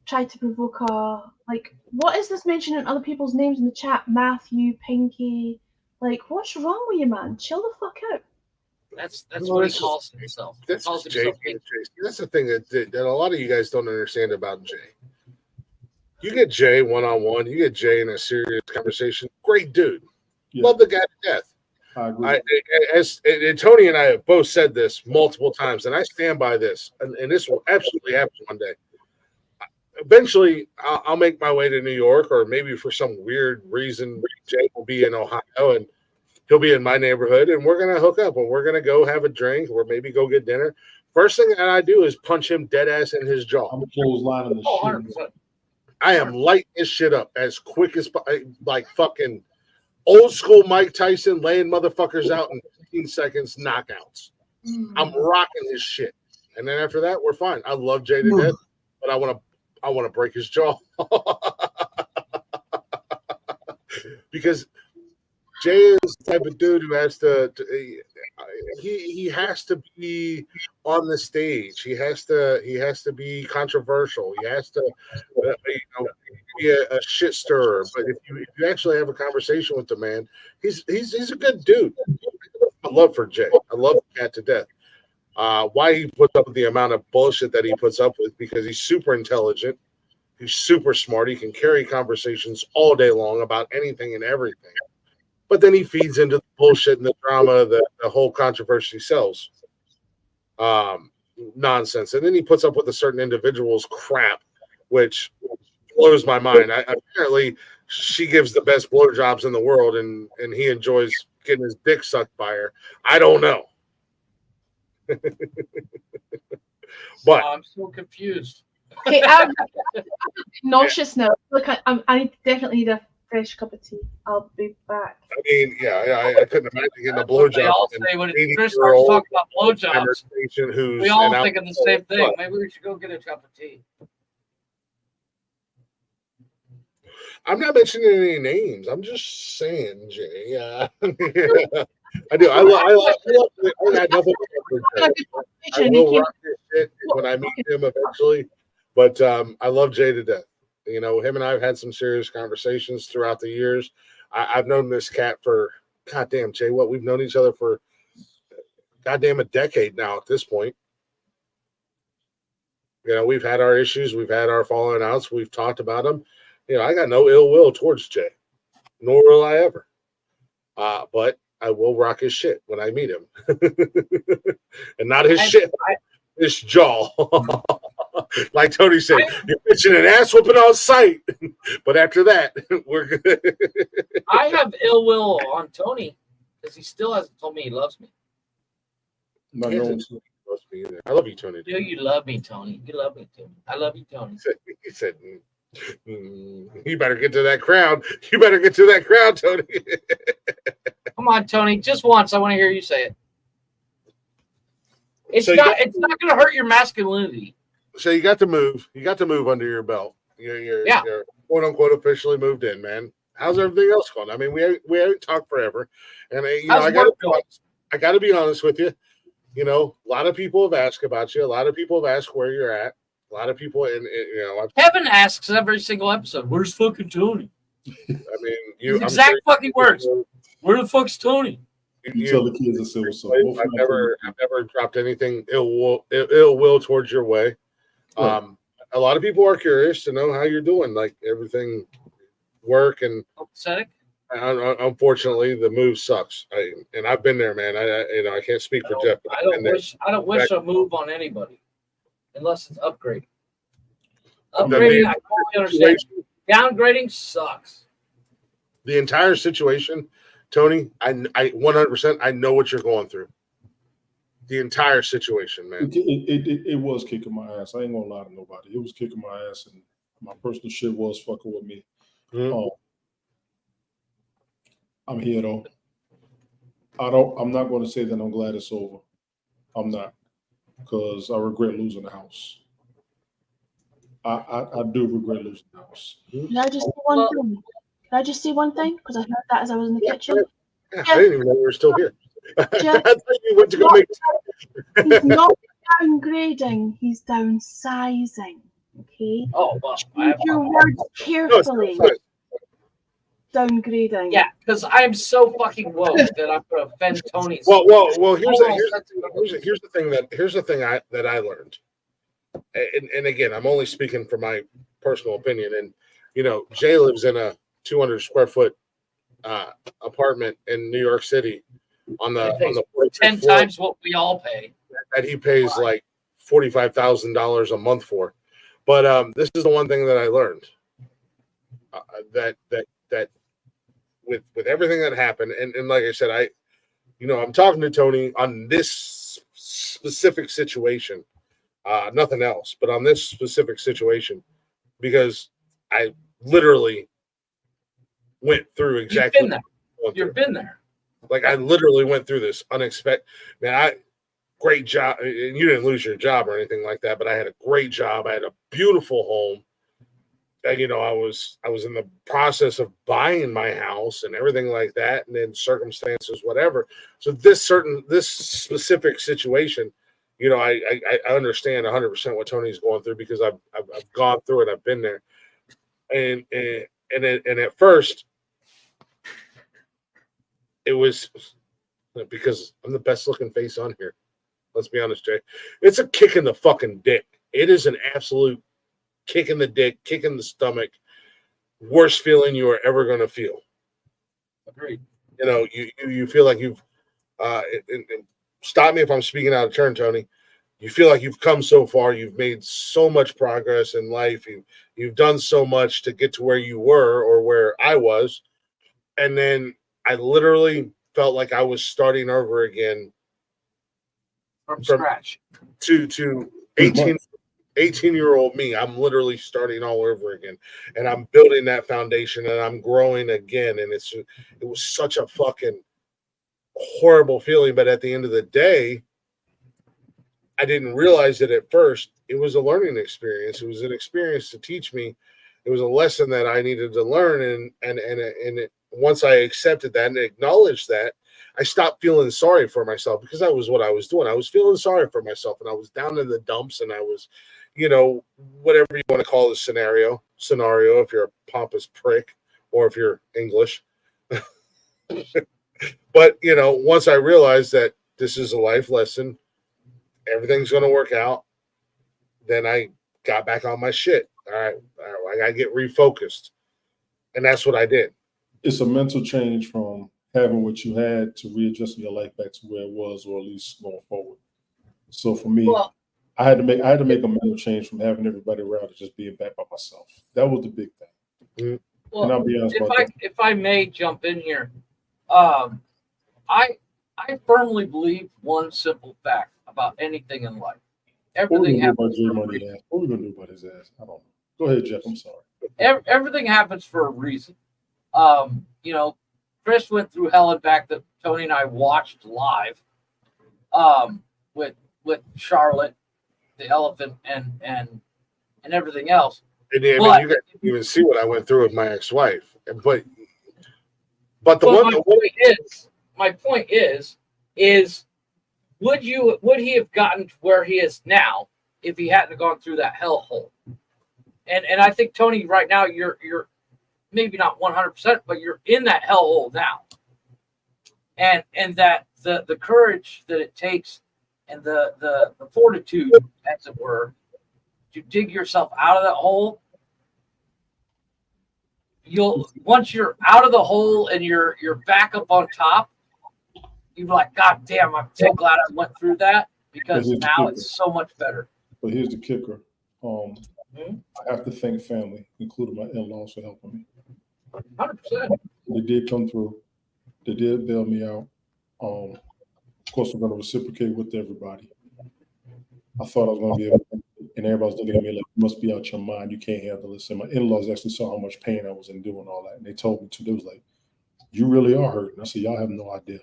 try to provoke what is this mentioning other people's names in the chat? Matthew, Pinky, what's wrong with you, man? Chill the fuck out. That's what he calls himself. That's Jay. That's the thing that a lot of you guys don't understand about Jay. You get Jay one-on-one, you get Jay in a serious conversation. Great dude. Yeah. Love the guy to death. I agree. And Tony and I have both said this multiple times, and I stand by this. And this will absolutely happen one day. Eventually, I'll make my way to New York, or maybe for some weird reason, Jay will be in Ohio, and he'll be in my neighborhood, and we're gonna hook up, and we're gonna go have a drink, or maybe go get dinner. First thing that I do is punch him dead ass in his jaw. I'm clotheslining the shit. I am lighting his shit up as quick as like fucking old school Mike Tyson, laying motherfuckers out in 15 seconds, knockouts. I'm rocking his shit, and then after that, we're fine. I love Jay to death, but I want to break his jaw because Jay is the type of dude who has to he has to be on the stage. He has to be controversial. He has to be a shit stirrer. But if you actually have a conversation with the man, he's a good dude. I love for Jay. I love the cat to death. Why he puts up with the amount of bullshit that he puts up with, because he's super intelligent. He's super smart. He can carry conversations all day long about anything and everything. But then he feeds into the bullshit and the drama that the whole controversy sells. Nonsense. And then he puts up with a certain individual's crap, which blows my mind. Apparently, she gives the best blowjobs in the world, and he enjoys getting his dick sucked by her. I don't know. But I'm so confused. Okay, I'm nauseous now. Look, I definitely need a fresh cup of tea. I'll be back. I mean, yeah, I couldn't imagine getting a blowjob. They all say when Chris starts talking about blowjobs, we all thinking the same thing. Maybe we should go get a cup of tea. I'm not mentioning any names. I'm just saying, Jay. I do. I got nothing for Jay. I will rock his shit when I meet him eventually. But I love Jay to death. You know, him and I have had some serious conversations throughout the years. I've known this cat for, goddamn, Jay, what? We've known each other for, goddamn, a decade now at this point. You know, we've had our issues. We've had our falling outs. We've talked about them. You know, I got no ill will towards Jay, nor will I ever. But I will rock his shit when I meet him. And not his shit, his jaw. Like Tony said, you're pitching an ass whooping on sight. But after that, we're good. I have ill will on Tony because he still hasn't told me he loves me. No, He loves me either. I love you, Tony. Do you love me, Tony? You love me too. I love you, Tony. He said you better get to that crown. You better get to that crown, Tony. Come on, Tony. Just once. I want to hear you say it. It's not going to hurt your masculinity. So you got to move. You got to move under your belt. You're quote unquote officially moved in, man. How's everything else going? I mean, we haven't talked forever, and I got to be honest with you. You know, a lot of people have asked about you. A lot of people have asked where you're at. A lot of people, Kevin asks every single episode, "Where's fucking Tony?" I mean, His exact fucking words. Where the fuck's Tony? You tell the kids a civil soul. I've never dropped anything ill will towards your way. Right. A lot of people are curious to know how you're doing, like everything, work, and Pathetic. Unfortunately, the move sucks. And I've been there, man. I can't speak for Jeff. But I don't wish a move on anybody unless it's upgrading. Upgrading, I totally understand. Downgrading sucks. The entire situation, Tony, I 100%, I know what you're going through. The entire situation, man. It was kicking my ass. I ain't gonna lie to nobody. It was kicking my ass, and my personal shit was fucking with me. Mm-hmm. I'm here though. I'm not going to say that I'm glad it's over. I'm not, because I regret losing the house. I do regret losing the house. Can I just say one thing? Can I just say one thing? Because I heard that as I was in the kitchen. Yeah, I didn't even know we were still here. Jeff, I thought you went to go make. He's not downgrading. He's downsizing. Okay. Oh well. Use your words carefully. Downgrading. Yeah, because I'm so fucking woke that I'm going to offend Tony. Well. Here's the thing that I learned, and again, I'm only speaking from my personal opinion. And Jay lives in a 200 square foot apartment in New York City on the 10 times what we all pay. That he pays like $45,000 a month for. But this is the one thing that I learned that with everything that happened, and like I said, I'm talking to Tony on this specific situation, nothing else, but on this specific situation, because I literally went through exactly. You've been there. Like I literally went through this unexpected. Man, great job. And you didn't lose your job or anything like that, but I had a great job. I had a beautiful home. And, I was in the process of buying my house and everything like that, and then circumstances, whatever. So this specific situation, I understand 100% what Tony's going through, because I've gone through it. I've been there, and at first, it was because I'm the best looking face on here. Let's be honest, Jay. It's a kick in the fucking dick. It is an absolute kick in the dick, kick in the stomach, worst feeling you are ever going to feel. Agreed. You know, you feel like you've and stop me if I'm speaking out of turn, Tony. You feel like you've come so far, you've made so much progress in life, you've done so much to get to where you were or where I was, and then I literally felt like I was starting over again From scratch. To 18-year-old me. I'm literally starting all over again, and I'm building that foundation, and I'm growing again, and it was such a fucking horrible feeling, but at the end of the day, I didn't realize it at first. It was a learning experience. It was an experience to teach me. It was a lesson that I needed to learn, and once I accepted that and acknowledged that, I stopped feeling sorry for myself, because that was what I was doing. I was feeling sorry for myself, and I was down in the dumps, and I was, you know, whatever you want to call the scenario, if you're a pompous prick or if you're English. But, you know, once I realized that this is a life lesson, everything's going to work out, then I got back on my shit. All right, I got to get refocused. And that's what I did. It's a mental change from having what you had to readjusting your life back to where it was, or at least going forward. So for me, I had to make a mental change from having everybody around to just being back by myself. That was the big thing. Mm-hmm. Well, and I'll be honest about that. If I may jump in here, I firmly believe one simple fact about anything in life. Everything happens. What are we gonna do about his ass? I don't know. Go ahead, Jeff. I'm sorry. Everything happens for a reason. You know, Chris went through hell and back that Tony and I watched live. With Charlotte, the elephant, and everything else. And I mean, you guys didn't even see what I went through with my ex-wife. But my point is would he have gotten to where he is now if he hadn't gone through that hellhole? And I think, Tony, right now you're maybe not 100%, but you're in that hellhole now. And that the courage that it takes and the fortitude, as it were, to dig yourself out of that hole. Once you're out of the hole and you're back up on top, you're like, God damn, I'm so glad I went through that, because now it's so much better. But here's the kicker. I have to thank family, including my in-laws, for helping me. 100%. They did come through. They did bail me out. Of course, we're going to reciprocate with everybody. I thought I was going to be able to, and everybody's looking at me like, you must be out your mind. You can't handle this. And my in-laws actually saw how much pain I was in doing all that. And they told me too. They was like, you really are hurting. I said, y'all have no idea.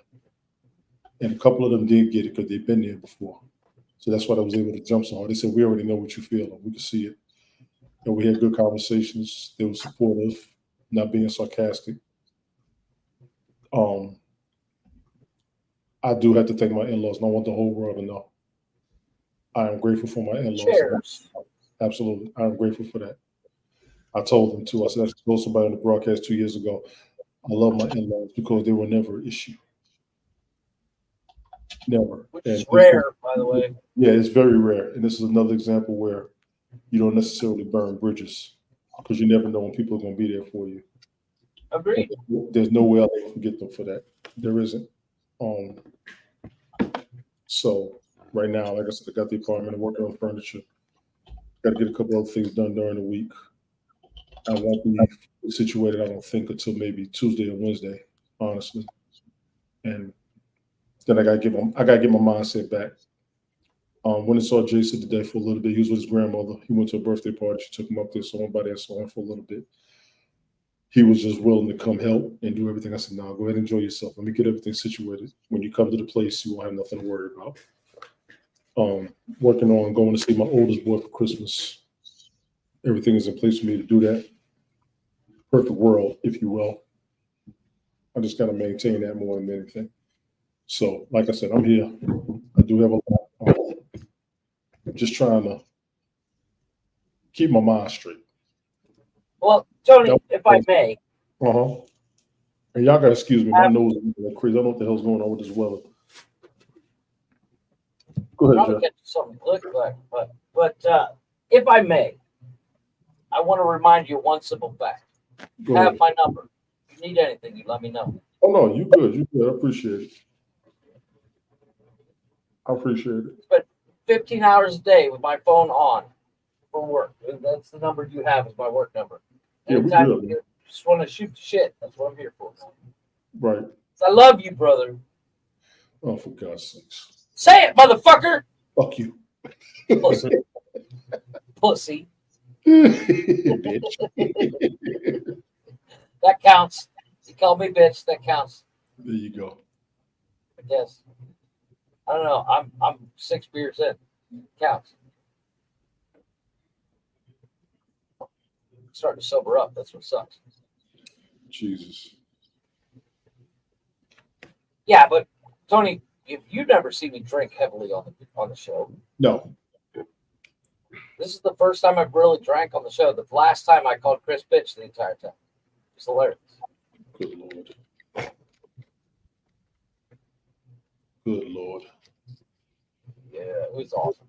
And a couple of them did get it because they've been there before. So that's why I was able to jump so hard. They said, we already know what you feel. And we can see it. And we had good conversations. They were supportive, not being sarcastic. I do have to thank my in-laws, and I want the whole world to know. I am grateful for my in-laws. Cheers. Absolutely. I am grateful for that. I told them too. I said, I told somebody on the broadcast 2 years ago, I love my in-laws because they were never an issue. Never. Which is rare, by the way. Yeah, it's very rare. And this is another example where you don't necessarily burn bridges, because you never know when people are going to be there for you. Agreed. There's no way I'll ever forget them for that. There isn't. So right now, like I said, I got the apartment, I'm working on furniture. Got to get a couple other things done during the week. I won't be situated, I don't think, until maybe Tuesday or Wednesday, honestly. And then I gotta get my mindset back. When I saw Jason today for a little bit, he was with his grandmother. He went to a birthday party. She took him up there, so I went by there and saw him for a little bit. He was just willing to come help and do everything. I said, no, go ahead and enjoy yourself. Let me get everything situated. When you come to the place, you won't have nothing to worry about. Working on going to see my oldest boy for Christmas. Everything is in place for me to do that. Perfect world, if you will. I just got to maintain that more than anything. So, like I said, I'm here. I do have a lot. I'm just trying to keep my mind straight. Well, Tony, if I may. And y'all gotta excuse me, my nose is like crazy. I don't know what the hell's going on with this weather. Go ahead, Jeff. Get something quick, but if I may, I want to remind you one simple fact. Go Have ahead. my number. If you need anything, you let me know. Oh no, you good. You good. I appreciate it. I appreciate it. But 15 hours a day with my phone on for work. That's the number you have is my work number. Yeah, we Anytime good. you just want to shoot the shit, that's what I'm here for. Right. I love you, brother. Oh, for God's sakes. Say it, motherfucker. Fuck you. Pussy. Pussy. Bitch. That counts. You call me bitch, that counts. There you go. I guess. I don't know. I'm 6 beers in. Counts. Starting to sober up. That's what sucks. Jesus. Yeah, but Tony, if you never see me drink heavily on the show. No. This is the first time I've really drank on the show. The last time I called Chris bitch the entire time. It's hilarious. Good Lord. Good Lord. Yeah, it was awesome.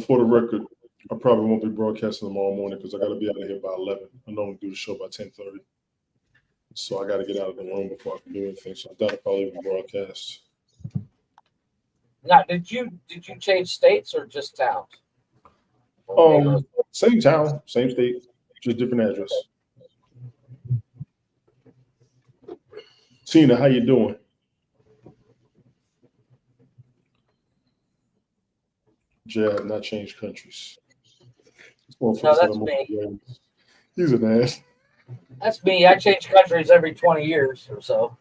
For the record, I probably won't be broadcasting tomorrow morning because I got to be out of here by 11. I normally do the show by 10:30. So I got to get out of the room before I can do anything. So I doubt I'll probably even broadcast. Now, did you change states or just towns? Same town, same state, just different address. Tina, how you doing? Jay, I have not changed countries. No, that's me. He's an ass. That's me. I change countries every 20 years or so.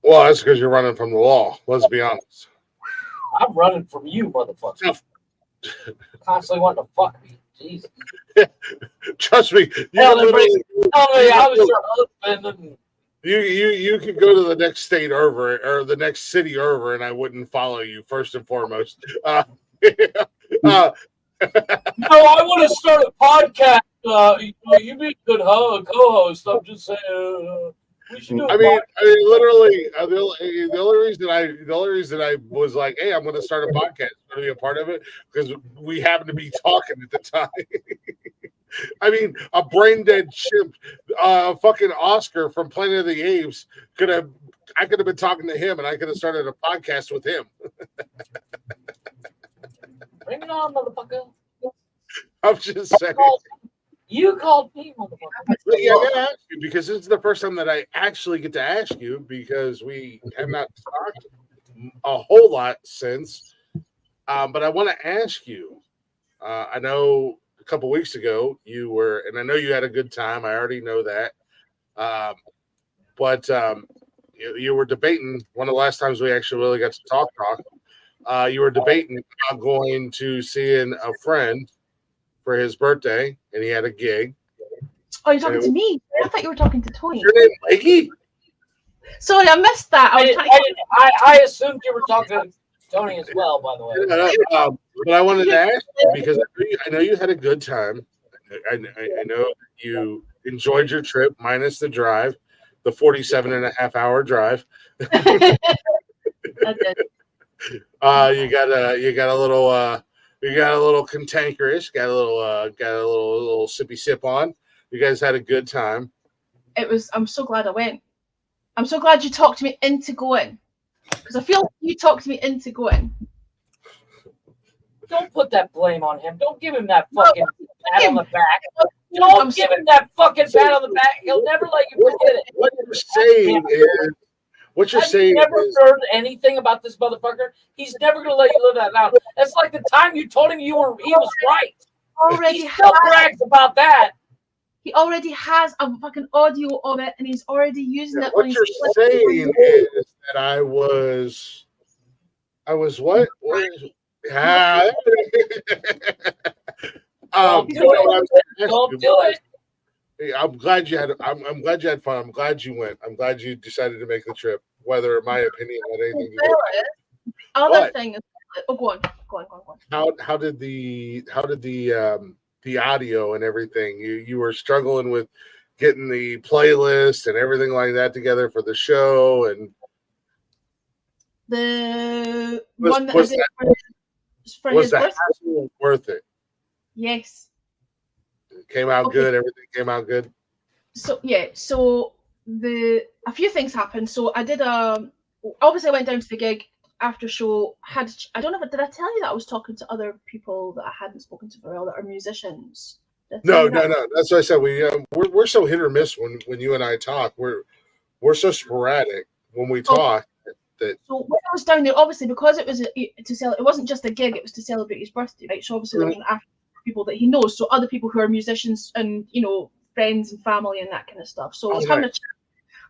Well, that's because you're running from the law. Let's be honest. I'm running from you, motherfucker. Constantly wanting to fuck me. Jesus. Trust me. Tell me I was your husband. And You could go to the next state over or the next city over, and I wouldn't follow you first and foremost. No, I want to start a podcast. You be a good co-host. I'm just saying. We should do I mean, literally, the only reason I was like, "Hey, I'm going to start a podcast, going to be a part of it," because we happened to be talking at the time. I mean, a brain dead chimp, fucking Oscar from Planet of the Apes I could have been talking to him, and I could have started a podcast with him. Bring it on, motherfucker. I'm just saying. You called me, motherfucker. Yeah, I gotta ask you because this is the first time that I actually get to ask you because we have not talked a whole lot since. But I want to ask you. I know a couple weeks ago you were, and I know you had a good time. I already know that. But you were debating one of the last times we actually really got to talk. You were debating about going to seeing a friend for his birthday, and he had a gig. Oh, you're talking to me? I thought you were talking to Tony. Your name Mikey? Sorry, I missed that. I assumed you were talking to Tony as well, by the way. But I wanted to ask you because I know you had a good time. I know you enjoyed your trip, minus the drive, the 47.5-hour drive. I did. You got a little cantankerous, got a little sippy sip on. You guys had a good time. I'm so glad I went. I'm so glad you talked me into going. Because I feel like you talked me into going. Don't put that blame on him. Don't give him that fucking pat on the back. Don't give him that fucking pat on the back. He'll never let you forget it. What you're saying Have you never is, heard anything about this motherfucker? He's never gonna let you live that down. That's like the time you told him he was right. Already He still brags about that. He already has a fucking audio of it, and he's already using it. what you're saying is that I was what? Don't do it. I'm glad you had fun. I'm glad you went. I'm glad you decided to make the trip. Whether my opinion had anything to do with it. Other thing is, go on. How did the audio and everything? You were struggling with getting the playlist and everything like that together for the show, and the Was- one that was I did that- for for Was his the birthday. hassle worth it? Yes. Came out Okay. good. Everything came out good. So yeah, so a few things happened. So I did obviously I went down to the gig after show. I don't know, but did I tell you that I was talking to other people that I hadn't spoken to for a while that are musicians? Did I tell No, you that? no. That's what I said. We're so hit or miss when you and I talk. We're so sporadic when we talk that. So when I was down there, obviously because it was it wasn't just a gig; it was to celebrate his birthday, right? So obviously there was an after people that he knows, so other people who are musicians and friends and family and that kind of stuff. So I was having a chat.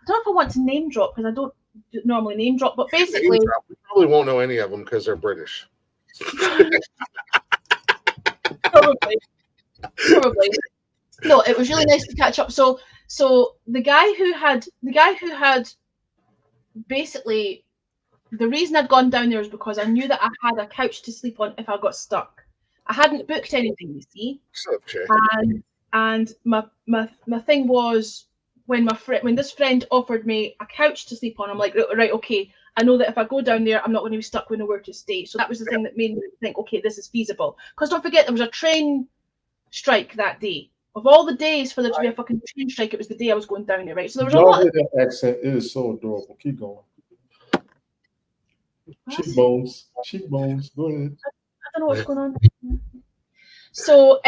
I don't know if I want to name drop because I don't normally name drop, but basically, we probably won't know any of them because they're British. probably. No, it was really nice to catch up. So the guy who had basically, the reason I'd gone down there was because I knew that I had a couch to sleep on if I got stuck. I hadn't booked anything, you see. Okay. And my thing was when this friend offered me a couch to sleep on, I'm like, right, okay. I know that if I go down there, I'm not going to be stuck with nowhere to stay. So that was the thing that made me think, okay, this is feasible. Because don't forget, there was a train strike that day. Of all the days for there to be a fucking train strike, it was the day I was going down there, right? So there was a lot. That accent. It is so adorable. Keep going. Cheekbones. Go ahead. I don't know what's going on. So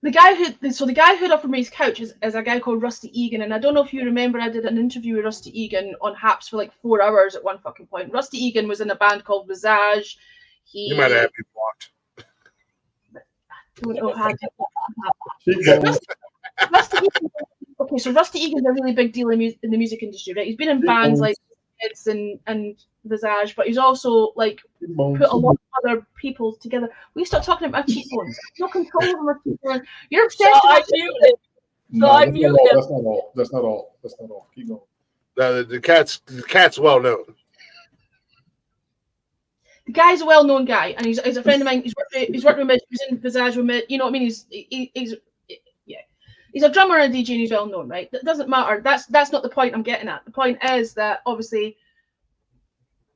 the guy who offered me his couch is a guy called Rusty Egan, and I don't know if you remember, I did an interview with Rusty Egan on Haps for like 4 hours at one fucking point. Rusty Egan was in a band called Visage. You might have me blocked. Don't know how to. Rusty Egan's a really big deal in the music industry, right? He's been in bands like Kids and Visage, but he's also like put a lot of other people together. We start talking about cheekbones. No control over my cheekbones. You're obsessed. So I muted. That's not all. Keep going. The cat's well known. The guy's a well-known guy, and he's a friend of mine. He's worked with me. He's in Visage with me. You know what I mean? He's a drummer and a DJ, and he's well-known, right? That doesn't matter. That's not the point I'm getting at. The point is that obviously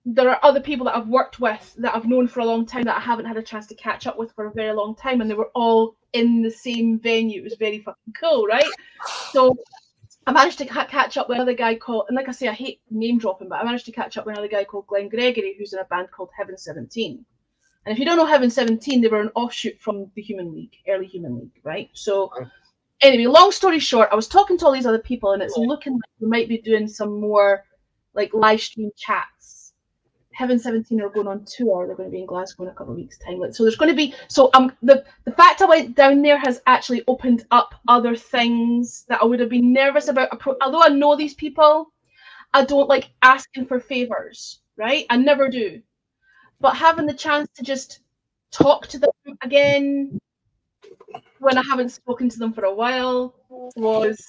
there are other people that I've worked with that I've known for a long time that I haven't had a chance to catch up with for a very long time, and they were all in the same venue. It was very fucking cool, right? So I managed to catch up with another guy called, and like I say, I hate name dropping, but I managed to catch up with another guy called Glenn Gregory, who's in a band called Heaven 17. And if you don't know Heaven 17, they were an offshoot from the Human League, early Human League, right? So anyway, long story short, I was talking to all these other people, and it's looking like we might be doing some more like live stream chats. Heaven 17 are going on tour. They're going to be in Glasgow in a couple of weeks' time. So there's going to be the fact I went down there has actually opened up other things that I would have been nervous about. Although I know these people, I don't like asking for favors, right? I never do. But having the chance to just talk to them again when I haven't spoken to them for a while was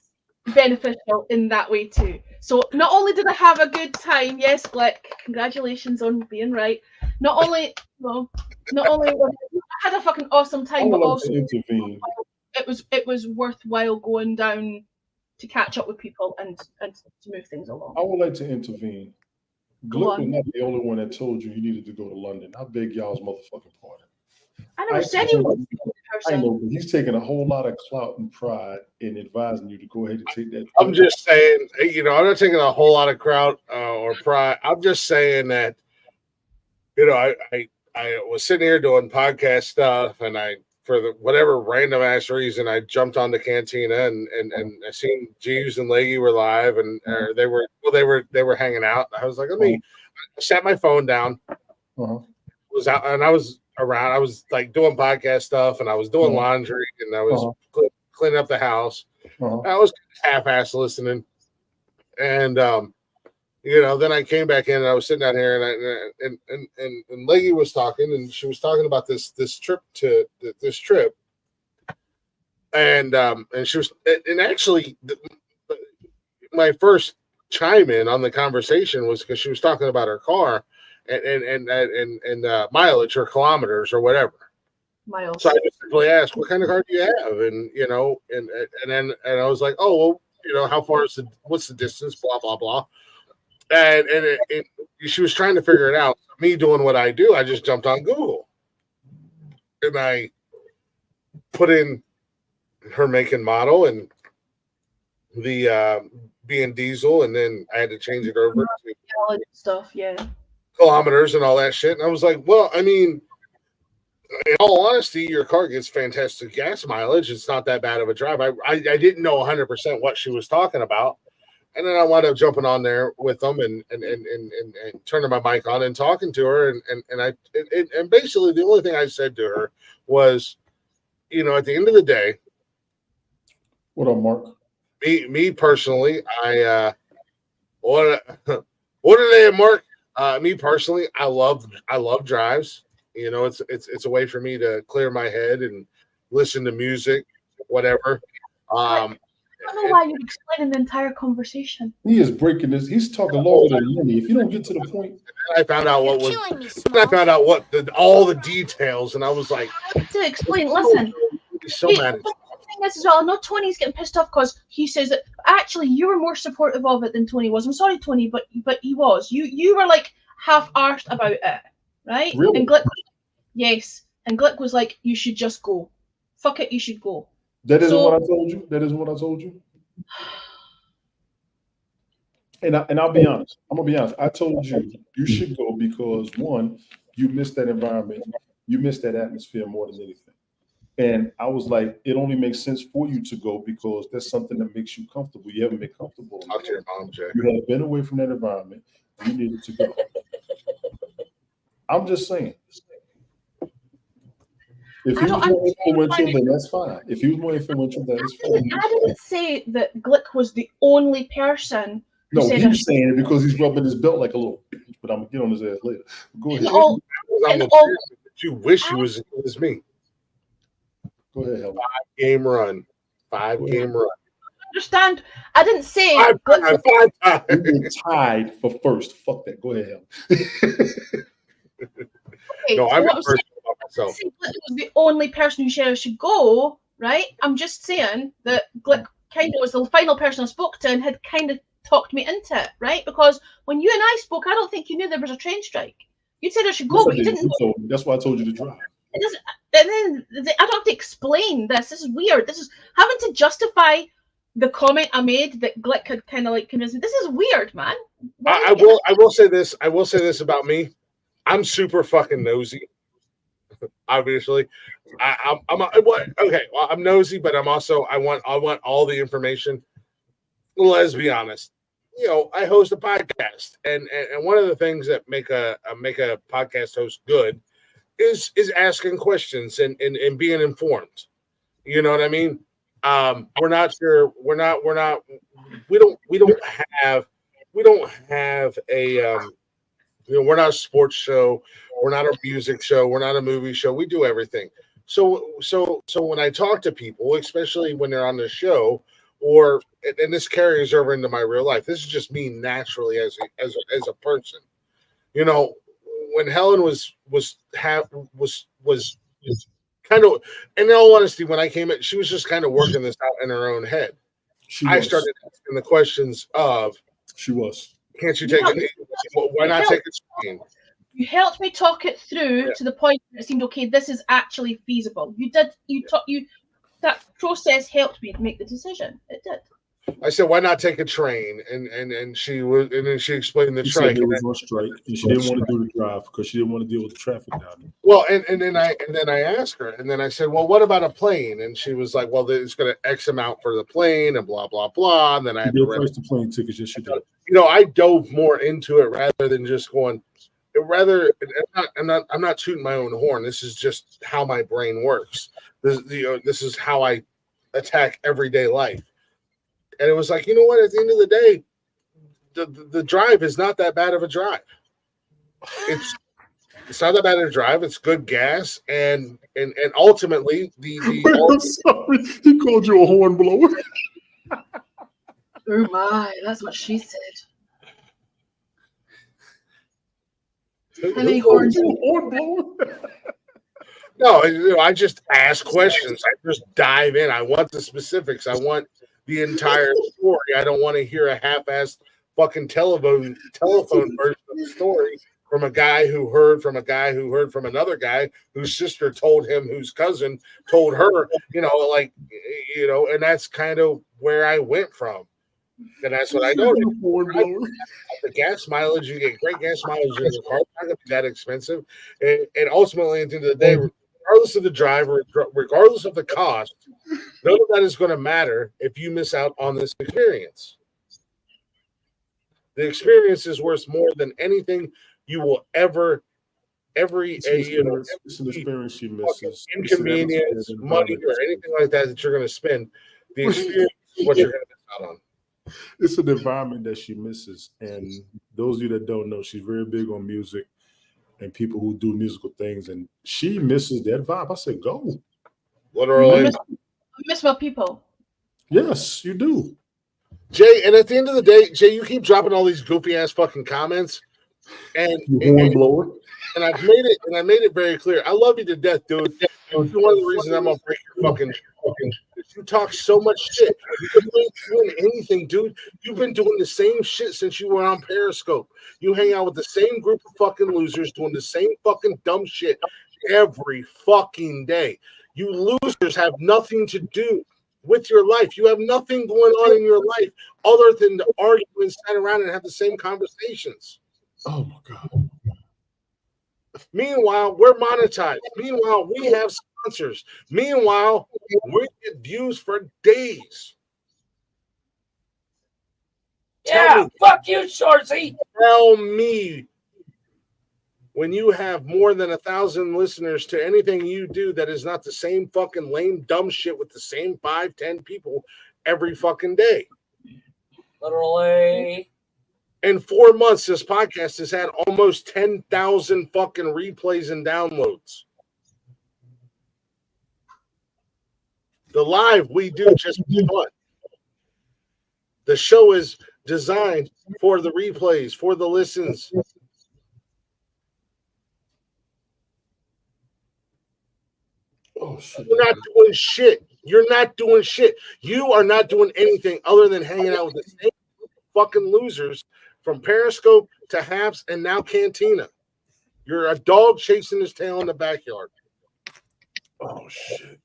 beneficial in that way too. So not only did I have a good time, yes, Blick, congratulations on being right. Not only I had a fucking awesome time, but also it was worthwhile going down to catch up with people and to move things along. I would like to intervene. Glick was not the only one that told you needed to go to London. I beg y'all's motherfucking pardon. I never said he was. I know, but he's taking a whole lot of clout and pride in advising you to go ahead and take that. I'm just saying, I'm not taking a whole lot of crowd or pride. I'm just saying that, I was sitting here doing podcast stuff, and for whatever random ass reason, I jumped on the Cantina and I seen Jeeves and Leggy were live, and they were hanging out. I was like, I sat my phone down, was out, and I was around. I was like doing podcast stuff, and I was doing laundry, and I was cleaning up the house. I was half-ass listening, and then I came back in, and I was sitting down here, and Leggy was talking, and she was talking about this trip, and she was, and actually, my first chime in on the conversation was because she was talking about her car. And mileage or kilometers or whatever. Miles. So I just simply asked, "What kind of car do you have?" And and I was like, "Oh, well, how far is what's the distance?" Blah blah blah. And she was trying to figure it out. Me doing what I do, I just jumped on Google and I put in her make and model and the being diesel, and then I had to change it over to stuff, yeah, kilometers and all that shit. And I was like, well, I mean, in all honesty, your car gets fantastic gas mileage. It's not that bad of a drive. I didn't know 100% what she was talking about. And then I wound up jumping on there with them and turning my mic on and talking to her. And basically the only thing I said to her was, you know, at the end of the day, what up, Mark? Me personally, what are they, Mark? Me personally, I love drives. You know, it's a way for me to clear my head and listen to music, whatever. I don't know why you're explaining the entire conversation. He is breaking this. He's talking longer than me. If you don't get to the point, I found out what was. I found out what all the details, and I was like, I have to explain. Listen, so mad. The thing is as well, I know Tony's getting pissed off because he says that actually you were more supportive of it than Tony was. I'm sorry, Tony, but he was. You were like half-arsed about it, right? Really? And Glick, yes, and Glick was like, you should just go. Fuck it, you should go. That isn't what I told you. That isn't what I told you. And I'll be honest. I'm gonna be honest. I told you should go because one, you missed that environment, you missed that atmosphere more than anything. And I was like, it only makes sense for you to go because that's something that makes you comfortable. You haven't been comfortable. Talk to your mom, Jay. You have been away from that environment. You needed to go. I'm just saying. If he was more influential, then that's fine. If he was more influential, then it's fine. I didn't say that Glick was the only person. No, he's saying it because he's rubbing his belt like a little bitch, but I'm gonna get on his ass later. Go ahead. You wish you was as me. Go ahead, Helen. 5-game run. 5-game run. Understand? I didn't say five times. You've been tied for first. Fuck that. Go ahead, Helen. Okay, no, so I'm what I'm saying, myself. Glick was the only person who should go, right? I'm just saying that Glick kind of was the final person I spoke to and had kind of talked me into it, right? Because when you and I spoke, I don't think you knew there was a train strike. You said I should go, but you didn't know. That's why I told you to drive. It doesn't. And then I don't have to explain this. This is weird. This is having to justify the comment I made that Glick had kind of like convinced me. This is weird, man. I will say this. I will say this about me. I'm super fucking nosy. Obviously, I'm nosy, but I'm also I want all the information. Let's be honest. You know, I host a podcast, and one of the things that make a podcast host good is asking questions and being informed. You know what I mean? We're not sure. We don't have a you know, we're not a sports show. We're not a music show. We're not a movie show. We do everything. So when I talk to people, especially when they're on the show, and this carries over into my real life. This is just me naturally as a person. You know, when Helen was kind of, in all honesty, when I came in, she was just kind of working this out in her own head. I started asking the questions of. She was. Can't you take it? Why not take it screen? You helped me talk it through to the point that it seemed okay. This is actually feasible. You did. That process helped me to make the decision. It did. I said, why not take a train? And she was, and then she explained the strike. It was on strike, and she didn't want to do the drive because she didn't want to deal with the traffic down there. Well, and then I asked her, and then I said, well, what about a plane? And she was like, well, it's going to X amount for the plane, and blah blah blah. And then I had to price the plane tickets. Yes, you did. You know, I dove more into it rather than just going. I'm not tooting my own horn. This is just how my brain works. This is how I attack everyday life. And it was like, you know what? At the end of the day, the drive is not that bad of a drive. It's not that bad of a drive. It's good gas, and ultimately I'm sorry, he called you a horn blower. Oh my, that's what she said. No, I just ask questions. I just dive in. I want the specifics. I want the entire story. I don't want to hear a half-assed fucking telephone version story from a guy who heard from a guy who heard from another guy whose sister told him, whose cousin told her, and that's kind of where I went from. And that's what I noticed. The gas mileage, you get great gas mileage in your car. It's not going to be that expensive. And ultimately, at the end of the day, regardless of the driver, regardless of the cost, none of that is going to matter if you miss out on this experience. The experience is worth more than anything you will ever, it's an experience she misses. Inconvenience, money, or anything like that you're going to spend. The experience is what you're going to miss out on. It's an environment that she misses. And those of you that don't know, she's very big on music and people who do musical things. And she misses that vibe. I said, go. Literally. I miss my people. Yes, you do. Jay, and at the end of the day, Jay, you keep dropping all these goofy ass fucking comments. And hornblower. And I've made it very clear. I love you to death, dude. One of the reasons I'm gonna break your fucking. You talk so much shit. You ain't doing anything, dude. You've been doing the same shit since you were on Periscope. You hang out with the same group of fucking losers doing the same fucking dumb shit every fucking day. You losers have nothing to do with your life. You have nothing going on in your life other than to argue and stand around and have the same conversations. Oh my God. Meanwhile, we're monetized. Meanwhile, we have sponsors. Meanwhile, we get views for days. Yeah, fuck you, Shorzy. Tell me when you have more than 1,000 listeners to anything you do that is not the same fucking lame, dumb shit with the same 5-10 people every fucking day. Literally. In 4 months, this podcast has had almost 10,000 fucking replays and downloads. The live we do just for fun. The show is designed for the replays, for the listens. Oh, shit. You're not doing shit. You're not doing shit. You are not doing anything other than hanging out with the same fucking losers from Periscope to Haps and now Cantina. You're a dog chasing his tail in the backyard. Oh, shit.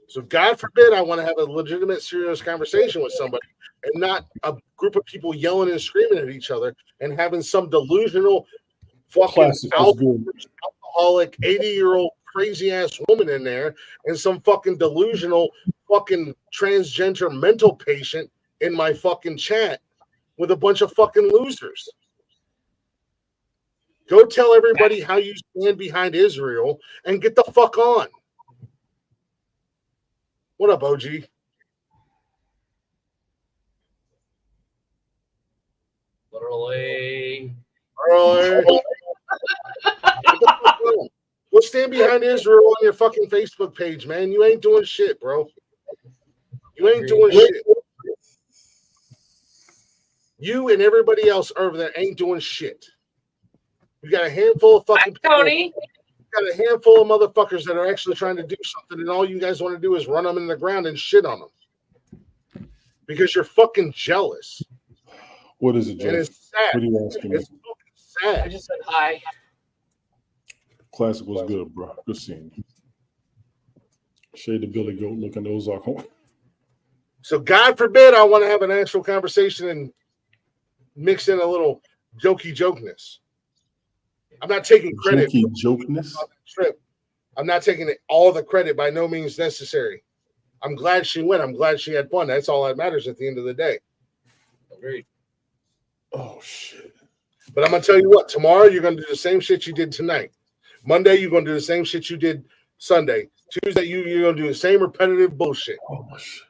So God forbid I want to have a legitimate, serious conversation with somebody and not a group of people yelling and screaming at each other and having some delusional fucking alcoholic 80-year-old crazy-ass woman in there and some fucking delusional fucking transgender mental patient in my fucking chat with a bunch of fucking losers. Go tell everybody how you stand behind Israel and get the fuck on. What up, OG? Literally. Go stand behind Israel on your fucking Facebook page, man. You ain't doing shit, bro. You ain't doing shit. You and everybody else over there ain't doing shit. You got a handful of fucking people. Tony. Got a handful of motherfuckers that are actually trying to do something, and all you guys want to do is run them in the ground and shit on them because you're fucking jealous. What is it, Jay? And it's sad. What are you asking me? It's fucking sad. I just said hi. Classic was good, bro. Good seeing you. Shade the Billy Goat looking those off. So God forbid I want to have an actual conversation and mix in a little jokey jokeness. I'm not taking credit. Jokey jokeness? I'm not taking all the credit, by no means necessary. I'm glad she went. I'm glad she had fun. That's all that matters at the end of the day. Agreed. Oh, shit. But I'm going to tell you what. Tomorrow, you're going to do the same shit you did tonight. Monday, you're going to do the same shit you did Sunday. Tuesday, you're going to do the same repetitive bullshit. Oh, shit.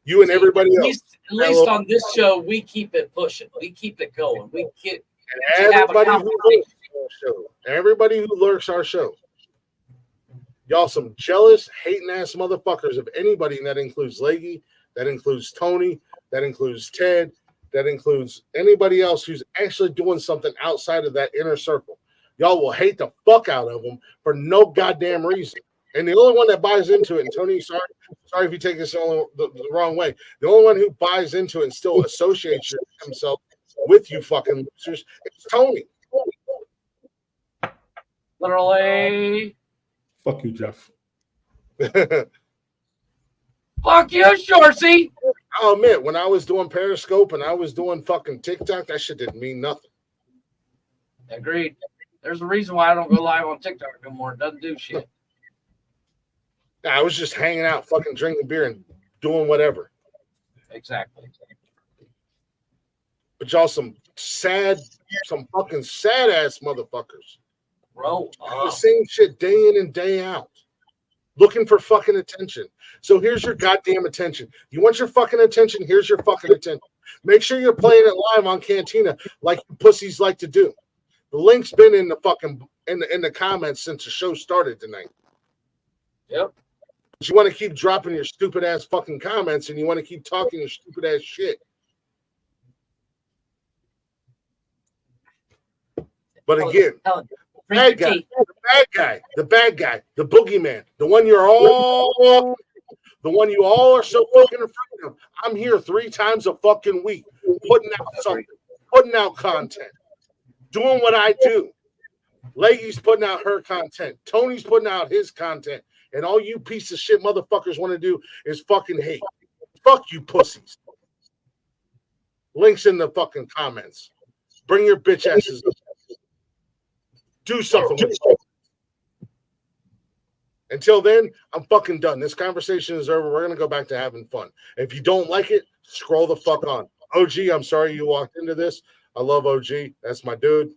You and everybody else. At least on this show, we keep it pushing. We keep it going. We get and everybody who lurks our show. Y'all some jealous, hating ass motherfuckers of anybody, and that includes Leggy, that includes Tony, that includes Ted, that includes anybody else who's actually doing something outside of that inner circle. Y'all will hate the fuck out of them for no goddamn reason. And the only one that buys into it, and Tony, sorry if you take this the wrong way. The only one who buys into it and still associates himself with you fucking losers. It's Tony. Literally. Fuck you, Jeff. Fuck you, Shorsey. I'll admit, when I was doing Periscope and I was doing fucking TikTok, that shit didn't mean nothing. Agreed. There's a reason why I don't go live on TikTok no more. It doesn't do shit. I was just hanging out, fucking drinking beer and doing whatever. Exactly. But y'all some fucking sad ass motherfuckers. Bro. The same shit day in and day out. Looking for fucking attention. So here's your goddamn attention. You want your fucking attention? Here's your fucking attention. Make sure you're playing it live on Cantina like you pussies like to do. The link's been in the fucking in the comments since the show started tonight. Yep. But you want to keep dropping your stupid ass fucking comments and you want to keep talking your stupid ass shit. But again, the bad guy, the boogeyman, the one you all are so fucking afraid of. I'm here 3 times a fucking week, putting out something, putting out content, doing what I do. Leggy's putting out her content. Tony's putting out his content. And all you piece of shit motherfuckers want to do is fucking hate. Fuck you pussies. Links in the fucking comments. Bring your bitch asses up. Do something with it. Until then, I'm fucking done. This conversation is over. We're going to go back to having fun. If you don't like it, scroll the fuck on. OG, I'm sorry you walked into this. I love OG. That's my dude.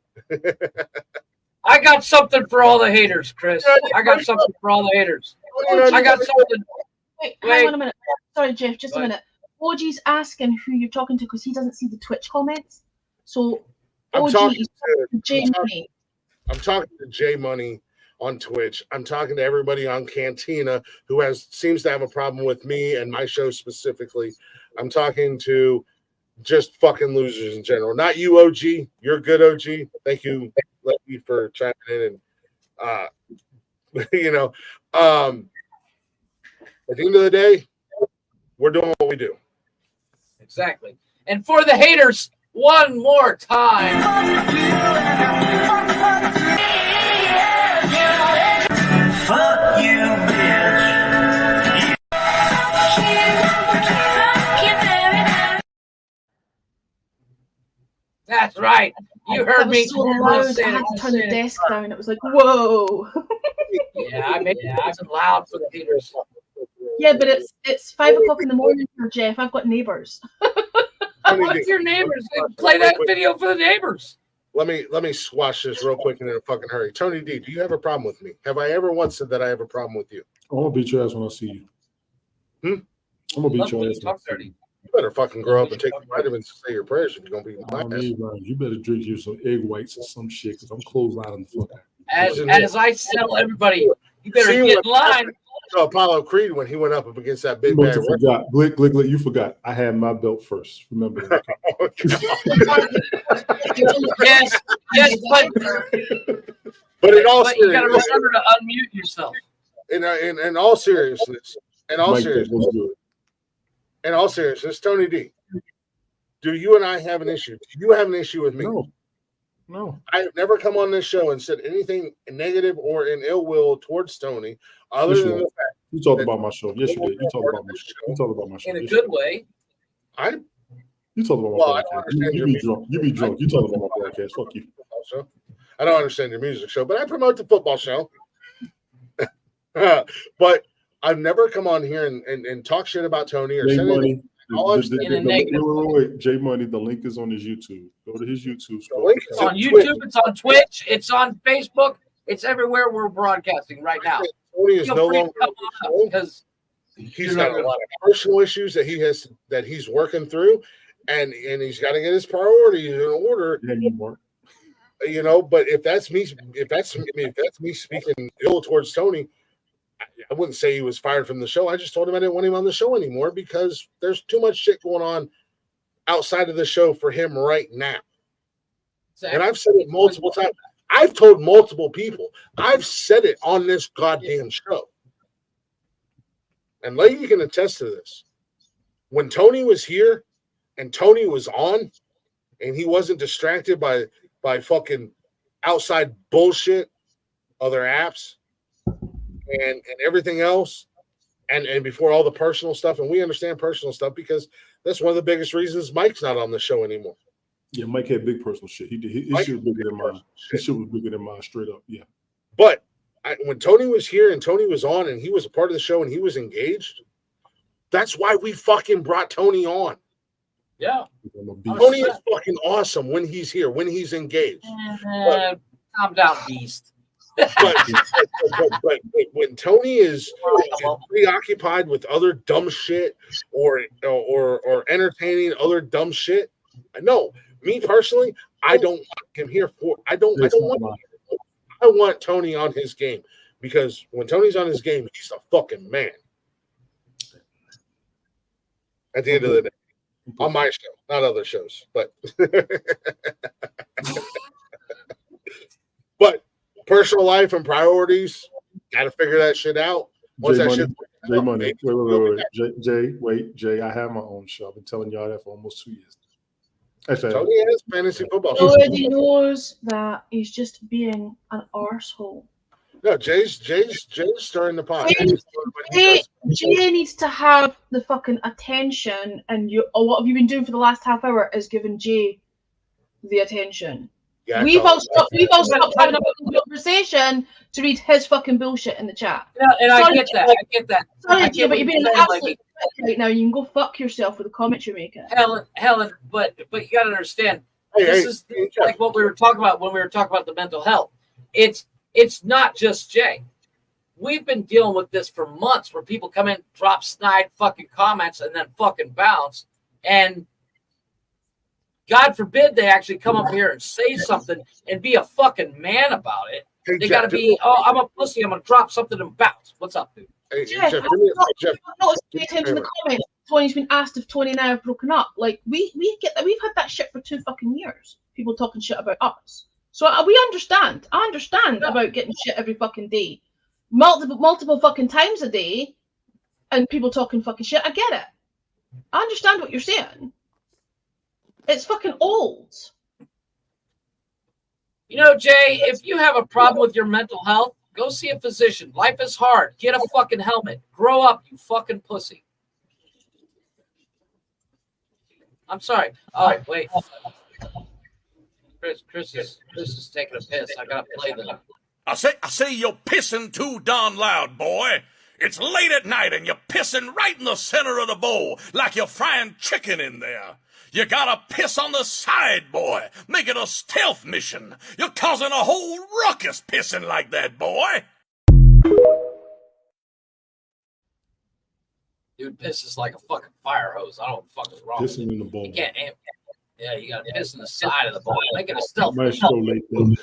I got something for all the haters, Chris. I got something for all the haters. I got something. Wait, hang on a minute. Sorry, Jeff, just a minute. OG's asking who you're talking to because he doesn't see the Twitch comments. So, OG is J Money. I'm talking to J Money on Twitch. I'm talking to everybody on Cantina who seems to have a problem with me and my show specifically. I'm talking to just fucking losers in general. Not you, OG. You're good, OG. Thank you, Lucky, for chiming in. And at the end of the day, we're doing what we do. Exactly. And for the haters, one more time. Fuck you, bitch. That's right. You heard me. So loud, I had to turn the desk down. It was like, whoa. Yeah, I made it nice and loud for the haters. Yeah, but it's 5 o'clock in the morning for Jeff. I've got neighbors. What's your neighbors? Play that video for the neighbors. Let me squash this real quick and in a fucking hurry. Tony D, do you have a problem with me? Have I ever once said that I have a problem with you? I'm gonna beat your ass when I see you. I'm gonna beat your ass. You better fucking grow up and take your vitamins and say your prayers if you're gonna be my ass. You better drink you some egg whites or some shit because I'm closed out in the fuck. As I tell everybody, you better get in line. Apollo Creed when he went up against that big bad. You forgot. Glick, you forgot. I had my belt first. Remember that. yes, but in all you gotta remember to unmute yourself. In all seriousness, Tony D, do you and I have an issue? Do you have an issue with me? No. I've never come on this show and said anything negative or in ill will towards Tony, other than the fact you talked about my show. Yes, you did. You talked about my show. You talked about my show. In a good way. You talked about my broadcast. You be drunk. You be drunk. You talked about my broadcast. Fuck you. I don't understand your music show, but I promote the football show. But I've never come on here and talk shit about Tony or say anything. Wait. J Money, the link is on his YouTube. Go to his YouTube. It's on YouTube. It's on Twitch. It's on Facebook. It's everywhere we're broadcasting right now. Tony is no longer because he's got a lot of personal issues that he's working through, and he's got to get his priorities in order. But if that's me speaking ill towards Tony, I wouldn't say he was fired from the show. I just told him I didn't want him on the show anymore because there's too much shit going on outside of the show for him right now. Exactly. And I've said it multiple times. I've told multiple people. I've said it on this goddamn show. And Lady can attest to this. When Tony was here and Tony was on, and he wasn't distracted by fucking outside bullshit, other apps, and everything else, and before all the personal stuff, and we understand personal stuff because that's one of the biggest reasons Mike's not on the show anymore. Yeah, Mike had big personal shit. He did. His shit was bigger than mine. His shit was bigger than mine, straight up. Yeah. But when Tony was here and Tony was on and he was a part of the show and he was engaged, that's why we fucking brought Tony on. Yeah. Tony is fucking awesome when he's here, when he's engaged. Calm down, beast. But when Tony is preoccupied with other dumb shit or entertaining other dumb shit, no, me personally, I don't want him here for. I want Tony on his game because when Tony's on his game, he's a fucking man. At the end of the day, on my show, not other shows, but but personal life and priorities, got to figure that shit out. Once that shit, Jay, I have my own show. I've been telling y'all that for almost 2 years. Actually, Tony has fantasy football. Nobody knows that he's just being an arsehole. No, Jay's stirring the pot. Jay needs to have the fucking attention, and what have you been doing for the last half hour is giving Jay the attention. Yeah, we've all stopped having a conversation to read his fucking bullshit in the chat. Yeah, and I get that. Sorry, Jay, but you're being an absolute right now. You can go fuck yourself with the comments you're making. Helen, but you gotta understand. This is like what we were talking about when we were talking about the mental health. It's not just Jay. We've been dealing with this for months where people come in, drop snide fucking comments, and then fucking bounce. And God forbid they actually come up here and say something and be a fucking man about it. Hey, they got to be, I'm a pussy. I'm going to drop something and bounce. What's up, dude? Hey, Jeff, Jeff, notice in the comments. Tony's been asked if Tony and I have broken up. Like, we get that. We've had that shit for 2 fucking years. People talking shit about us. So we understand. I understand about getting shit every fucking day. Multiple fucking times a day. And people talking fucking shit. I get it. I understand what you're saying. It's fucking old. You know, Jay, if you have a problem with your mental health, go see a physician. Life is hard. Get a fucking helmet. Grow up, you fucking pussy. I'm sorry. Oh, wait. Chris is taking a piss. I gotta play them. I say you're pissing too darn loud, boy. It's late at night and you're pissing right in the center of the bowl like you're frying chicken in there. You gotta piss on the side, boy. Make it a stealth mission. You're causing a whole ruckus pissing like that, boy. Dude pisses like a fucking fire hose. I don't know what the fuck is wrong. Pissing in the bowl. You can't. Yeah, you gotta piss in the side of the bowl. Make it a stealth Nice mission. show late, though.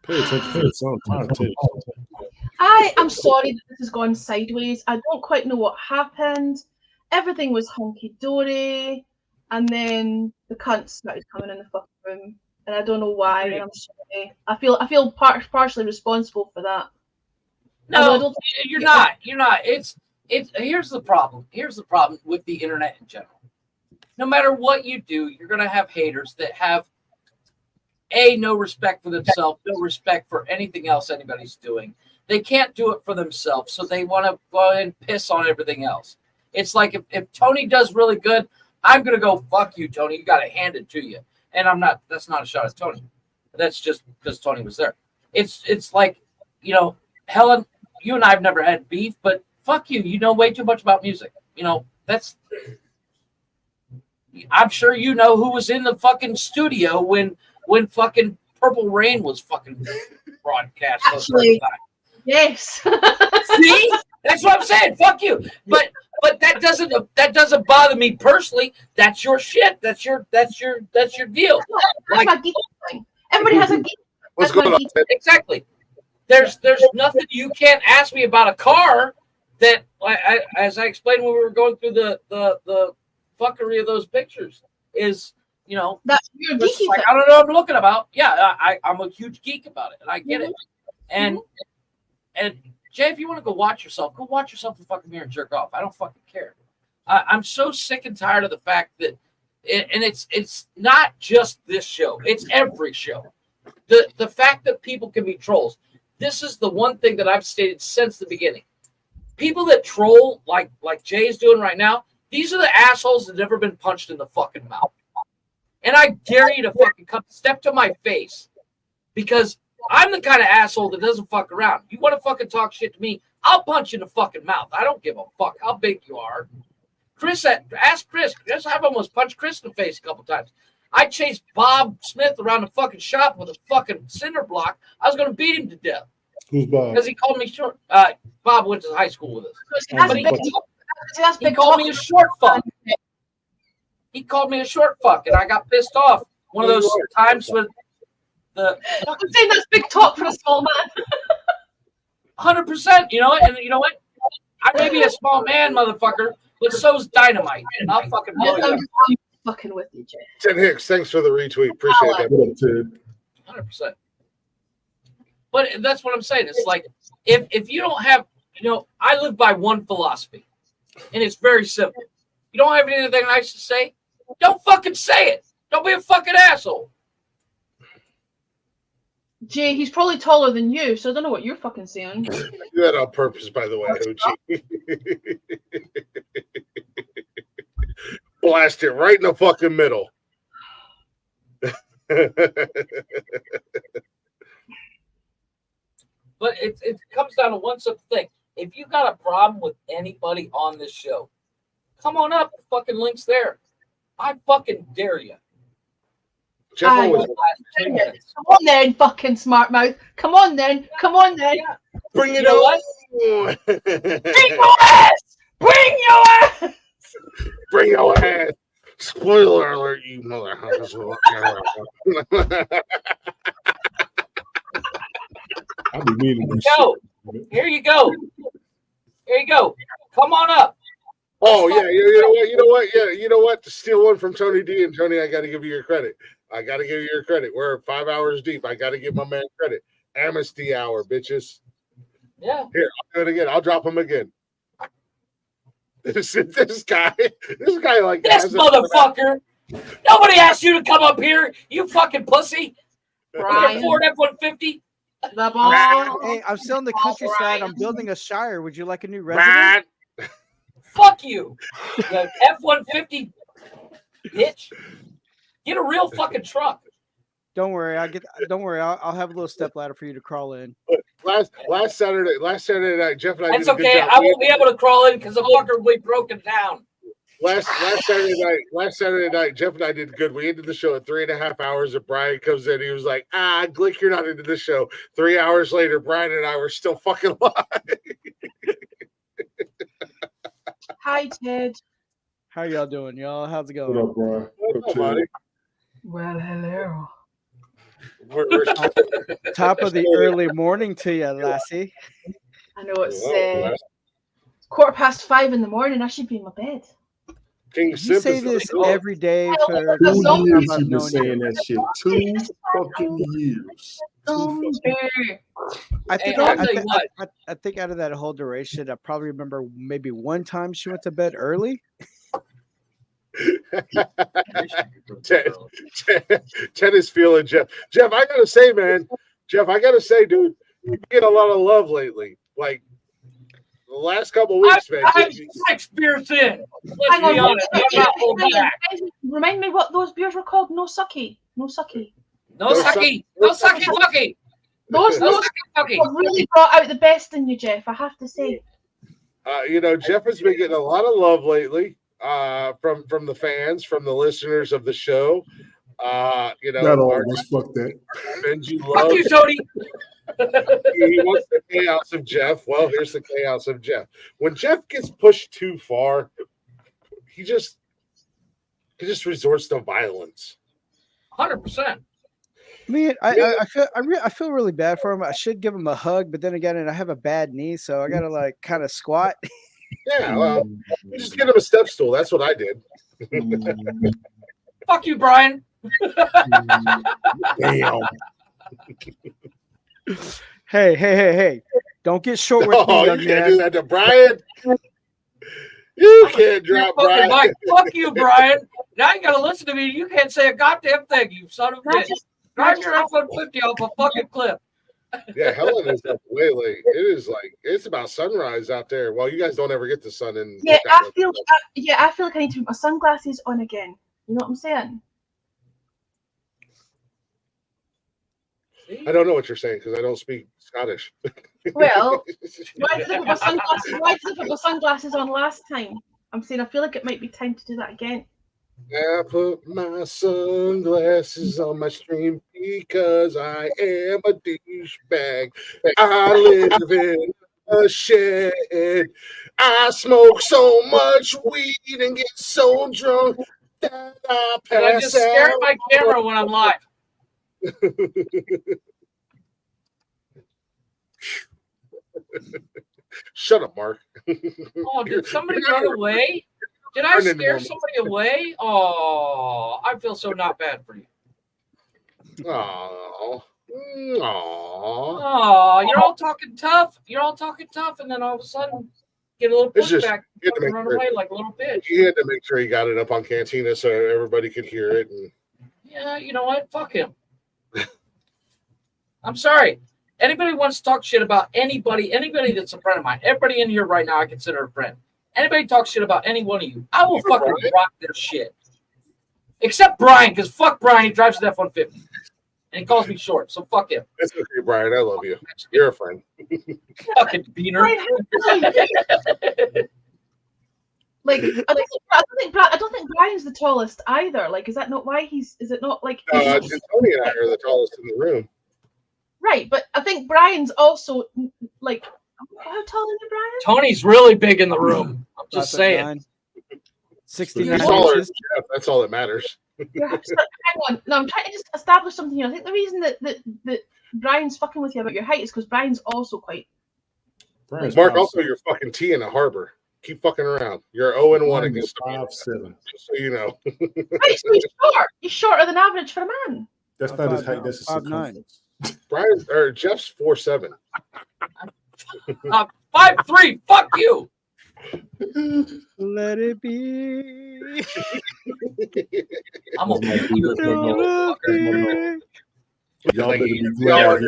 Pay attention. I am sorry that this has gone sideways. I don't quite know what happened. Everything was hunky-dory, and then the cunts started coming in the fucking room, and I don't know why. And I'm sorry. I feel partially responsible for that. No, you're not. You're not. It's. Here's the problem. Here's the problem with the internet in general. No matter what you do, you're gonna have haters that have no respect for themselves, no respect for anything else anybody's doing. They can't do it for themselves, so they want to go and piss on everything else. It's like if Tony does really good, I'm going to go, fuck you, Tony. You got it handed to you. And I'm not, that's not a shot at Tony. That's just because Tony was there. It's like, you know, Helen, you and I have never had beef, but fuck you. You know way too much about music. You know, I'm sure you know who was in the fucking studio when fucking Purple Rain was fucking broadcast. Actually, yes. See, that's what I'm saying. Fuck you. But that doesn't bother me personally. That's your shit. That's your deal. Like, everybody has a geek. What's going on? Exactly. There's nothing you can't ask me about a car that, as I explained when we were going through the fuckery of those pictures, is, you know, that's your geeky. Like, I don't know what I'm looking about. Yeah, I'm a huge geek about it, and I get it. And Jay, if you want to go watch yourself in the fucking mirror and jerk off. I don't fucking care. I'm so sick and tired of the fact that, and it's not just this show; it's every show. The fact that people can be trolls. This is the one thing that I've stated since the beginning. People that troll like Jay's doing right now, these are the assholes that have never been punched in the fucking mouth. And I dare you to fucking step to my face, because I'm the kind of asshole that doesn't fuck around. You want to fucking talk shit to me, I'll punch you in the fucking mouth. I don't give a fuck how big you are. Ask Chris. I've almost punched Chris in the face a couple times. I chased Bob Smith around the fucking shop with a fucking cinder block. I was going to beat him to death. Who's Bob? Because he called me short. Bob went to high school with us. But he called me a short fuck. He called me a short fuck, and I got pissed off. One of those times with the. I'm saying that's big talk for a small man. 100%. You know what? And you know what? I may be a small man, motherfucker, but so's Dynamite, and I'll fucking blow you up. I'm fucking with you, Jay. Ted Hicks, thanks for the retweet. Appreciate that. What up, Ted? 100%. But that's what I'm saying. It's like if you don't have, I live by one philosophy, and it's very simple. You don't have anything nice to say, don't fucking say it. Don't be a fucking asshole. Jay, he's probably taller than you, so I don't know what you're fucking saying. I do that on purpose, by the way, OG. Blast it right in the fucking middle. But it comes down to one simple thing. If you got a problem with anybody on this show, come on up. The fucking link's there. I fucking dare you. Jeff always Come on then, fucking smart mouth. Come on then. bring it know on. Bring your ass! Bring your ass! Bring your ass. Spoiler alert, you motherfuckers. I be meaning this Go. shit. Here you go. Come on up. Oh yeah, you know what? To steal one from Tony D, and Tony, I got to give you your credit. We're 5 hours deep. I got to give my man credit. Amnesty hour, bitches. Yeah. Here, I'll do it again. I'll drop him again. This guy like This motherfucker. Nobody asked you to come up here, you fucking pussy. Brian. Ford F-150. Hey, I'm still in the countryside. I'm building a shire. Would you like a new resident? Fuck you. You F-150 bitch. Get a real fucking truck. Don't worry. I'll have a little step ladder for you to crawl in. Last Saturday night, Jeff and I That's did a good okay. job. I won't be able to crawl in because the fucker will be broken down. Last Saturday night, Jeff and I did good. We ended the show at 3.5 hours. And Brian comes in. He was like, Glick, you're not into the show. 3 hours later, Brian and I were still fucking live. Hi, Ted. How y'all doing, y'all? How's it going? What up, Brian? What's up, buddy? Well, hello. We're Top of the early morning to you, lassie. I know it's 5:15 in the morning. I should be in my bed. King You say this every day for 2 years I've you've been known saying you. that shit. 2 fucking years. I think I'll tell you what. I think out of that whole duration, I probably remember maybe one time she went to bed early. Ted is feeling Jeff. Jeff, I gotta say, man. Dude, you get a lot of love lately. Like the last couple of weeks, man. I'm 6 beers in. Let's be honest. I'm not holding back. Remind me what those beers were called. No sucky. No sucky. Fucky. Those Fucky. really brought out the best in you, Jeff. I have to say. Jeff has been getting a lot of love lately. From the fans, from the listeners of the show. Not always. Fuck that. Benji Fuck loves. you, Tony. He wants the chaos of Jeff. Well, here's the chaos of Jeff. When Jeff gets pushed too far, he just resorts to violence. 100%. I mean, I feel really bad for him. I should give him a hug, but then again, I have a bad knee, so I gotta like kind of squat. Yeah, well, you just get him a step stool. That's what I did. Fuck you, Brian. Damn. Hey! Don't get short with me, Oh, young you can't man. do that to Brian. You can't drop fucking Brian. mic. Fuck you, Brian. Now you gotta listen to me. You can't say a goddamn thing, you son of a bitch. Drive your F-150 off a fucking cliff. Yeah, Helen is up way late. It is like it's about sunrise out there. Well, you guys don't ever get the sun in. Yeah, I feel like I need to put my sunglasses on again. You know what I'm saying? I don't know what you're saying because I don't speak Scottish. Well, why did I put my sunglasses on last time? I'm saying I feel like it might be time to do that again. I put my sunglasses on my stream because I am a douchebag. I live in a shed. I smoke so much weed and get so drunk that I pass And I just stare at out. my camera when I'm live. Shut up, Mark. Oh, did somebody run away? Did I scare somebody away? Oh, I feel so not bad for you. Oh, Oh, you're all talking tough. You're all talking tough, and then all of a sudden get a little It's just pushback and run away like a little bitch. He had to make sure he got it up on Cantina so everybody could hear it. And Yeah, you know what? Fuck him. I'm sorry. Anybody wants to talk shit about anybody that's a friend of mine, everybody in here right now I consider a friend. Anybody talk shit about any one of you, I will fucking rock their shit. Except Brian, because fuck Brian, he drives an F-150. And he calls me short, so fuck him. It's okay, Brian. I love you. You're a friend. Fucking beaner. Like I don't think Brian's the tallest either. Like, is that not why he's? Is it not like? Tony and I are the tallest in the room. Right, but I think Brian's also like. How tall is Brian? Tony's really big in the room. I'm just saying. 69 taller, inches. yeah, that's all that matters. Hang on. No, I'm trying to just establish something here. I think the reason that Brian's fucking with you about your height is because Brian's also quite. Mark, also you're fucking T in a harbor. Keep fucking around. You're 0-1 against 5'7". Just so you know. Right, so he's short. He's shorter than average for a man. That's not his height. That's his circumference. Brian or Jeff's 4'7". 5'3". Fuck you. Let it be. I'm gonna beat you. Y'all better be glad.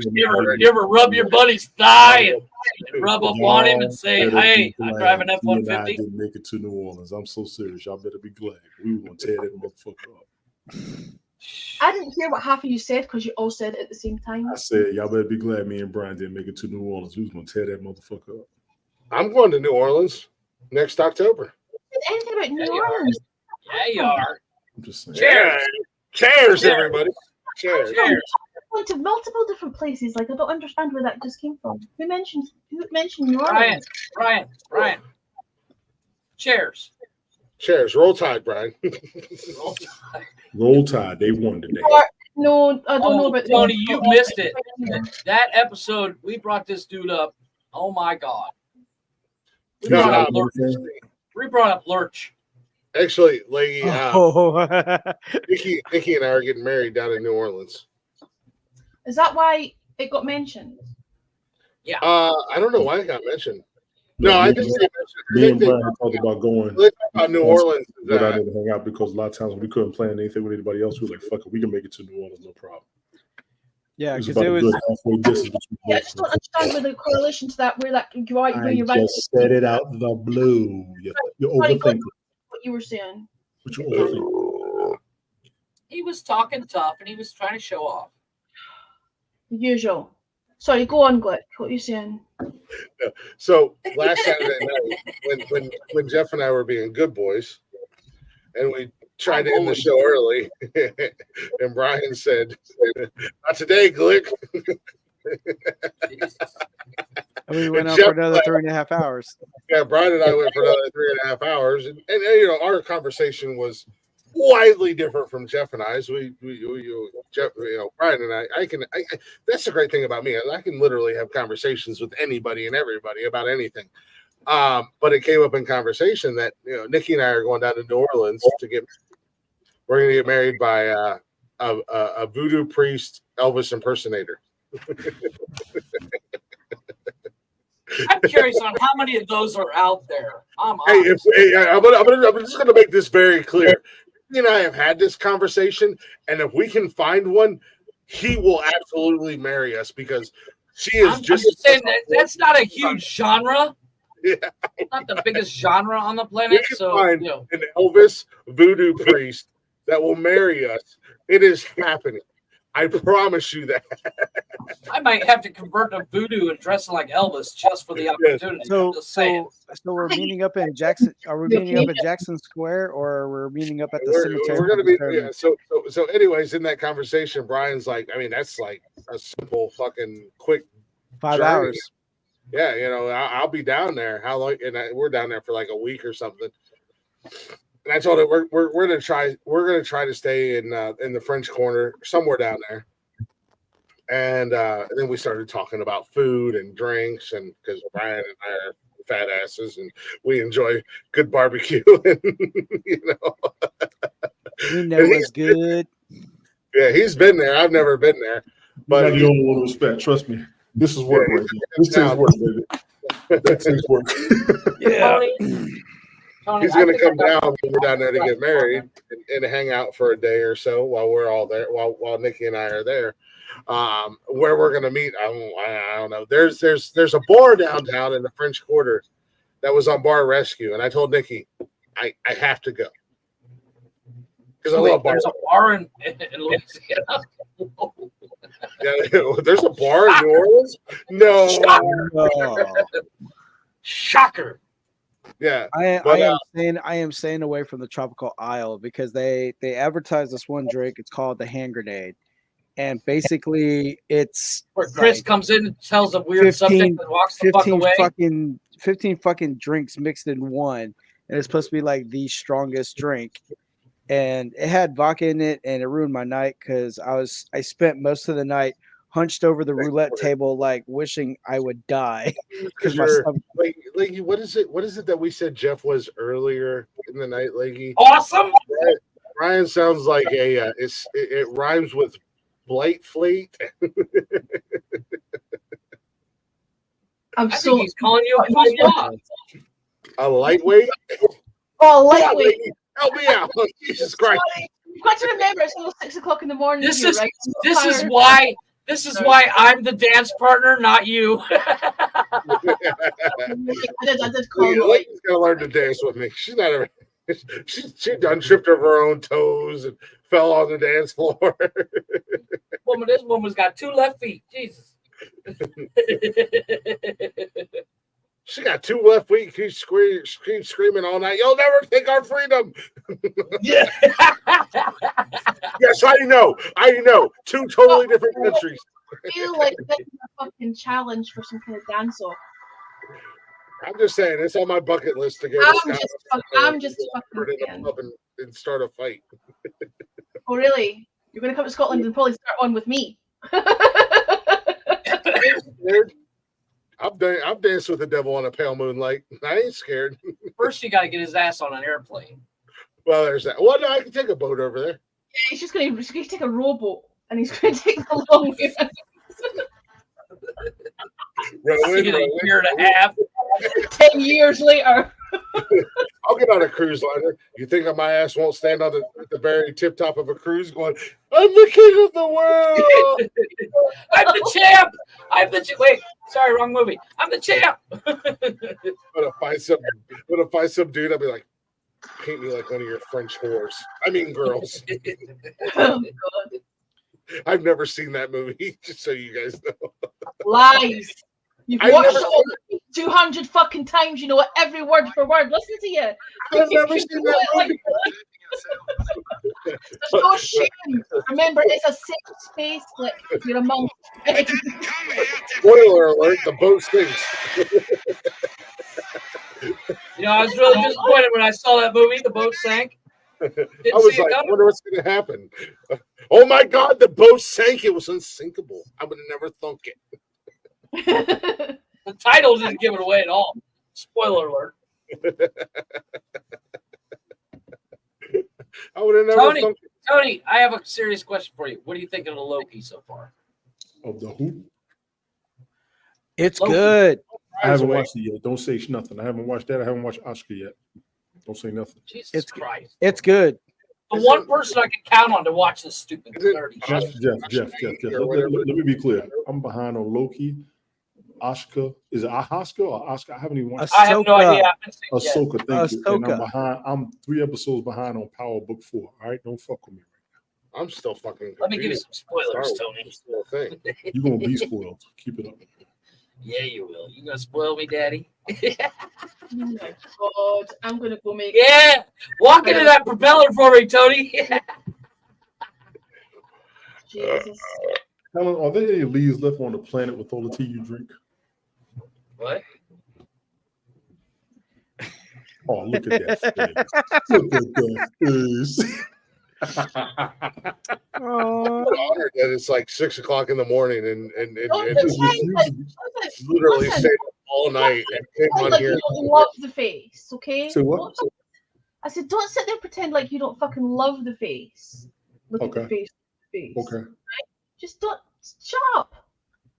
You ever rub your buddy's thigh and rub up on him and say, "Hey, I drive an F-150." I didn't make it to New Orleans. I'm so serious. Y'all better be glad. We were gonna tear that motherfucker up. I didn't hear what half of you said because you all said it at the same time. I said, y'all better be glad me and Brian didn't make it to New Orleans. We was gonna tear that motherfucker up. I'm going to New Orleans next October. Anything about New Orleans? Yeah, you are. I'm just saying. Cheers, cheers, everybody. Cheers. Going to multiple different places. Like I don't understand where that just came from. Who mentioned New Orleans? Brian. Cheers. Cheers. Roll Tide, Brian. Roll Tide. They won today. No, I don't know about Tony. You missed it. That episode, we brought this dude up. Oh my God. We brought up Lurch. Actually, lady, Nikki and I are getting married down in New Orleans. Is that why it got mentioned? Yeah. I don't know why it got mentioned. No, I think me and Brian talked about going. New Orleans. But I didn't hang out because a lot of times when we couldn't plan anything with anybody else, we were like, "Fuck it, we can make it to New Orleans, no problem." Yeah, because it was halfway distance. Yeah, I just don't understand where the correlation to that, where you're right. Just said it out the blue. You're overthinking. What you were saying. What you overthinking? He was talking tough and he was trying to show off. The usual. Sorry, go on, Glick. What are you saying? So last Saturday night, when Jeff and I were being good boys, and we tried to end the show early, and Brian said, "Not today, Glick." And we went on for another 3.5 hours. Yeah, Brian and I went for another 3.5 hours, and you know our conversation was widely different from Jeff and I's. Jeff, Brian and I that's the great thing about me. I can literally have conversations with anybody and everybody about anything. But it came up in conversation that Nikki and I are going down to New Orleans we're going to get married by a voodoo priest Elvis impersonator. I'm curious on how many of those are out there. I'm just gonna make this very clear. He and I have had this conversation, and if we can find one, he will absolutely marry us because she is I'm just saying that's not a huge genre. Yeah. Not the biggest genre on the We planet. can So find you know, an Elvis voodoo priest that will marry us. It is happening. I promise you that. I might have to convert to voodoo and dress like Elvis just for the opportunity. So, I'm just saying. so we're meeting up in Jackson. Are we meeting up at Jackson Square, or we're meeting up at the cemetery? We're gonna be so. Anyways, in that conversation, Brian's like, I mean, that's like a simple fucking quick 5 journey. hours. Yeah, I'll be down there. How long? And we're down there for like a week or something. And I told her we're gonna try to stay in the French Corner somewhere down there. And then we started talking about food and drinks, and because Brian and I are fat asses and we enjoy good barbecue, and We know it's good. Yeah, he's been there. I've never been there, But but you don't want to respect. Trust me, this is work right here. This takes work, baby. That takes work. Yeah. Tony, he's going to come down when we're down there to get married and hang out for a day or so while we're all there, while Nikki and I are there. Where we're going to meet, I don't know. There's a bar downtown in the French Quarter that was on Bar Rescue, and I told Nikki I have to go because I love bars. There's a bar in Louisiana. Yeah, there's a bar in New Orleans. No, Shocker. Yeah, I am staying away from the tropical aisle because they advertise this one drink. It's called the hand grenade, and basically it's where Chris comes in and tells a weird subject and walks the fuck away. 15 fucking drinks mixed in one, and it's supposed to be like the strongest drink. And it had vodka in it, and it ruined my night because I spent most of the night hunched over the roulette table, like wishing I would die. Because my stomach. Leggy, what is it that we said Jeff was earlier in the night, Leggy? Awesome. Ryan sounds like it rhymes with blight flate. I think he's calling you a boss. A lightweight. Oh, lightweight. Help me out. Jesus Christ. You've got to remember it's almost 6 o'clock in the morning. This here, is right? this is why I'm the dance partner, not you. I did call you. Lady's gonna learn to dance with me. She's not ever. She done tripped over her own toes and fell on the dance floor. This woman's got 2 left feet. Jesus. She got 2 left feet. She screaming all night. You'll never take our freedom. Yeah. Yes, I know. 2 totally different countries. I feel like that's a fucking challenge for some kind of dance off. I'm just saying, it's on my bucket list to go. I'm just fucking up and start a fight. Oh, really? You're gonna come to Scotland and probably start one with me? I've danced with the devil on a pale moonlight. I ain't scared. First, you got to get his ass on an airplane. Well, there's that. Well, no, I can take a boat over there. Yeah, he's just gonna take a rowboat and he's gonna take the long way. A year and a half. 10 years later. I'll get on a cruise liner. You think my ass won't stand on the very tip top of a cruise going, I'm the king of the world. I'm the champ. Wait, sorry, wrong movie. I'm the champ. When I find some dude, I'll be like, paint me like one of your French whores. I mean girls. Oh, God. I've never seen that movie, just so you guys know. Lies. You've watched it 200 fucking times. You know what? Every word for word. Listen to you. I've never seen that movie. There's no shame. Remember, it's a safe space. Like, you're a monk. Spoiler alert: the boat sinks. I was really disappointed when I saw that movie. The boat sank. I was like, I wonder what's going to happen. Oh my God, the boat sank. It was unsinkable. I would have never thunk it. The title didn't give it away at all. Spoiler alert. I would have never thunk it. Tony, I have a serious question for you. What do you think of the Loki so far? Of the who? It's Loki. good. I haven't watched it yet. Don't say nothing. I haven't watched that. I haven't watched Oscar yet. Don't say nothing. Jesus Christ. It's good. The one person I can count on to watch this stupid dirty shit. Jeff. Let me be clear. I'm behind on Loki. Oscar. Is it Oscar or Oscar? I haven't even watched. I have no idea. I haven't seen it yet. Ahsoka, thank you. And I'm behind. I'm 3 episodes behind on Power Book 4. All right, don't fuck with me. I'm still fucking. Let me give you some spoilers, Tony. You're gonna be spoiled. Keep it up. Yeah, you will. You gonna spoil me, Daddy? Oh my God, I'm gonna go make. Yeah, walk into that propeller for me, Tony. Jesus. Helen, are there any leaves left on the planet with all the tea you drink? What? Oh, look at that face. Look at that face. I'm honored that it's like 6 o'clock in the morning and Listen, literally stayed up all night and came on like here. you don't love the face, okay? Say what? I said, don't sit there and pretend like you don't fucking love the face. Look at the face. Okay. Right? Just don't. Shut up.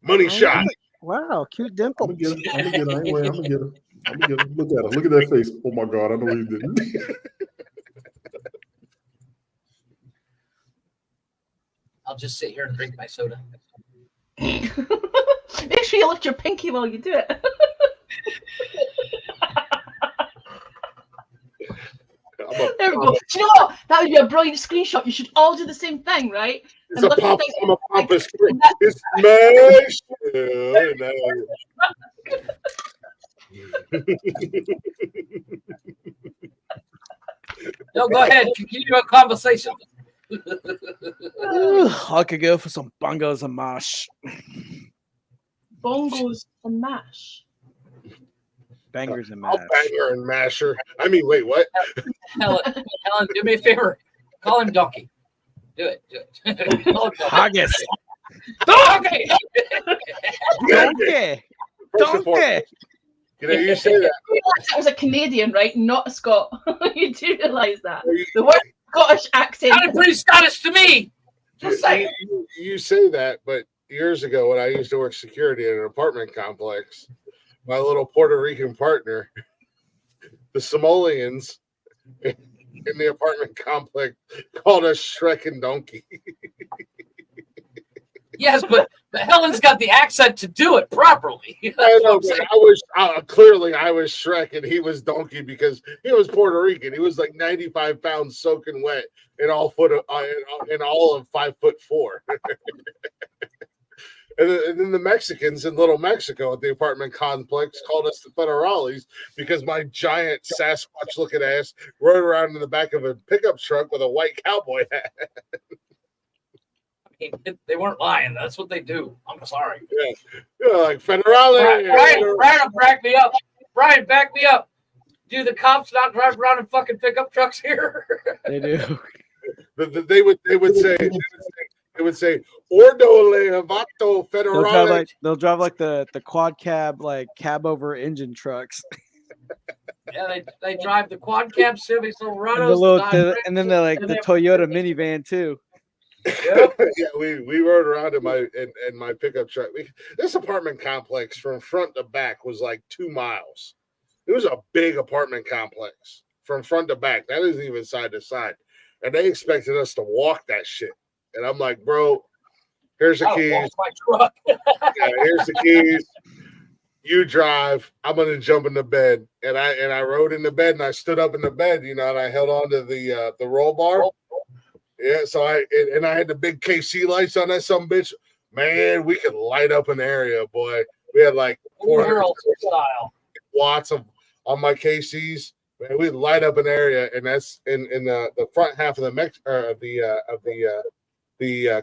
Money shot. Wow, cute dimple. I'm gonna get her. I'm gonna get her. Look at her. Look at that face. Oh my God, I know you didn't. I'll just sit here and drink my soda. Make sure you lift your pinky while you do it. There we go. Do you know what? That would be a brilliant screenshot. You should all do the same thing, right? It's a pop. I'm a pompous. It's smash. No, go ahead. Continue your conversation. I could go for some bongos and mash. Bongos and mash. Bangers and mash. I'll banger and masher. I mean, wait, what? Helen, do me a favor. Call him Donkey. Do it. Call him Haggis. Donkey. Donkey. Donkey. You say that. You realize that was a Canadian, right? Not a Scot. You do realize that. The word Scottish accent. Sounded pretty Scottish to me. Just saying. You say that, but years ago when I used to work security at an apartment complex, my little Puerto Rican partner, the Somalians in the apartment complex called us Shrek and Donkey. Yes, but Helen's got the accent to do it properly. I know, but I was clearly I was Shrek and he was Donkey because he was Puerto Rican. He was like 95 pounds soaking wet and all of 5'4". And then the Mexicans in Little Mexico at the apartment complex called us the Federales because my giant Sasquatch-looking ass rode around in the back of a pickup truck with a white cowboy hat. They weren't lying. That's what they do. I'm sorry. Yeah, like Federale. Brian, back me up. Brian, back me up. Do the cops not drive around in fucking pickup trucks here? They do. They would say Ordole Vato Federale. They'll drive like the quad cab, like cab over engine trucks. Yeah, they drive the quad cab Chevy Silverados. And then they're like the Toyota minivan too. Yep. Yeah, we rode around in my pickup truck. This apartment complex from front to back was like 2 miles. It was a big apartment complex from front to back. That isn't even side to side. And they expected us to walk that shit. And I'm like, bro, here's the keys. My truck. Yeah, here's the keys. You drive. I'm gonna jump in the bed. And I rode in the bed and I stood up in the bed, and I held on to the roll bar. Yeah, so I had the big KC lights on that some bitch. Man, we could light up an area, boy. We had like 400 watts on my KCs. Man, we'd light up an area, and that's in the front half of the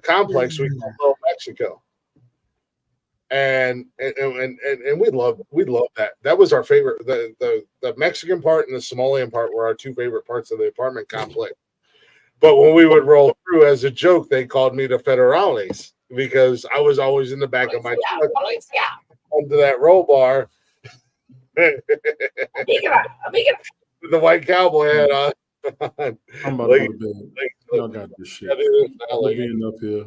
complex we call Little Mexico. And we love that. That was our favorite. The Mexican part and the Somalian part were our 2 favorite parts of the apartment complex. But when we would roll through as a joke, they called me the Federales because I was always in the back of my truck onto that roll bar. The white cowboy hat on. I'm about to go to bed. Y'all got this shit. Being up here.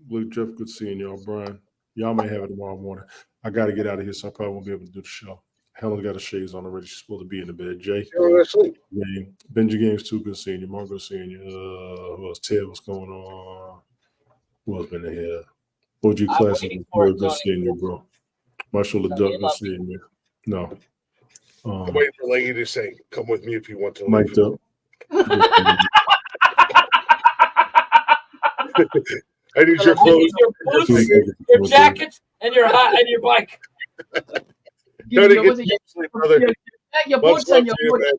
Luke, Jeff, good seeing y'all, Brian. Y'all may have it tomorrow morning. I got to get out of here, so I probably won't be able to do the show. Helen got her shades on already. She's supposed to be in the bed. Jay, You're asleep. Benji Games too. Good seeing you. Margo seeing you. Who else? Ted, what's going on? Who else been in here? OG Classic. Good seeing you, bro. Marshall the Duck. Good seeing you. No. I'm waiting for Leggy to say, "Come with me if you want to." Mike up. I need your clothes, your jackets, and your hat, and your bike. Tony, get some sleep, brother. Your boots and your boots.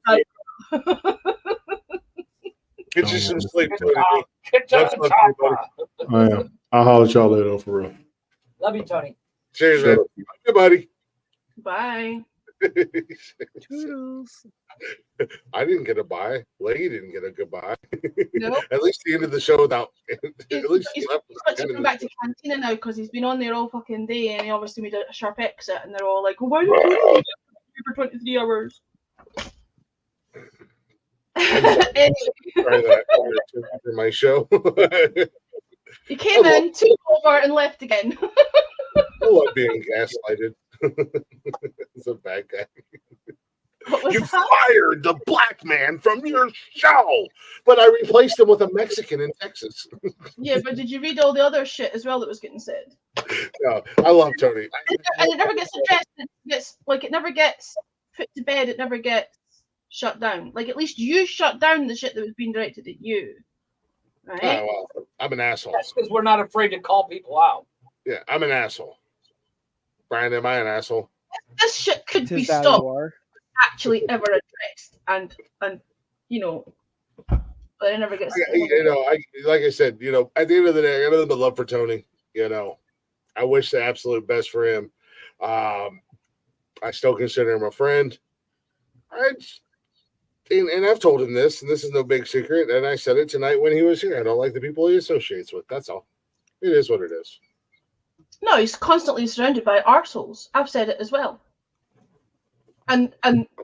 Get you some sleep, Tony. I am. I'll holler at y'all later, for real. Love you, Tony. Cheers, man. Bye, buddy. Bye. Toodles. I didn't get a bye. Leggy didn't get a goodbye. No. At least the end of the show without. At least he's got to come back to Cantina now because he's been on there all fucking day and he obviously made a sharp exit and they're all like, "Why are you doing for 23 hours?" Try that for my show. He came in, took over, and left again. I love being gaslighted. He's a bad guy. You fired the black man from your show, but I replaced him with a Mexican in Texas. Yeah, but did you read all the other shit as well that was getting said? No, I love Tony. And it never gets addressed. It never gets put to bed. It never gets shut down. Like, at least you shut down the shit that was being directed at you. Right? Oh, well, I'm an asshole. That's because we're not afraid to call people out. Yeah, I'm an asshole. Brian, am I an asshole? This shit could be stopped. Actually ever addressed and you know, but it never gets. Like I said, you know, at the end of the day, I got nothing but love for Tony. You know, I wish the absolute best for him. I still consider him a friend. And I've told him this, and this is no big secret. And I said it tonight when he was here. I don't like the people he associates with. That's all. It is what it is. No, he's constantly surrounded by arseholes. I've said it as well. And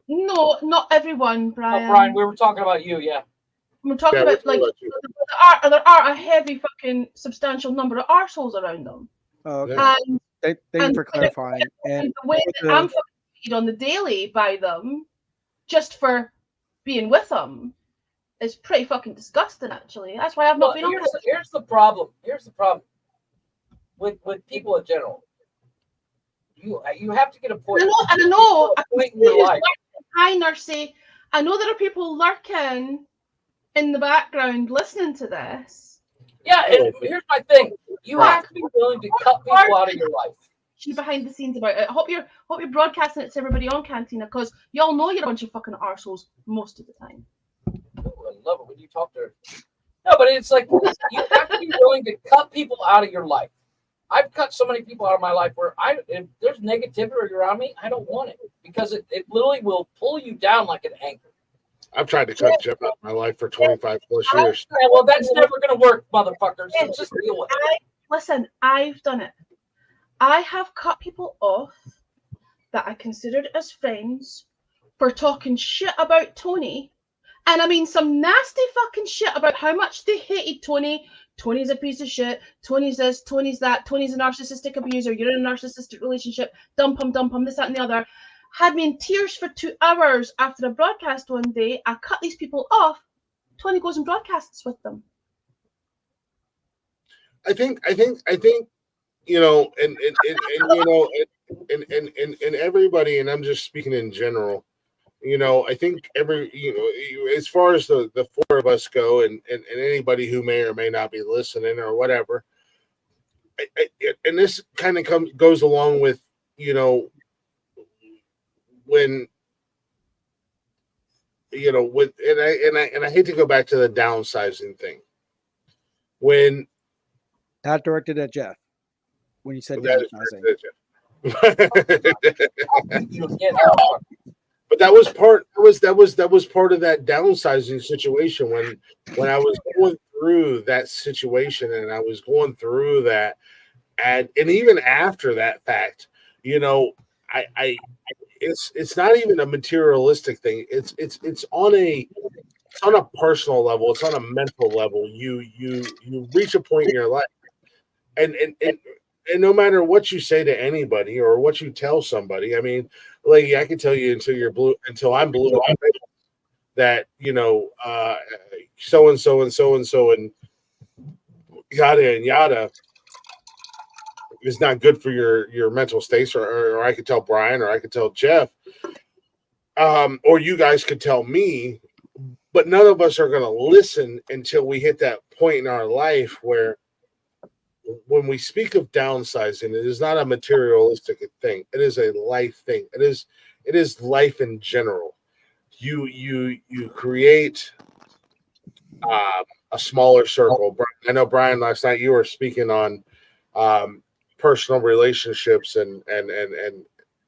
no, not everyone, Brian. Oh, Brian, we were talking about you, yeah. We're talking about like there are a heavy fucking substantial number of arseholes around them. Oh, okay. And, Thank you for clarifying. And the way that I'm fucking treated on the daily by them, just for being with them, is pretty fucking disgusting. Actually, that's why I've not been on. Here's the problem. Here's the problem with people in general. You have to get a point. I know. Point in your life. Hi, Nursey. I know there are people lurking in the background listening to this. Yeah, and here's my thing. You have to be willing to cut people out of your life. She's behind the scenes about it. I hope you're broadcasting it to everybody on Cantina because y'all know you're a bunch of fucking arseholes most of the time. Ooh, I love it when you talk to her. No, but it's like you have to be willing to cut people out of your life. I've cut so many people out of my life where if there's negativity around me, I don't want it because it literally will pull you down like an anchor. I've tried to cut Jeff out of my life for 25 plus years. Yeah, well, that's never going to work, motherfuckers. So just deal with it. Listen, I've done it. I have cut people off that I considered as friends for talking shit about Tony. And I mean some nasty fucking shit about how much they hated Tony. Tony's a piece of shit. Tony's this, Tony's that. Tony's a narcissistic abuser. You're in a narcissistic relationship. Dump him, this, that, and the other. Had me in tears for 2 hours after a broadcast one day. I cut these people off. Tony goes and broadcasts with them. I think, you know, and you know, and everybody, and I'm just speaking in general. You know, I think as far as the four of us go, and anybody who may or may not be listening or whatever, and this kind of goes along with, you know, when, you know, with and I hate to go back to the downsizing thing. When not directed at Jeff. When you said downsizing. But that was part of that downsizing situation when I was going through that situation and I was going through that and even after that fact, you know, I it's not even a materialistic thing. It's on a personal level, it's on a mental level. You reach a point in your life and And no matter what you say to anybody or what you tell somebody, I mean, lady, I can tell you until I'm blue in the face that, so and so and so and so and yada is not good for your mental state, or I could tell Brian, or I could tell Jeff, or you guys could tell me, but none of us are going to listen until we hit that point in our life where, when we speak of downsizing, it is not a materialistic thing. It is a life thing. It is life in general. You create a smaller circle. I know, Brian, last night you were speaking on personal relationships, and I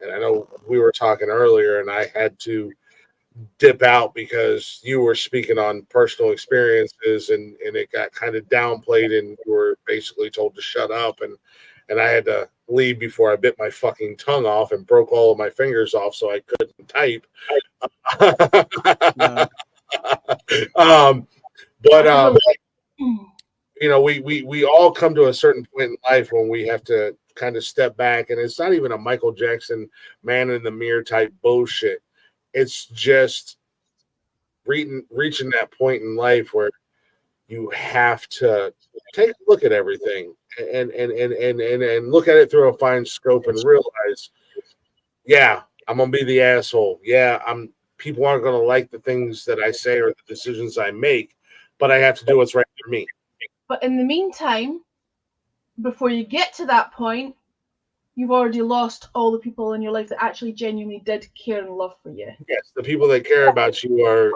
know we were talking earlier, and I had to dip out because you were speaking on personal experiences, and it got kind of downplayed, and you were basically told to shut up, and I had to leave before I bit my fucking tongue off and broke all of my fingers off so I couldn't type. We all come to a certain point in life when we have to kind of step back, and it's not even a Michael Jackson man in the mirror type bullshit. It's just reaching that point in life where you have to take a look at everything and look at it through a fine scope and realize, yeah, I'm gonna be the asshole. Yeah, people aren't gonna like the things that I say or the decisions I make, but I have to do what's right for me. But in the meantime, before you get to that point, you've already lost all the people in your life that actually genuinely did care and love for you. Yes, the people that care about you are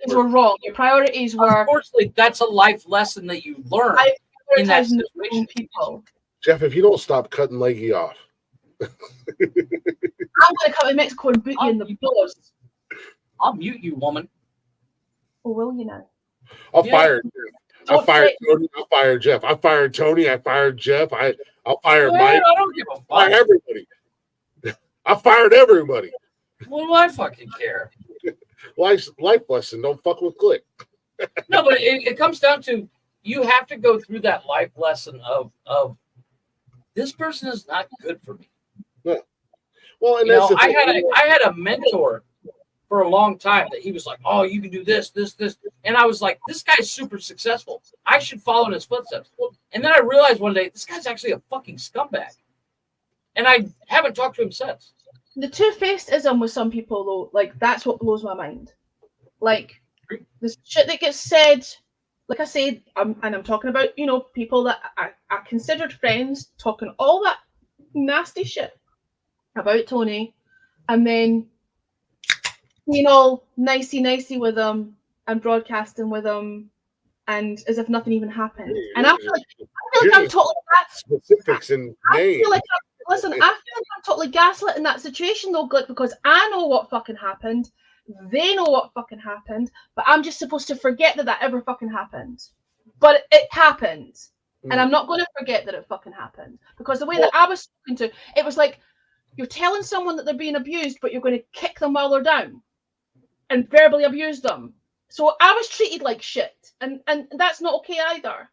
were wrong. Your priorities were. Unfortunately, that's a life lesson that you learn in that situation. People. Jeff, if you don't stop cutting Leggy off, I'm gonna come to Mexico and boot you in the balls. I'll mute you, woman. Or will you now? I'll fire you. I fired Tony. I fired Jeff. I fired Tony. I fired Jeff. I'll fire Mike. I don't give a fuck. I fired everybody. I fired everybody. What do I fucking care? Life lesson. Don't fuck with click. No, but it comes down to, you have to go through that life lesson of this person is not good for me. Yeah. Well, and I had a mentor for a long time that he was like, oh, you can do this. And I was like, this guy's super successful. I should follow in his footsteps. And then I realized one day, this guy's actually a fucking scumbag. And I haven't talked to him since. The two-facedism with some people, though, like, that's what blows my mind. Like, the shit that gets said, like I said, I'm talking about, people that I considered friends, talking all that nasty shit about Tony, and then being all nicey with them and broadcasting with them, and as if nothing even happened. And I feel like I'm totally specifics and names. I feel like I'm totally gaslit in that situation, though, Glick, because I know what fucking happened. They know what fucking happened, but I'm just supposed to forget that ever fucking happened. But it happened, and I'm not going to forget that it fucking happened, because the way that I was talking to, it was like you're telling someone that they're being abused, but you're going to kick them while they're down and verbally abuse them. So I was treated like shit, and that's not okay either.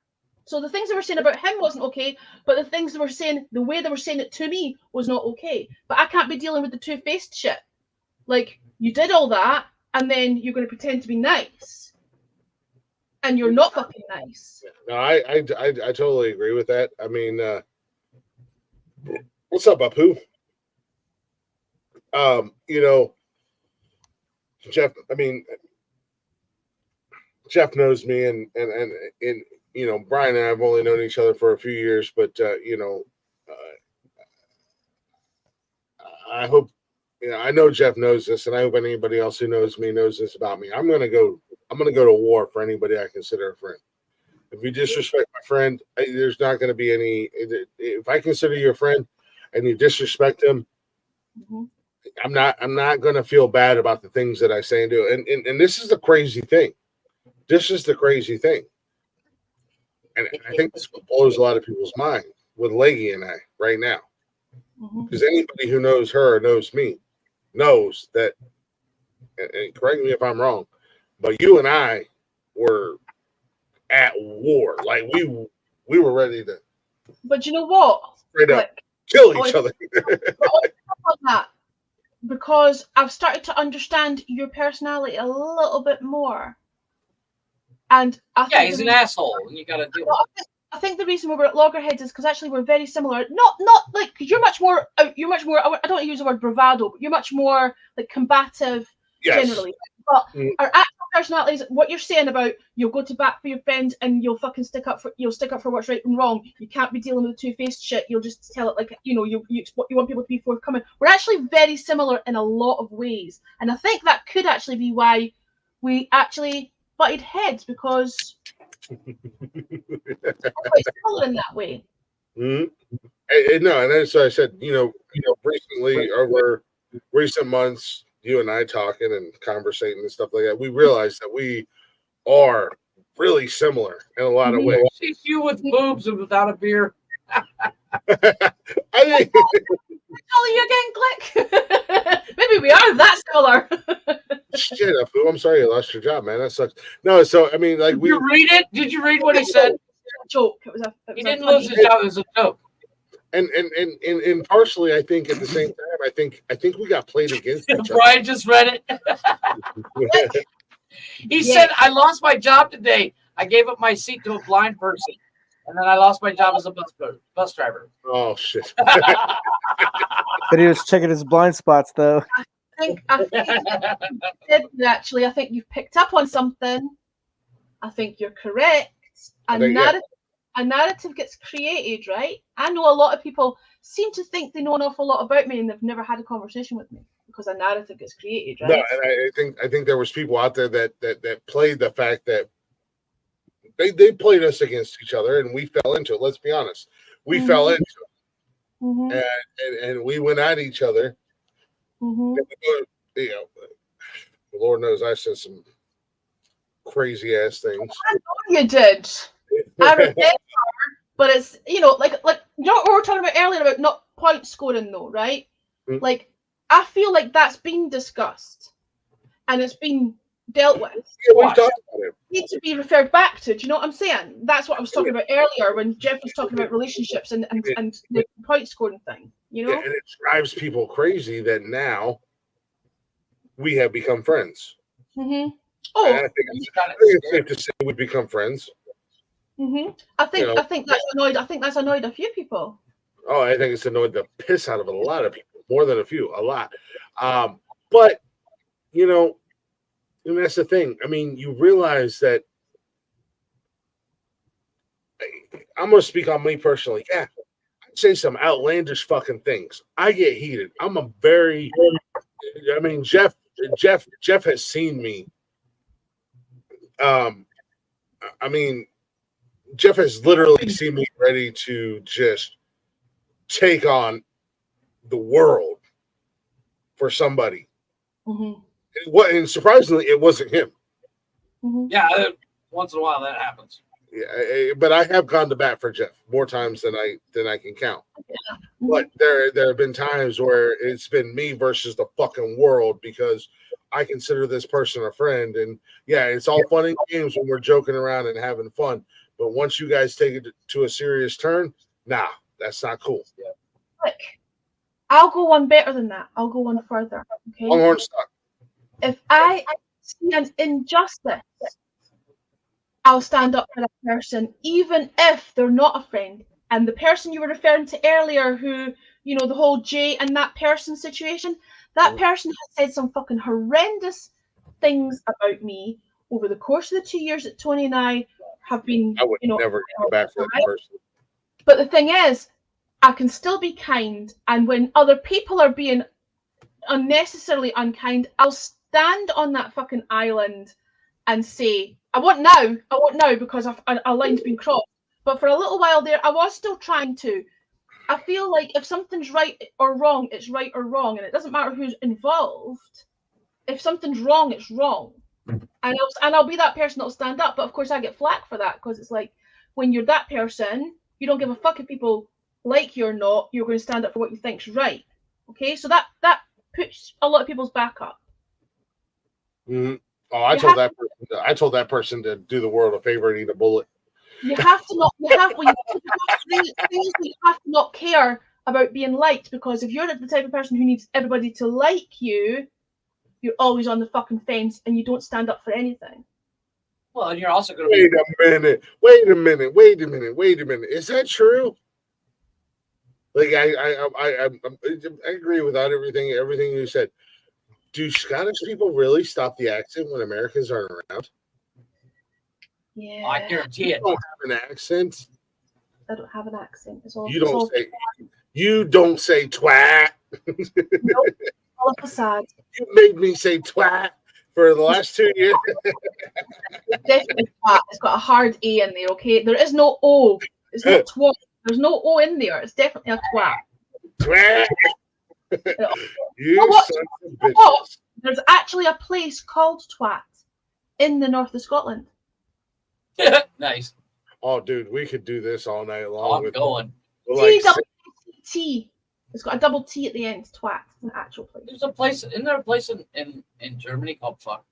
So the things they were saying about him wasn't okay, but the things they were saying, the way they were saying it to me, was not okay. But I can't be dealing with the two-faced shit. Like, you did all that, and then you're going to pretend to be nice, and you're not fucking nice. No, I totally agree with that. I mean, what's up, Apu? Jeff. I mean, Jeff knows me, and Brian and I have only known each other for a few years, but I hope, I know Jeff knows this, and I hope anybody else who knows me knows this about me. I'm gonna go to war for anybody I consider a friend. If you disrespect my friend, there's not going to be any. If I consider you a friend and you disrespect him, I'm not going to feel bad about the things that I say and do. And this is the crazy thing. This is the crazy thing. And I think this blows a lot of people's mind with Leggy and I right now. Because anybody who knows her or knows me knows that, and correct me if I'm wrong, but you and I were at war. Like we were ready to But you know what? Straight up. Like, Kill each other. on that, because I've started to understand your personality a little bit more. And I think he's an asshole, and you got to deal with it. I think the reason we're at loggerheads is because actually we're very similar. Not like, because you're much more. I don't want to use the word bravado, but you're much more like combative generally. But our actual personalities, what you're saying about you'll go to bat for your friends and you'll fucking stick up for what's right and wrong. You can't be dealing with two-faced shit. You'll just tell it like you want people to be forthcoming. We're actually very similar in a lot of ways, and I think that could actually be why we actually butted heads, because we're quite similar in that way. Mm-hmm. No, and that's what I said. Recently, over recent months, you and I talking and conversating and stuff like that, we realized that we are really similar in a lot of ways. See you with boobs and without a beer. I think. You again, Click. Maybe we are that similar. Shit, I'm sorry you lost your job, man. That sucks. No, so I mean, like, Did you read it? Did you read what he said? Joke. He didn't lose his job. It was a joke. And partially, I think at the same time, I think we got played against each other. Brian just read it. He said, "I lost my job today. I gave up my seat to a blind person, and then I lost my job as a bus driver." Oh shit! But he was checking his blind spots, though. I think actually, I think you've picked up on something. I think you're correct. A narrative gets created, right? I know a lot of people seem to think they know an awful lot about me and they've never had a conversation with me because a narrative gets created, right? No, and I think there was people out there that played the fact that they played us against each other, and we fell into it. Let's be honest, we fell into it, and we went at each other. Lord knows I said some crazy ass things. I know you did. I remember, but it's like what we were talking about earlier about not point scoring though, right? Like I feel like that's been discussed and it's been dealt with. It needs to be referred back to. Do you know what I'm saying? That's what I was talking about earlier when Jeff was talking about relationships and the point scoring thing. And it drives people crazy that now we have become friends. Oh, I think it's safe to say we become friends. I think that's annoyed. I think that's annoyed a few people. Oh, I think it's annoyed the piss out of a lot of people, more than a few, a lot. But and that's the thing. I mean, you realize that I'm gonna speak on me personally. Yeah, I say some outlandish fucking things. I get heated. Jeff has seen me. Jeff has literally seen me ready to just take on the world for somebody. And surprisingly, it wasn't him. Yeah, once in a while that happens. Yeah, but I have gone to bat for Jeff more times than I can count. But there have been times where it's been me versus the fucking world because I consider this person a friend. And yeah, it's all fun and games when we're joking around and having fun. But once you guys take it to a serious turn, nah, that's not cool. Look, I'll go one better than that. I'll go one further. Okay. Longhorn stock. If I see an injustice, I'll stand up for that person, even if they're not a friend. And the person you were referring to earlier, who, the whole Jay and that person situation, that person has said some fucking horrendous things about me over the course of the 2 years that Tony and I have been. I would never go back to that person. But the thing is, I can still be kind, and when other people are being unnecessarily unkind, I'll stand on that fucking island and say, I won't now because a line's been crossed. But for a little while there, I was still trying to. I feel like if something's right or wrong, it's right or wrong, and it doesn't matter who's involved. If something's wrong, it's wrong. And I'll be that person that'll stand up. But of course, I get flack for that because it's like when you're that person, you don't give a fuck if people like you or not. You're going to stand up for what you think's right. Okay, so that puts a lot of people's back up. Oh, I told that person to do the world a favor and eat a bullet. You have to not. You have. Well, you have to not care about being liked, because if you're the type of person who needs everybody to like you, you're always on the fucking fence and you don't stand up for anything. Well, and you're also going to Wait a minute. Wait a minute. Is that true? Like I agree with everything you said. Do Scottish people really stop the accent when Americans aren't around? Yeah. I guarantee it. You don't have an accent. I don't have an accent. It's all. You don't say twat. Nope. All a facade. You made me say twat for the last 2 years. It's definitely twat. It's got a hard A in there. Okay, there is no O. It's not twat. There's no O in there. It's definitely a twat. Twat. You son of a bitch. There's actually a place called Twat in the north of Scotland. Nice. Oh, dude, we could do this all night long. I'm going. T. It's got a double T at the end. Twat. It's an actual place. There's a place. Isn't there a place in Germany called fuck?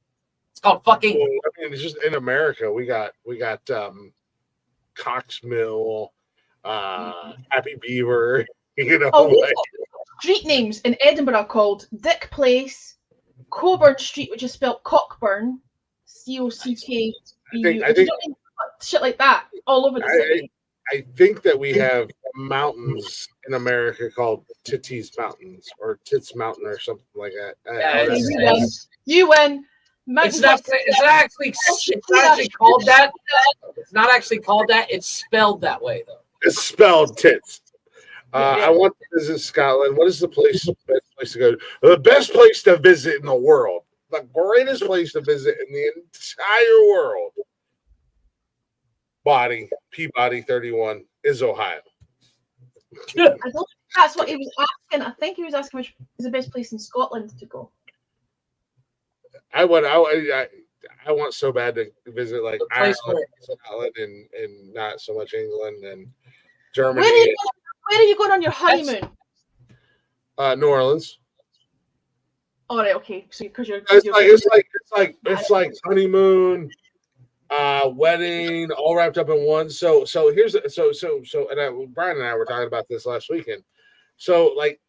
It's called fucking. Well, I mean, it's just in America. We got Cox Mill, Happy Beaver. You know, street names in Edinburgh called Dick Place, Coburn Street, which is spelled Cockburn, Cockbu. I think shit like that all over the city. I think that we have mountains in America called Titties Mountains or Tits Mountain or something like that. You win. It's not actually called that. It's not actually called that. It's spelled that way though. It's spelled tits. I want to visit Scotland. What is the best place to go? The best place to visit in the world. The greatest place to visit in the entire world. Peabody 31 is Ohio. I don't think that's what he was asking. I think he was asking which is the best place in Scotland to go. I want so bad to visit like Ireland, Scotland, and not so much England and Germany. Where are you going on your honeymoon? New Orleans. All right, okay. So because it's like honeymoon, wedding, all wrapped up in one. So here's and Brian and I were talking about this last weekend. So like,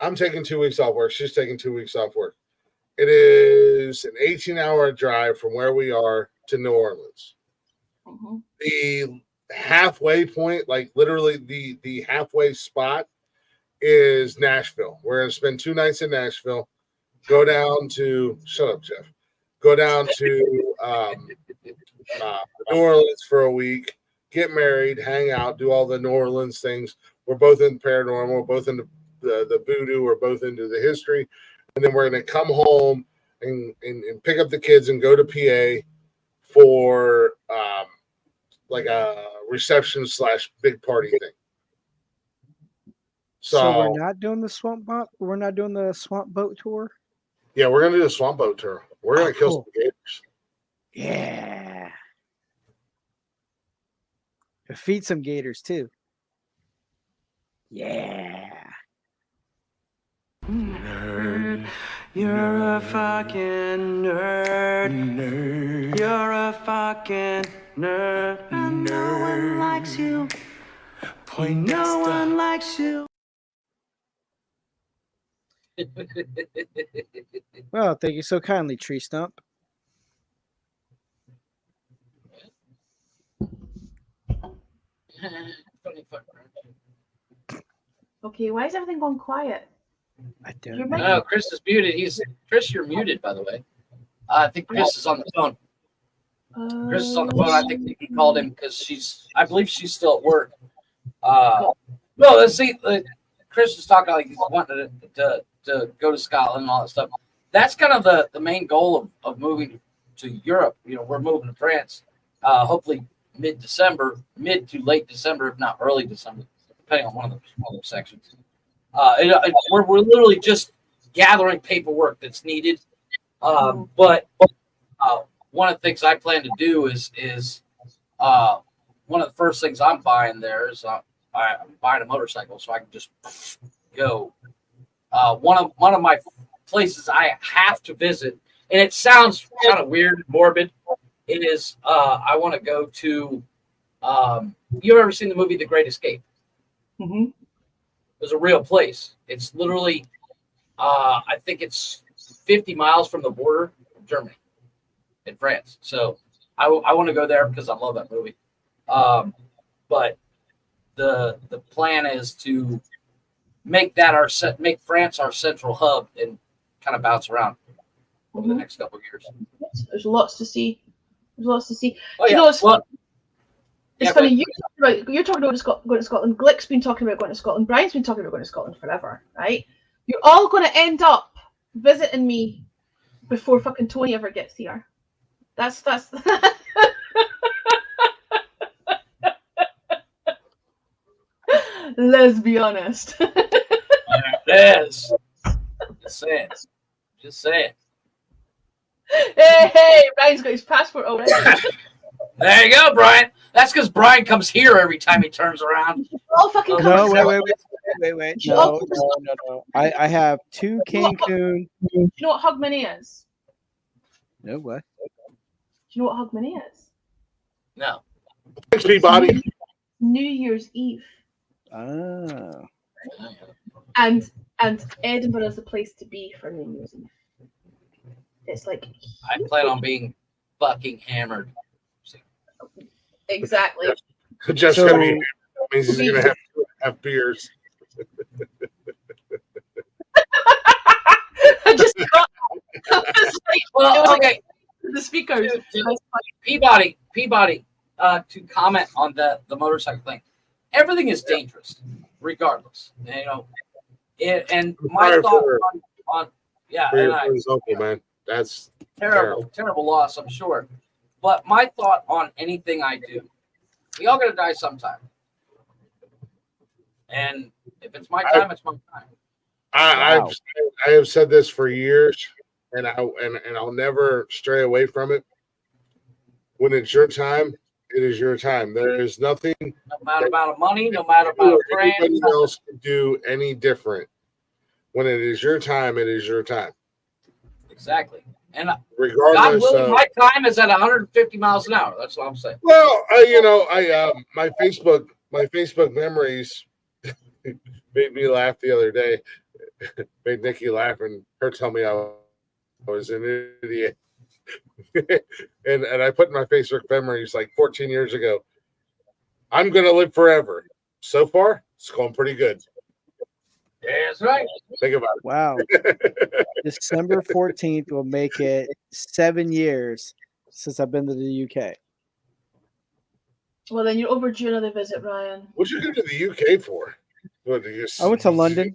I'm taking 2 weeks off work. She's taking 2 weeks off work. It is an 18-hour drive from where we are to New Orleans. Mm-hmm. The halfway point, like literally the halfway spot, is Nashville. We're gonna spend 2 nights in Nashville, go down to go down to New Orleans for a week, get married, hang out, do all the New Orleans things. We're both in paranormal, we're both into the voodoo, we're both into the history, and then we're gonna come home and pick up the kids and go to PA for like a reception / big party thing. So we're not doing the swamp boat. We're not doing the swamp boat tour. Yeah, we're gonna do the swamp boat tour. We're gonna kill some gators. Yeah. Feed some gators too. Yeah. Nerd. You're a fucking nerd. You're a fucking nerd. And no one likes you. No one likes you. Well, thank you so kindly, Tree Stump. Okay, why is everything going quiet? I don't know. No, Chris is muted. Chris, you're muted, by the way. I think Chris is on the phone. Chris is on the phone. I think Nikki called him because I believe she's still at work. No, let's see. Chris was talking like he's wanting to go to Scotland and all that stuff. That's kind of the main goal of moving to Europe. You know, we're moving to France, hopefully mid to late December, if not early December, depending on one of those sections. We're literally just gathering paperwork that's needed. But one of the things I plan to do is one of the first things I'm buying there is I'm buying a motorcycle so I can just go. One of my places I have to visit, and it sounds kind of weird, morbid, is I want to go to. You ever seen the movie The Great Escape? Mm-hmm. There's a real place. It's literally, I think it's 50 miles from the border of Germany, in France. So I want to go there because I love that movie. But the plan is to make France our central hub and kind of bounce around over the next couple of years. There's lots to see. There's lots to see. Oh, You yeah. know, it's Yeah, funny. You're talking about going to Scotland. Glick's been talking about going to Scotland. Brian's been talking about going to Scotland forever, right? You're all going to end up visiting me before fucking Tony ever gets here. That's. Let's be honest. Yes. Just saying. Hey, Brian's got his passport already. There you go, Brian. That's because Brian comes here every time he turns around. All fucking No, wait. No. I have 2 Cancun. Do you know what Hug Mini is? No, what? Do you know what Hug Mini is? No. Thanks, Peabody. New Year's Eve. Oh. And Edinburgh is the place to be for New Year's Eve. It's like I plan on being fucking hammered. exactly. Just So- gonna be. That means he's gonna have beers. I just got Well, okay. the speakers. Peabody, to comment on the motorcycle thing. Everything is dangerous, regardless. You know, and my Sorry thought for- on yeah, For and your I friend's uncle, man. That's terrible loss, I'm sure. But my thought on anything I do, we all gonna die sometime. And if it's my time, it's my time. I have said this for years, and I'll never stray away from it. When it's your time, it is your time. There is nothing. No matter amount of money, no matter amount of friends. Anybody else can do any different. When it is your time, it is your time. Exactly. And God Regardless willing, of my time is at 150 miles an hour. That's what I'm saying. well, my Facebook memories made me laugh the other day. Made Nikki laugh and her tell me I was an idiot. and I put in my Facebook memories like 14 years ago. I'm gonna live forever. So far, it's going pretty good. Yeah, that's right. Think about it. Wow. December 14th will make it 7 years since I've been to the UK. Well, then you're overdue another visit, Ryan. What'd you go to the UK for? What, I went to London.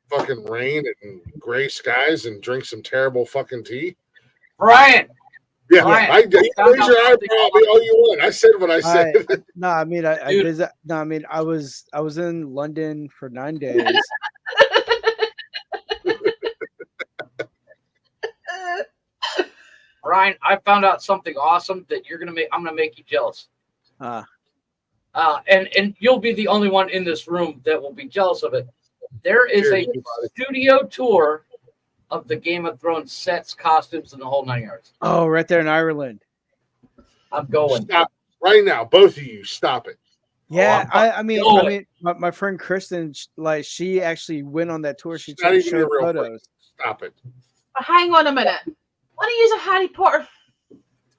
Fucking rain and gray skies and drink some terrible fucking tea. Brian. Yeah, Brian, you raise your eyebrow at me all you want. I said what I said. No, I mean I visit. No, I mean I was in London for 9 days. Brian, I found out something awesome that I'm gonna make you jealous. And you'll be the only one in this room that will be jealous of it. There is a studio tour of the Game of Thrones sets, costumes, and the whole 9 yards. Oh, right there in Ireland. I'm going. Stop right now, both of you. Stop it. Yeah, I mean, my friend Kristen, she actually went on that tour. She Not took even showed a real photos. Stop it. But hang on a minute. What are you a Harry Potter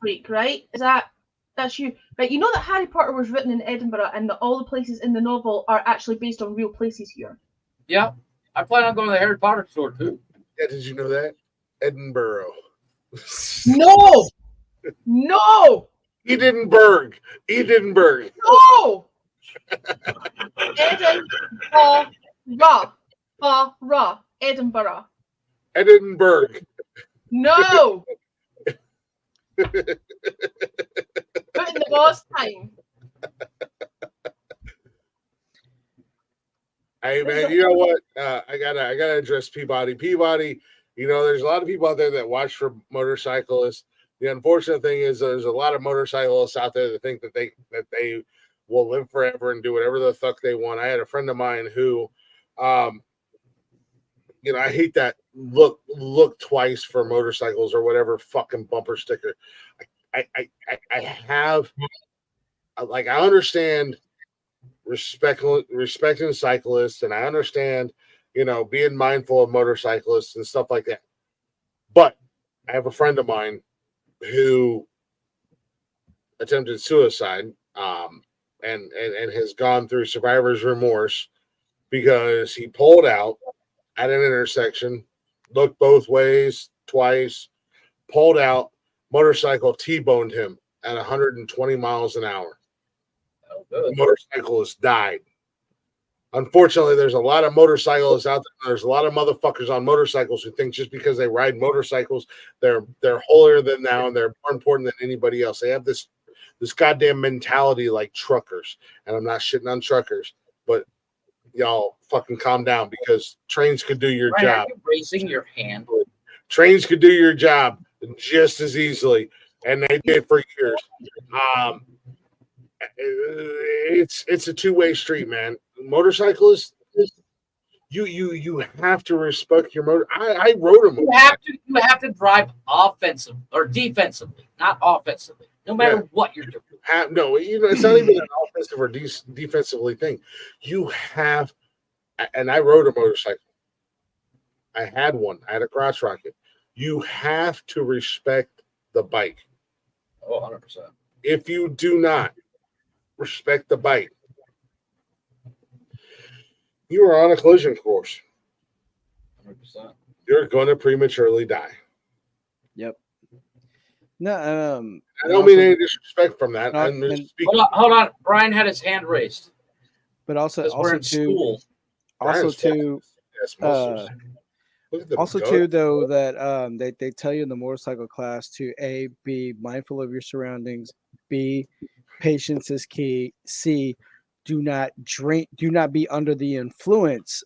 freak, right? That's you? Right, you know that Harry Potter was written in Edinburgh and that all the places in the novel are actually based on real places here. Yeah, I plan on going to the Harry Potter tour too. Yeah, did you know that? Edinburgh. No! No! Edinburgh. No! Edinburgh. Edinburgh. No! Put in the boss time. Hey man, you know what? I gotta address Peabody. Peabody, there's a lot of people out there that watch for motorcyclists. The unfortunate thing is there's a lot of motorcyclists out there that think that they will live forever and do whatever the fuck they want. I had a friend of mine who I hate that look twice for motorcycles or whatever fucking bumper sticker. I have like I understand respecting cyclists, and I understand, being mindful of motorcyclists and stuff like that. But I have a friend of mine who attempted suicide, and has gone through survivor's remorse because he pulled out at an intersection, looked both ways twice, pulled out, motorcycle T-boned him at 120 miles an hour. The motorcyclist died. Unfortunately, there's a lot of motorcyclists out there. There's a lot of motherfuckers on motorcycles who think just because they ride motorcycles, they're holier than thou and they're more important than anybody else. They have this goddamn mentality like truckers. And I'm not shitting on truckers, but y'all fucking calm down, because trains could do your job. Are you raising your hand? Trains could do your job just as easily, and they did for years. It's a two-way street, man. Motorcyclists, you have to respect your motor. I rode a motorcycle. You have to drive offensive or defensively, not offensively. No matter what you're doing. No, it's not even an offensive or defensively thing. You have, and I rode a motorcycle. I had one. I had a crotch rocket. You have to respect the bike. Oh, 100%. If you do not respect the bike, you are on a collision course. 100%. You're going to prematurely die. Yep. No, I don't mean any disrespect from that. Hold on. Brian had his hand raised. But also we're in school. Though, that they tell you in the motorcycle class to A, be mindful of your surroundings, B, patience is key, C, do not drink, do not be under the influence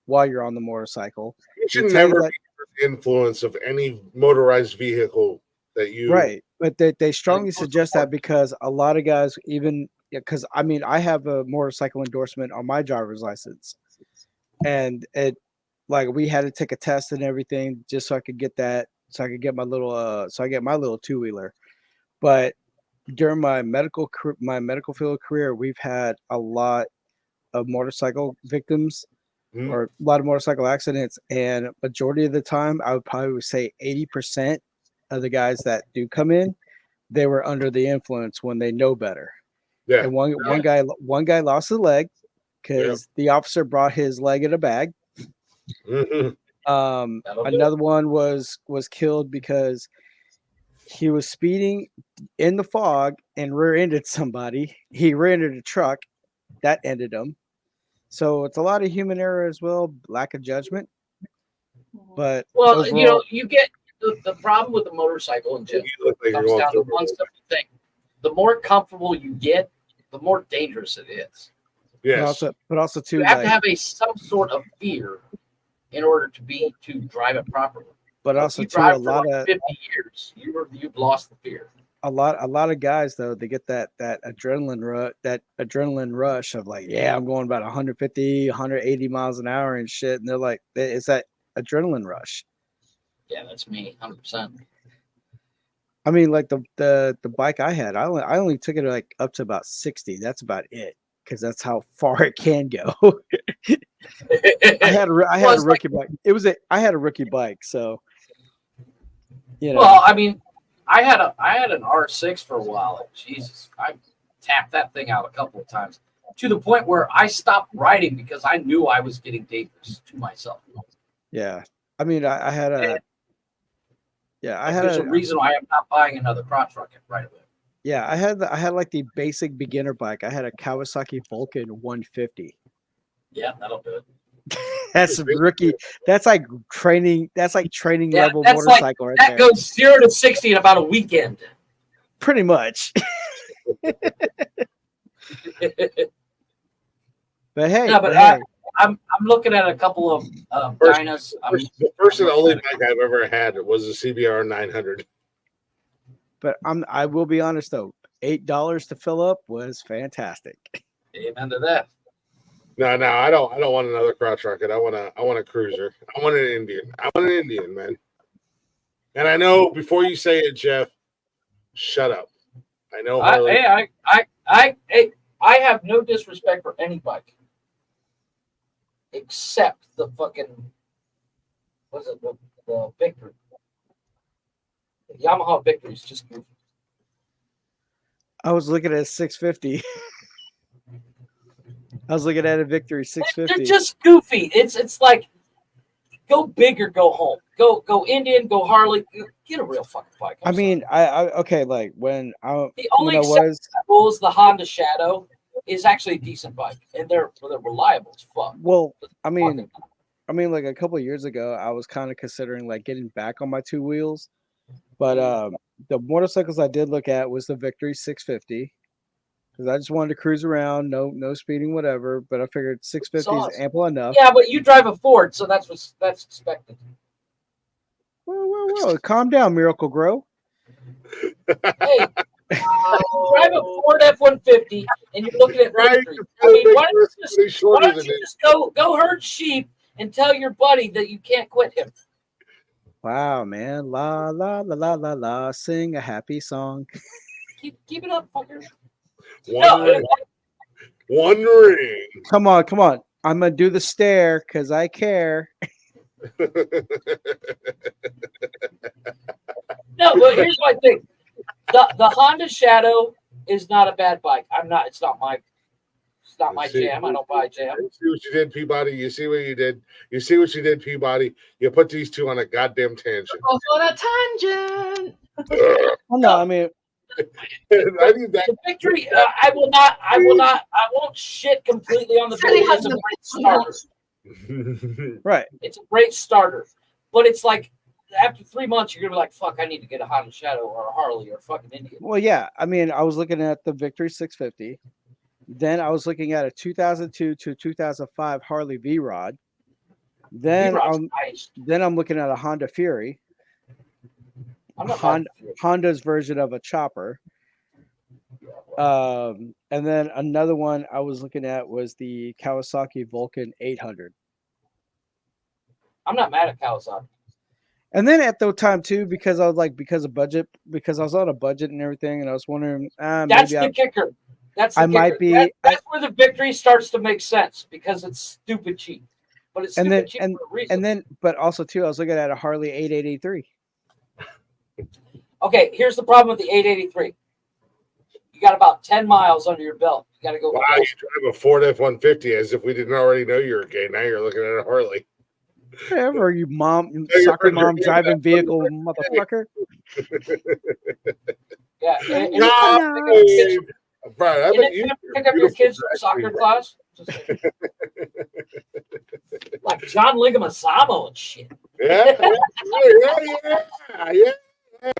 while you're on the motorcycle. You should never be under the influence of any motorized vehicle that you but they strongly suggest that, because a lot of guys, even because I have a motorcycle endorsement on my driver's license, and it, like, we had to take a test and everything just so I could get that, so I could get my little so I get my little two-wheeler. But during my medical field career, we've had a lot of motorcycle victims or a lot of motorcycle accidents, and majority of the time, I would probably say 80% of the guys that do come in, they were under the influence when they know better. Yeah. And one guy lost his leg because the officer brought his leg in a bag. Another one was killed because he was speeding in the fog and rear-ended somebody. He rear-ended a truck that ended him. So it's a lot of human error as well, lack of judgment. But overall, you get the problem with the motorcycle in general comes down to one simple thing: the more comfortable you get, the more dangerous it is. Yes, but also too, you have to have some sort of fear in order to drive it properly. But also too, a lot of 50 years, you've lost the fear. A lot of guys though, they get that adrenaline rush of like, yeah, I'm going about 150, 180 miles an hour and shit, and they're like, it's that adrenaline rush. Yeah, that's me, 100%. I mean, like the bike I had, I only took it like up to about 60. That's about it, because that's how far it can go. I had a rookie bike. I had a rookie bike, so Well, I mean, I had an R6 for a while, and Jesus, I tapped that thing out a couple of times to the point where I stopped riding because I knew I was getting dangerous to myself. Yeah, I mean, I had a. There's a reason why I'm not buying another crotch rocket right away. Yeah, I had like the basic beginner bike. I had a Kawasaki Vulcan 150. Yeah, that'll do it. That's a rookie. That's like training. That's like training level motorcycle right there. That goes 0 to 60 in about a weekend. Pretty much. But hey, I'm looking at a couple of Dynas. The first and only bike I've ever had was a CBR 900. But I will be honest though, $8 to fill up was fantastic. Amen to that. No, I don't want another crotch rocket. I want a cruiser. I want an Indian. Man. And I know before you say it, Jeff, Shut up. I know Harley. I have no disrespect for any bike, except the fucking the Victory. The Yamaha Victory is just goofy. I was looking at a 650. I was looking at a Victory 650. They're just goofy. It's like go big or go home. Go Indian. Go Harley. Get a real fucking bike. I mean, I okay. Like when the only exception to that rule is the Honda Shadow is actually a decent bike, and they're reliable as fuck. Well, I mean, like a couple of years ago, I was kind of considering like getting back on my two wheels, but the motorcycles I did look at was the Victory 650 because I just wanted to cruise around, no speeding, whatever. But I figured 650 is ample enough. Yeah, but you drive a Ford, so that's expected. Well, calm down, Miracle Grow. Hey, drive a Ford F-150, and you're looking at Victory. I mean, why don't you just go herd sheep and tell your buddy that you can't quit him? Wow, man, la la la la la la, sing a happy song. Keep it up, fucker. One ring. Come on. I'm gonna do the stare because I care. No, but here's my thing: the Honda Shadow is not a bad bike. It's not my jam. I don't buy jam. You see what you did, Peabody? You see what you did? You see what you did, Peabody? You put these two on a goddamn tangent. Off on a tangent. Well, no, I mean, I need that. The Victory. I won't shit completely on the Victory. It's a great starter. Right. It's a great starter, but it's like after 3 months, you're gonna be like, "Fuck, I need to get a Honda Shadow or a Harley or a fucking Indian." Well, yeah. I mean, I was looking at the Victory 650. Then I was looking at a 2002 to 2005 Harley V-Rod. Then I'm looking at a Honda Fury. Honda's version of a chopper. And then another one I was looking at was the Kawasaki Vulcan 800. I'm not mad at Kawasaki. And then at the time too, because I was on a budget and everything, and I was wondering, that's the kicker. That's the kicker. That's where the Victory starts to make sense because it's stupid cheap. But it's stupid cheap for a reason. But also too, I was looking at a Harley 883. Okay, here's the problem with the 883. You got about 10 miles under your belt. You got to go. Wow, you drive a Ford F-150 as if we didn't already know you were gay. Now you're looking at a Harley. Whatever, you soccer mom driving vehicle, motherfucker. Yeah. Brian, I bet you pick up your kids from soccer class. Like John Leguizamo and shit. Yeah.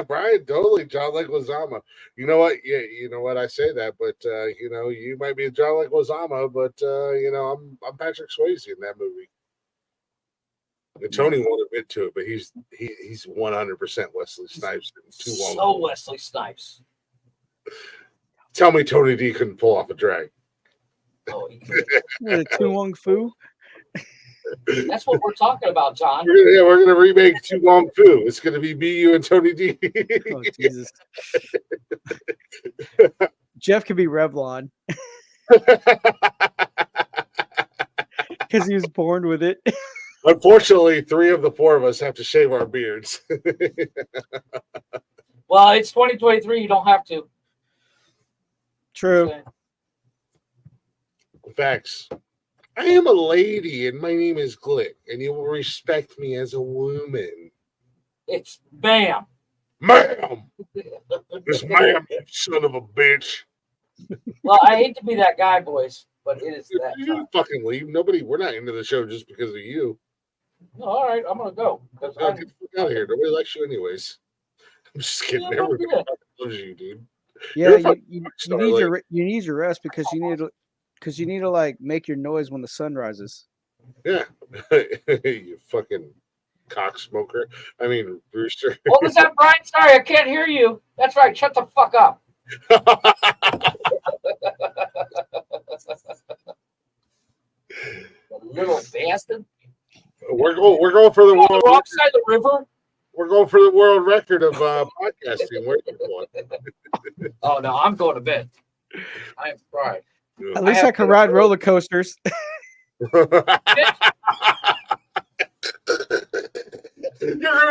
Brian, totally John Leguizamo. You know what? Yeah, you know what? I say that, but you might be John Leguizamo, but I'm Patrick Swayze in that movie. And Tony won't admit to it, but he's 100% Wesley Snipes. So Wesley Snipes. Tell me Tony D couldn't pull off a drag. Oh, he Tu Wong Fu. That's what we're talking about, John. We're gonna remake Tu Wong Fu. It's gonna be me, you, and Tony D. Oh, Jesus. Jeff could be Revlon because he was born with it. Unfortunately, 3 of the 4 of us have to shave our beards. Well, it's 2023. You don't have to. True. Facts. I am a lady, and my name is Glick, and you will respect me as a woman. It's Bam. Ma'am! It's ma'am, you son of a bitch. Well, I hate to be that guy, boys, but it is that. You fucking leave. We're not into the show just because of you. No, all right, I'm going to go. Get the fuck out of here. Nobody likes you anyways. I'm just kidding. Everybody loves you, dude. Yeah, you need your rest because you need to like make your noise when the sun rises. Yeah. You fucking cock smoker. I mean, rooster. What was that, Brian? Sorry, I can't hear you. That's right. Shut the fuck up. Little bastard. We're going for the world. Wrong side of the river. We're going for the world record of podcasting. Where are you going? Oh no, I'm going to bed. I'm fried. At least I can ride roller coasters. You're gonna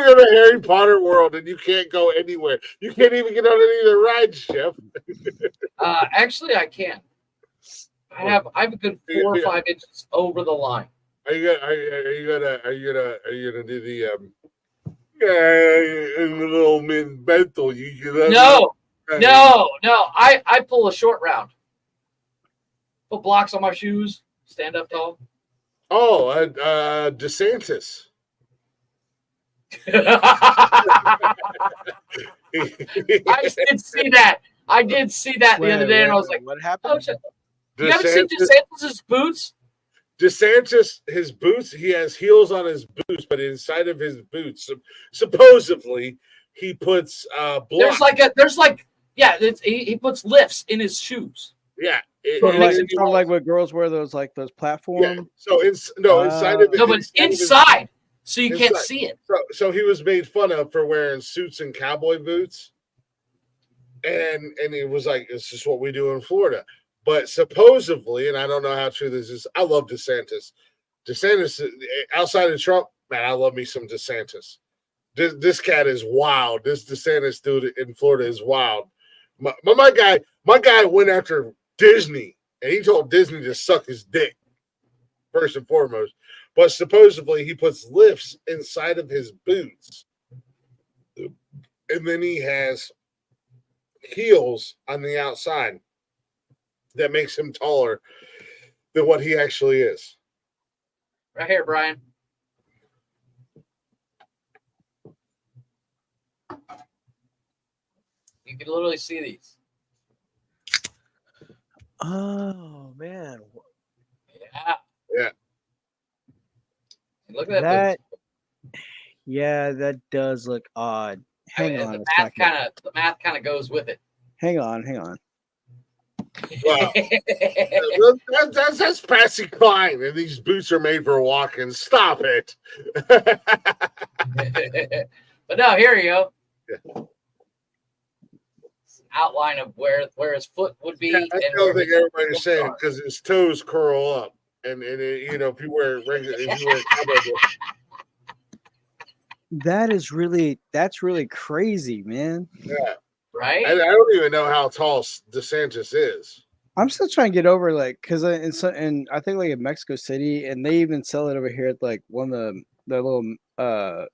go to Harry Potter World and you can't go anywhere. You can't even get on any of the rides, Jeff. Actually, I can. I'm a good 4 or 5 inches over the line. Are you gonna do the little mental? No. I pull a short round. Put blocks on my shoes. Stand up tall. Oh, DeSantis. I did see that. The other day, and I was like, "What happened?" Oh, shit. You haven't seen DeSantis' boots? DeSantis, his boots. He has heels on his boots, but inside of his boots, supposedly, he puts blocks. He puts lifts in his shoes. Yeah, Sort of like what girls wear, those platforms. Yeah. So inside of it. No, but it's inside, so you can't see it. So he was made fun of for wearing suits and cowboy boots, and it was like, it's just what we do in Florida. But supposedly, and I don't know how true this is, I love DeSantis. DeSantis, outside of Trump, man, I love me some DeSantis. This cat is wild. This DeSantis dude in Florida is wild. My guy went after Disney, and he told Disney to suck his dick, first and foremost. But supposedly he puts lifts inside of his boots. And then he has heels on the outside that makes him taller than what he actually is. Right here, Brian. You can literally see these. Oh man. Yeah. Look at that. Yeah, that does look odd. Hang on a second. The math kind of goes with it. Hang on. Wow. that's Patsy Cline, and these boots are made for walking. Stop it. But no, here you go. Yeah. Outline of where his foot would be. Yeah, I don't think everybody's saying, because his toes curl up, and if you wear that's really crazy, man. Yeah. Right. I don't even know how tall DeSantis is. I'm still trying to get over because in I think in Mexico City, and they even sell it over here at one of the little the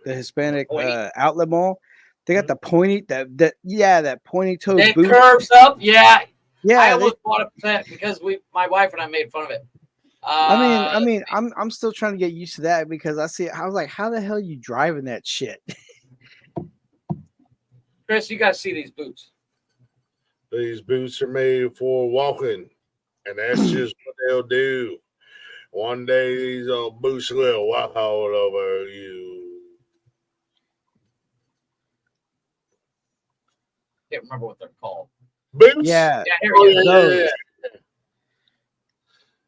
Hispanic outlet mall. They got the pointy that pointy toe. It curves up. Yeah. I almost bought it because my wife and I made fun of it. I mean, I'm still trying to get used to that because I was like, how the hell are you driving that shit? Chris, you gotta see these boots. These boots are made for walking, and that's just what they'll do. One day these old boots will walk all over you. Can't remember what they're called. Boots? Yeah.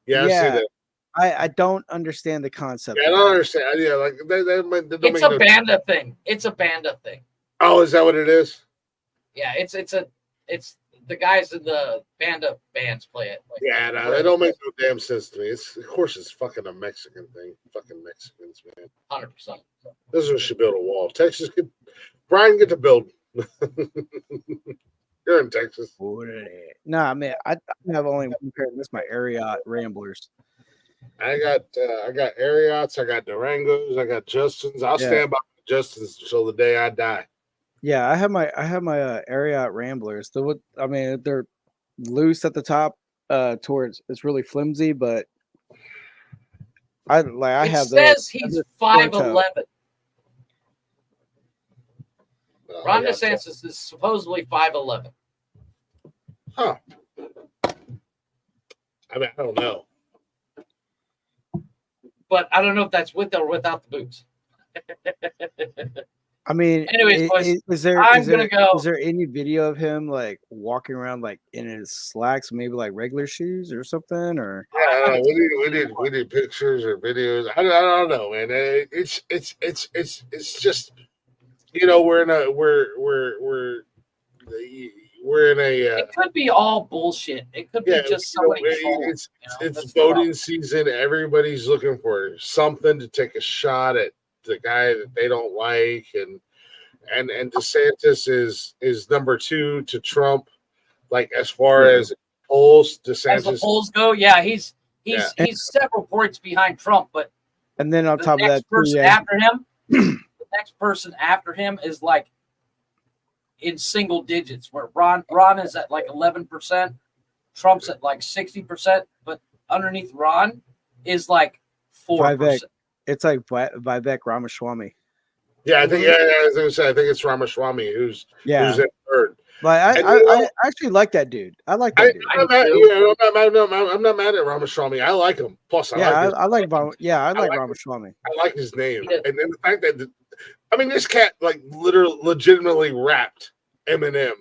Yeah, I see that. I don't understand the concept. Yeah, I don't understand. Yeah, like it's a banda thing. It's a banda thing. Oh, is that what it is? Yeah, it's the guys in the banda bands play it. No, that don't make no damn sense to me. Of course it's fucking a Mexican thing. Fucking Mexicans, man. 100%. This is what should build a wall. Texas Brian get to build. You're in Texas. Nah, man, I have only one pair. This is my Ariat Ramblers. I got Ariats, I got Durangos, I got Justins. I'll stand by Justins until the day I die. Yeah, I have my Ariat Ramblers. They're loose at the top. Towards it's really flimsy, but I have. It says he's 5'11". Ron DeSantis is supposedly 5'11". Huh. I mean, I don't know. But I don't know if that's with or without the boots. I mean, anyways, boys, is there any video of him walking around in his slacks, maybe regular shoes or something? Or yeah, we did pictures or videos. I don't know, man. It's we're in a It could be all bullshit. It could be just somebody trolling. it's voting season. Everybody's looking for something to take a shot at the guy that they don't like, and DeSantis is number 2 to Trump. Like as far as polls, DeSantis. As the polls go, yeah, he's several points behind Trump, but and then on top of that, person after him, the next person after him is like in single digits, where Ron is at like 11%, Trump's at like 60%, but underneath Ron is like 4%. It's like Vivek Ramaswamy. Yeah, I think I was gonna say I think it's Ramaswamy who's at third. But I actually like that dude. I like that dude. I'm not mad at Ramaswamy. I like him. Plus, I like Ramaswamy. I like his name, and then the fact that this cat like literally legitimately rapped Eminem.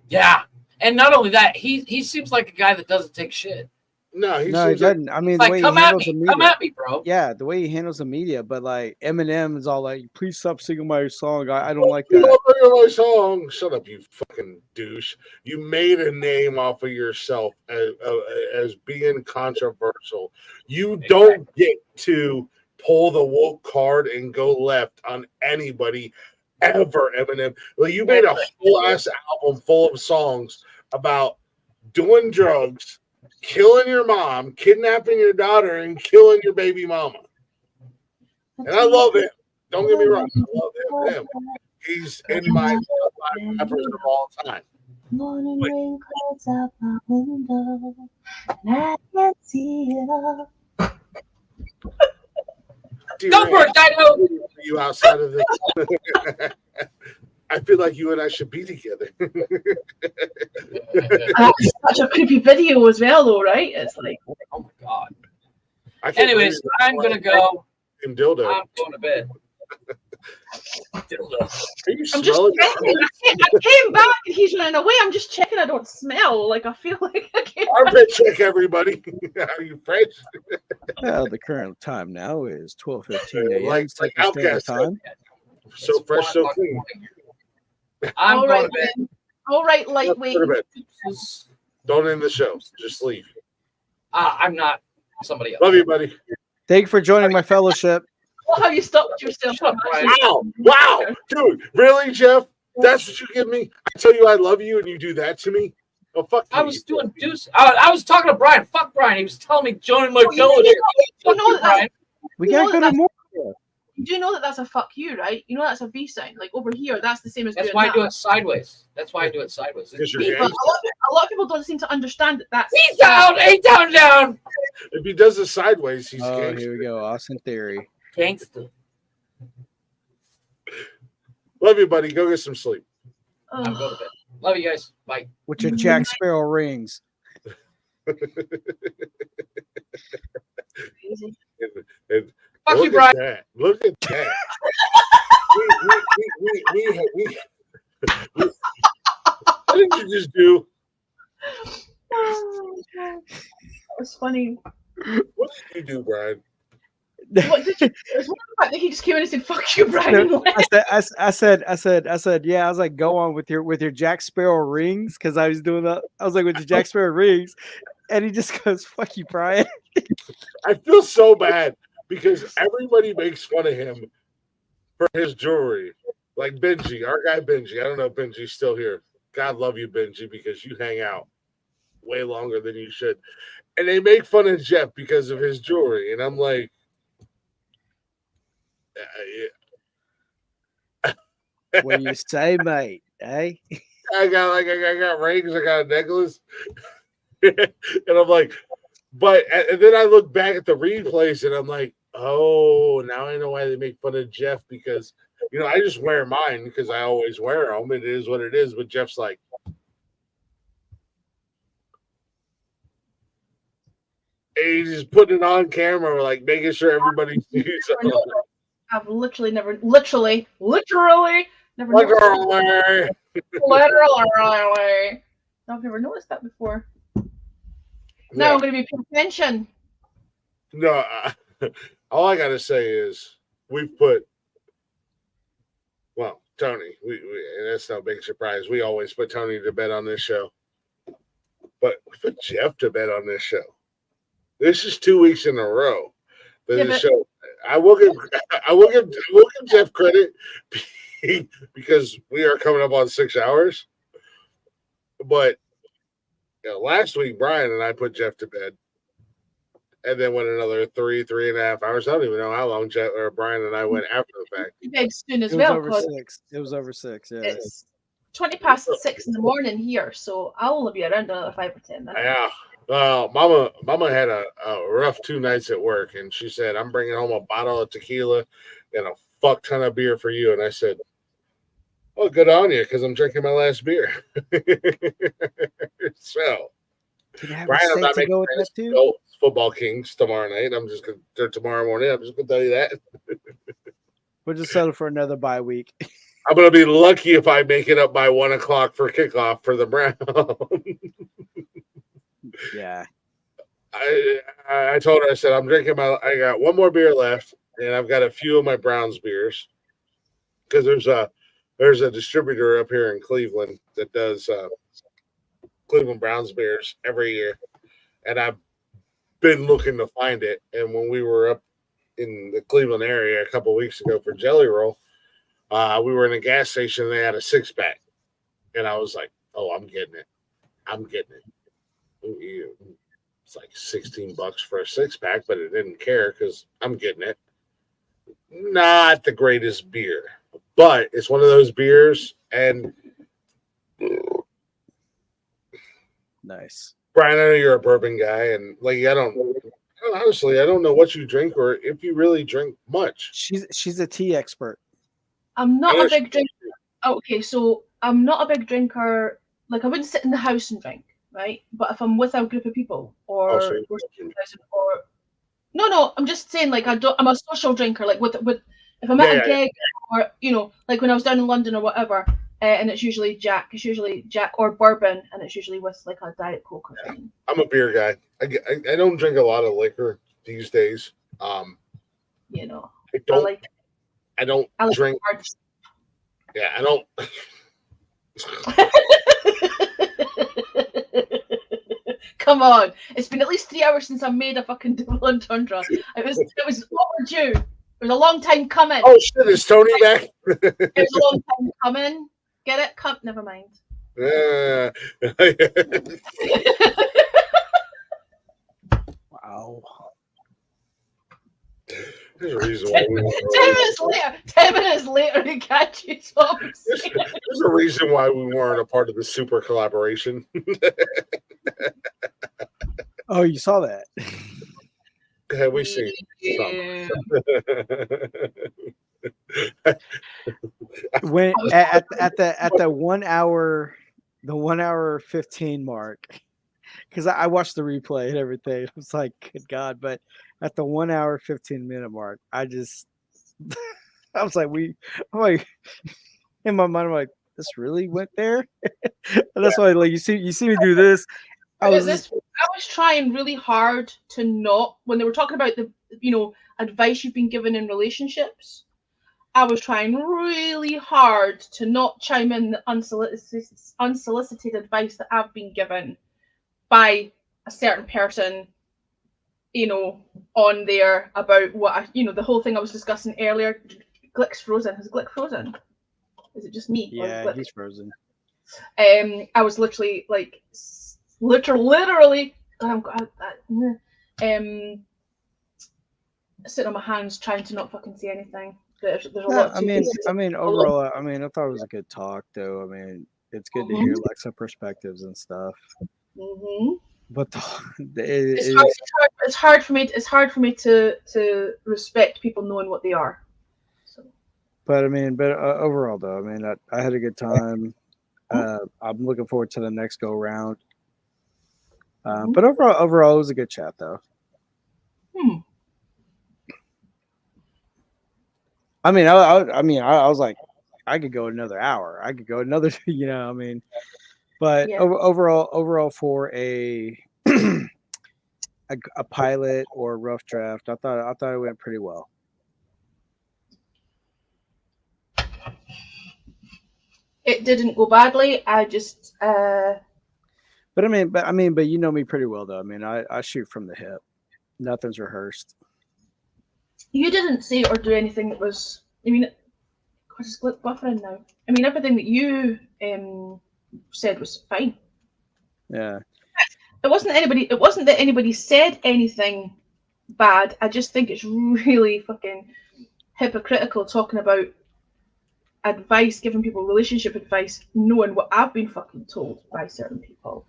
Yeah, and not only that, he seems like a guy that doesn't take shit. No, he doesn't. I mean, the way come he at handles me, the media. come at me, bro. Yeah, the way he handles the media, but like Eminem is all like, "Please stop singing my song. I don't like that." My song. Shut up, you fucking douche! You made a name off of yourself as being controversial. You don't get to pull the woke card and go left on anybody ever, Eminem. Well, you made a whole ass album full of songs about doing drugs, killing your mom, kidnapping your daughter, and killing your baby mama. And I love him. Don't get me wrong. I love him. He's in my top 5 rappers of all time. Morning rain clouds out my window, and I can't see it all. Go for it, Dino. You outside of this. I feel like you and I should be together. That's such a creepy video as well, though, right? It's like, oh my god. Anyways, I'm gonna go. Dildo. I'm going to bed. Dildo. I'm just checking. I came back and he's running away. I'm just checking I don't smell. Like I feel like I came Armpit check, everybody. Are you fresh? Well, the current time now is 12:15 a.m. Like Outcast time. So fresh, so clean. I'm going to bed. All right, lightweight. Don't end the show. Just leave. I'm not somebody else. Love you, buddy. Thank you for joining my fellowship. Oh, how you stopped yourself. Wow, dude, really, Jeff? That's what you give me? I tell you I love you and you do that to me? Oh, fuck you. I was doing deuce. I was talking to Brian. Fuck Brian. He was telling me join my fellowship. You know that, Brian. We can't go to more. You do know that that's a fuck you, right? You know that's a B sign. Like over here, that's the same as That's doing why that. I do it sideways. That's why I do it sideways. But a lot of people don't seem to understand that that's. He's down. He's down. If he does it sideways, he's gangster. Here we go. Austin Theory. Gangster. Love you, buddy. Go get some sleep. I'm going to bed. Love you guys. Bye. With your Jack Sparrow rings. And fuck you, at Brian. That. Look at that. What did you just do? That was funny. What did you do, Brian? What did you? There's one fact that he just came in and said, "Fuck you, Brian." I said, yeah. I was like, go on with your Jack Sparrow rings, because I was doing that. I was like, with the Jack Sparrow rings, and he just goes, "Fuck you, Brian." I feel so bad because everybody makes fun of him for his jewelry. Like Benji, our guy Benji. I don't know if Benji's still here. God love you, Benji, because you hang out way longer than you should. And they make fun of Jeff because of his jewelry. And I'm like, what do you say, mate? Hey, I got rings, I got a necklace. And I'm like, and then I look back at the replays and I'm like, oh, now I know why they make fun of Jeff, because I just wear mine because I always wear them. It is what it is. But Jeff's like, he's just putting it on camera, like making sure everybody sees it. I've literally never. Literally. I've never noticed that before. Now I'm going to be paying attention. No, all I got to say is we've put, well, Tony. We and that's no big surprise. We always put Tony to bed on this show, but we put Jeff to bed on this show. This is 2 weeks in a row. This show. I will give Jeff credit because we are coming up on 6 hours. But last week, Brian and I put Jeff to bed, and then went another 3.5 hours. I don't even know how long Jeff or Brian and I went after the fact. Bed soon as It was well. over 'cause 6. It was over 6. Yeah. It's 20 past 6 in the morning here, so I'll only be around another 5 or 10 minutes. Yeah. Well, Mama had a rough 2 nights at work, and she said, "I'm bringing home a bottle of tequila and a fuck ton of beer for you." And I said, "Oh, good on you, because I'm drinking my last beer." So, Can you have Brian, a I'm not steak to making go with plans that to too? go football Kings tomorrow night. Or tomorrow morning. I'm just gonna tell you that. We'll just settle for another bye week. I'm gonna be lucky if I make it up by 1:00 for kickoff for the Browns. Yeah. I told her, I said, I got one more beer left, and I've got a few of my Browns beers because there's a distributor up here in Cleveland that does Cleveland Browns beers every year, and I've been looking to find it. And when we were up in the Cleveland area a couple of weeks ago for Jelly Roll, we were in a gas station and they had a 6-pack, and I was like, "Oh, I'm getting it. It's like $16 for a 6-pack, but it didn't care because I'm getting it. Not the greatest beer, but it's one of those beers. And Nice. Brian, I know you're a bourbon guy, and honestly, I don't know what you drink or if you really drink much. She's a tea expert. I'm not a big drinker. Okay, so I'm not a big drinker. Like, I wouldn't sit in the house and drink, right? But if I'm with a group of people, or we're no, I'm just saying, like, I'm a social drinker. Like, with if I'm at a gig, or like when I was down in London or whatever, and it's usually Jack or bourbon, and it's usually with like a Diet Coke or something. I'm a beer guy. I don't drink a lot of liquor these days. I don't drink. Yeah, I don't. Come on, it's been at least 3 hours since I made a fucking double entendre. It was overdue. It was a long time coming. Oh shit, is Tony back? It was a long time coming. Get it? Never mind. Wow. There's a reason why we 10 minutes later, he catches up. There's a reason why we weren't a part of the super collaboration. Oh, you saw that? Have we seen when at the 1 hour, the 1 hour 15 mark, because I watched the replay and everything. I was like, good God. But at the 1 hour 15-minute mark, I was like, I'm like, in my mind, I'm like, this really went there? And that's why, like, you see me do this. I was trying really hard to not, when they were talking about the advice you've been given in relationships, I was trying really hard to not chime in the unsolicited advice that I've been given by a certain person, on there about what the whole thing I was discussing earlier. Glick's frozen. Is Glick frozen? Is it just me? Yeah, he's frozen. I was literally like, literally, sitting on my hands trying to not fucking say anything. There's a lot. I mean, overall, I thought it was a good talk, though. I mean, it's good to hear like some perspectives and stuff. Mm-hmm. But it's hard for me. It's hard for me to respect people knowing what they are. So. But overall, though, I mean, I had a good time. I'm looking forward to the next go round. But overall, it was a good chat, though. I mean, I was like, I could go another hour. I could go another, But overall, for a pilot or rough draft, I thought it went pretty well. It didn't go badly. I just But you know me pretty well though. I mean, I shoot from the hip. Nothing's rehearsed. you didn't say or do anything that was. I mean, God, it's buffering now. I mean, everything that you said was fine. Yeah. It wasn't that anybody said anything bad. I just think it's really fucking hypocritical talking about advice, giving people relationship advice, knowing what I've been fucking told by certain people.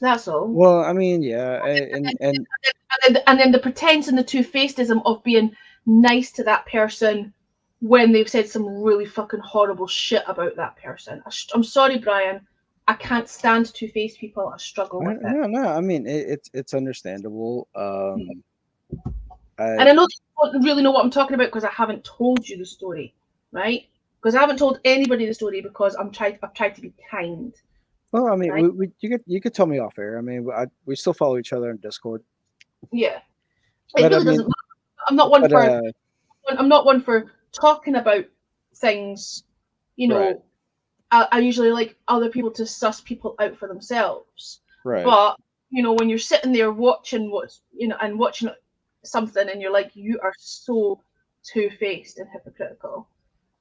That's all. Well, I mean, yeah, and then the pretense and the two-facedism of being nice to that person when they've said some really fucking horrible shit about that person. I'm sorry, Brian. I can't stand two-faced people. I struggle with it. No. I mean, it's understandable. And I know you don't really know what I'm talking about because I haven't told you the story, right? Because I haven't told anybody the story because I've tried to be kind. Well, I mean, right? you could tell me off air. I mean, we still follow each other on Discord. Yeah, But, it really doesn't. I'm not one for. I'm not one for talking about things. You know, right. I usually like other people to suss people out for themselves. Right. But you know, when you're sitting there watching watching something, and you're like, you are so two-faced and hypocritical.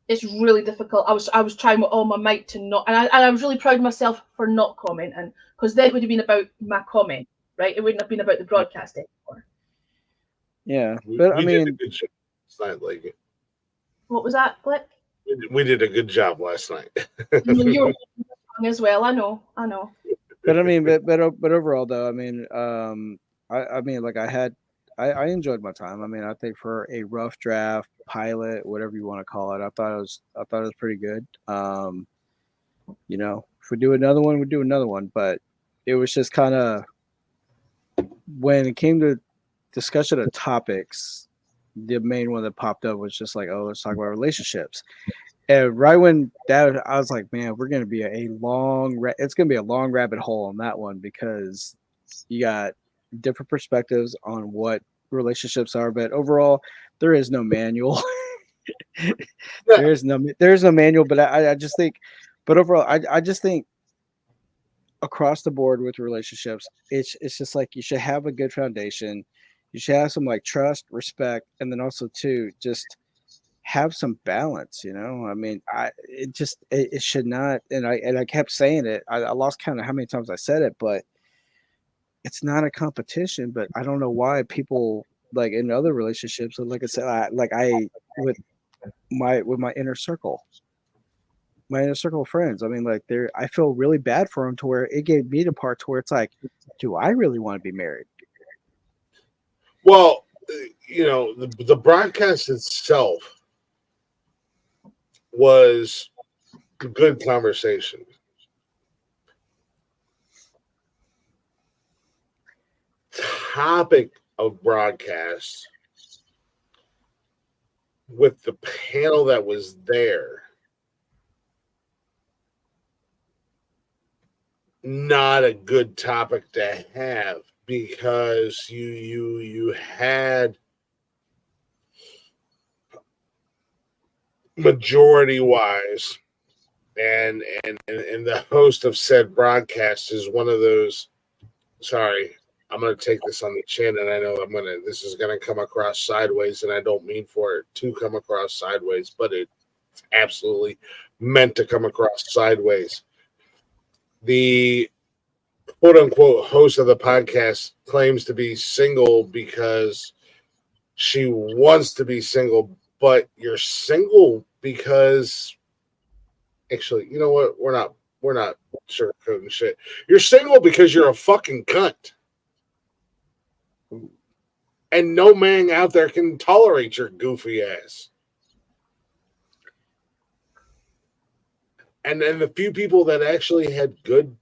It's really difficult. I was trying with all my might to not, and I was really proud of myself for not commenting, because then it would have been about my comment, right? It wouldn't have been about the broadcast anymore. Yeah, but I mean, did a good job last night, like, what was that, Flick? We did a good job last night. You were as well. I know. But I mean, but overall though, I mean, I mean, like I enjoyed my time. I mean, I think for a rough draft pilot, whatever you want to call it, I thought it was pretty good. You know, if we do another one, we do another one. But it was just kind of when it came to discussion of topics, the main one that popped up was just like, oh, let's talk about relationships. And right when that, I was like, man, we're gonna be it's gonna be a long rabbit hole on that one, because you got different perspectives on what relationships are, but overall there is no manual. there's no manual, but I just think, but overall I just think across the board with relationships, it's just like you should have a good foundation, you should have some like trust, respect, and then also too just have some balance, you know. I mean, it should not, and I kept saying it, I lost count of how many times I said it, but it's not a competition. But I don't know why people, like in other relationships, like I said, with my inner circle of friends, I mean, like I feel really bad for them, to where it gave me the part to where it's like, do I really want to be married? Well, you know, the broadcast itself was good conversation. Topic of broadcast with the panel that was there, not a good topic to have, because you had majority wise, and the host of said broadcast is one of those. Sorry, I'm going to take this on the chin, and I know this is going to come across sideways, and I don't mean for it to come across sideways, but it's absolutely meant to come across sideways. The quote unquote host of the podcast claims to be single because she wants to be single, but you're single because actually, you know what? We're not sugarcoating shit. You're single because you're a fucking cunt. And no man out there can tolerate your goofy ass. And then the few people that actually had good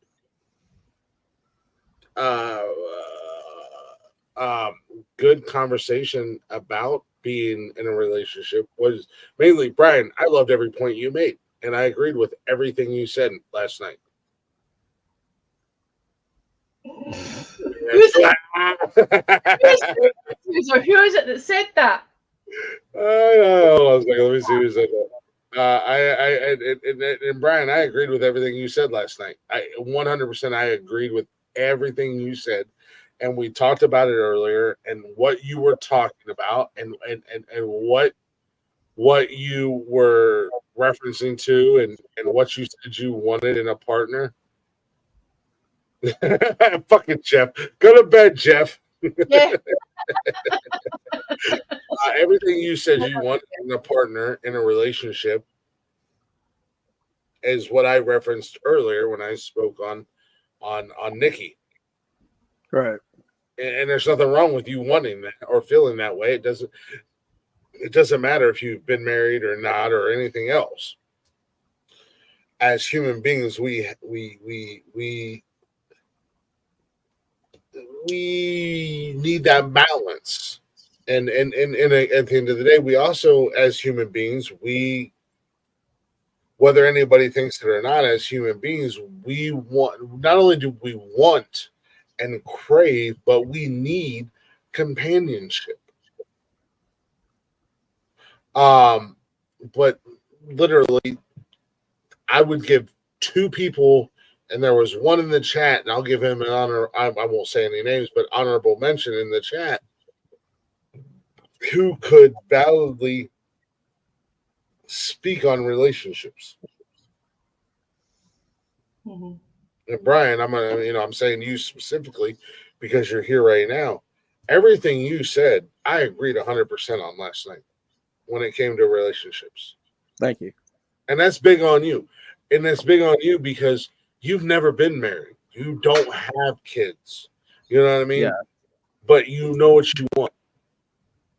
good conversation about being in a relationship was mainly Brian. I loved every point you made, and I agreed with everything you said last night. Who is it that said that? I know. I was like, let me see who said that. And Brian, I agreed with everything you said last night. 100% I agreed with everything you said, and we talked about it earlier, and what you were talking about, and what you were referencing to, and what you said you wanted in a partner. Fucking Jeff, go to bed, Jeff. Yeah. Everything you said you wanted in a partner in a relationship is what I referenced earlier when I spoke on Nikki. Right. And there's nothing wrong with you wanting that or feeling that way. It doesn't matter if you've been married or not or anything else. As human beings, we need that balance. And at the end of the day, we also, as human beings, whether anybody thinks it or not, as human beings, we want, not only do we want and crave, but we need companionship. But literally, I would give two people, and there was one in the chat, and I'll give him an honor. I won't say any names, but honorable mention in the chat, who could validly speak on relationships. Mm-hmm. And Brian, I'm saying you specifically because you're here right now. Everything you said, I agreed 100% on last night when it came to relationships. Thank you. And that's big on you. And that's big on you because you've never been married. You don't have kids. You know what I mean? Yeah. But you know what you want.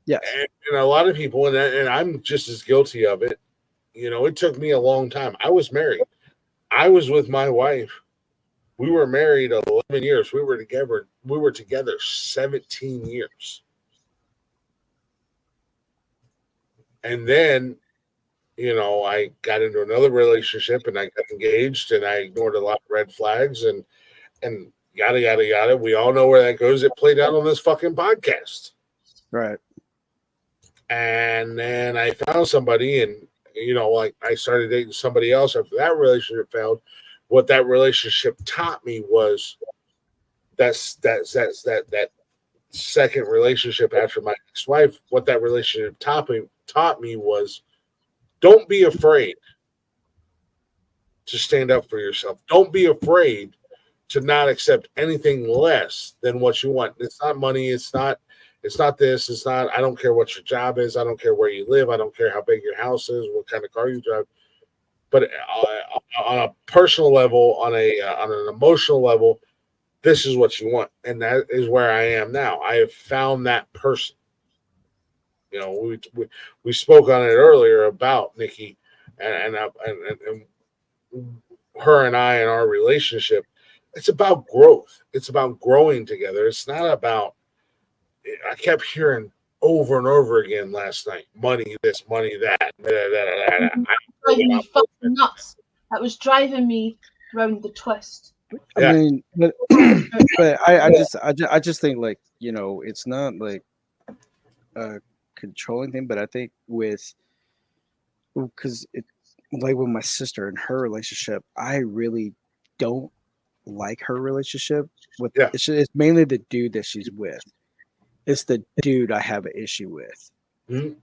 Yes. And a lot of people, and I'm just as guilty of it. You know, it took me a long time. I was married. I was with my wife. We were married 11 years. We were together 17 years. And then, I got into another relationship and I got engaged and I ignored a lot of red flags and yada, yada, yada. We all know where that goes. It played out on this fucking podcast. Right. And then I found somebody and, I started dating somebody else after that relationship failed. What that relationship taught me was that second relationship after my ex-wife. What that relationship taught me was, don't be afraid to stand up for yourself. Don't be afraid to not accept anything less than what you want. It's not money. It's not this. It's not, I don't care what your job is. I don't care where you live. I don't care how big your house is, what kind of car you drive. But on a personal level, on an emotional level, this is what you want. And that is where I am now. I have found that person. We spoke on it earlier about Nikki and her and I and our relationship. It's about growth. It's about growing together. It's not about, I kept hearing over and over again last night, money this, money that. Driving me fucking nuts. That was driving me round the twist. I mean, but I just think, like, it's not like a controlling thing, but I think because it, like with my sister and her relationship, I really don't like her relationship with. Yeah. It's mainly the dude that she's with. It's the dude I have an issue with. Mm-hmm.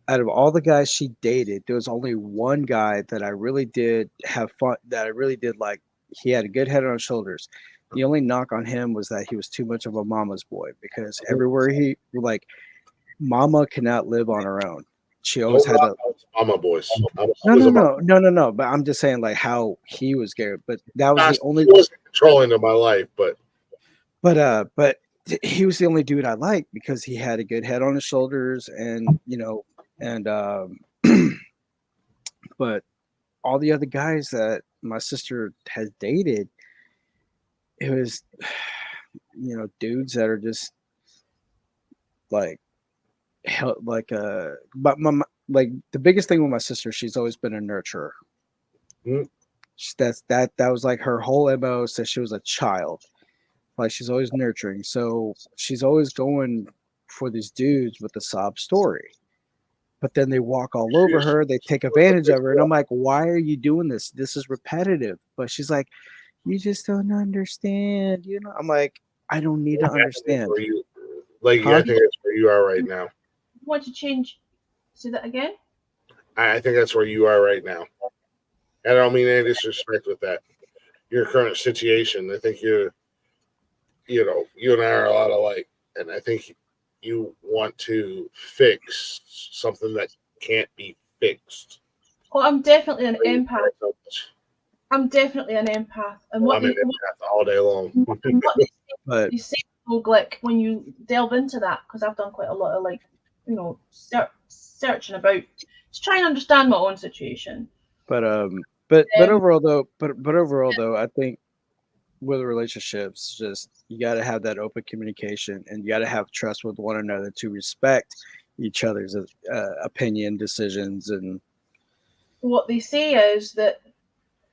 Out of all the guys she dated, there was only one guy that I really did have fun, that I really did like. He had a good head on his shoulders. The only knock on him was that he was too much of a mama's boy, because everywhere he, like, mama cannot live on her own. She always had to. Mama boys. No. But I'm just saying, like, how he was scared. But that was the only. He wasn't controlling of my life, but he was the only dude I liked because he had a good head on his shoulders, and but all the other guys that my sister has dated, it was, dudes that are just like but like the biggest thing with my sister, she's always been a nurturer. Mm-hmm. That was like her whole MO since she was a child. Like, she's always nurturing, so she's always going for these dudes with a sob story. but then they walk all over her. They take advantage of her. And I'm like, why are you doing this? This is repetitive. But she's like, you just don't understand. You know, I'm like, I don't need to understand. I Huh? think that's where you are right now. You want to change? Say that again. I think that's where you are right now. And I don't mean any disrespect with that. Your current situation. I think you and I are a lot alike. And I think you want to fix something that can't be fixed. Well, I'm definitely an empath. I'm definitely an empath. And I'm an empath all day long. You see, Glick, when you delve into that, because I've done quite a lot of searching about to try and understand my own situation. But overall though, I think with relationships, just you got to have that open communication, and you got to have trust with one another to respect each other's opinion, decisions, and what they say is that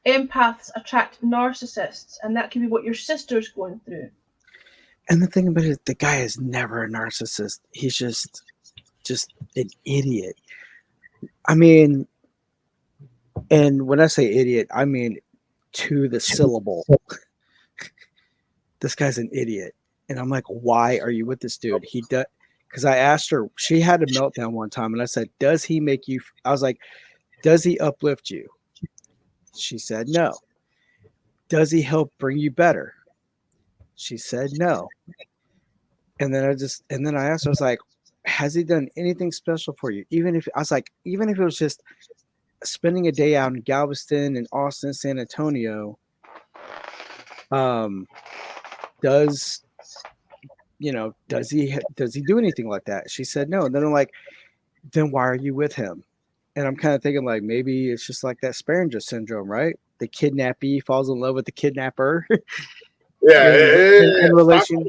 empaths attract narcissists, and that can be what your sister's going through. And the thing about it, the guy is never a narcissist. He's just an idiot. I mean, and when I say idiot, I mean to the syllable. This guy's an idiot. And I'm like, why are you with this dude? He does, because I asked her, she had a meltdown one time, and I said, does he make you, I was like, does he uplift you? She said, no. Does he help bring you better? She said, no. And then I asked her, I was like, has he done anything special for you? Even if it was just spending a day out in Galveston and Austin, San Antonio, does he do anything like that? She said no. And then I'm like, then why are you with him? And I'm kind of thinking like maybe it's just like that Sparringer syndrome, right? The kidnappee falls in love with the kidnapper. Yeah, in relation.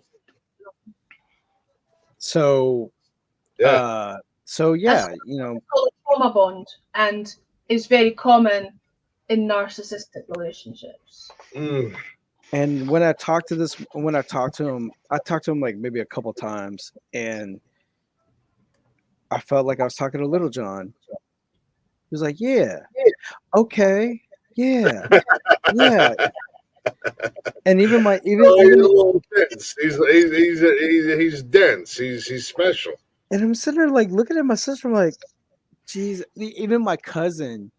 So yeah, trauma bond, and is very common in narcissistic relationships. And when I talked to him, like maybe a couple times, and I felt like I was talking to Little John. He was like, "Yeah, okay, yeah, yeah." And even he's a little dense. He's dense. He's special. And I'm sitting there like looking at my sister, I'm like, geez, even my cousin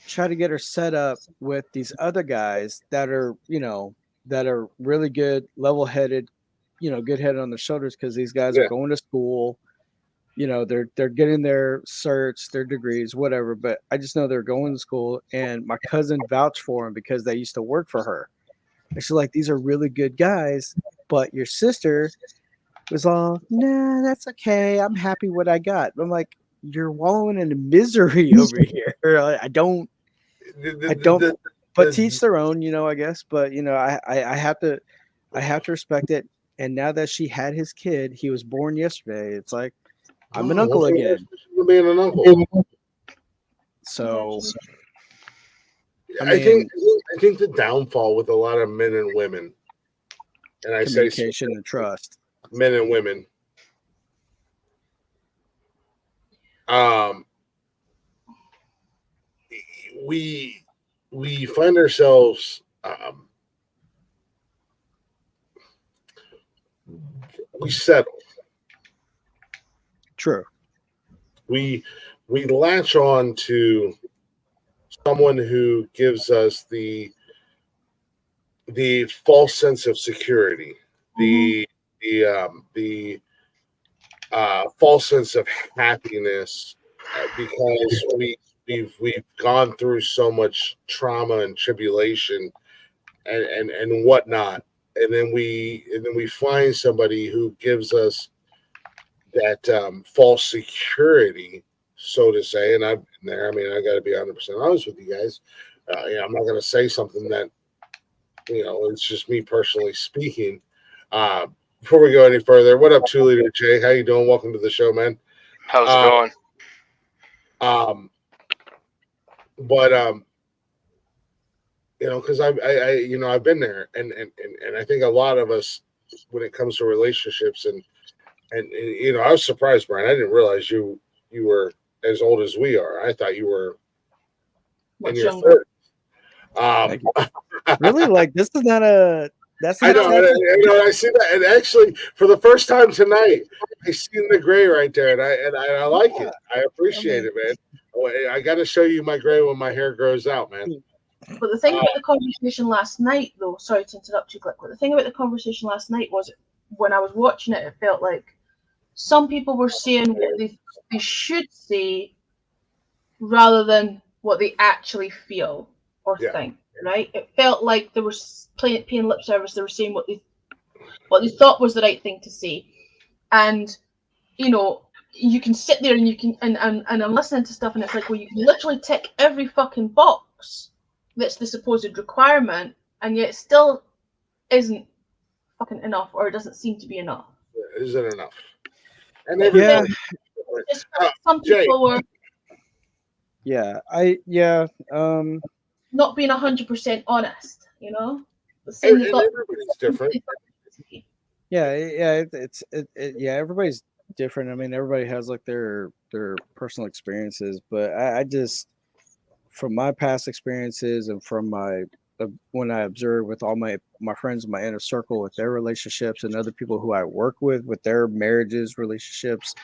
tried to get her set up with these other guys that are really good, level-headed, good head on their shoulders, because these guys are going to school. They're getting their certs, their degrees, whatever. But I just know they're going to school, and my cousin vouched for them because they used to work for her. And she's like, these are really good guys, but your sister was all, nah, that's okay. I'm happy what I got. I'm like, you're wallowing in misery over here. I don't. But teach their own, I guess. But I have to respect it. And now that she had his kid, he was born yesterday. It's like I'm an uncle again. Being an uncle. So I think the downfall with a lot of men and women, and I say communication and trust, men and women, we find ourselves we settle. True. We latch on to someone who gives us the false sense of security, the false sense of happiness, because we've gone through so much trauma and tribulation and whatnot, and then we find somebody who gives us that false security, so to say. And I've been there. I mean, I got to be 100% honest with you guys. I'm not going to say something that it's just me personally speaking. Before we go any further, what up, 2 Liter Jay? How you doing? Welcome to the show, man. How's it going? Because I've been there, and I think a lot of us, when it comes to relationships, and I was surprised, Brian. I didn't realize you were as old as we are. I thought you were in Much your younger. 30s. Really? Like this is not a. That's I not. know, I see that, and actually, for the first time tonight, I seen the gray right there, and I like it. I appreciate it, man. I got to show you my gray when my hair grows out, man. But the thing about the conversation last night, though, sorry to interrupt you, Glick, but the thing about the conversation last night was when I was watching it, it felt like some people were saying what they should say rather than what they actually feel or think, right? It felt like they were paying lip service. They were saying what they thought was the right thing to say. And, you know, you can sit there and you can, and I'm listening to stuff and it's like, well, you can literally tick every fucking box that's the supposed requirement, and yet it still isn't fucking enough, or it doesn't seem to be enough. Isn't enough. And Yeah. Some people were not being 100% honest, you know. And everybody's different. Yeah, yeah, everybody's different. I mean, everybody has like their personal experiences, but I just, from my past experiences and from my when I observe with all my friends in my inner circle with their relationships and other people who I work with their marriages, relationships,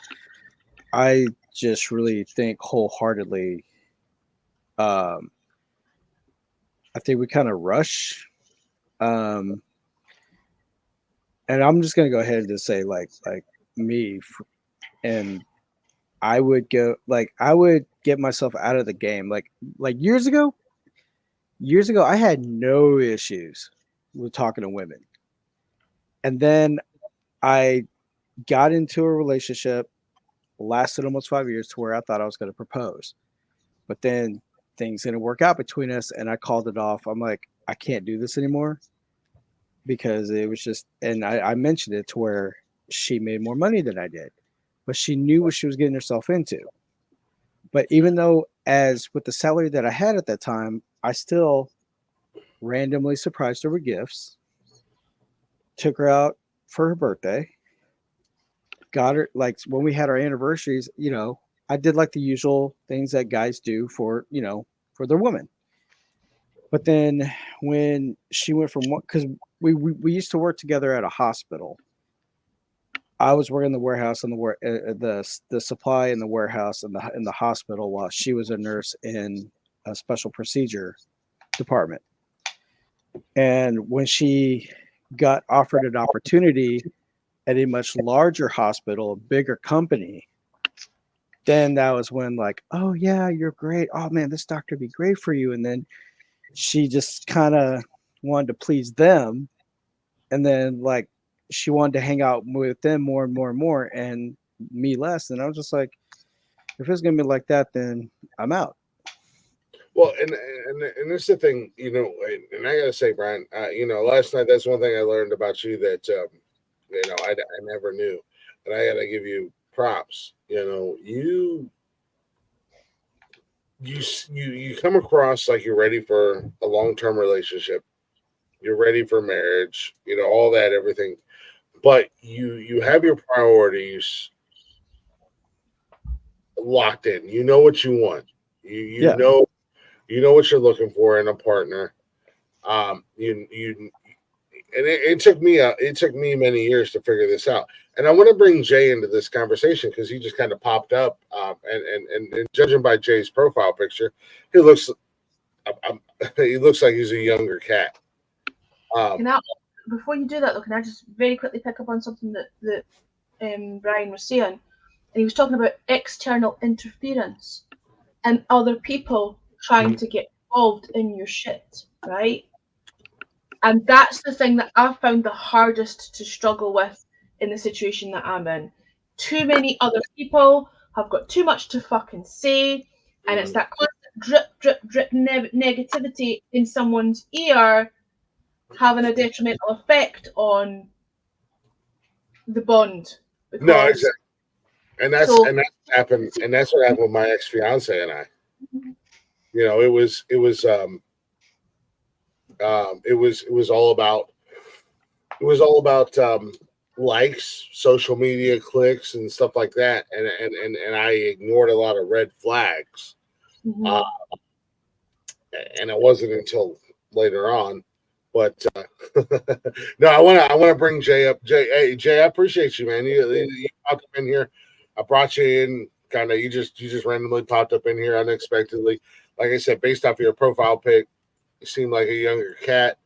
I just really think wholeheartedly. I think we kind of rush. And I'm just gonna go ahead and just say like me, and I would get myself out of the game. Like years ago, I had no issues with talking to women, and then I got into a relationship, lasted almost 5 years, to where I thought I was going to propose, but then things didn't work out between us, and I called it off. I'm like, I can't do this anymore. Because it was just, and I mentioned it to where she made more money than I did, but she knew what she was getting herself into. But even though, as with the salary that I had at that time, I still randomly surprised her with gifts, took her out for her birthday, got her, like when we had our anniversaries, you know, I did like the usual things that guys do for, you know, for their woman. But then when she went from one, because we used to work together at a hospital. I was working in the warehouse and the supply in the warehouse in the hospital, while she was a nurse in a special procedure department. And when she got offered an opportunity at a much larger hospital, a bigger company, then that was when like, oh yeah, you're great. Oh man, this doctor would be great for you. And then she just kind of wanted to please them, and then like she wanted to hang out with them more and more and more, and me less. And I was just like, if it's gonna be like that, then I'm out. Well, and this is the thing, you know, and I gotta say, Brian, you know, last night, that's one thing I learned about you that you know, I never knew, and I gotta give you props. You know, you come across like you're ready for a long-term relationship. You're ready for marriage, you know, all that, everything. But you have your priorities locked in. You know what you want. You know what you're looking for in a partner. And it took me many years to figure this out. And I want to bring Jay into this conversation because he just kind of popped up. And judging by Jay's profile picture, he looks like he's a younger cat. Before you do that, though, can I just very quickly pick up on something that Brian was saying? And he was talking about external interference and other people trying to get involved in your shit, right? And that's the thing that I've found the hardest to struggle with in the situation that I'm in. Too many other people have got too much to fucking say, and it's that constant drip negativity in someone's ear having a detrimental effect on the bond. No, exactly. And that's what happened with my ex-fiance and I. You know, it was all about likes, social media clicks, and stuff like that, and I ignored a lot of red flags. Mhm. And it wasn't until later on. But no, I want to bring Jay up. Jay, I appreciate you, man. You popped up in here. I brought you in, kind of. You just randomly popped up in here unexpectedly. Like I said, based off of your profile pic, you seem like a younger cat.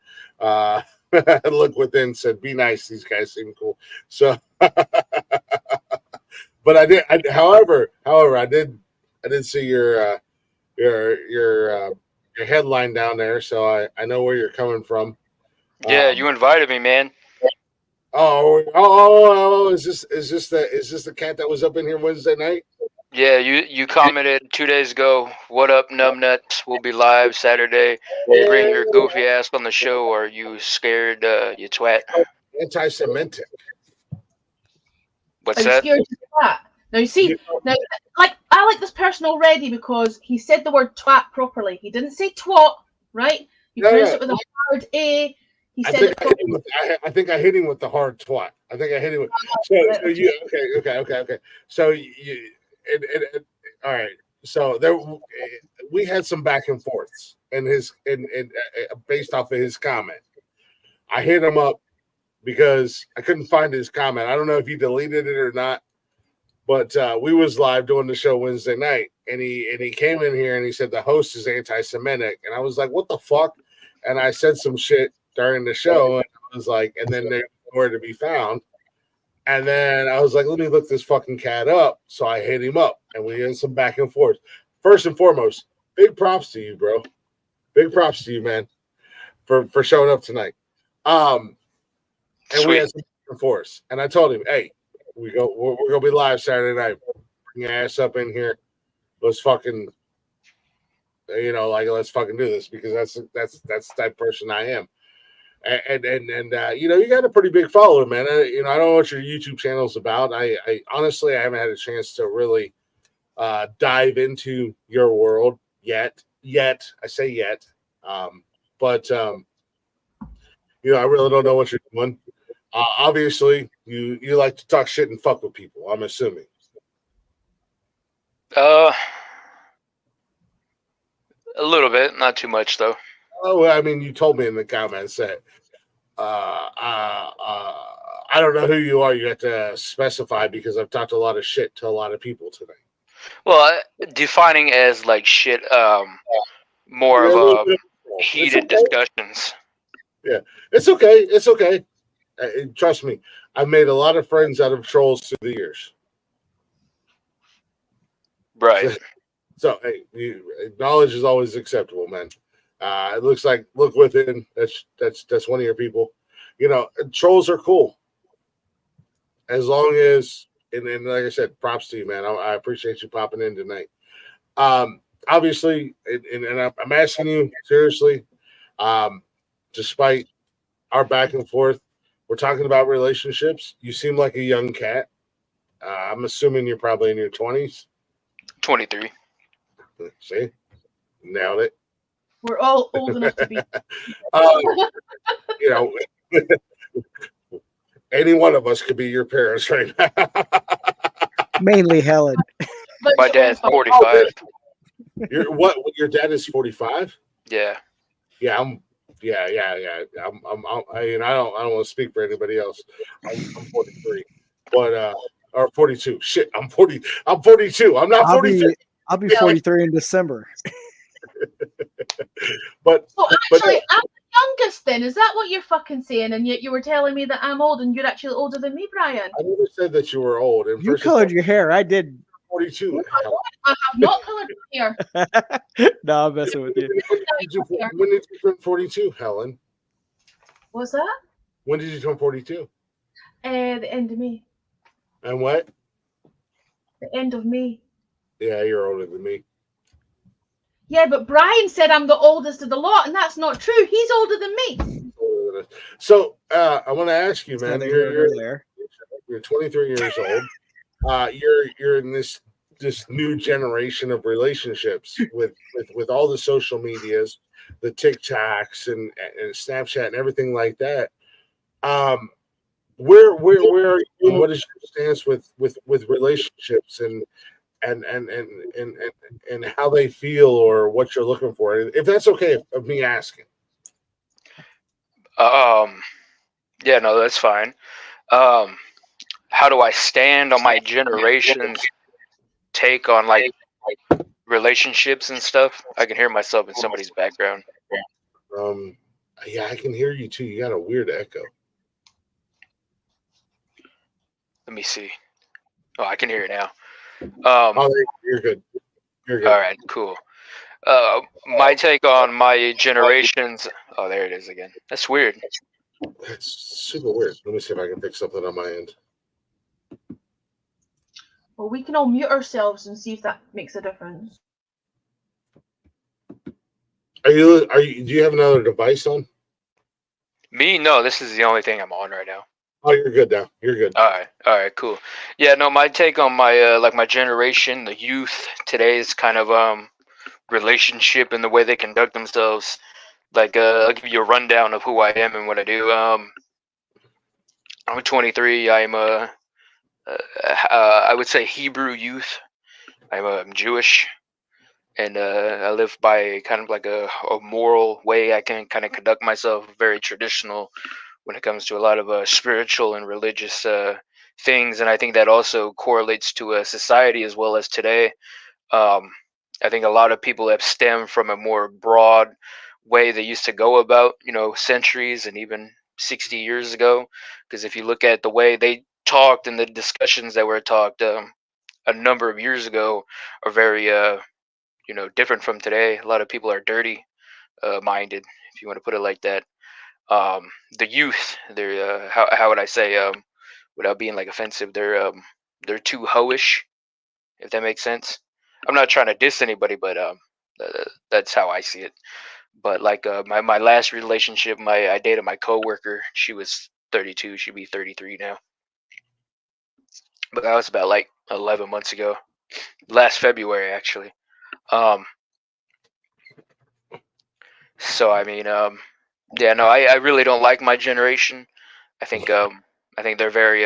Look within, said, "Be nice." These guys seem cool. So, but however, I did see your headline down there, so I know where you're coming from. Yeah, you invited me, man. Is this the cat that was up in here Wednesday night? Yeah, you commented 2 days ago. What up, numbnuts? We'll be live Saturday. Bring your goofy ass on the show. Or are you scared? You twat. Anti-Semitic. What's Are you that? scared to twat? Now you see, now like I like this person already because he said the word twat properly. He didn't say twat, right? He pronounced it with a hard A. He said it properly. I think I hit him with the hard twat. I think I hit him with. So you okay. So you all right. So there we had some back and forths and based off of his comment. I hit him up because I couldn't find his comment. I don't know if he deleted it or not, but we was live doing the show Wednesday night, and he came in here and he said the host is anti-Semitic, and I was like, what the fuck? And I said some shit during the show, and I was like, and then they're nowhere to be found. And then I was like, let me look this fucking cat up. So I hit him up, and we had some back and forth. First and foremost, big props to you, bro. Big props to you, man, for showing up tonight. And we had some back and forth. And I told him, hey, we're gonna be live Saturday night. Bring your ass up in here. Let's fucking, let's fucking do this, because that's the type of person I am. And you got a pretty big following, man. I don't know what your YouTube channel's about. I honestly, I haven't had a chance to really dive into your world yet. I say yet. But I really don't know what you're doing. Obviously, you like to talk shit and fuck with people, I'm assuming. A little bit, not too much though. Oh, well, I mean, you told me in the comments that I don't know who you are. You have to specify, because I've talked a lot of shit to a lot of people today. Well, defining as like shit, more of heated discussions. Yeah, it's okay. It's okay. Trust me, I've made a lot of friends out of trolls through the years. Right. So hey, knowledge is always acceptable, man. It looks like look within. That's one of your people. Trolls are cool, as long as and like I said, props to you, man. I appreciate you popping in tonight. Obviously, and I'm asking you seriously. Despite our back and forth, we're talking about relationships. You seem like a young cat. I'm assuming you're probably in your 20s. 23. See, nailed it. We're all old enough to be. Any one of us could be your parents right now. Mainly Helen. My dad's 45. Your dad is 45? Yeah. Yeah, I'm. Yeah. I don't want to speak for anybody else. I'm 43, but or 42. Shit, I'm 40. I'm 42. I'm not 43. I'll be 43 in December. But actually, I'm the youngest. Then is that what you're fucking saying? And yet you were telling me that I'm old, and you're actually older than me, Brian. I never said that you were old. And you colored your hair. I did. 42. I have not colored my hair. No, I'm messing with you. When did you turn 42, Helen? What's that? When did you turn 42? The end of May. And what? The end of May. Yeah, you're older than me. Yeah, but Brian said I'm the oldest of the lot, and that's not true. He's older than me. So I want to ask you, man. You're 23 years old. You're in this new generation of relationships with all the social medias, the TikToks and Snapchat and everything like that. where are you? What is your stance with relationships and how they feel or what you're looking for? If that's okay of me asking. Yeah, no, that's fine. Um, how do I stand on my generation's take on like relationships and stuff? I can hear myself in somebody's background. Um, yeah, I can hear you too. You got a weird echo. Let me see. Oh, I can hear it now. Oh, you're good. You're good. All right, cool. My take on my generations. Oh, there it is again. That's weird. That's super weird. Let me see if I can fix something on my end. Well, we can all mute ourselves and see if that makes a difference. Are you? Do you have another device on? Me? No, this is the only thing I'm on right now. Oh, you're good now. You're good. All right, cool. Yeah, no, my take on my like my generation, the youth today's kind of relationship and the way they conduct themselves. Like I'll give you a rundown of who I am and what I do. I'm 23. I'm I would say Hebrew youth. I'm Jewish, and I live by kind of like a moral way. I can kind of conduct myself, very traditional when it comes to a lot of spiritual and religious things, and I think that also correlates to society as well as today. Um, I think a lot of people have stemmed from a more broad way they used to go about, centuries and even 60 years ago. Because if you look at the way they talked and the discussions that were talked a number of years ago are very, different from today. A lot of people are dirty minded, if you want to put it like that. The youth, they're how would I say, without being like offensive, they're too hoish, if that makes sense. I'm not trying to diss anybody, but that's how I see it. But like my last relationship, I dated my coworker. She was 32. She'd be 33 now. But that was about like 11 months ago, last February actually. Um, so I mean, yeah, no, I really don't like my generation. I think they're very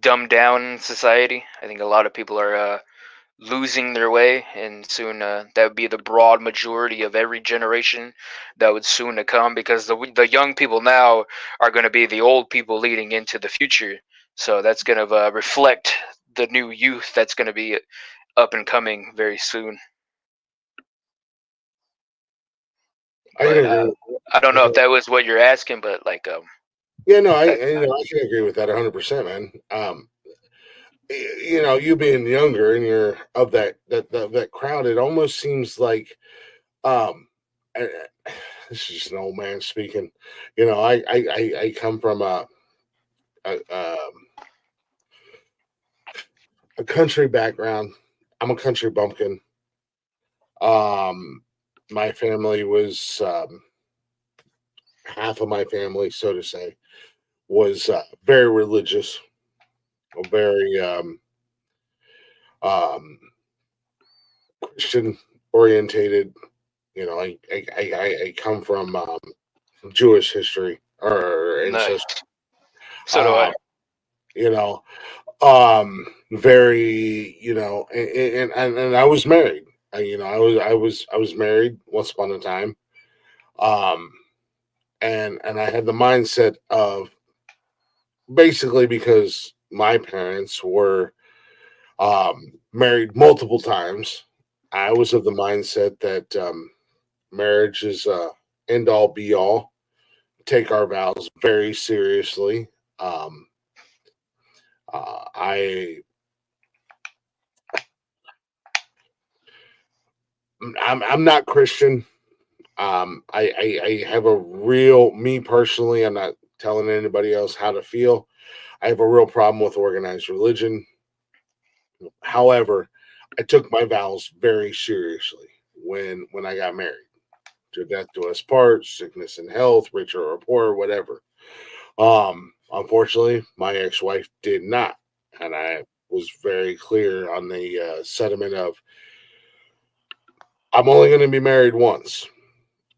dumbed down in society. I think a lot of people are losing their way, and soon that would be the broad majority of every generation that would soon to come, because the young people now are going to be the old people leading into the future. So that's going to reflect the new youth that's going to be up and coming very soon. But I don't know if that was what you're asking, but like yeah, no, I can agree with that 100%, man. You being younger and you're of that crowd, it almost seems like this is just an old man speaking. I come from a country background. I'm a country bumpkin. My family was half of my family, so to say, was very religious, very Christian orientated. I come from Jewish history or ancestry. nice. So do I. You know, very, and I was married. I was married once upon a time. Um, and I had the mindset of basically because my parents were married multiple times. I was of the mindset that marriage is end all be all. Take our vows very seriously. I I'm not Christian. I have a real me personally. I'm not telling anybody else how to feel. I have a real problem with organized religion. However, I took my vows very seriously when I got married. To death do us part, sickness and health, rich or poor, whatever. Unfortunately, my ex-wife did not, and I was very clear on the sentiment of I'm only going to be married once.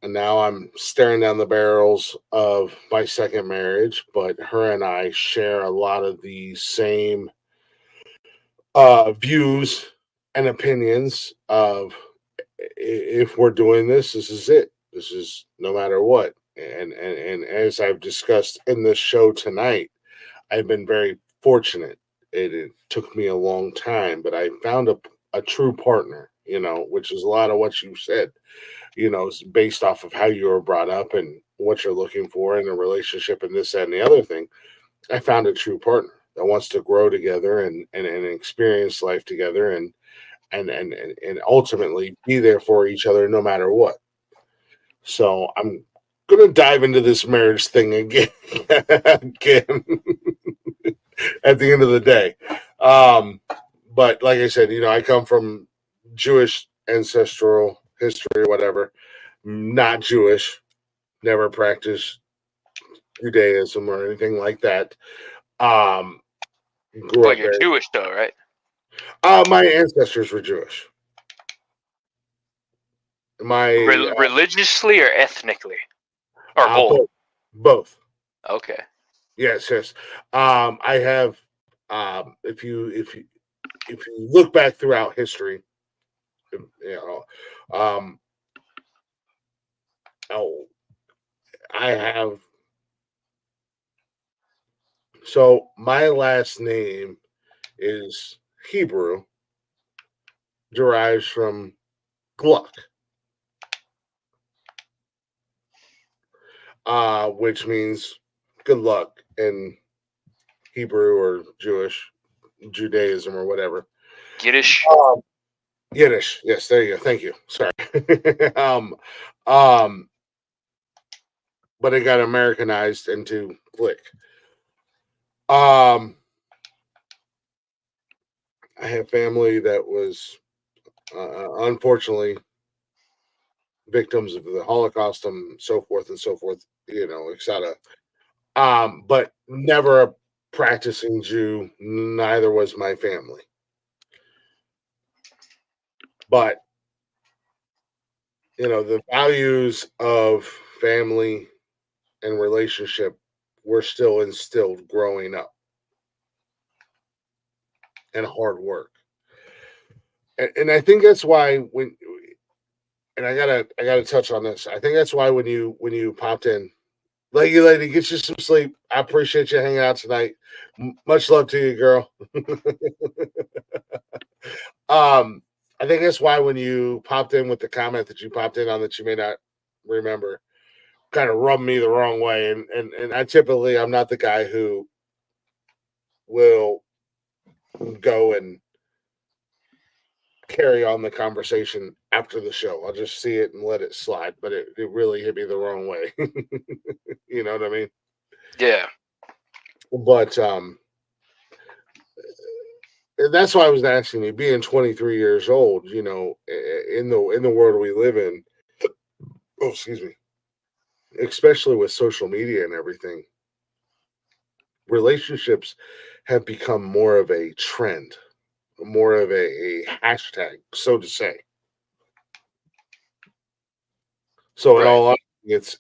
and now I'm staring down the barrels of my second marriage, but her and I share a lot of the same views and opinions of if we're doing this, this is it. This is no matter what. And as I've discussed in this show tonight, I've been very fortunate. It took me a long time, but I found a true partner, which is a lot of what you said, is based off of how you were brought up and what you're looking for in a relationship and this, that, and the other thing. I found a true partner that wants to grow together and experience life together and ultimately be there for each other no matter what. So I'm gonna dive into this marriage thing again again at the end of the day. But like I said, I come from Jewish ancestral history or whatever, not Jewish, never practiced Judaism or anything like that. Grew But up you're very. Jewish though, right? My ancestors were Jewish. My Religiously or ethnically? Or both? both. Okay. Yes. I have. If you look back throughout history, um, oh, I have. So my last name is Hebrew, derives from Gluck, which means good luck in Hebrew or Jewish, Judaism or whatever. Yiddish. Yiddish. Yes, there you go. Thank you. Sorry. um, but it got Americanized into Glick. I have family that was unfortunately victims of the Holocaust and so forth and so forth, etc. But never a practicing Jew, neither was my family. But the values of family and relationship were still instilled growing up, and hard work. And I think that's why and I gotta touch on this. I think that's why when you popped in, lady, get you some sleep. I appreciate you hanging out tonight. Much love to you, girl. I think that's why when you popped in with the comment that you popped in on that you may not remember, kind of rubbed me the wrong way. And I typically I'm not the guy who will go and carry on the conversation after the show. I'll just see it and let it slide. But it really hit me the wrong way. You know what I mean? Yeah. But that's why I was asking you, being 23 years old, in the world we live in. Oh, excuse me. Especially with social media and everything, relationships have become more of a trend, more of a hashtag, so to say. So in Right. all honesty,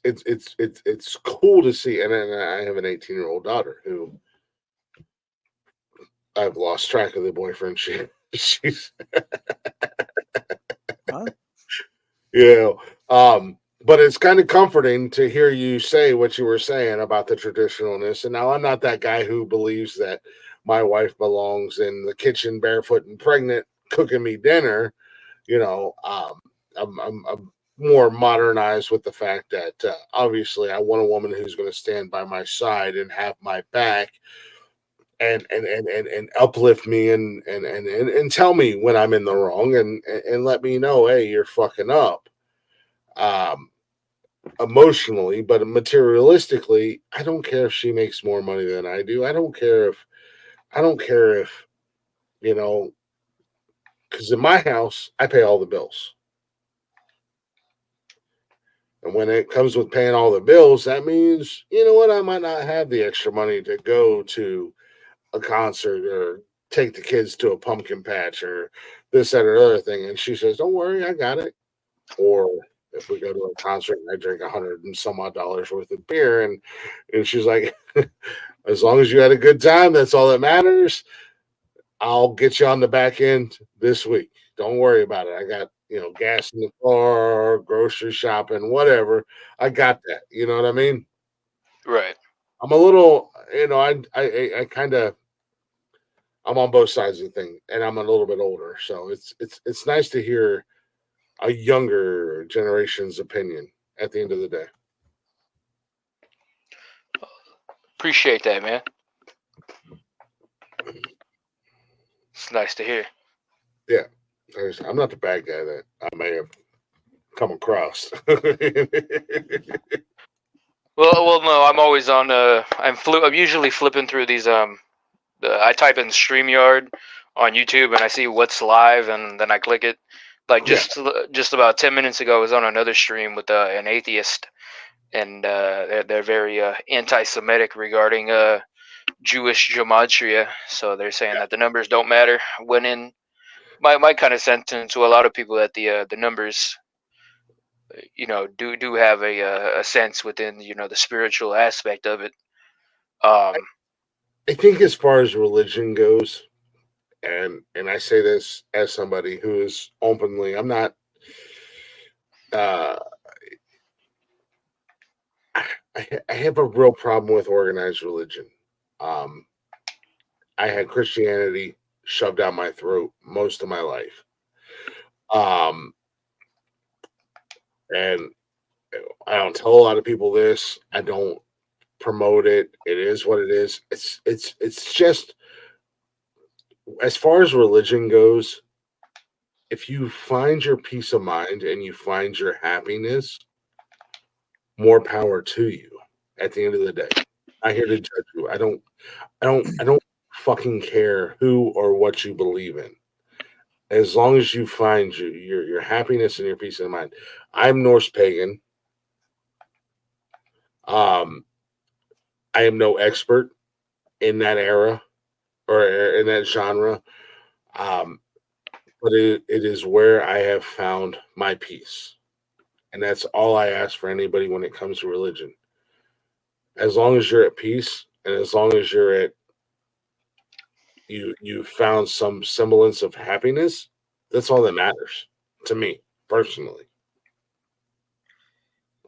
it's cool to see, and I have an 18-year-old daughter who I've lost track of the boyfriend she's Huh? but it's kind of comforting to hear you say what you were saying about the traditionalness. And now I'm not that guy who believes that my wife belongs in the kitchen barefoot and pregnant cooking me dinner. I'm more modernized with the fact that obviously I want a woman who's going to stand by my side and have my back and uplift me and tell me when I'm in the wrong and let me know, hey, you're fucking up. Emotionally, but materialistically, I don't care if she makes more money than I do. I don't care if because in my house I pay all the bills. And when it comes with paying all the bills, that means, I might not have the extra money to go to a concert or take the kids to a pumpkin patch or this, that, or other thing. And she says, don't worry, I got it. Or if we go to a concert and I drink $100 and some odd worth of beer, and she's like, as long as you had a good time, that's all that matters. I'll get you on the back end this week. Don't worry about it. I got, gas in the car, grocery shopping, whatever. I got that. You know what I mean? Right. I'm a little, I kind of, I'm on both sides of the thing, and I'm a little bit older, so it's nice to hear a younger generation's opinion at the end of the day. Appreciate that, man. It's nice to hear. Yeah, I'm not the bad guy that I may have come across. Well, no, I'm always on. I'm usually flipping through these. I type in StreamYard on YouTube and I see what's live, and then I click it. Like just about 10 minutes ago, I was on another stream with an atheist, and they're very anti-Semitic regarding Jewish gematria. So they're saying that the numbers don't matter. When in my kind of sentence to a lot of people that the numbers, do have a sense within the spiritual aspect of it. I think as far as religion goes, and I say this as somebody who is openly, I'm not. I have a real problem with organized religion. I had Christianity shoved down my throat most of my life. And I don't tell a lot of people this. I don't promote it. It is what it is. It's just, as far as religion goes, if you find your peace of mind and you find your happiness, more power to you. At the end of the day, I'm here to judge you. I don't fucking care who or what you believe in. As long as you find your happiness and your peace of mind. I'm Norse pagan. I am no expert in that era or in that genre, but it is where I have found my peace, and that's all I ask for anybody when it comes to religion. As long as you're at peace, and as long as you found some semblance of happiness, that's all that matters to me personally.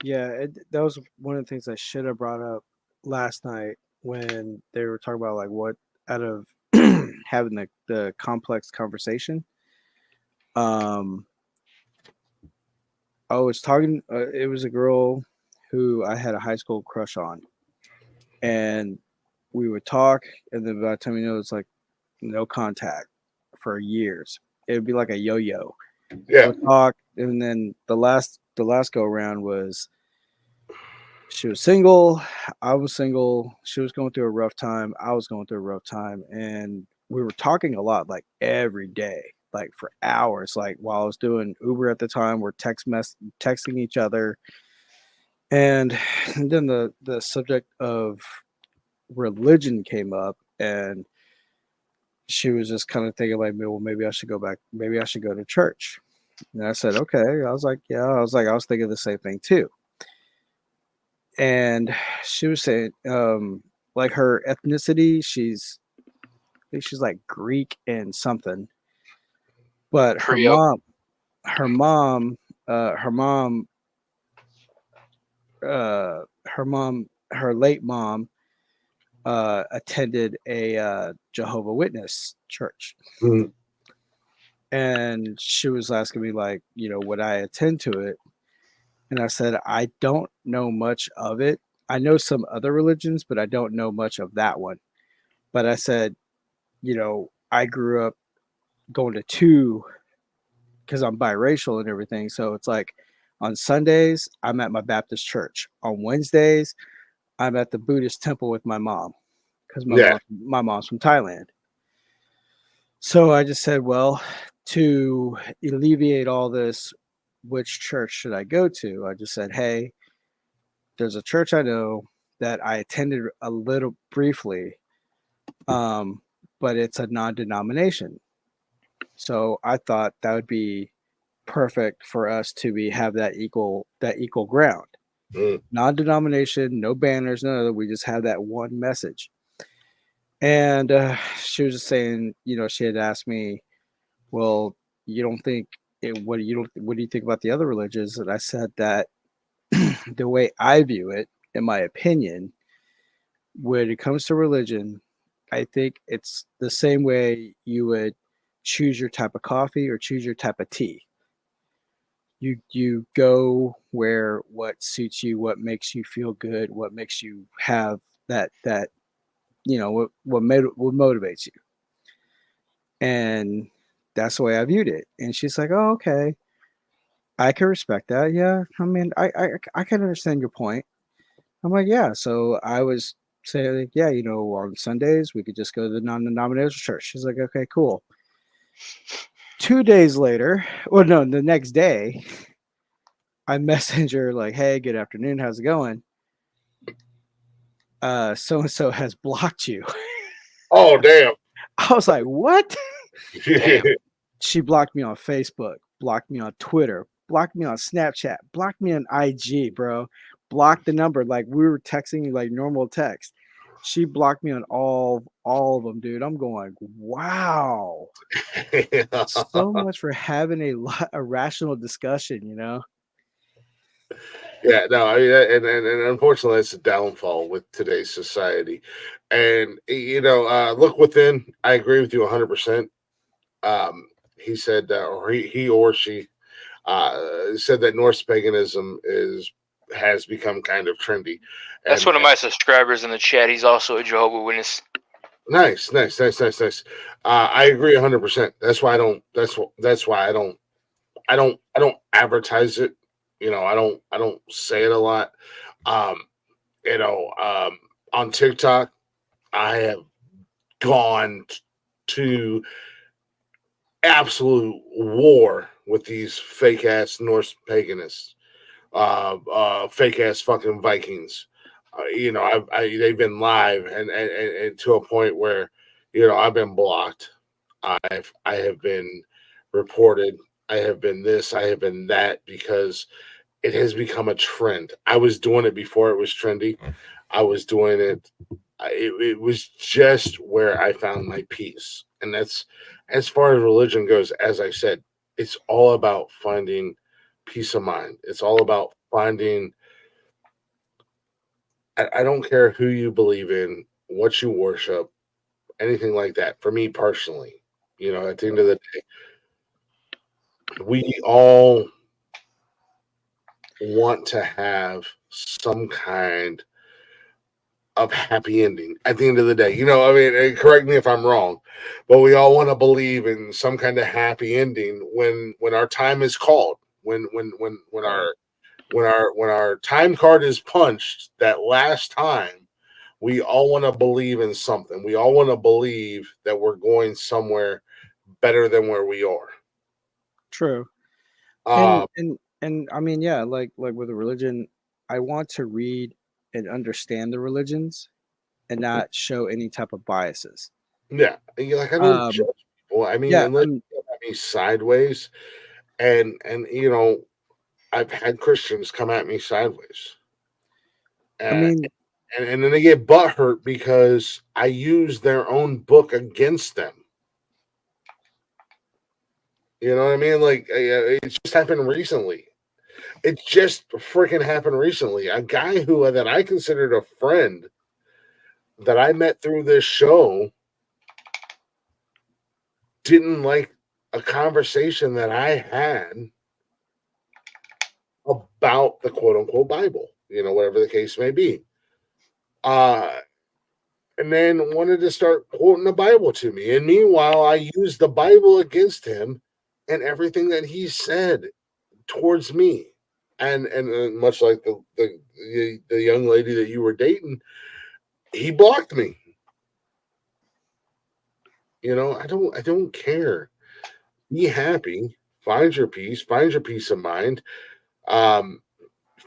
Yeah, that was one of the things I should have brought up last night when they were talking about like what out of having the complex conversation. I was talking. It was a girl who I had a high school crush on, and we would talk, and then by the time it's like no contact for years. It would be like a yo-yo. Yeah. We'll talk, and then the last go around was she was single, I was single, she was going through a rough time, I was going through a rough time, and we were talking a lot, like every day, like for hours. Like while I was doing Uber at the time, we're texting each other, and then the subject of religion came up, and she was just kind of thinking like, well, maybe I should go back, maybe I should go to church. And I said, okay. I was like, yeah. I was thinking the same thing too. And she was saying, like her ethnicity, I think she's like Greek and something. But her Creole. her mom, her mom, her late mom, attended a Jehovah Witness church. Mhm. And she was asking me like, would I attend to it? And I said, I don't know much of it. I know some other religions, but I don't know much of that one. But I said, I grew up going to two because I'm biracial and everything. So it's like on Sundays, I'm at my Baptist church. On Wednesdays, I'm at the Buddhist temple with my mom because my mom's from Thailand. So I just said, well, to alleviate all this, which church should I go to? I just said, hey, there's a church I know that I attended a little briefly, but it's a non-denomination. So I thought that would be perfect for us to have that equal ground. Non-denomination, no banners, none of that. We just have that one message. And she was just saying, she had asked me, well, you don't think what do you think about the other religions? And I said that the way I view it, in my opinion, when it comes to religion, I think it's the same way you would choose your type of coffee or choose your type of tea. You go where what suits you, what makes you feel good, what makes you have that what motivates you. And that's the way I viewed it. And she's like, "Oh, okay. I can respect that. Yeah. I mean, I can understand your point." I'm like, "Yeah." So I was saying, like, "Yeah, on Sundays we could just go to the non-denominational church." She's like, "Okay, cool." 2 days later, well, no, the next day, I message her like, "Hey, good afternoon. How's it going? So and so has blocked you." Oh, damn. I was like, "What?" Damn. She blocked me on Facebook, blocked me on Twitter, blocked me on Snapchat, blocked me on IG, bro. Blocked the number like we were texting like normal text. She blocked me on all of them, dude. I'm going, wow. So much for having a rational discussion, Yeah, no, I mean, and unfortunately, it's a downfall with today's society. And look within. I agree with you 100%. He said, or he or she said that Norse paganism has become kind of trendy. That's And one of my subscribers in the chat. He's also a Jehovah's Witness. nice. I agree 100%. That's why I don't. That's why I don't advertise it. I don't say it a lot. Um, on TikTok, I have gone to absolute war with these fake ass Norse paganists, fake ass fucking Vikings. They've been live and to a point where I've been blocked. I have been reported. I have been this. I have been that because it has become a trend. I was doing it before it was trendy. I was doing it. It was just where I found my peace, and that's as far as religion goes. As I said, it's all about finding peace of mind. It's all about finding. I don't care who you believe in, what you worship, anything like that. For me personally, at the end of the day, we all want to have some kind of happy ending at the end of the day. I mean, and correct me if I'm wrong, but we all want to believe in some kind of happy ending when our time is called, when our time card is punched that last time. We all want to believe in something. We all want to believe that we're going somewhere better than where we are. True. Um, And I mean, yeah, like with a religion, I want to read and understand the religions and not show any type of biases. yeah, and I don't judge people. I mean, Yeah, unless you look at me sideways, and I've had Christians come at me sideways, I and mean, and then they get butthurt because I use their own book against them. You know what I mean? Like it just happened recently. It just freaking happened recently. A guy that I considered a friend that I met through this show didn't like a conversation that I had about the quote unquote Bible, whatever the case may be. And then wanted to start quoting the Bible to me. And meanwhile, I used the Bible against him and everything that he said towards me. And much like the young lady that you were dating, he blocked me. I don't care. Be happy. Find your peace. Find your peace of mind. Um,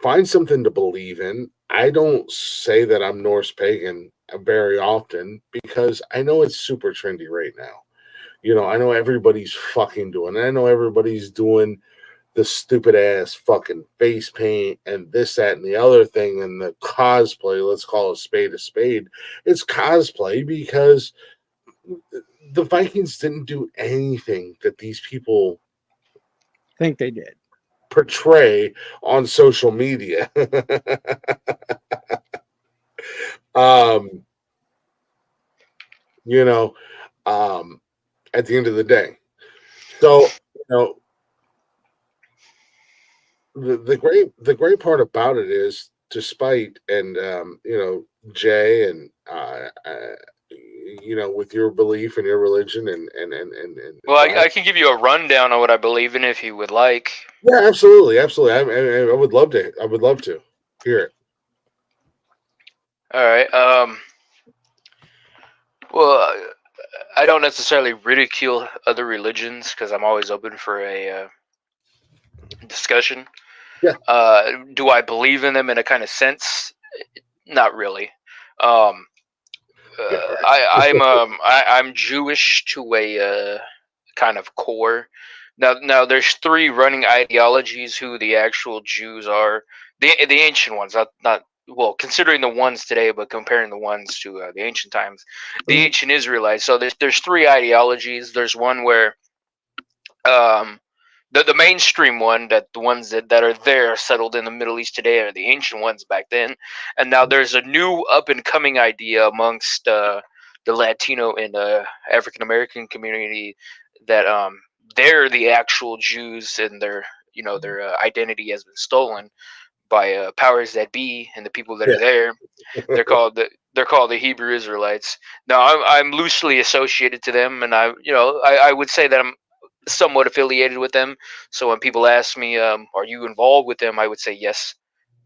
find something to believe in. I don't say that I'm Norse pagan very often because I know it's super trendy right now. I know everybody's fucking doing it. I know everybody's doing the stupid ass fucking face paint and this, that, and the other thing, and the cosplay. Let's call a spade a spade. It's cosplay because the Vikings didn't do anything that these people think they did portray on social media. You know, at the end of the day. So, you know, the great part about it is, despite, and you know, Jay, and you know, with your belief and your religion, and Well, I can give you a rundown on what I believe in if you would like. yeah, absolutely, absolutely. I would love to. I would love to hear it. All right. Well, I don't necessarily ridicule other religions because I'm always open for a discussion. Yeah. Do I believe in them in a kind of sense? Not really. Um, Yeah, right. I'm Jewish to a kind of core. Now there's three running ideologies who the actual Jews are. The ancient ones, not well, considering the ones today, but comparing the ones to the ancient times, the ancient Israelites. So there's three ideologies. There's one where um, the mainstream one, that the ones that are there settled in the Middle East today are the ancient ones back then, and now there's a new up and coming idea amongst the Latino and African American community that they're the actual Jews, and their their identity has been stolen by powers that be and the people that are there. They're called the Hebrew Israelites. Now I'm loosely associated to them, and I would say that I'm somewhat affiliated with them. So when people ask me, "Are you involved with them?" I would say yes.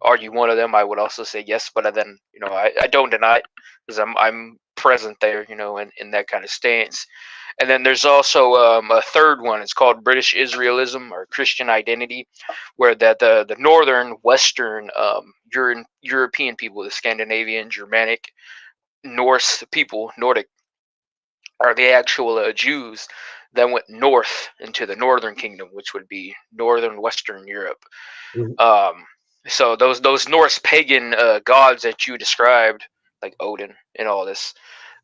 Are you one of them? I would also say yes, but then I don't deny it because I'm present there, in that kind of stance. And then there's also a third one. It's called British Israelism or Christian identity, where that the northern, western, European people, the Scandinavian, Germanic, Norse people, Nordic, are the actual Jews that went north into the northern kingdom, which would be northern Western Europe. Um, so those Norse pagan gods that you described, like Odin and all this,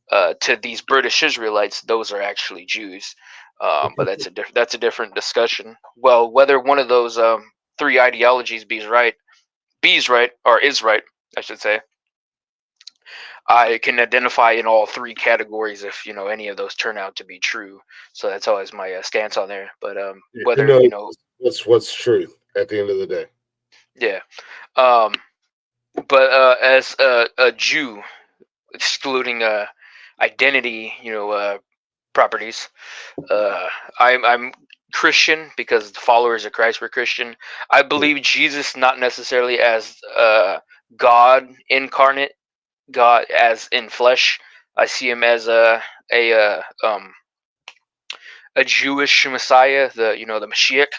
to these British Israelites, those are actually Jews. But that's a different discussion. Well, whether one of those three ideologies be right, or is right, I should say. I can identify in all three categories if any of those turn out to be true. So that's always my stance on there. But whether what's truth at the end of the day. Yeah. But as a Jew, excluding identity, properties, I'm Christian because the followers of Christ were Christian. I believe Jesus not necessarily as God incarnate, God as in flesh. I see him as a Jewish Messiah, the Mashiach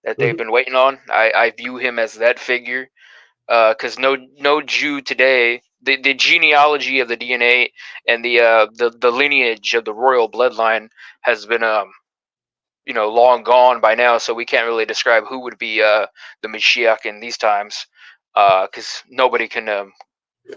that they've been waiting on. I view him as that figure. Because no Jew today, the genealogy of the DNA and the lineage of the royal bloodline has been long gone by now, so we can't really describe who would be the Mashiach in these times, because nobody can.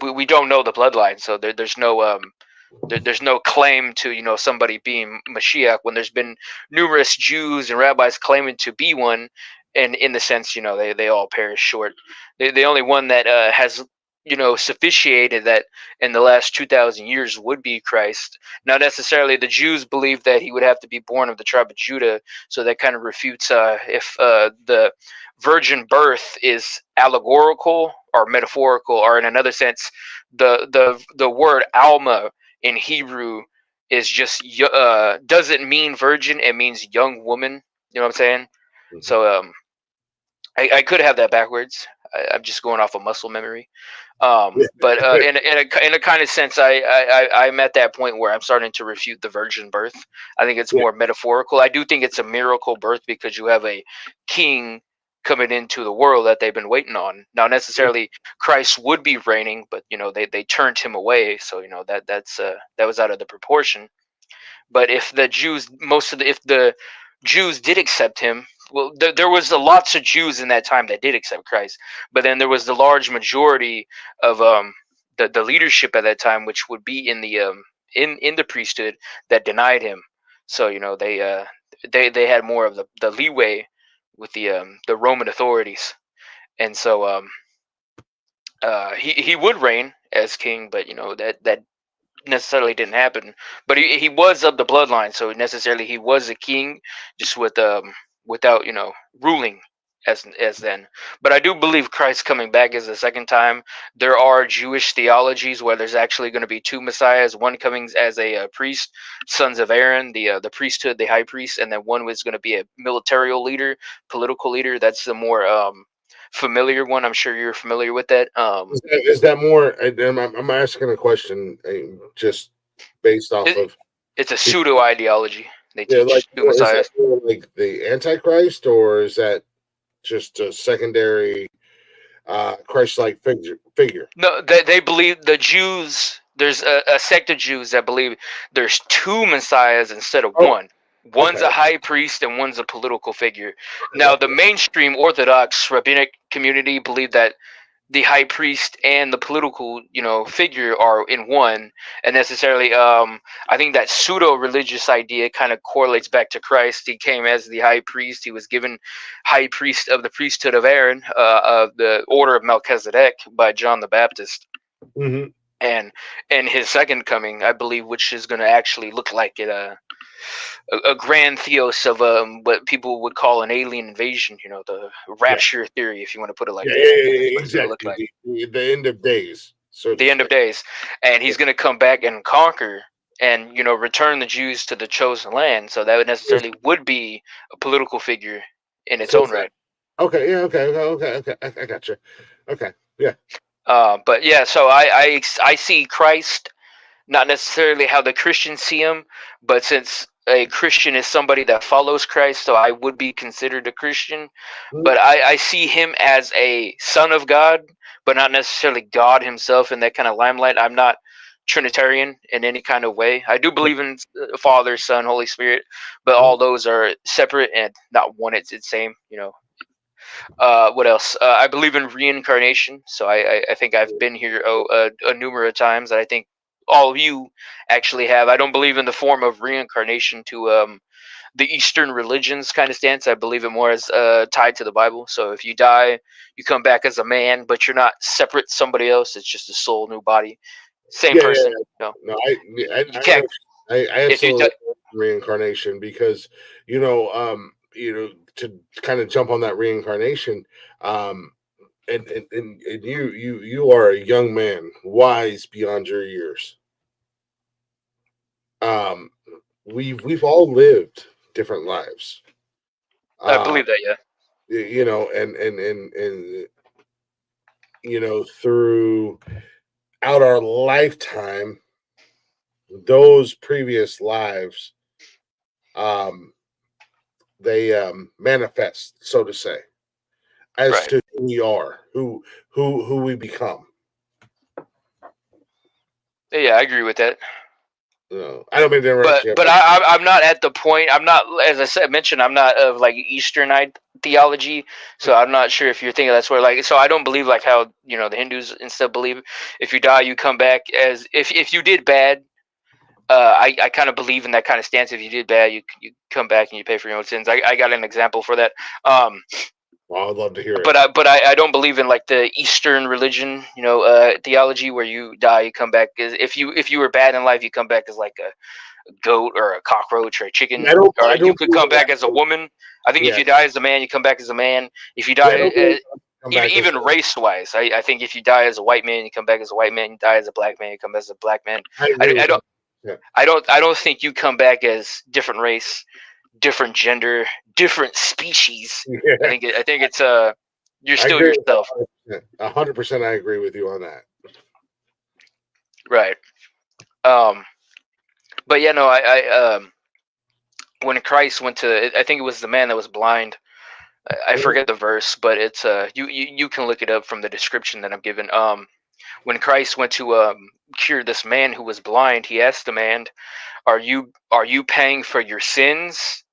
We don't know the bloodline, so there's no claim to somebody being Mashiach when there's been numerous Jews and rabbis claiming to be one, and in the sense they all perish short. The only one that has sufficiated that in the last 2,000 years would be Christ. Not necessarily the Jews believe that he would have to be born of the tribe of Judah, so that kind of refutes if the virgin birth is allegorical or metaphorical, or in another sense, the word Alma in Hebrew is just doesn't mean virgin, it means young woman. You know what I'm saying? So I could have that backwards. I'm just going off of muscle memory. But in a kind of sense, I'm at that point where I'm starting to refute the virgin birth. I think it's more metaphorical. I do think it's a miracle birth because you have a king coming into the world that they've been waiting on. Now, necessarily, Christ would be reigning, but they turned him away, so that was out of the proportion. But if the Jews, if the Jews did accept him well, there was lots of Jews in that time that did accept Christ, but then there was the large majority of the leadership at that time, which would be in the priesthood, that denied him. So they had more of the leeway with the Roman authorities, and so he would reign as king, but that necessarily didn't happen. But he was of the bloodline, so necessarily he was a king, just without ruling as then. But I do believe Christ coming back is the second time. There are Jewish theologies where there's actually going to be two messiahs, one coming as a priest, sons of Aaron, the priesthood, the high priest, and then one was going to be a military leader, political leader. That's the more familiar one. I'm sure you're familiar with that. Is that more? I'm asking a question just based off of. It's a pseudo ideology. They Yeah, teach two is that messiahs. more like the Antichrist, or is that just a secondary Christ-like figure? No, they believe the Jews. There's a sect of Jews that believe there's two messiahs instead of one. One's okay. a high priest and one's a political figure. Now, the mainstream Orthodox rabbinic community believe that the high priest and the political figure are in one, and necessarily I think that pseudo religious idea kind of correlates back to Christ. He came as the high priest. He was given high priest of the priesthood of Aaron, of the order of Melchizedek, by John the Baptist. Mm-hmm. And his second coming, I believe, which is going to actually look like a grand theos of what people would call an alien invasion, the rapture theory, if you want to put it like that. Yeah, It's going to look like the end of days. So the end of days, and he's going to come back and conquer and return the Jews to the chosen land. So that would necessarily would be a political figure in its own right. Okay, yeah, okay. I got you. Okay, yeah. But yeah, so I see Christ not necessarily how the Christians see him, but since a Christian is somebody that follows Christ, so I would be considered a Christian. But I see him as a son of God, but not necessarily God himself in that kind of limelight. I'm not Trinitarian in any kind of way. I do believe in Father, Son, Holy Spirit, but all those are separate and not one. It's the same, what else? I believe in reincarnation, so I think I've been here a number of times, and I think all of you actually have. I don't believe in the form of reincarnation to the Eastern religions kind of stance. I believe it more as tied to the Bible. So if you die, you come back as a man, but you're not separate somebody else. It's just a soul, new body, same person. No, You can't. I absolutely love reincarnation because to kind of jump on that reincarnation, and you are a young man, wise beyond your years. We've all lived different lives. I believe that, yeah. And throughout our lifetime, those previous lives, they manifest, so to say, as to who we are, who we become. Yeah, I agree with that. I don't mean to interrupt you, but I'm not at the point. I'm not, as I mentioned, I'm not of like Eastern theology, so I'm not sure if you're thinking that's where So I don't believe like how the Hindus instead believe if you die you come back as if you did bad. I kind of believe in that kind of stance. If you did bad, you come back and you pay for your own sins. I got an example for that. Well, I'd love to hear it. But I don't believe in like the Eastern religion, theology where you die, you come back. If you were bad in life, you come back as like a goat or a cockroach or a chicken, or you could come back as a woman. I think if you die as a man, you come back as a man. If you die, even race wise, I think if you die as a white man, you come back as a white man. You die as a black man, you come back as a black man. I don't think you come back as different race, different gender, different species. Yeah. I think it's you're still yourself. 100%. I agree with you on that. Right. But yeah, no, I when Christ went to, I think it was the man that was blind. I forget the verse, but it's you can look it up from the description that I'm given. When Christ went to cure this man who was blind, he asked the man, "Are you paying for your sins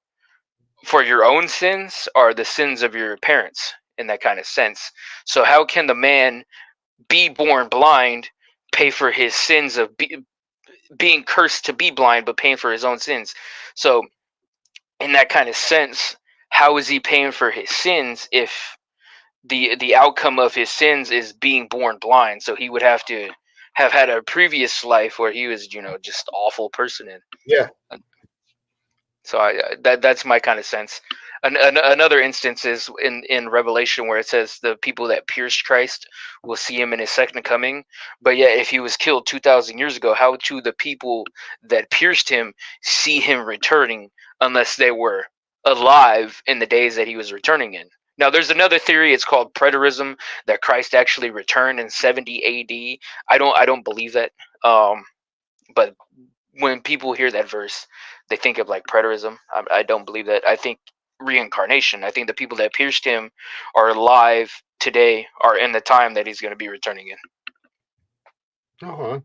for your own sins are the sins of your parents in that kind of sense. So how can the man be born blind pay for his sins of being cursed to be blind, but paying for his own sins? So in that kind of sense, how is he paying for his sins if the outcome of his sins is being born blind? So he would have to have had a previous life where he was, just awful person. Yeah. So that's my kind of sense. Another instance is in Revelation where it says the people that pierced Christ will see him in his second coming. But yet, if he was killed 2,000 years ago, how do the people that pierced him see him returning unless they were alive in the days that he was returning in? Now, there's another theory. It's called preterism, that Christ actually returned in 70 A.D. I don't believe that. But when people hear that verse, they think of like preterism. I don't believe that. I think reincarnation. I think the people that pierced him are alive today, are in the time that he's going to be returning in. Uh-huh.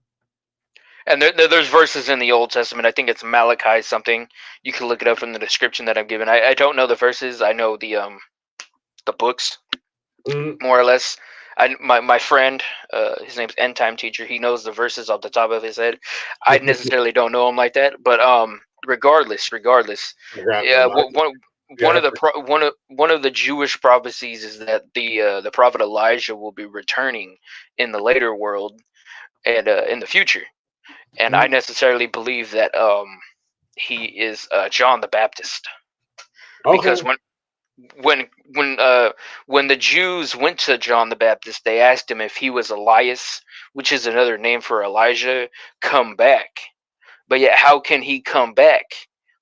And there's verses in the Old Testament. I think it's Malachi something. You can look it up from the description that I'm given. I don't know the verses. I know the books, more or less. My friend, his name's End Time Teacher. He knows the verses off the top of his head. I necessarily don't know him like that, but regardless, yeah, one of the Jewish prophecies is that the prophet Elijah will be returning in the later world and in the future, and I necessarily believe that he is John the Baptist, because when the Jews went to John the Baptist, they asked him if he was Elias, which is another name for Elijah, come back. But yet, how can he come back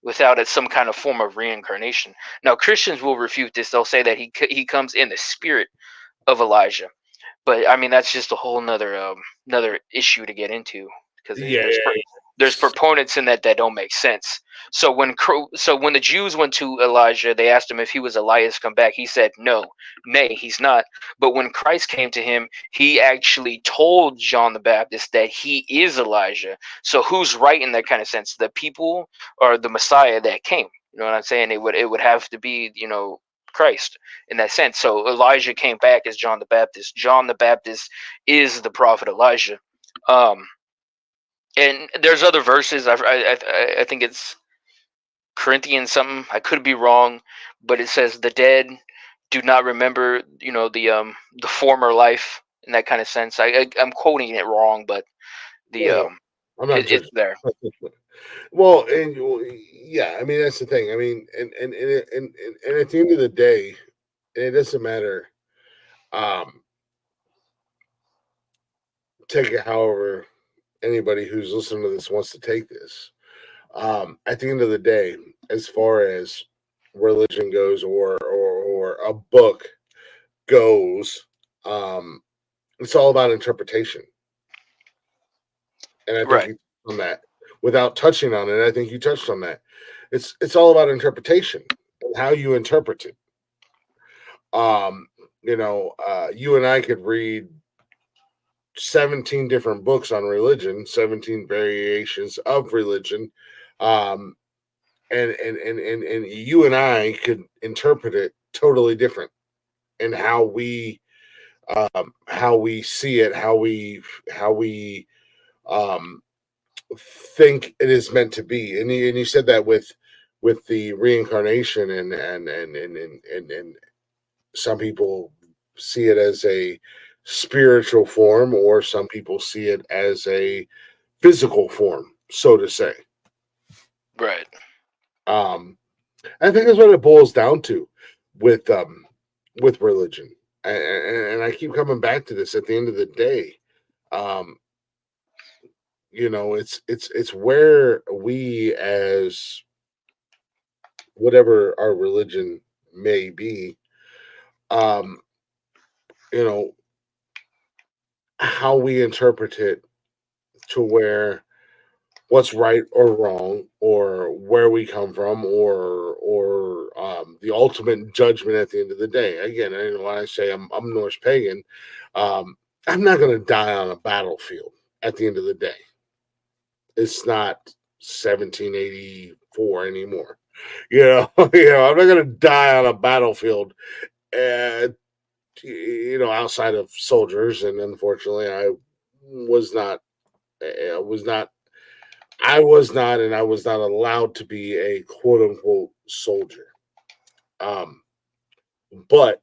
without some kind of form of reincarnation? Now, Christians will refute this. They'll say that he comes in the spirit of Elijah. But I mean, that's just a whole another issue to get into, because there's proponents in that don't make sense. So when the Jews went to Elijah, they asked him if he was Elias come back. He said no, nay, he's not. But when Christ came to him, he actually told John the Baptist that he is Elijah. So who's right in that kind of sense? The people or the Messiah that came? You know what I'm saying? It would have to be, Christ in that sense. So Elijah came back as John the Baptist. John the Baptist is the prophet Elijah. And there's other verses. I think it's Corinthians something. I could be wrong, but it says the dead do not remember, the former life in that kind of sense. I'm quoting it wrong, but I'm not it's there. Well, and yeah, I mean that's the thing. I mean, and at the end of the day, it doesn't matter. Take it however anybody who's listening to this wants to take this. At the end of the day, as far as religion goes, or a book goes, it's all about interpretation. And I think you touched on that. Without touching on it, I think you touched on that. It's all about interpretation and how you interpret it. You and I could read 17 different books on religion, 17 variations of religion. And you and I could interpret it totally different, and how we see it, how we think it is meant to be. And you said that with the reincarnation, and some people see it as a spiritual form, or some people see it as a physical form, so to say. Right. I think that's what it boils down to with religion, and I keep coming back to this. At the end of the day, it's where we, as whatever our religion may be, how we interpret it, to where what's right or wrong, or where we come from, or the ultimate judgment at the end of the day. Again, when I say I'm Norse pagan, I'm not going to die on a battlefield. At the end of the day, it's not 1784 anymore. I'm not gonna die on a battlefield, and outside of soldiers. And unfortunately, was not, I was not, and I was not allowed to be a quote unquote soldier. Um, but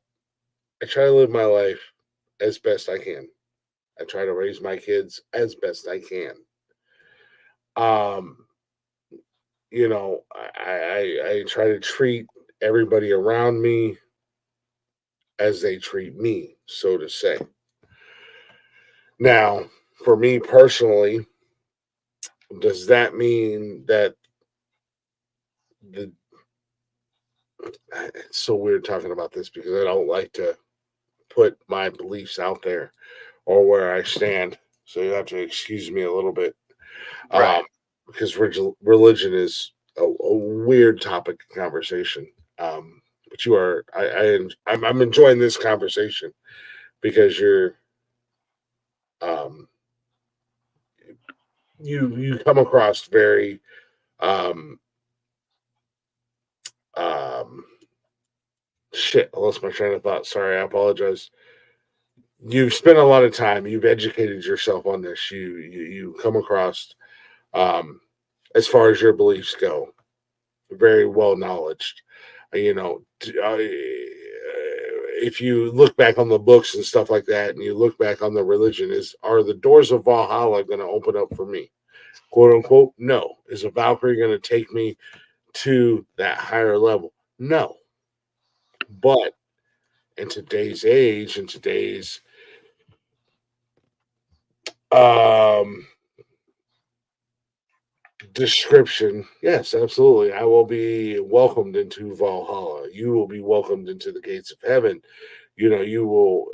I try to live my life as best I can. I try to raise my kids as best I can. Um, I try to treat everybody around me as they treat me, so to say. Now, for me personally, does that mean that the it's so weird talking about this because I don't like to put my beliefs out there or where I stand. So you have to excuse me a little bit. Right. Because religion is a weird topic of conversation. But you are, I'm enjoying this conversation because um, you come across very, um, um, shit. I lost my train of thought. Sorry, I apologize. You've spent a lot of time. You've educated yourself on this. You come across, um, as far as your beliefs go, very well knowledged. You know, if you look back on the books and stuff like that, and you look back on the religion, are the doors of Valhalla going to open up for me? Quote unquote, no. Is a Valkyrie going to take me to that higher level? No. But in today's age, in today's um description, yes, absolutely. I will be welcomed into Valhalla. You will be welcomed into the gates of heaven. You will,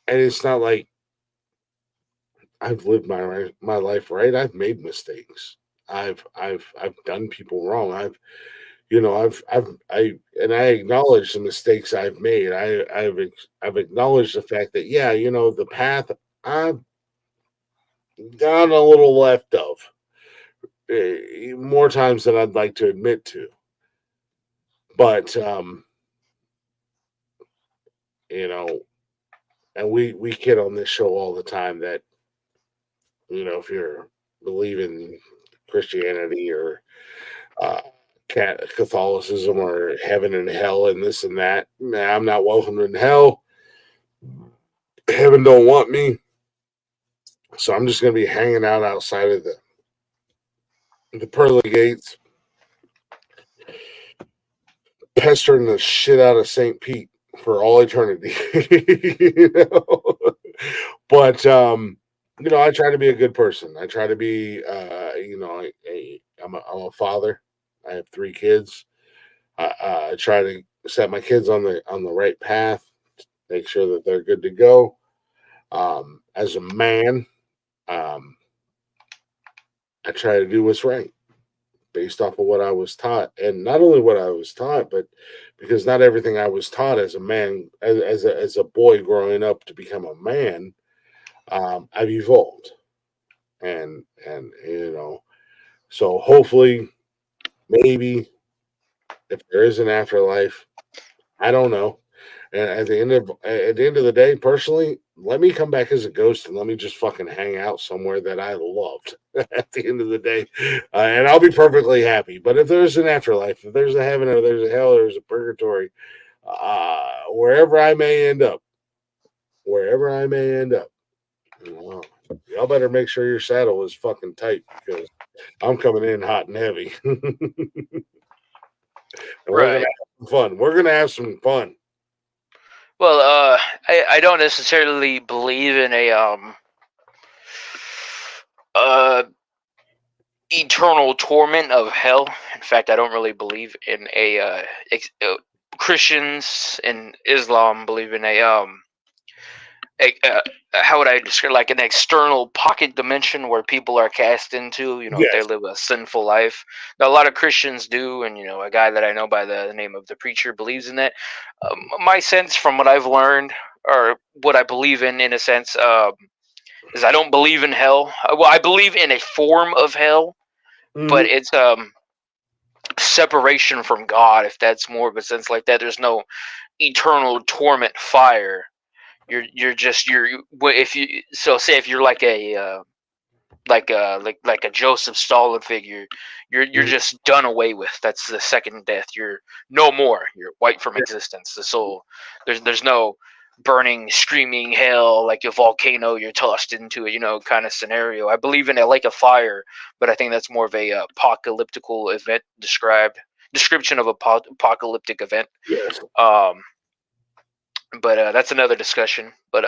and it's not like I've lived my life right. I've made mistakes. I've done people wrong. And I acknowledge the mistakes I've made. I've acknowledged the fact that yeah, the path I've gone a little left of more times than I'd like to admit to. But you know, and we kid on this show all the time that if you're believing Christianity or uh, Catholicism or heaven and hell and this and that, nah, I'm not welcome in hell. Heaven don't want me, so I'm just gonna be hanging out outside of the pearly gates, pestering the shit out of St. Pete for all eternity. But I try to be a good person. I try to be, I'm a father. I have 3 kids. I try to set my kids on the right path, make sure that they're good to go. As a man, um, I try to do what's right based off of what I was taught, and not only what I was taught, but because not everything I was taught as a man, as a boy growing up to become a man, I've evolved, and so hopefully, maybe if there is an afterlife, I don't know. And at the end of the day, personally, let me come back as a ghost and let me just fucking hang out somewhere that I loved. At the end of the day, and I'll be perfectly happy. But if there's an afterlife, if there's a heaven or there's a hell, or there's a purgatory, wherever I may end up, y'all better make sure your saddle is fucking tight because I'm coming in hot and heavy. And we're gonna Right. have some fun. We're gonna have some fun. Well, I don't necessarily believe in a uh eternal torment of hell. In fact, I don't really believe in Christians and Islam believe in a how would I describe, like, an external pocket dimension where people are cast into, if they Yes. live a sinful life. Now, a lot of Christians do, and a guy that I know by the name of the preacher believes in that. My sense, from what I've learned, or what I believe in a sense, is I don't believe in hell. Well, I believe in a form of hell, but Mhm. it's separation from God, if that's more of a sense like that. There's no eternal torment fire. You're just if you so say if you're like a like a Joseph Stalin figure, you're just done away with. That's the second death. You're no more. You're wiped from existence. The soul. There's no burning, screaming hell like a volcano. You're tossed into it, kind of scenario. I believe in a lake of fire, but I think that's more of a apocalyptical event description of a apocalyptic event. Yes. But that's another discussion. But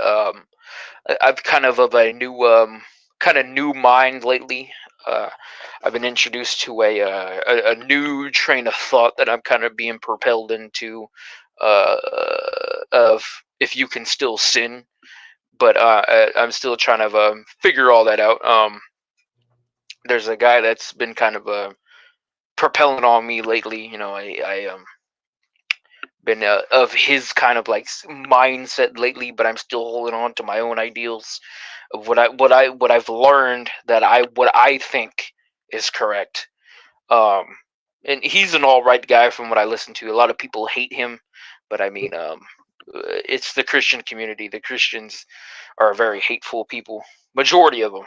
I've kind of a new mind lately. I've been introduced to a new train of thought that I'm kind of being propelled into, of if you can still sin. But I'm still trying to figure all that out. There's a guy that's been kind of propelling on me lately. I been of his kind of like mindset lately, but I'm still holding on to my own ideals of what I've learned that what I think is correct. And he's an all right guy from what I listen to. A lot of people hate him, but I mean, it's the Christian community. The Christians are very hateful people. Majority of them.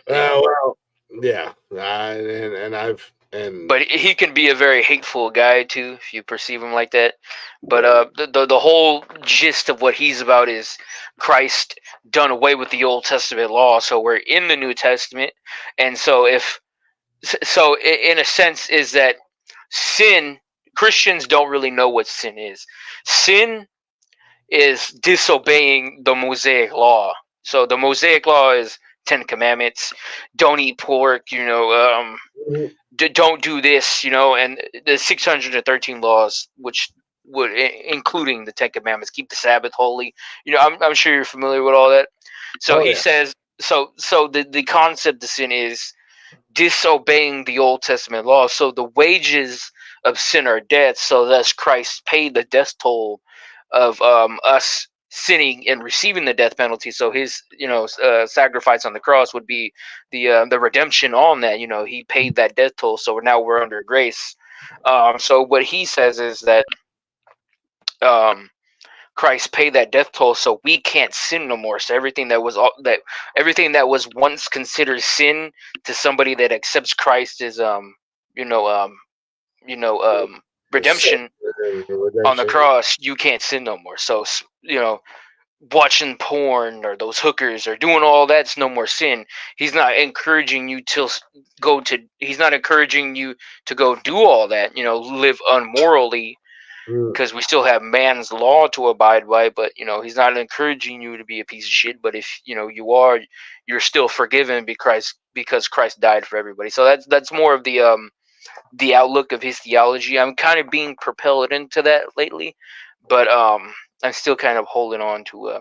Well, yeah, and I've and But he can be a very hateful guy too, if you perceive him like that. But the whole gist of what he's about is Christ done away with the Old Testament law, so we're in the New Testament. And so in a sense is that sin, Christians don't really know what sin is. Sin is disobeying the Mosaic law. So the Mosaic law is 10 commandments. Don't eat pork, don't do this, and the 613 laws, which would, including the 10 commandments, keep the Sabbath holy. I'm sure you're familiar with all that. So he says, so the concept of sin is disobeying the Old Testament law. So the wages of sin are death. So thus Christ paid the death toll of us sinning and receiving the death penalty. So his sacrifice on the cross would be the redemption on that. He paid that death toll. So now we're under grace. So what he says is that Christ paid that death toll, so we can't sin no more. So everything that was once considered sin to somebody that accepts Christ is redemption on the cross. You can't sin no more. So watching porn or those hookers or doing all that's no more sin. He's not encouraging you he's not encouraging you to go do all that, live unmorally, because we still have man's law to abide by. But he's not encouraging you to be a piece of shit. But if you are, you're still forgiven because Christ died for everybody. So that's more of the outlook of his theology. I'm kind of being propelled into that lately, but I'm still kind of holding on to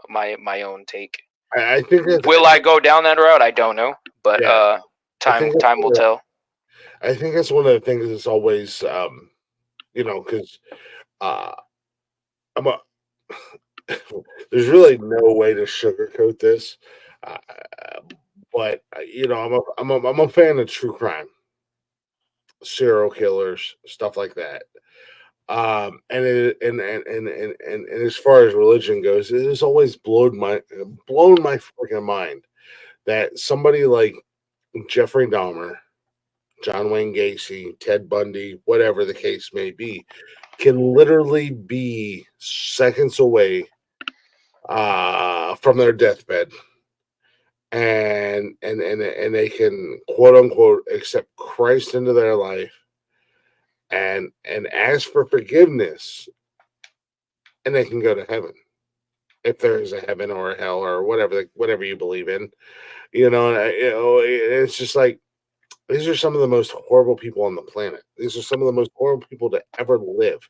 my own take. I think will I go down that route? I don't know, but time will tell. I think that's one of the things that's always because there's really no way to sugarcoat this, but I'm a fan of true crime, serial killers, stuff like that. And as far as religion goes, it has always blown my freaking mind that somebody like Jeffrey Dahmer, John Wayne Gacy, Ted Bundy, whatever the case may be, can literally be seconds away from their deathbed, and they can quote unquote accept Christ into their life and ask for forgiveness, and they can go to heaven, if there is a heaven or a hell or whatever you believe in. It's just like, these are some of the most horrible people on the planet. These are some of the most horrible people to ever live.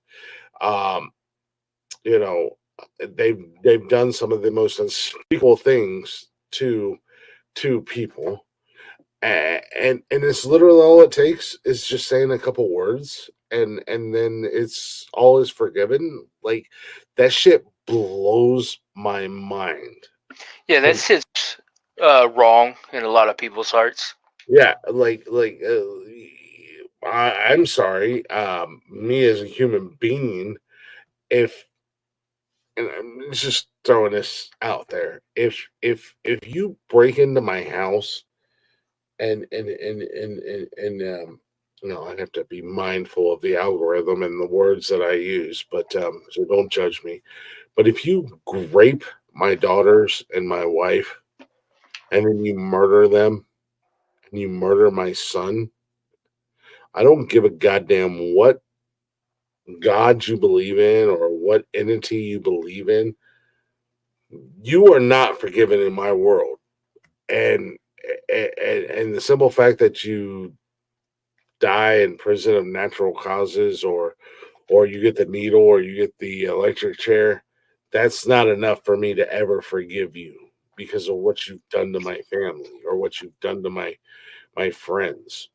They've done some of the most unspeakable things to people, and it's literally all it takes is just saying a couple words, and then it's all is forgiven. Like, that shit blows my mind. Yeah, that sits wrong in a lot of people's hearts. Yeah, I'm sorry. Me as a human being, if and I'm just throwing this out there, if you break into my house and I have to be mindful of the algorithm and the words that I use, but so don't judge me. But if you grape my daughters and my wife, and then you murder them, and you murder my son, I don't give a goddamn what God you believe in or what entity you believe in. You are not forgiven in my world, and and the simple fact that you die in prison of natural causes, or you get the needle, or you get the electric chair, that's not enough for me to ever forgive you because of what you've done to my family or what you've done to my friends.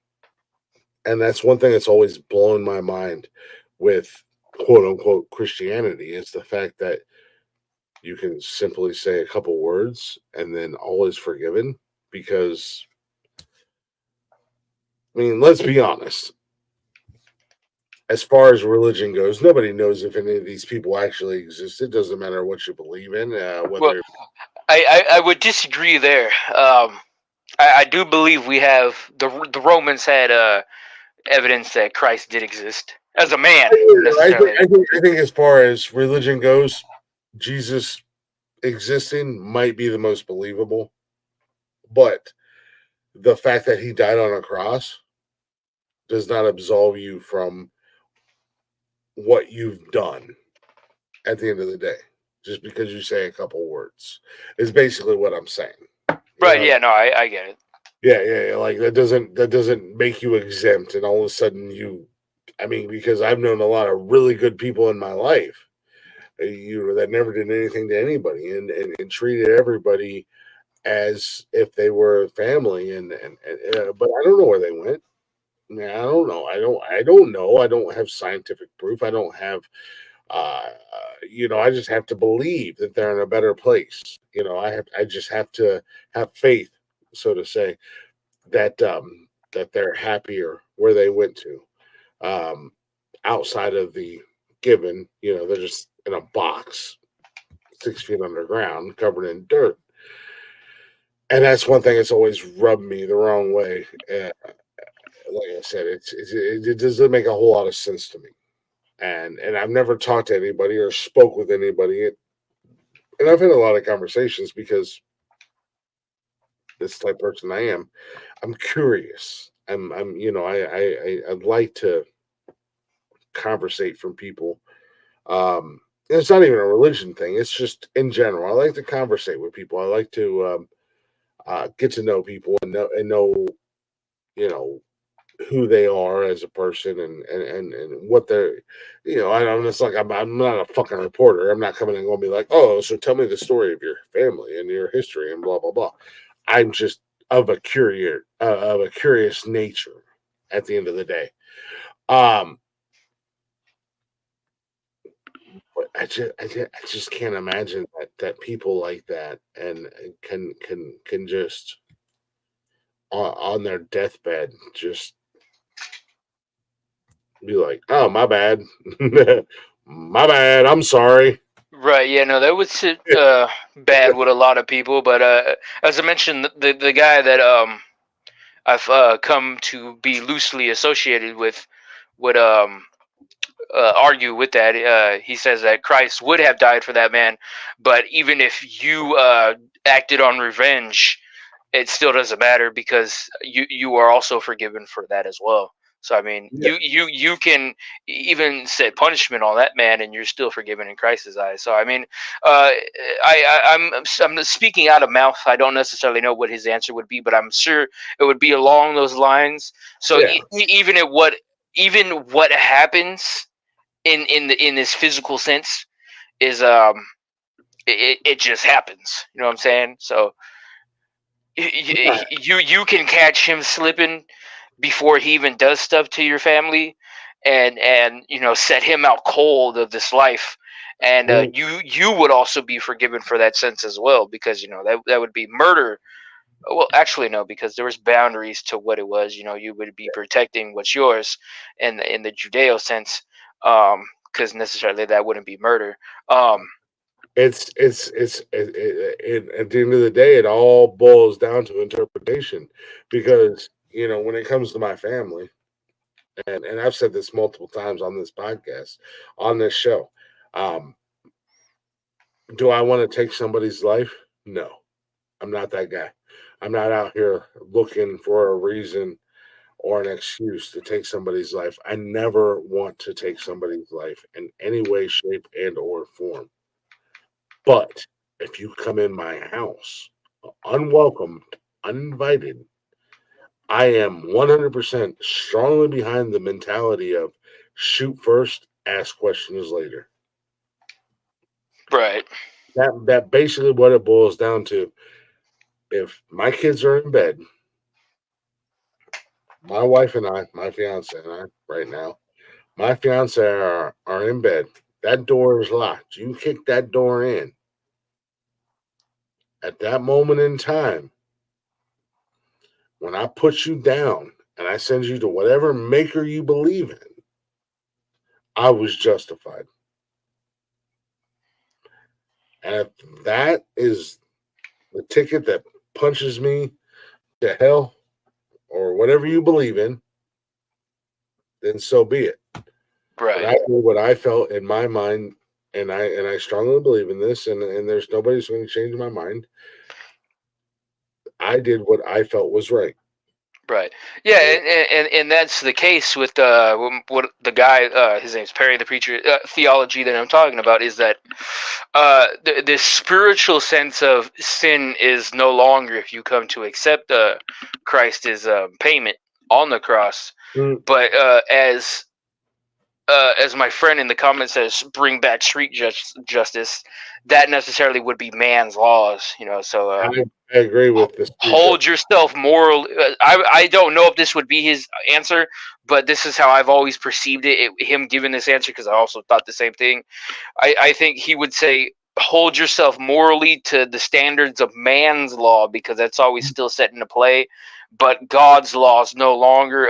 And that's one thing that's always blown my mind with quote unquote Christianity is the fact that you can simply say a couple words and then all is forgiven. Because, I mean, let's be honest. As far as religion goes, nobody knows if any of these people actually exist. It doesn't matter what you believe in, Well, whether. I would disagree there. I do believe we have the Romans had evidence that Christ did exist as a man necessarily. I think as far as religion goes, Jesus existing might be the most believable, but the fact that he died on a cross does not absolve you from what you've done at the end of the day. Just because you say a couple words is basically what I'm saying. Right? Yeah. No, I get it. Yeah. Like that doesn't make you exempt, and all of a sudden you. I mean, because I've known a lot of really good people in my life, that never did anything to anybody, and treated everybody as if they were family, and but I don't know where they went. I mean, I don't know. I don't know. I don't have scientific proof. I don't have uh I just have to believe that they're in a better place. I just have to have faith, so to say, that they're happier where they went to. Um Outside of the given, they're just in a box 6 feet underground covered in dirt. And that's one thing that's always rubbed me the wrong way. Like I said, it doesn't make a whole lot of sense to me. And I've never talked to anybody or spoke with anybody, and I've had a lot of conversations because this type of person I am. I'm curious. I'm I'd like to conversate from people. And it's not even a religion thing. It's just in general. I like to conversate with people. I like to get to know people and know you know who they are as a person, and what they're. I'm just like I'm not a fucking reporter. I'm not coming and going to be like, oh, so tell me the story of your family and your history and blah blah blah. I'm just of a curious nature at the end of the day. Um, but I just can't imagine that people like that and can just on their deathbed just be like, oh, my bad. My bad. I'm sorry. Right. Yeah. No, that would sit bad with a lot of people. But as I mentioned, the guy that I've come to be loosely associated with would argue with that. He says that Christ would have died for that man, but even if you acted on revenge, it still doesn't matter because you are also forgiven for that as well. So I mean, Yeah. you can even set punishment on that man, and you're still forgiven in Christ's eyes. So I mean, I'm speaking out of mouth. I don't necessarily know what his answer would be, but I'm sure it would be along those lines. So Yeah. even what happens in this physical sense is it just happens. You know what I'm saying? So you can catch him slipping before he even does stuff to your family, and set him out cold of this life, and you would also be forgiven for that sense as well, because that would be murder Well, actually, no, because there was boundaries to what it was. You would be protecting what's yours, in the Judeo sense, because necessarily that wouldn't be murder. It's at the end of the day, it all boils down to interpretation, because when it comes to my family, and I've said this multiple times on this podcast, on this show, um, do I want to take somebody's life? No, I'm not that guy. I'm not out here looking for a reason or an excuse to take somebody's life. I never want to take somebody's life in any way, shape, and or form. But if you come in my house unwelcomed, uninvited, I am 100% strongly behind the mentality of shoot first, ask questions later. Right. That basically what it boils down to. If my kids are in bed, my wife and I, my fiance and I, right now, my fiance are in bed. That door is locked. You kick that door in. At that moment in time, when I put you down and I send you to whatever maker you believe in, I was justified. And if that is the ticket that punches me to hell or whatever you believe in, then so be it. Right. But I knew what I felt in my mind, and I strongly believe in this, and there's nobody's going to change my mind. I did what I felt was right. Right. Yeah, and that's the case with what the guy, his name's Perry the preacher, theology that I'm talking about is that the spiritual sense of sin is no longer if you come to accept Christ's payment on the cross, but as my friend in the comments says, bring back street justice. That necessarily would be man's laws, So I agree with this. hold yourself moral. I don't know if this would be his answer, but this is how I've always perceived him giving this answer, because I also thought the same thing. I think he would say, hold yourself morally to the standards of man's law, because that's always still set into play, but God's law is no longer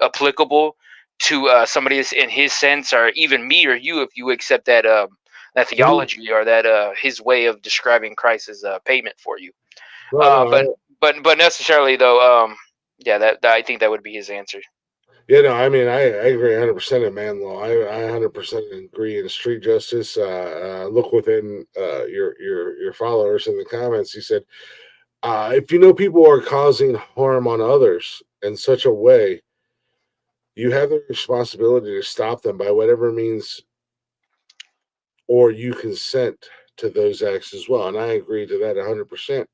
applicable to somebody in his sense, or even me or you, if you accept that theology, or that his way of describing Christ's payment for you. But necessarily though, yeah, that I think that would be his answer. Yeah, no, I mean, I agree 100% in man law. I 100% agree in street justice. Look within your followers in the comments. He said, if you know people are causing harm on others in such a way, you have the responsibility to stop them by whatever means, or you consent to those acts as well. And I agree to that 100%.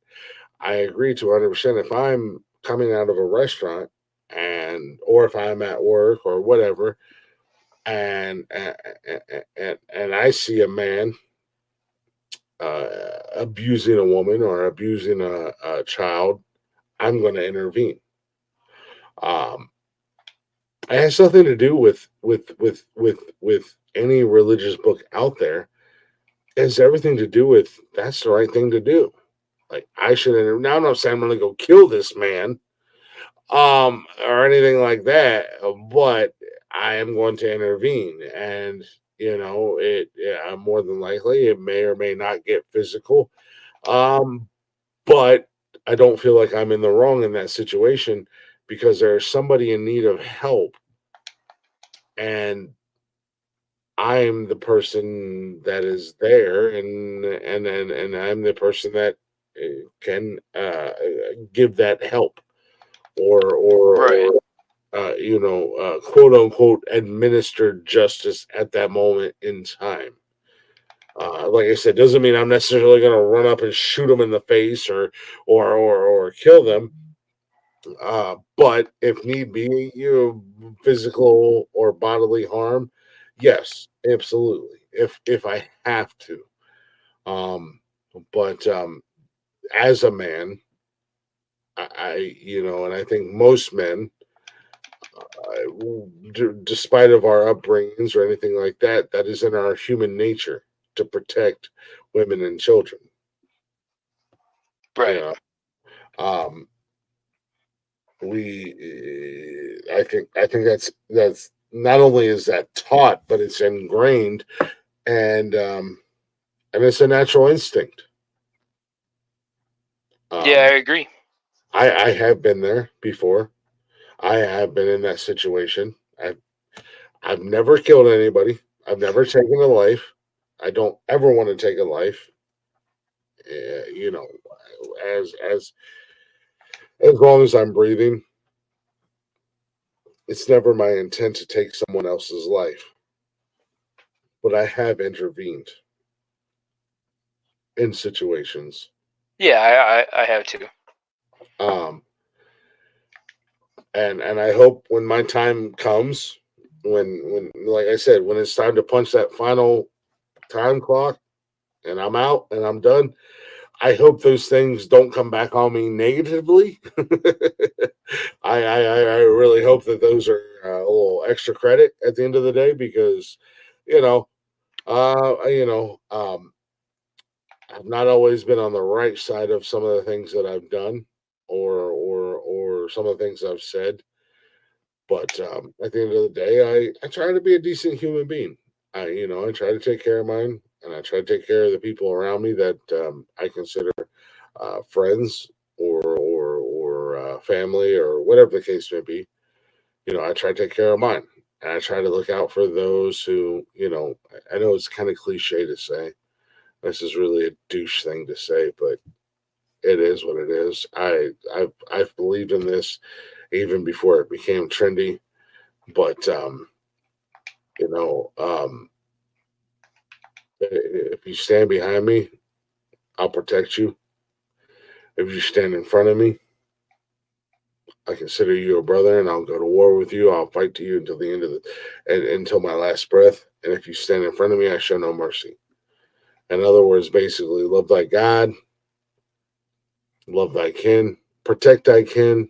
I agree to 100%. If I'm coming out of a restaurant or if I'm at work or whatever, and I see a man abusing a woman or abusing a child, I'm going to intervene. It has nothing to do with any religious book out there. It has everything to do with that's the right thing to do. Like I should intervene. Now I'm not saying I'm going to go kill this man, or anything like that, but I am going to intervene, and more than likely it may or may not get physical, but I don't feel like I'm in the wrong in that situation, because there's somebody in need of help, and I'm the person that is there, and I'm the person that can give that help, or quote unquote administer justice at that moment in time. Like I said, doesn't mean I'm necessarily going to run up and shoot them in the face or kill them. But if need be, physical or bodily harm, yes, absolutely. If I have to, but as a man, and I think most men, despite of our upbringings or anything like that, that is in our human nature to protect women and children. Right. I think that's not only is that taught, but it's ingrained, and it's a natural instinct. Yeah, I agree. I have been there before. I have been in that situation. I've never killed anybody. I've never taken a life. I don't ever want to take a life. You know, as as as long as I'm breathing, it's never my intent to take someone else's life. But I have intervened in situations. Yeah, I have to. Um, and I hope when my time comes, when like I said, when it's time to punch that final time clock, and I'm out and I'm done, I hope those things don't come back on me negatively. I really hope that those are a little extra credit at the end of the day, because you know you know I've not always been on the right side of some of the things that I've done, or some of the things I've said. But at the end of the day, I try to be a decent human being. I try to take care of mine, and I try to take care of the people around me that I consider friends, or family, or whatever the case may be. I try to take care of mine, and I try to look out for those who, I know it's kind of cliche to say. This is really a douche thing to say, but it is what it is. I've believed in this even before it became trendy, but you know, um, if you stand behind me, I'll protect you. If you stand in front of me, I consider you a brother, and I'll go to war with you. I'll fight to you until the end of until my last breath. And if you stand in front of me, I show no mercy. In other words, basically, love thy God, love thy kin, protect thy kin,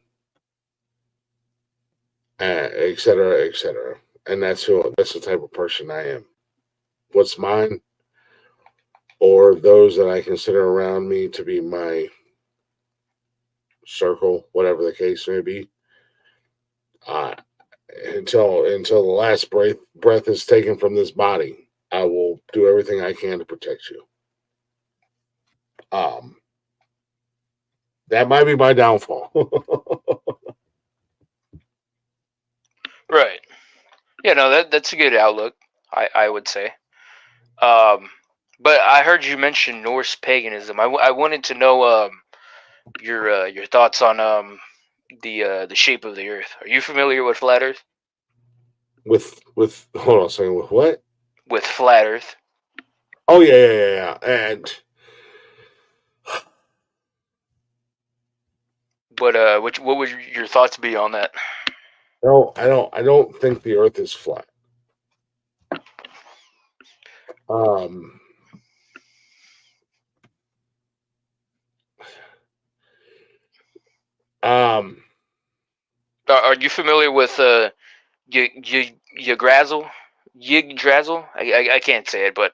et cetera, et cetera. And that's the type of person I am. What's mine, or those that I consider around me to be my circle, whatever the case may be, uh, until the last breath is taken from this body, I will do everything I can to protect you. Um, that might be my downfall. Right. Yeah, no, that's a good outlook. I would say. Um, but I heard you mention Norse paganism. I wanted to know your thoughts on the shape of the Earth. Are you familiar with flat Earth? with hold on a second, with what? With flat Earth. Oh yeah. And What would your thoughts be on that? no, I don't think the Earth is flat. Um, um, Are you familiar with Yggdrasil? Yggdrasil? I can't say it, but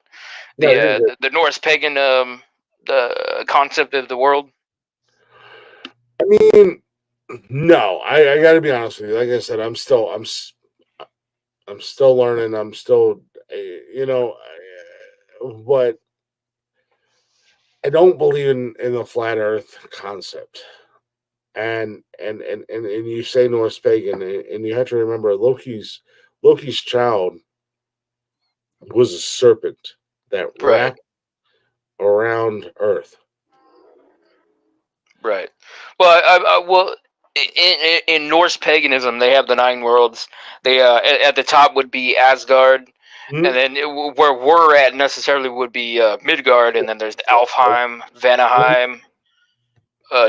no, you're good. the Norse pagan the concept of the world. I mean, no, I got to be honest with you. Like I said, I'm still learning. I'm still, but I don't believe in the flat Earth concept. And you say Norse pagan, and you have to remember Loki's child was a serpent that Right. wrapped around Earth. Right. Well, well, in Norse paganism, they have the nine worlds. They at the top would be Asgard, Hmm? and then where we're at necessarily would be Midgard, and then there's Alfheim, Vanaheim,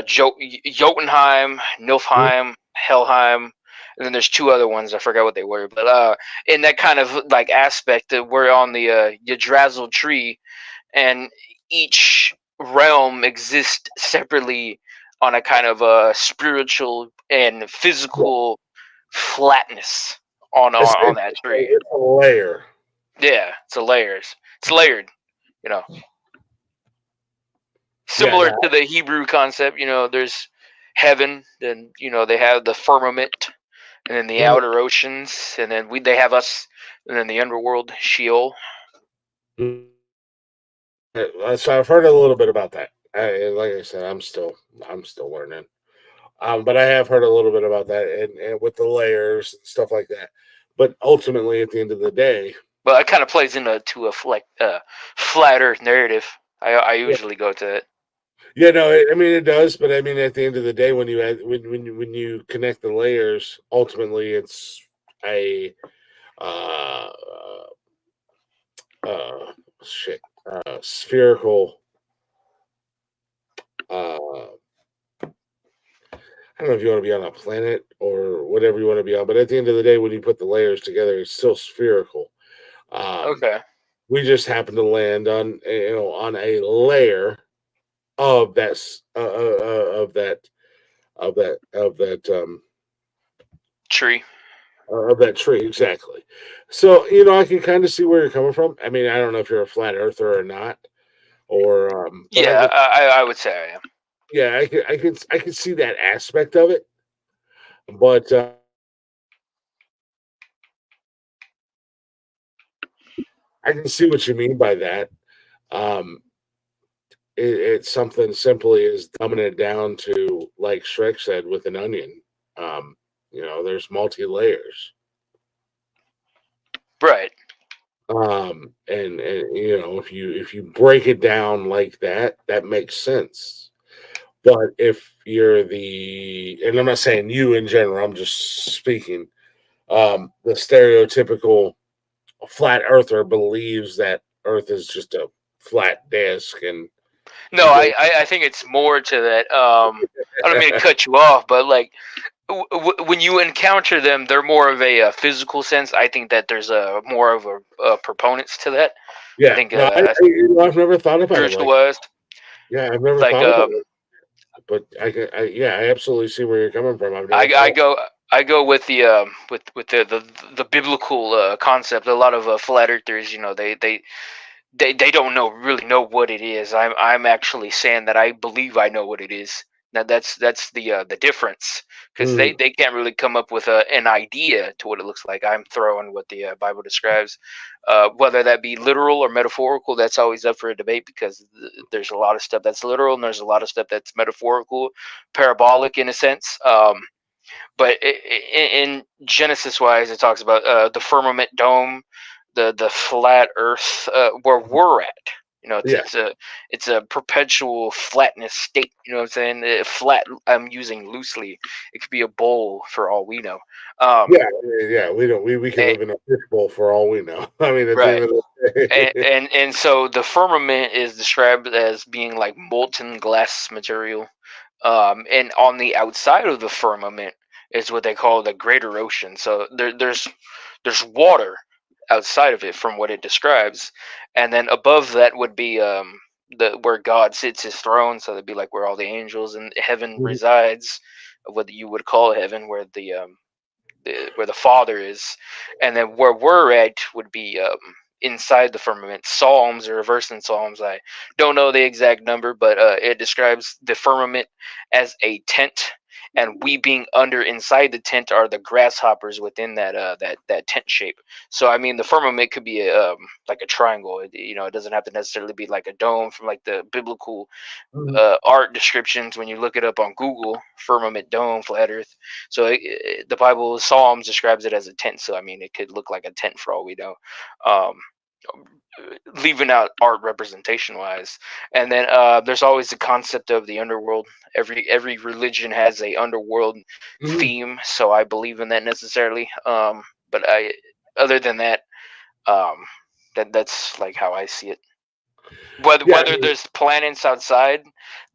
Jotunheim, Nilfheim, Helheim, and then there's two other ones. I forgot what they were, but in that kind of like aspect, we're on the Yggdrasil tree, and each realm exists separately on a kind of spiritual and physical flatness on that tree. It's a layer. Yeah, it's a layers. It's layered, you know. Yeah, Similar to the Hebrew concept, there's heaven. Then they have the firmament, and then the outer oceans, and then they have us, and then the underworld, Sheol. So I've heard a little bit about that. Like I said, I'm still learning. But I have heard a little bit about that, and with the layers and stuff like that. But ultimately, at the end of the day, Well, it kind of plays into a flat Earth narrative. I usually go to it. yeah, no, I mean it does. But I mean, at the end of the day, when you connect the layers, ultimately, it's a uh, uh, spherical. I don't know if you want to be on a planet or whatever you want to be on, but at the end of the day, when you put the layers together, it's still spherical. Okay. We just happen to land on on a layer of that tree. Of that tree, exactly. So I can kind of see where you're coming from. I mean, I don't know if you're a flat earther or not, or but Yeah, I would say I am. yeah, I can see that aspect of it, but I can see what you mean by that. Um, it's something simply as dumbing it down to, like Shrek said, with an onion. Um, there's multi layers. Right. And if you break it down like that, that makes sense. But if you're and I'm not saying you in general, I'm just speaking, the stereotypical flat earther believes that Earth is just a flat disc, and if No, you go, I think it's more to that. I don't mean to cut you off, but like when you encounter them, they're more of a physical sense. I think that there's a more of a proponents to that. I yeah, think no, I've never thought about it spiritual like, wise, yeah, I've never like thought about it, but yeah, I absolutely see where you're coming from. I've never I thought. go with the with the biblical concept. A lot of flat earthers, they don't really know what it is. I'm actually saying that I believe I know what it is. Now that's the difference, because they can't really come up with an idea to what it looks like. I'm throwing what the Bible describes, whether that be literal or metaphorical. That's always up for a debate, because there's a lot of stuff that's literal and there's a lot of stuff that's metaphorical, parabolic in a sense. But in Genesis wise, it talks about the firmament dome, the flat Earth, where we're at. It's Yeah, it's a perpetual flatness state. You know what I'm saying? Flat. I'm using loosely. It could be a bowl for all we know. yeah, yeah. We can And, live in a fishbowl for all we know. I mean, at the right. end of the day, And so the firmament is described as being like molten glass material. And on the outside of the firmament is what they call the greater ocean. So there's water outside of it, from what it describes, and then above that would be the where God sits his throne. So that'd be like where all the angels in heaven resides, what you would call heaven, where where the Father is, and then where we're at would be inside the firmament. Psalms, or verse in Psalms, I don't know the exact number, but it describes the firmament as a tent, and we being under inside the tent are the grasshoppers within that tent shape. So I mean, the firmament could be like a triangle. It doesn't have to necessarily be like a dome from like the biblical art descriptions when you look it up on Google. Firmament dome, flat Earth. So the Bible Psalms describes it as a tent. So I mean, it could look like a tent for all we know. Um, Leaving out art representation wise, and then there's always the concept of the underworld. Every religion has a underworld theme, so I believe in that necessarily. But other than that, um, that's like how I see it. Whether yeah, I whether mean, there's planets outside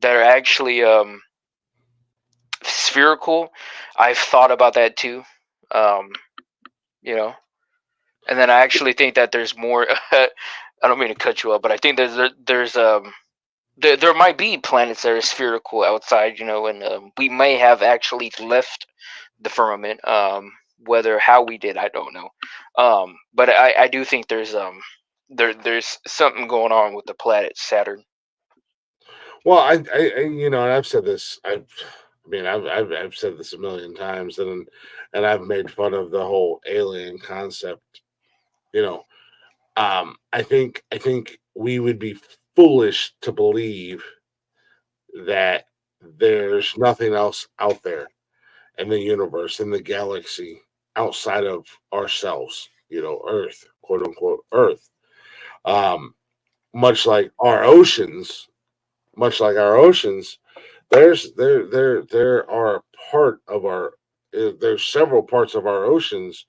that are actually spherical, I've thought about that too. Um, you know, and then I actually think that there's more. I don't mean to cut you off, but I think there might be planets that are spherical outside. And we may have actually left the firmament. Whether how we did, I don't know. But I do think there's something going on with the planet Saturn. well, and I've said this. I mean, I've said this a million times, and I've made fun of the whole alien concept. You know, I think we would be foolish to believe that there's nothing else out there in the universe, in the galaxy, outside of ourselves. You know, Earth, quote unquote, Earth. Um, much like our oceans, much like our oceans, there are part of our there's several parts of our oceans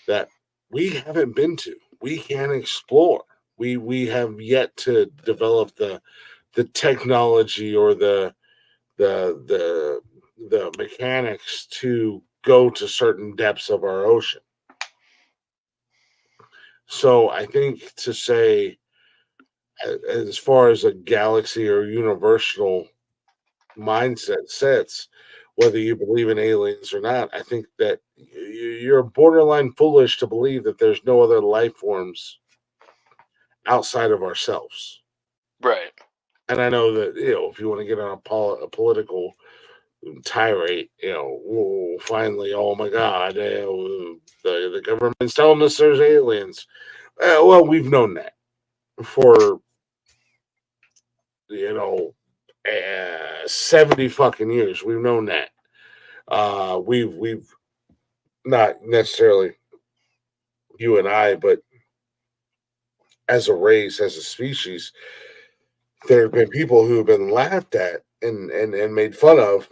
that we haven't been to. We can't explore. We have yet to develop the technology or the the the mechanics to go to certain depths of our ocean. So I think to say as far as a galaxy or universal mindset sets, whether you believe in aliens or not, I think that you're borderline foolish to believe that there's no other life forms outside of ourselves. Right. And I know that if you want to get on a political tirade, finally, oh my God, the government's telling us there's aliens. Well, we've known that for you know 70 fucking years. We've known that. We've not necessarily you and I, but as a race, as a species, there have been people who have been laughed at and made fun of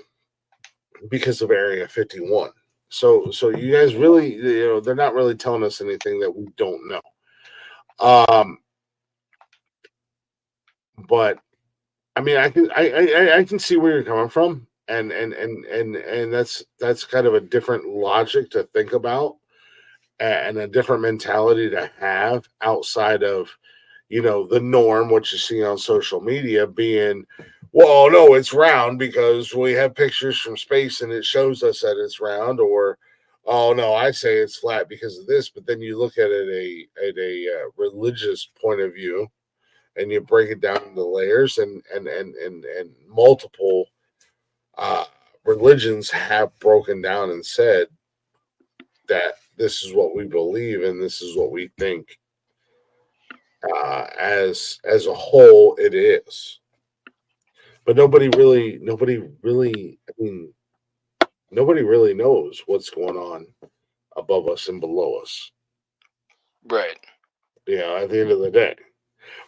because of Area 51. So you guys really, they're not really telling us anything that we don't know. But I mean, I can see where you're coming from, and that's kind of a different logic to think about and a different mentality to have outside of the norm, what you see on social media being, well, no, it's round because we have pictures from space and it shows us that it's round, or oh no, I say it's flat because of this. But then you look at it at a religious point of view, and you break it down into layers, and multiple uh, religions have broken down and said that this is what we believe and this is what we think. As a whole, it is, but I mean, nobody really knows what's going on above us and below us. Right. At the end of the day,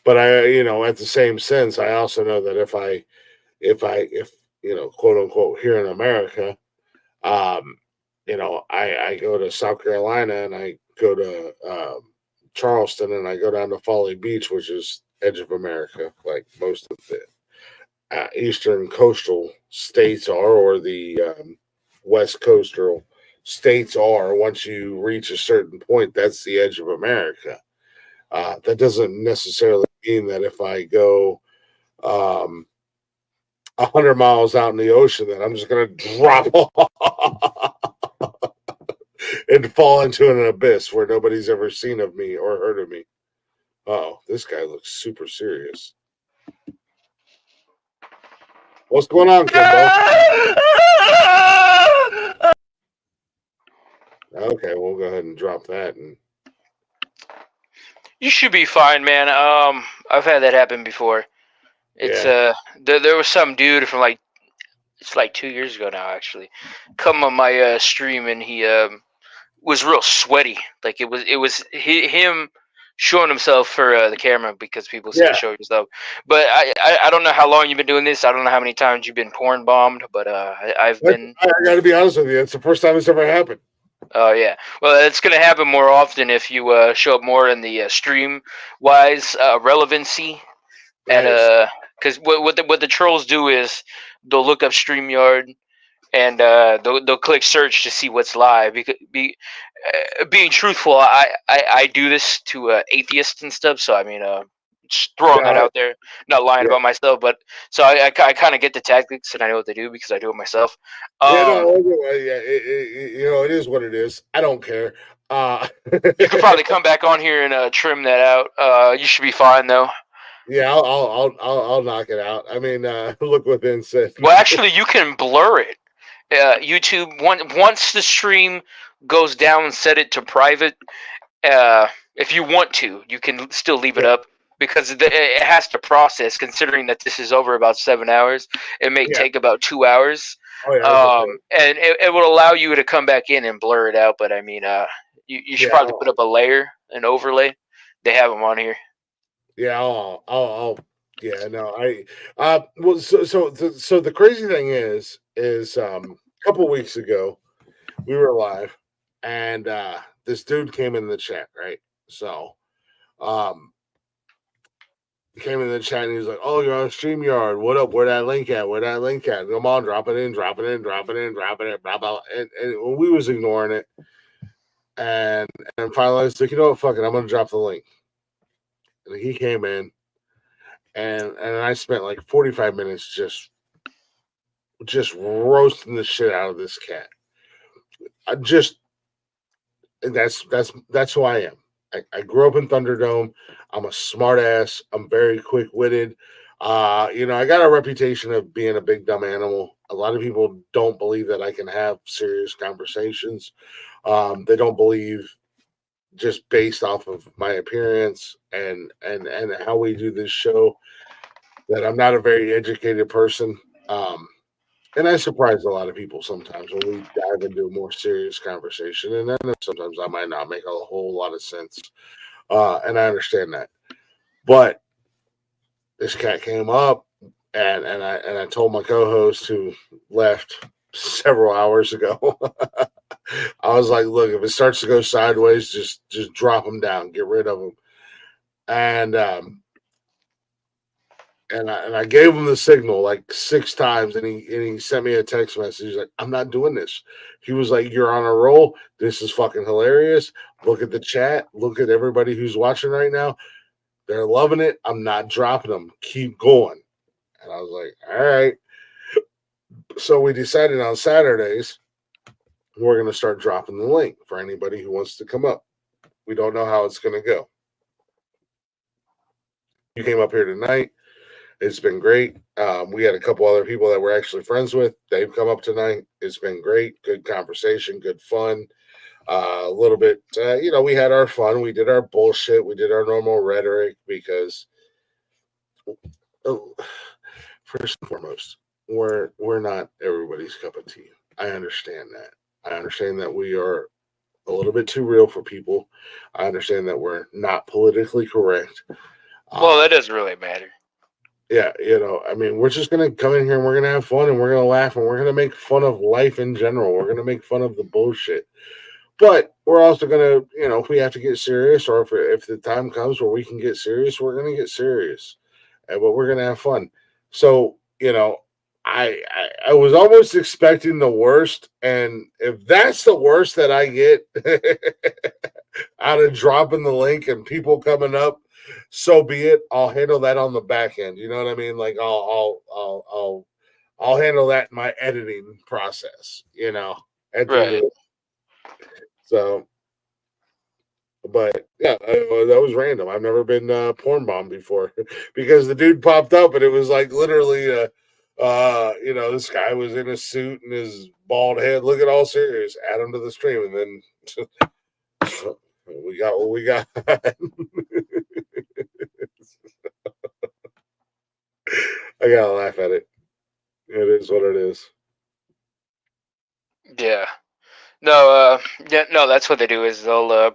but at the same sense, I also know that if quote unquote here in America, um, I go to South Carolina and I go to Charleston and I go down to Folly Beach, which is edge of America, like most of the eastern coastal states are, or the west coastal states are. Once you reach a certain point, that's the edge of America. That doesn't necessarily mean that if I go 100 miles out in the ocean, that I'm just going to drop off and fall into an abyss where nobody's ever seen of me or heard of me. Oh, this guy looks super serious. What's going on, Kimbo? Okay, we'll go ahead and drop that. And You should be fine, man. I've had that happen before. It's there was some dude from it's like 2 years ago now, actually, come on my stream, and he was real sweaty. Like it was him showing himself for the camera, because people say show yourself. But I don't know how long you've been doing this. I don't know how many times you've been porn bombed, but I've been. I got to be honest with you. It's the first time it's ever happened. Oh yeah, well, it's gonna happen more often if you show up more in the stream wise relevancy, and because what the trolls do is they'll look up StreamYard, and they'll click search to see what's live. Because being truthful, I do this to atheists and stuff. So I mean, just throwing that out there, not lying about myself. But so I kind of get the tactics, and I know what they do because I do it myself. It is what it is. I don't care. You could probably come back on here and trim that out. You should be fine though. Yeah, I'll knock it out. I mean, look within said. Well, actually, you can blur it. YouTube once the stream goes down, set it to private. If you want to, you can still leave it up because it has to process. Considering that this is over about 7 hours, it may take about 2 hours. Oh, yeah, And it will allow you to come back in and blur it out. But I mean, you should probably put up a layer, an overlay. They have them on here. Yeah, I'll yeah, no, well, so the crazy thing is, a couple weeks ago we were live, and this dude came in the chat, right? So, he came in the chat and he was like, "Oh, you're on StreamYard. What up? Where that link at? Where that link at? Come on, drop it in, drop it in, drop it in, drop it in, blah blah." And we was ignoring it, and finally I was like, "You know what? Fuck it, I'm gonna drop the link." And he came in. And I spent like 45 minutes just roasting the shit out of this cat. That's who I am. I grew up in Thunderdome. I'm a smart ass. I'm very quick witted. I got a reputation of being a big dumb animal. A lot of people don't believe that I can have serious conversations. They don't believe, just based off of my appearance and how we do this show, that I'm not a very educated person. And I surprise a lot of people sometimes when we dive into a more serious conversation. And then sometimes I might not make a whole lot of sense. And I understand that. But this cat came up, and I told my co-host, who left several hours ago, I was like, look, if it starts to go sideways, just drop him down, get rid of him. And I gave him the signal like 6 times, and he sent me a text message. He's like, "I'm not doing this." He was like, "You're on a roll. This is fucking hilarious. Look at the chat. Look at everybody who's watching right now. They're loving it. I'm not dropping them. Keep going." And I was like, "All right." So we decided on Saturdays we're going to start dropping the link for anybody who wants to come up. We don't know how it's going to go. You came up here tonight. It's been great. We had a couple other people that we're actually friends with. They've come up tonight. It's been great. Good conversation, good fun. A little bit, we had our fun. We did our bullshit. We did our normal rhetoric because, first and foremost, we're not everybody's cup of tea. I understand that. I understand that we are a little bit too real for people. I understand that we're not politically correct. Well, that doesn't really matter. Yeah, I mean, we're just going to come in here and we're going to have fun and we're going to laugh and we're going to make fun of life in general. We're going to make fun of the bullshit. But we're also going to, if we have to get serious, or if the time comes where we can get serious, we're going to get serious. But we're going to have fun. So, I was almost expecting the worst. And if that's the worst that I get out of dropping the link and people coming up, so be it. I'll handle that on the back end. You know what I mean? Like I'll handle that in my editing process. Right. So, but yeah, that was random. I've never been porn bombed before because the dude popped up and it was like literally, this guy was in a suit and his bald head looking all serious. Add him to the stream, and then we got what we got. I gotta laugh at it. It is what it is. Yeah. No, that's what they do is they'll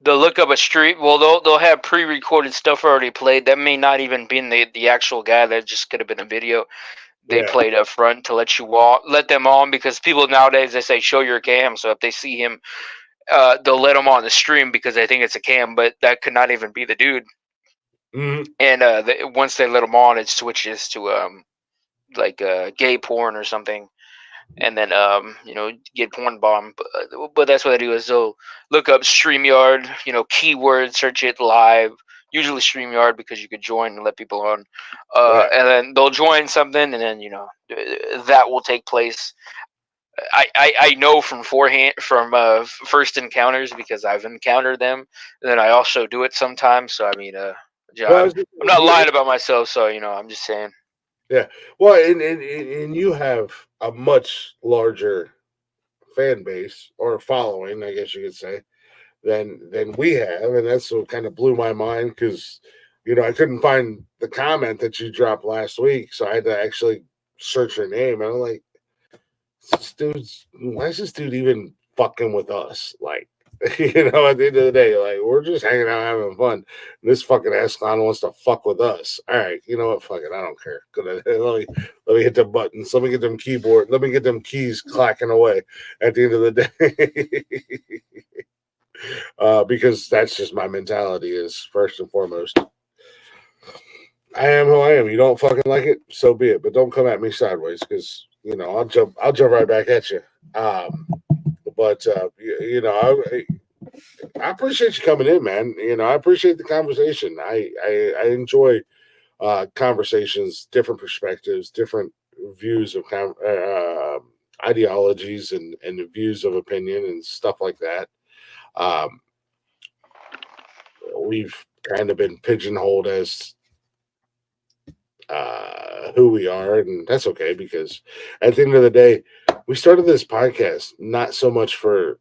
look up a stream. Well, they'll have pre-recorded stuff already played. That may not even be the actual guy. That just could have been a video they played up front to let them on, because people nowadays, they say show your cam. So if they see him, they'll let him on the stream because they think it's a cam, but that could not even be the dude. Mm-hmm. And once they let him on, it switches to like gay porn or something. And then get porn bomb. But that's what they do is they'll look up StreamYard, keyword search it live, usually StreamYard, because you could join and let people on, and then they'll join something, and then that will take place. I know from first encounters, because I've encountered them, and then I also do it sometimes. So I mean, I'm not lying about myself. So I'm just saying. Yeah, well, and you have a much larger fan base or following, I guess you could say, than we have, and that's what kind of blew my mind because I couldn't find the comment that you dropped last week, so I had to actually search your name, and I'm like, why is this dude even fucking with us? Like, at the end of the day, like, we're just hanging out having fun. This fucking ass clown wants to fuck with us. All right, you know what? Fuck it, I don't care. Let me hit the buttons. Let me get them keyboard. Let me get them keys clacking away at the end of the day. Because that's just my mentality is first and foremost. I am who I am. You don't fucking like it, so be it. But don't come at me sideways because I'll jump right back at you. But I appreciate you coming in, man. I appreciate the conversation. I enjoy conversations, different perspectives, different views of ideologies and views of opinion and stuff like that. We've kind of been pigeonholed as who we are, and that's okay because at the end of the day, we started this podcast not so much for.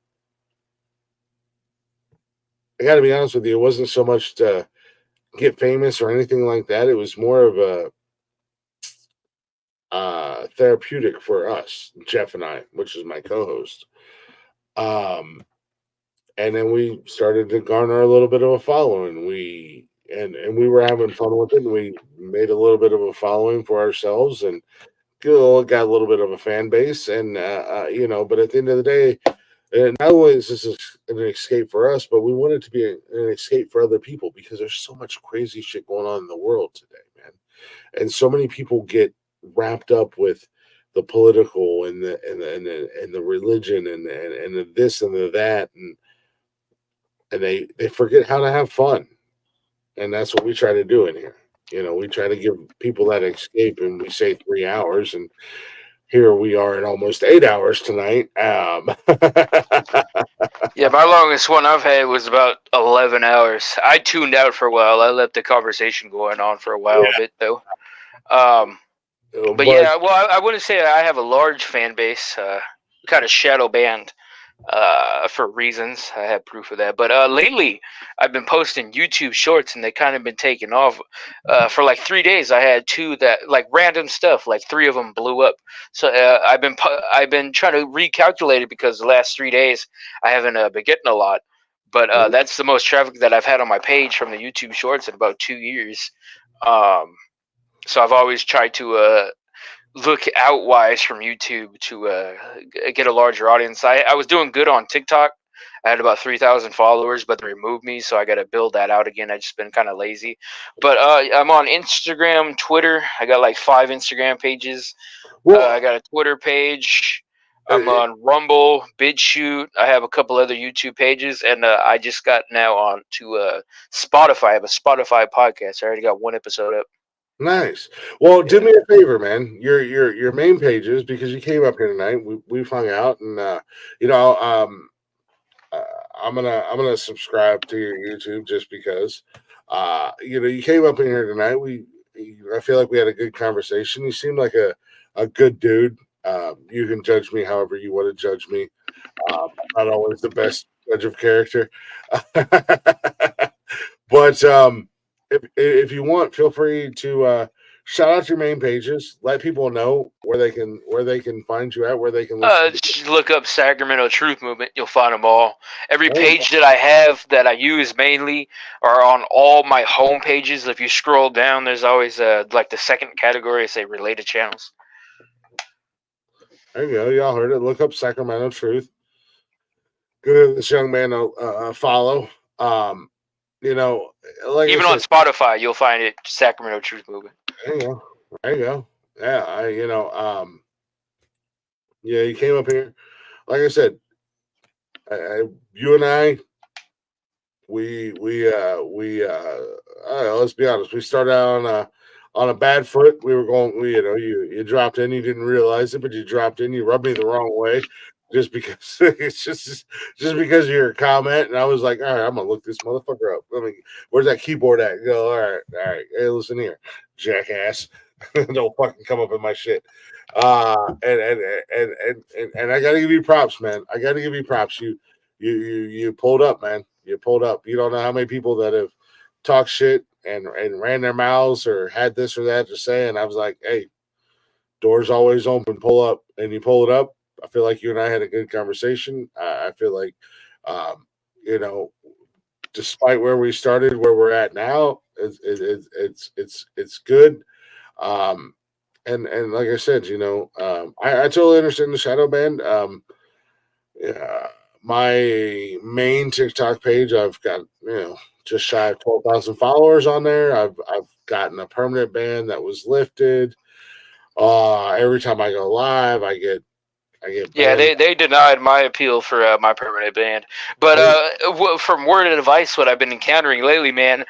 I got to be honest with you, it wasn't so much to get famous or anything like that. It was more of a therapeutic for us, Jeff and I, which is my co-host. And then we started to garner a little bit of a following. We were having fun with it, and we made a little bit of a following for ourselves, and got a little bit of a fan base. And but at the end of the day, not only is this an escape for us, but we want it to be an escape for other people because there's so much crazy shit going on in the world today, man. And so many people get wrapped up with the political and the religion and the this and the that, and they forget how to have fun. And that's what we try to do in here. We try to give people that escape, and we say 3 hours, and here we are at almost 8 hours tonight. Yeah, my longest one I've had was about 11 hours. I tuned out for a while. I let the conversation going on for a while, a bit though. But yeah, well, I wouldn't say I have a large fan base. Kind of shadow banned for reasons. I have proof of that. But lately, I've been posting YouTube shorts, and they kind of been taking off. For like 3 days, I had 2 that like random stuff. Like 3 of them blew up. So I've been trying to recalculate it because the last 3 days I haven't been getting a lot. But that's the most traffic that I've had on my page from the YouTube shorts in about 2 years. So I've always tried to look outwise from YouTube to get a larger audience. I was doing good on TikTok. I had about 3,000 followers, but they removed me, so I got to build that out again. I just been kind of lazy. But I'm on Instagram, Twitter. I got like 5 Instagram pages. I got a Twitter page. I'm on Rumble, BitChute. I have a couple other YouTube pages, and I just got now on to Spotify. I have a Spotify podcast. I already got 1 episode up. Nice. Well, do me a favor, man. Your main pages, because you came up here tonight. We've hung out, and I'm gonna subscribe to your YouTube just because. You came up in here tonight. I feel like we had a good conversation. You seem like a good dude. You can judge me however you want to judge me. Not always the best judge of character, but if you want, feel free to shout out your main pages. Let people know where they can find you at, where they can listen. Just look up Sacramento Truth Movement. You'll find them all. Every page that I have that I use mainly are on all my home pages. If you scroll down, there's always like the second category, say related channels. There you go. Y'all heard it. Look up Sacramento Truth. Give this young man a follow. Like even on Spotify, you'll find it Sacramento Truth Movement. There you go. Yeah, you came up here. Like I said, you and I, let's be honest. We started out on a bad foot. We were going. You dropped in. You didn't realize it, but you dropped in. You rubbed me the wrong way. Just because it's just because of your comment, and I was like, all right, I'm gonna look this motherfucker up. Where's that keyboard at? You go, all right. Hey, listen here, jackass. Don't fucking come up with my shit. And I gotta give you props, man. I gotta give you props. You pulled up, man. You pulled up. You don't know how many people that have talked shit and ran their mouths or had this or that to say, and I was like, hey, doors always open. Pull up, and you pull it up. I feel like you and I had a good conversation. I feel like, um, you know, despite where we started, where we're at now, it's good. Um, and like I said, I totally understand the shadow ban. Yeah, my main TikTok page, I've got just shy of 12,000 followers on there. I've gotten a permanent ban that was lifted. Every time I go live, I get Yeah, banned. they denied my appeal for my permanent ban. But from word and advice, what I've been encountering lately, man,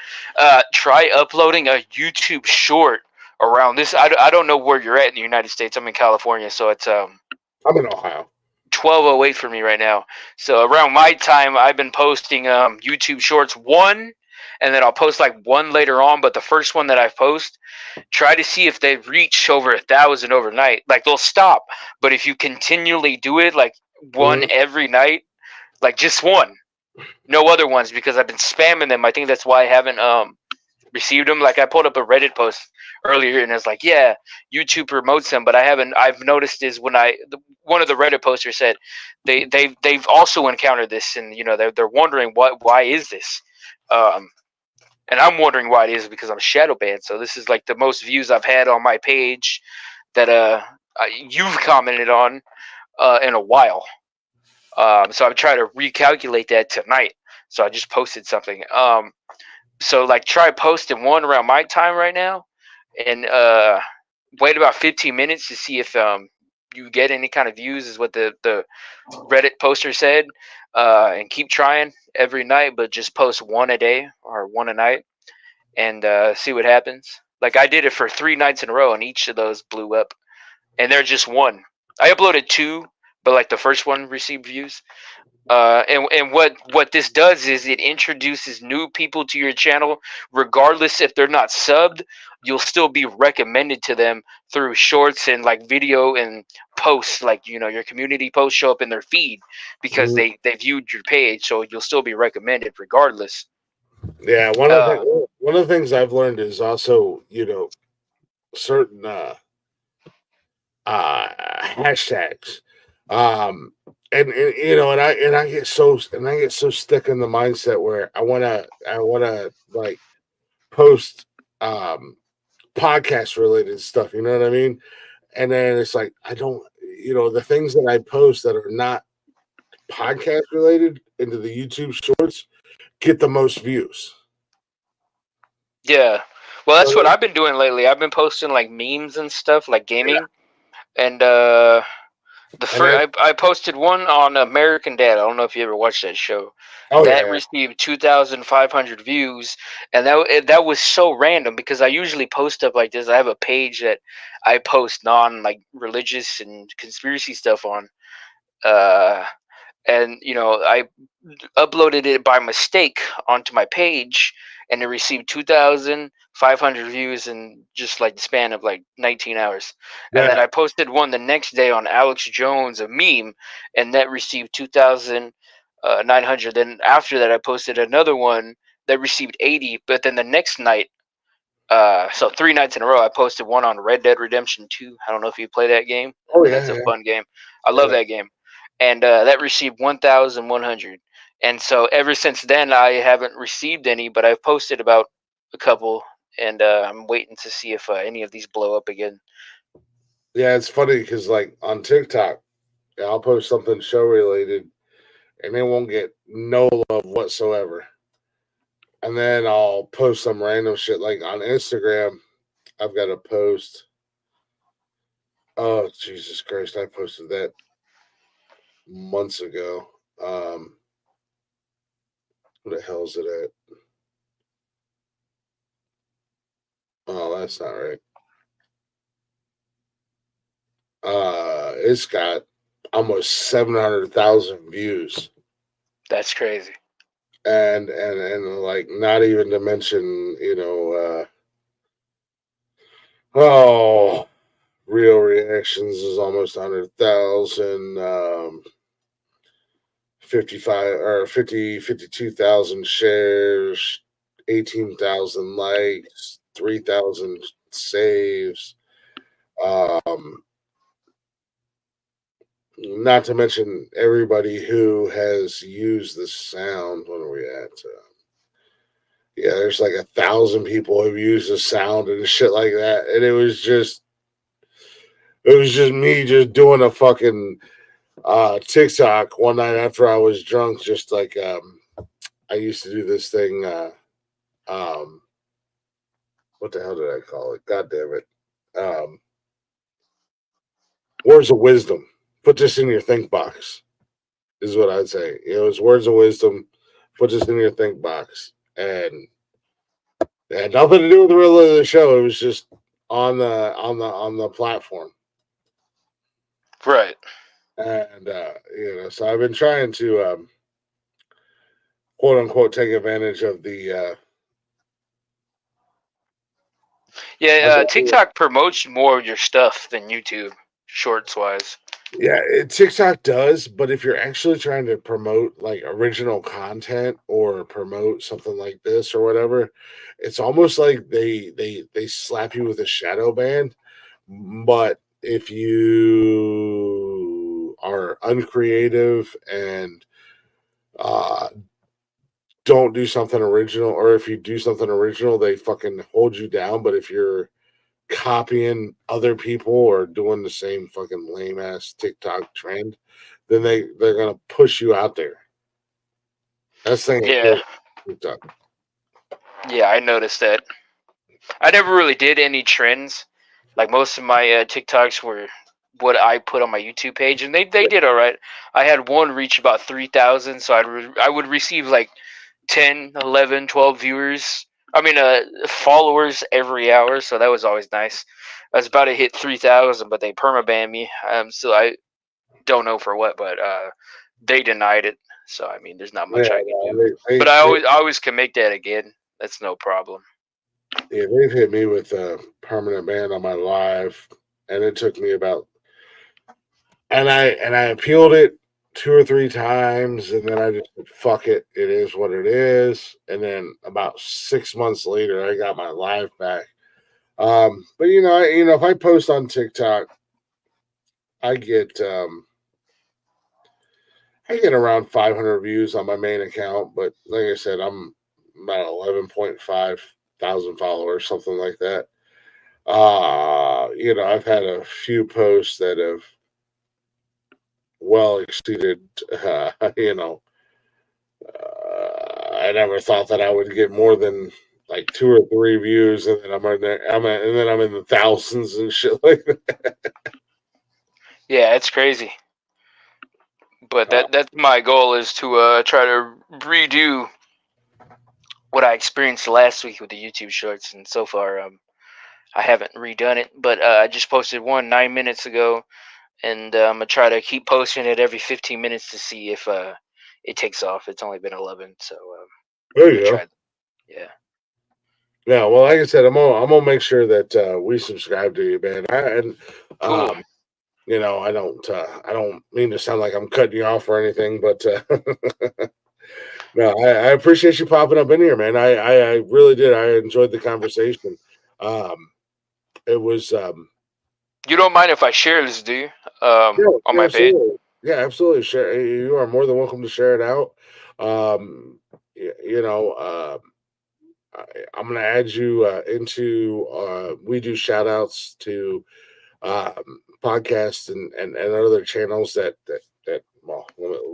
try uploading a YouTube short around this. I don't know where you're at in the United States. I'm in California, so it's I'm in Ohio. 12:08 for me right now. So around my time, I've been posting YouTube shorts one, and then I'll post like one later on. But the first one that I post, try to see if they reach over 1,000 overnight. Like they'll stop, but if you continually do it, like one every night, like just one, no other ones, because I've been spamming them. I think that's why I haven't received them. Like I pulled up a Reddit post earlier, and it's like, yeah, YouTube promotes them, but I haven't. I've noticed is when one of the Reddit posters said they've also encountered this, and they're wondering why is this. And I'm wondering why it is because I'm shadow banned. So this is like the most views I've had on my page that you've commented on in a while. So I'm trying to recalculate that tonight. So I just posted something. So like try posting one around my time right now, and wait about 15 minutes to see if you get any kind of views. Is what the Reddit poster said. And keep trying every night, but just post one a day or one a night, and see what happens. Like I did it for 3 nights in a row, and each of those blew up. And they're just one. I uploaded two, but like the first one received views. And what this does is it introduces new people to your channel, regardless if they're not subbed. You'll still be recommended to them through shorts and like video and posts. Like your community posts show up in their feed because they viewed your page, so you'll still be recommended regardless. Yeah, one of the things I've learned is also certain hashtags, um, and I get so stuck in the mindset where I wanna like post podcast related stuff. You know what I mean? And then it's like I don't, the things that I post that are not podcast related into the YouTube shorts get the most views. Yeah. Well, that's So what I've been doing lately. I've been posting like memes and stuff, like gaming, and I posted one on American Dad. I don't know if you ever watched that show. Oh That yeah. received 2,500 views, and that was so random because I usually post stuff like this. I have a page that I post like religious and conspiracy stuff on, uh, and I uploaded it by mistake onto my page, and it received 2,500 views in just like the span of like 19 hours. And then Yeah. I posted one the next day on Alex Jones, a meme, and that received 2,900. Then after that, I posted another one that received 80. But then the next night, so 3 nights in a row, I posted one on Red Dead Redemption 2. I don't know if you play that game, Oh but yeah, that's a yeah. fun game. I love Yeah. that game. And that received 1,100. And so ever since then, I haven't received any, but I've posted about a couple, and I'm waiting to see if any of these blow up again. Yeah, it's funny because like on TikTok, I'll post something show related and it won't get no love whatsoever. And then I'll post some random shit like on Instagram. I've got a post. Oh Jesus Christ! I posted that months ago. What the hell is it at? Oh, that's not right. It's got almost 700,000 views. That's crazy. And like not even to mention, oh, Real reactions is almost 100,000. 55 or 52,000 shares, 18,000 likes, 3,000 saves. Not to mention everybody who has used the sound. What are we at? Yeah, there's like 1,000 people who've used the sound and shit like that, and it was just me just doing a fucking TikTok one night after I was drunk, just like I used to do this thing. What the hell did I call it? God damn it! Words of wisdom. Put this in your think box. Is what I'd say. It was words of wisdom. Put this in your think box, and it had nothing to do with the real of the show. It was just on the platform. Right. And so I've been trying to quote unquote take advantage of the Yeah, TikTok promotes more of your stuff than YouTube, shorts wise. TikTok does, but if you're actually trying to promote like original content or promote something like this or whatever, it's almost like they slap you with a shadow ban. But if you are uncreative and uh don't do something original, or if you do something original, they fucking hold you down. But if you're copying other people or doing the same fucking lame ass TikTok trend, then they're gonna push you out there. That's the thing. Yeah. TikTok. Yeah, I noticed that. I never really did any trends. Like most of my TikToks were what I put on my YouTube page, and they did all right. I had one reach about 3,000, so I would receive like 10, 11, 12 viewers. I mean, followers every hour, so that was always nice. I was about to hit 3,000, but they permabanned me. So I don't know for what, but they denied it. So I mean, there's not much I can do. But I always can make that again. That's no problem. Yeah, they've hit me with a permanent ban on my live, and it took me about and I appealed it 2 or 3 times, and then I just said, fuck it, it is what it is. And then about 6 months later, I got my live back. But if I post on TikTok, I get around 500 views on my main account. But like I said, I'm about 11.5 thousand followers, something like that. I've had a few posts that have well exceeded, I never thought that I would get more than like 2 or 3 views, and then I'm in the thousands and shit like that. Yeah, it's crazy. But that's my goal, is to try to redo what I experienced last week with the YouTube shorts, and so far I haven't redone it. But I just posted one 9 minutes ago, and I'm gonna try to keep posting it every 15 minutes to see if it takes off. It's only been 11, so There you go. Yeah. Yeah, well, like I said, I'm gonna make sure that we subscribe to you, man. Cool. I don't mean to sound like I'm cutting you off or anything, but no, I appreciate you popping up in here, man. I really did. I enjoyed the conversation. It was You don't mind if I share this, do you? On my page. absolutely. Yeah, absolutely. Share. You are more than welcome to share it out. I'm going to add you into. We do shout outs to podcasts and other channels that well,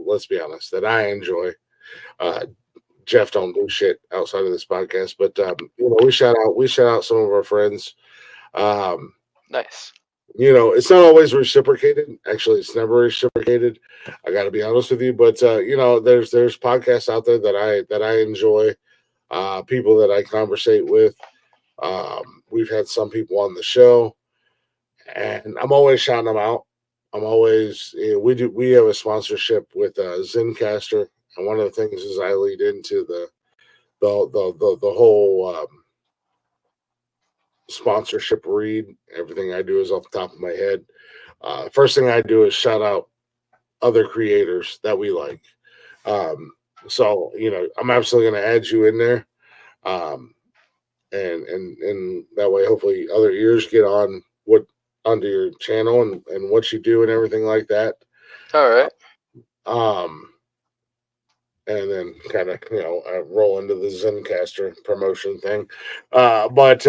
let's be honest, that I enjoy. Jeff don't do shit outside of this podcast, but we shout out some of our friends. Nice. It's not always reciprocated. Actually, it's never reciprocated. I got to be honest with you, but there's podcasts out there that I enjoy, people that I conversate with. We've had some people on the show, and I'm always shouting them out. I'm always we have a sponsorship with Zencaster, and one of the things is I lead into the whole sponsorship read. Everything I do is off the top of my head. First thing I do is shout out other creators that we like. So I'm absolutely going to add you in there, and that way, hopefully, other ears get on onto your channel and what you do and everything like that. All right. And then kind of roll into the Zencaster promotion thing, but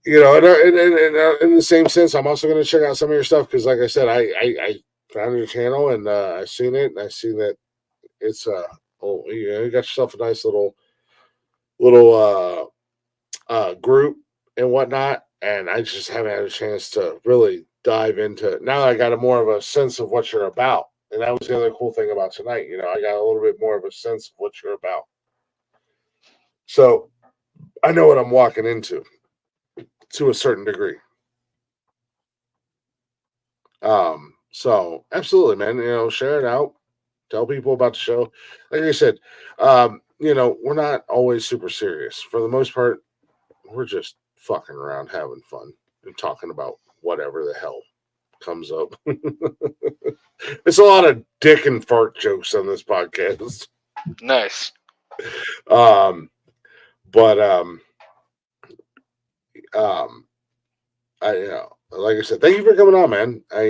in the same sense, I'm also going to check out some of your stuff because, like I said, I found your channel and I've seen it, and I see that it's you got yourself a nice little group and whatnot, and I just haven't had a chance to really dive into it. Now I got a more of a sense of what you're about, and that was the other cool thing about tonight. I got a little bit more of a sense of what you're about, so I know what I'm walking into to a certain degree. So absolutely, man. Share it out. Tell people about the show. Like I said, we're not always super serious. For the most part, we're just fucking around, having fun, and talking about whatever the hell comes up. It's a lot of dick and fart jokes on this podcast. Nice. Like I said, thank you for coming on, man. I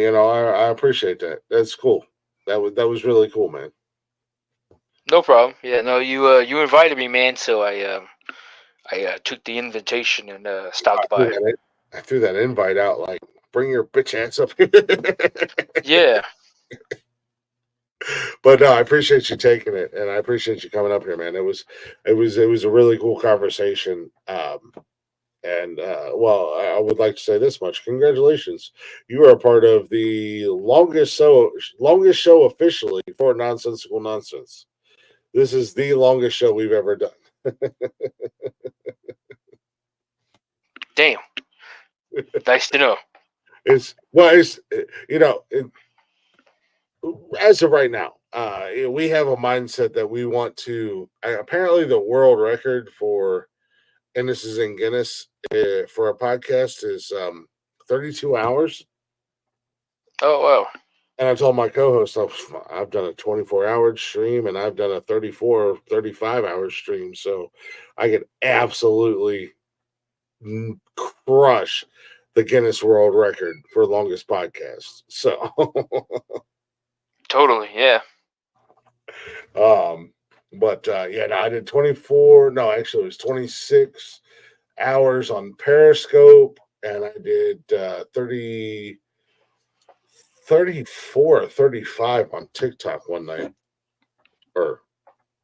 appreciate that. That's cool. That was really cool, man. No problem. Yeah, no, you invited me, man. So I took the invitation and stopped by. I threw that invite out like, bring your bitch ass up here. Yeah. But no, I appreciate you taking it, and I appreciate you coming up here, man. It was a really cool conversation. Well, I would like to say this much: congratulations, you are a part of the longest show officially for Nonsensical Nonsense. This is the longest show we've ever done. Damn. Nice to know. As of right now, we have a mindset that we want to. Apparently, the world record for, and this is in Guinness, for a podcast is 32 hours. Oh, wow. And I told my co-host, I've done a 24-hour stream and I've done a 34, 35-hour stream. So I could absolutely crush the Guinness World Record for longest podcast. So totally, yeah. I did 24. No, actually, it was 26 hours on Periscope, and I did 34 or 35 on TikTok one night, or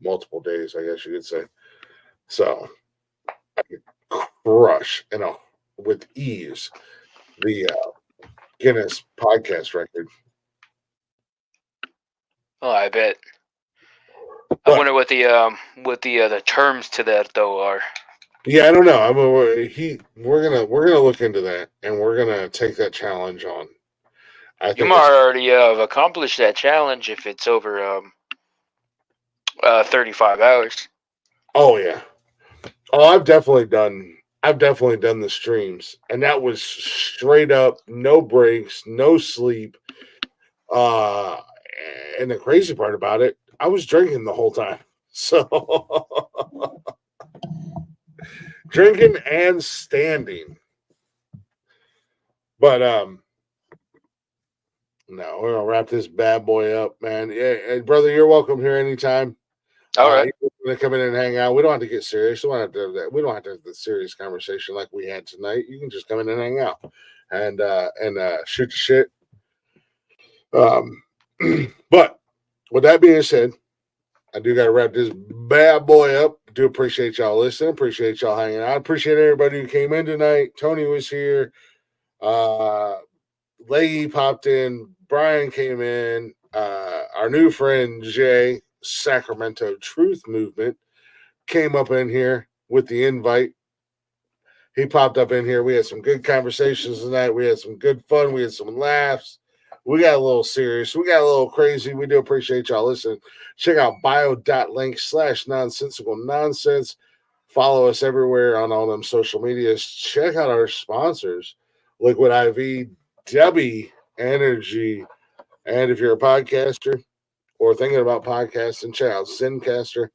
multiple days, I guess you could say. So I could crush, with ease, the Guinness podcast record. Oh, I bet. I wonder what the terms to that though are. Yeah, I don't know. We're gonna look into that, and we're gonna take that challenge on. You might already have accomplished that challenge if it's over 35 hours. Oh yeah. Oh, I've definitely done the streams, and that was straight up, no breaks, no sleep. And the crazy part about it, I was drinking the whole time. So drinking and standing. But no, we're gonna wrap this bad boy up, man. Yeah, brother, you're welcome here anytime. All right. You're gonna come in and hang out. We don't have to get serious. We don't have to have that. We don't have to have the serious conversation like we had tonight. You can just come in and hang out and shoot the shit. But with that being said, I do gotta wrap this bad boy up. Do appreciate y'all listening. Appreciate y'all hanging out. Appreciate everybody who came in tonight. Tony was here. Leggy popped in. Brian came in. Our new friend Jay, Sacramento Truth Movement, came up in here with the invite. He popped up in here. We had some good conversations tonight. We had some good fun. We had some laughs. We got a little serious. We got a little crazy. We do appreciate y'all listening. Check out bio.link/nonsensical nonsense. Follow us everywhere on all them social medias. Check out our sponsors, Liquid IV, Debbie Energy, and if you're a podcaster or thinking about podcasting, check out Zencaster.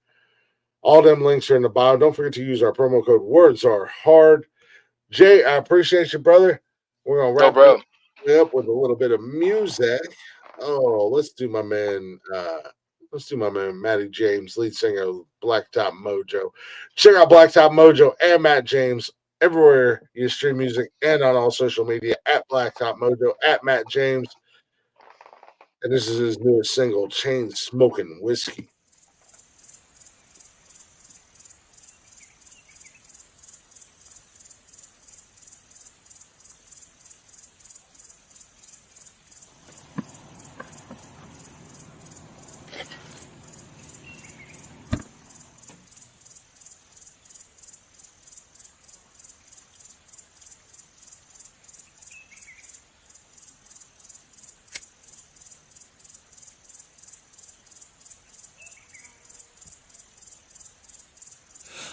All them links are in the bio. Don't forget to use our promo code Words Are Hard. Jay, I appreciate you, brother. We're gonna wrap it up with a little bit of music. Oh, let's do my man. Matty James, lead singer of Blacktop Mojo. Check out Blacktop Mojo and Matt James everywhere you stream music and on all social media at Blacktop Mojo, at Matt James. And this is his newest single, Chain Smoking Whiskey.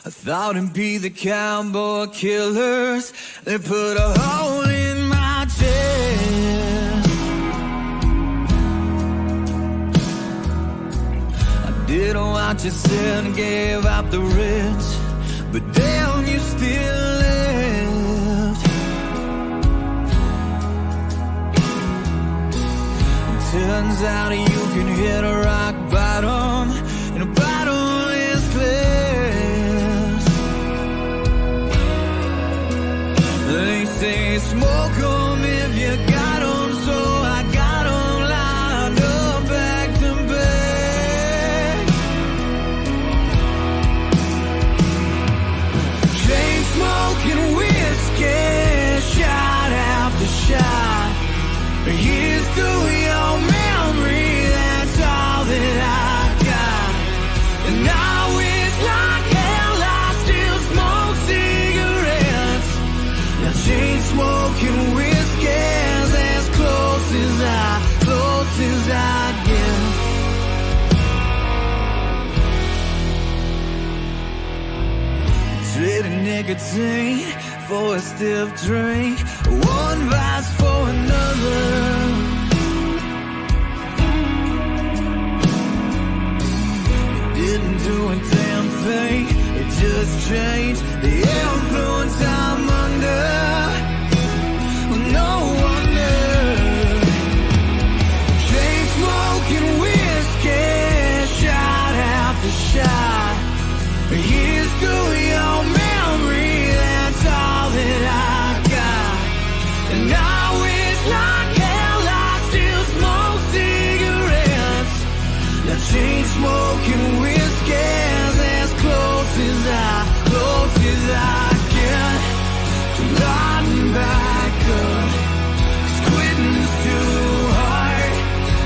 I thought it'd be the cowboy killers. They put a hole in my chest. I didn't watch you sin and gave up the rich, but damn, you still lived. It turns out you can hit a rock bottom and a bottomless cliff. They say smoke 'em if you got 'em, so I got 'em lined up back to back. Chain smoking whiskey, shot after shot. Here's to your memory, that's all that I got. And I wish like hell I still smoke cigarettes. Now chain smoking whiskey's as close as I get. Trading nicotine for a stiff drink, one vice for another. It didn't do a damn thing, it just changed the influence I'm under. No wonder. Chain smoking whiskey, shot after shot. Here's to your memory, that's all that I got. And I wish like hell I still smoke cigarettes. Now chain smoking whiskey's as close as I get to lighting back up. 'Cause quitting's too hard,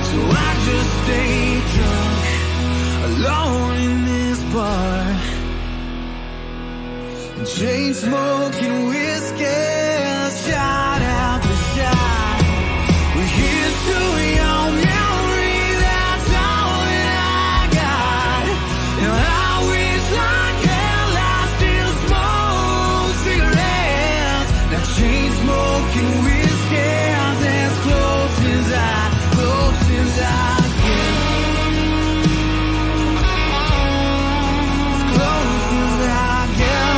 so I just stay drunk alone in this bar. Chain smoking whiskey, shot after shot. We're here's to your memory, that's all that I got. And I wish like hell I still smoke cigarettes. Now chain smoking whiskey, as close as I get. As close as I get.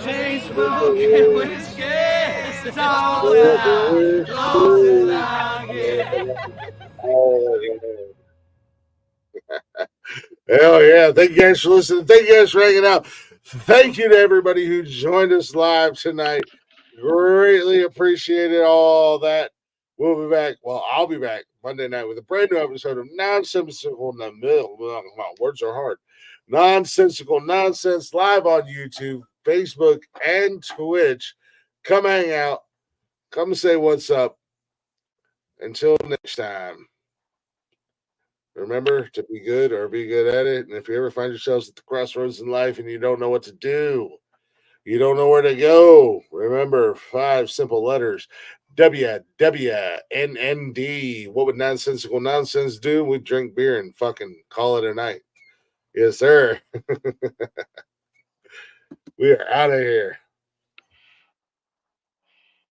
Chain smoking whiskey, it's all that I get. Hell yeah. Thank you guys for listening. Thank you guys for hanging out. Thank you to everybody who joined us live tonight. Greatly appreciated all that. We'll be back. Well, I'll be back Monday night with a brand new episode of Nonsensical Words are hard. Nonsensical Nonsense live on YouTube, Facebook, and Twitch. Come hang out. Come say what's up. Until next time. Remember to be good or be good at it. And if you ever find yourselves at the crossroads in life and you don't know what to do, you don't know where to go, remember 5 simple letters. WWNND. What would Nonsensical Nonsense do? We'd drink beer and fucking call it a night. Yes, sir. We are out of here.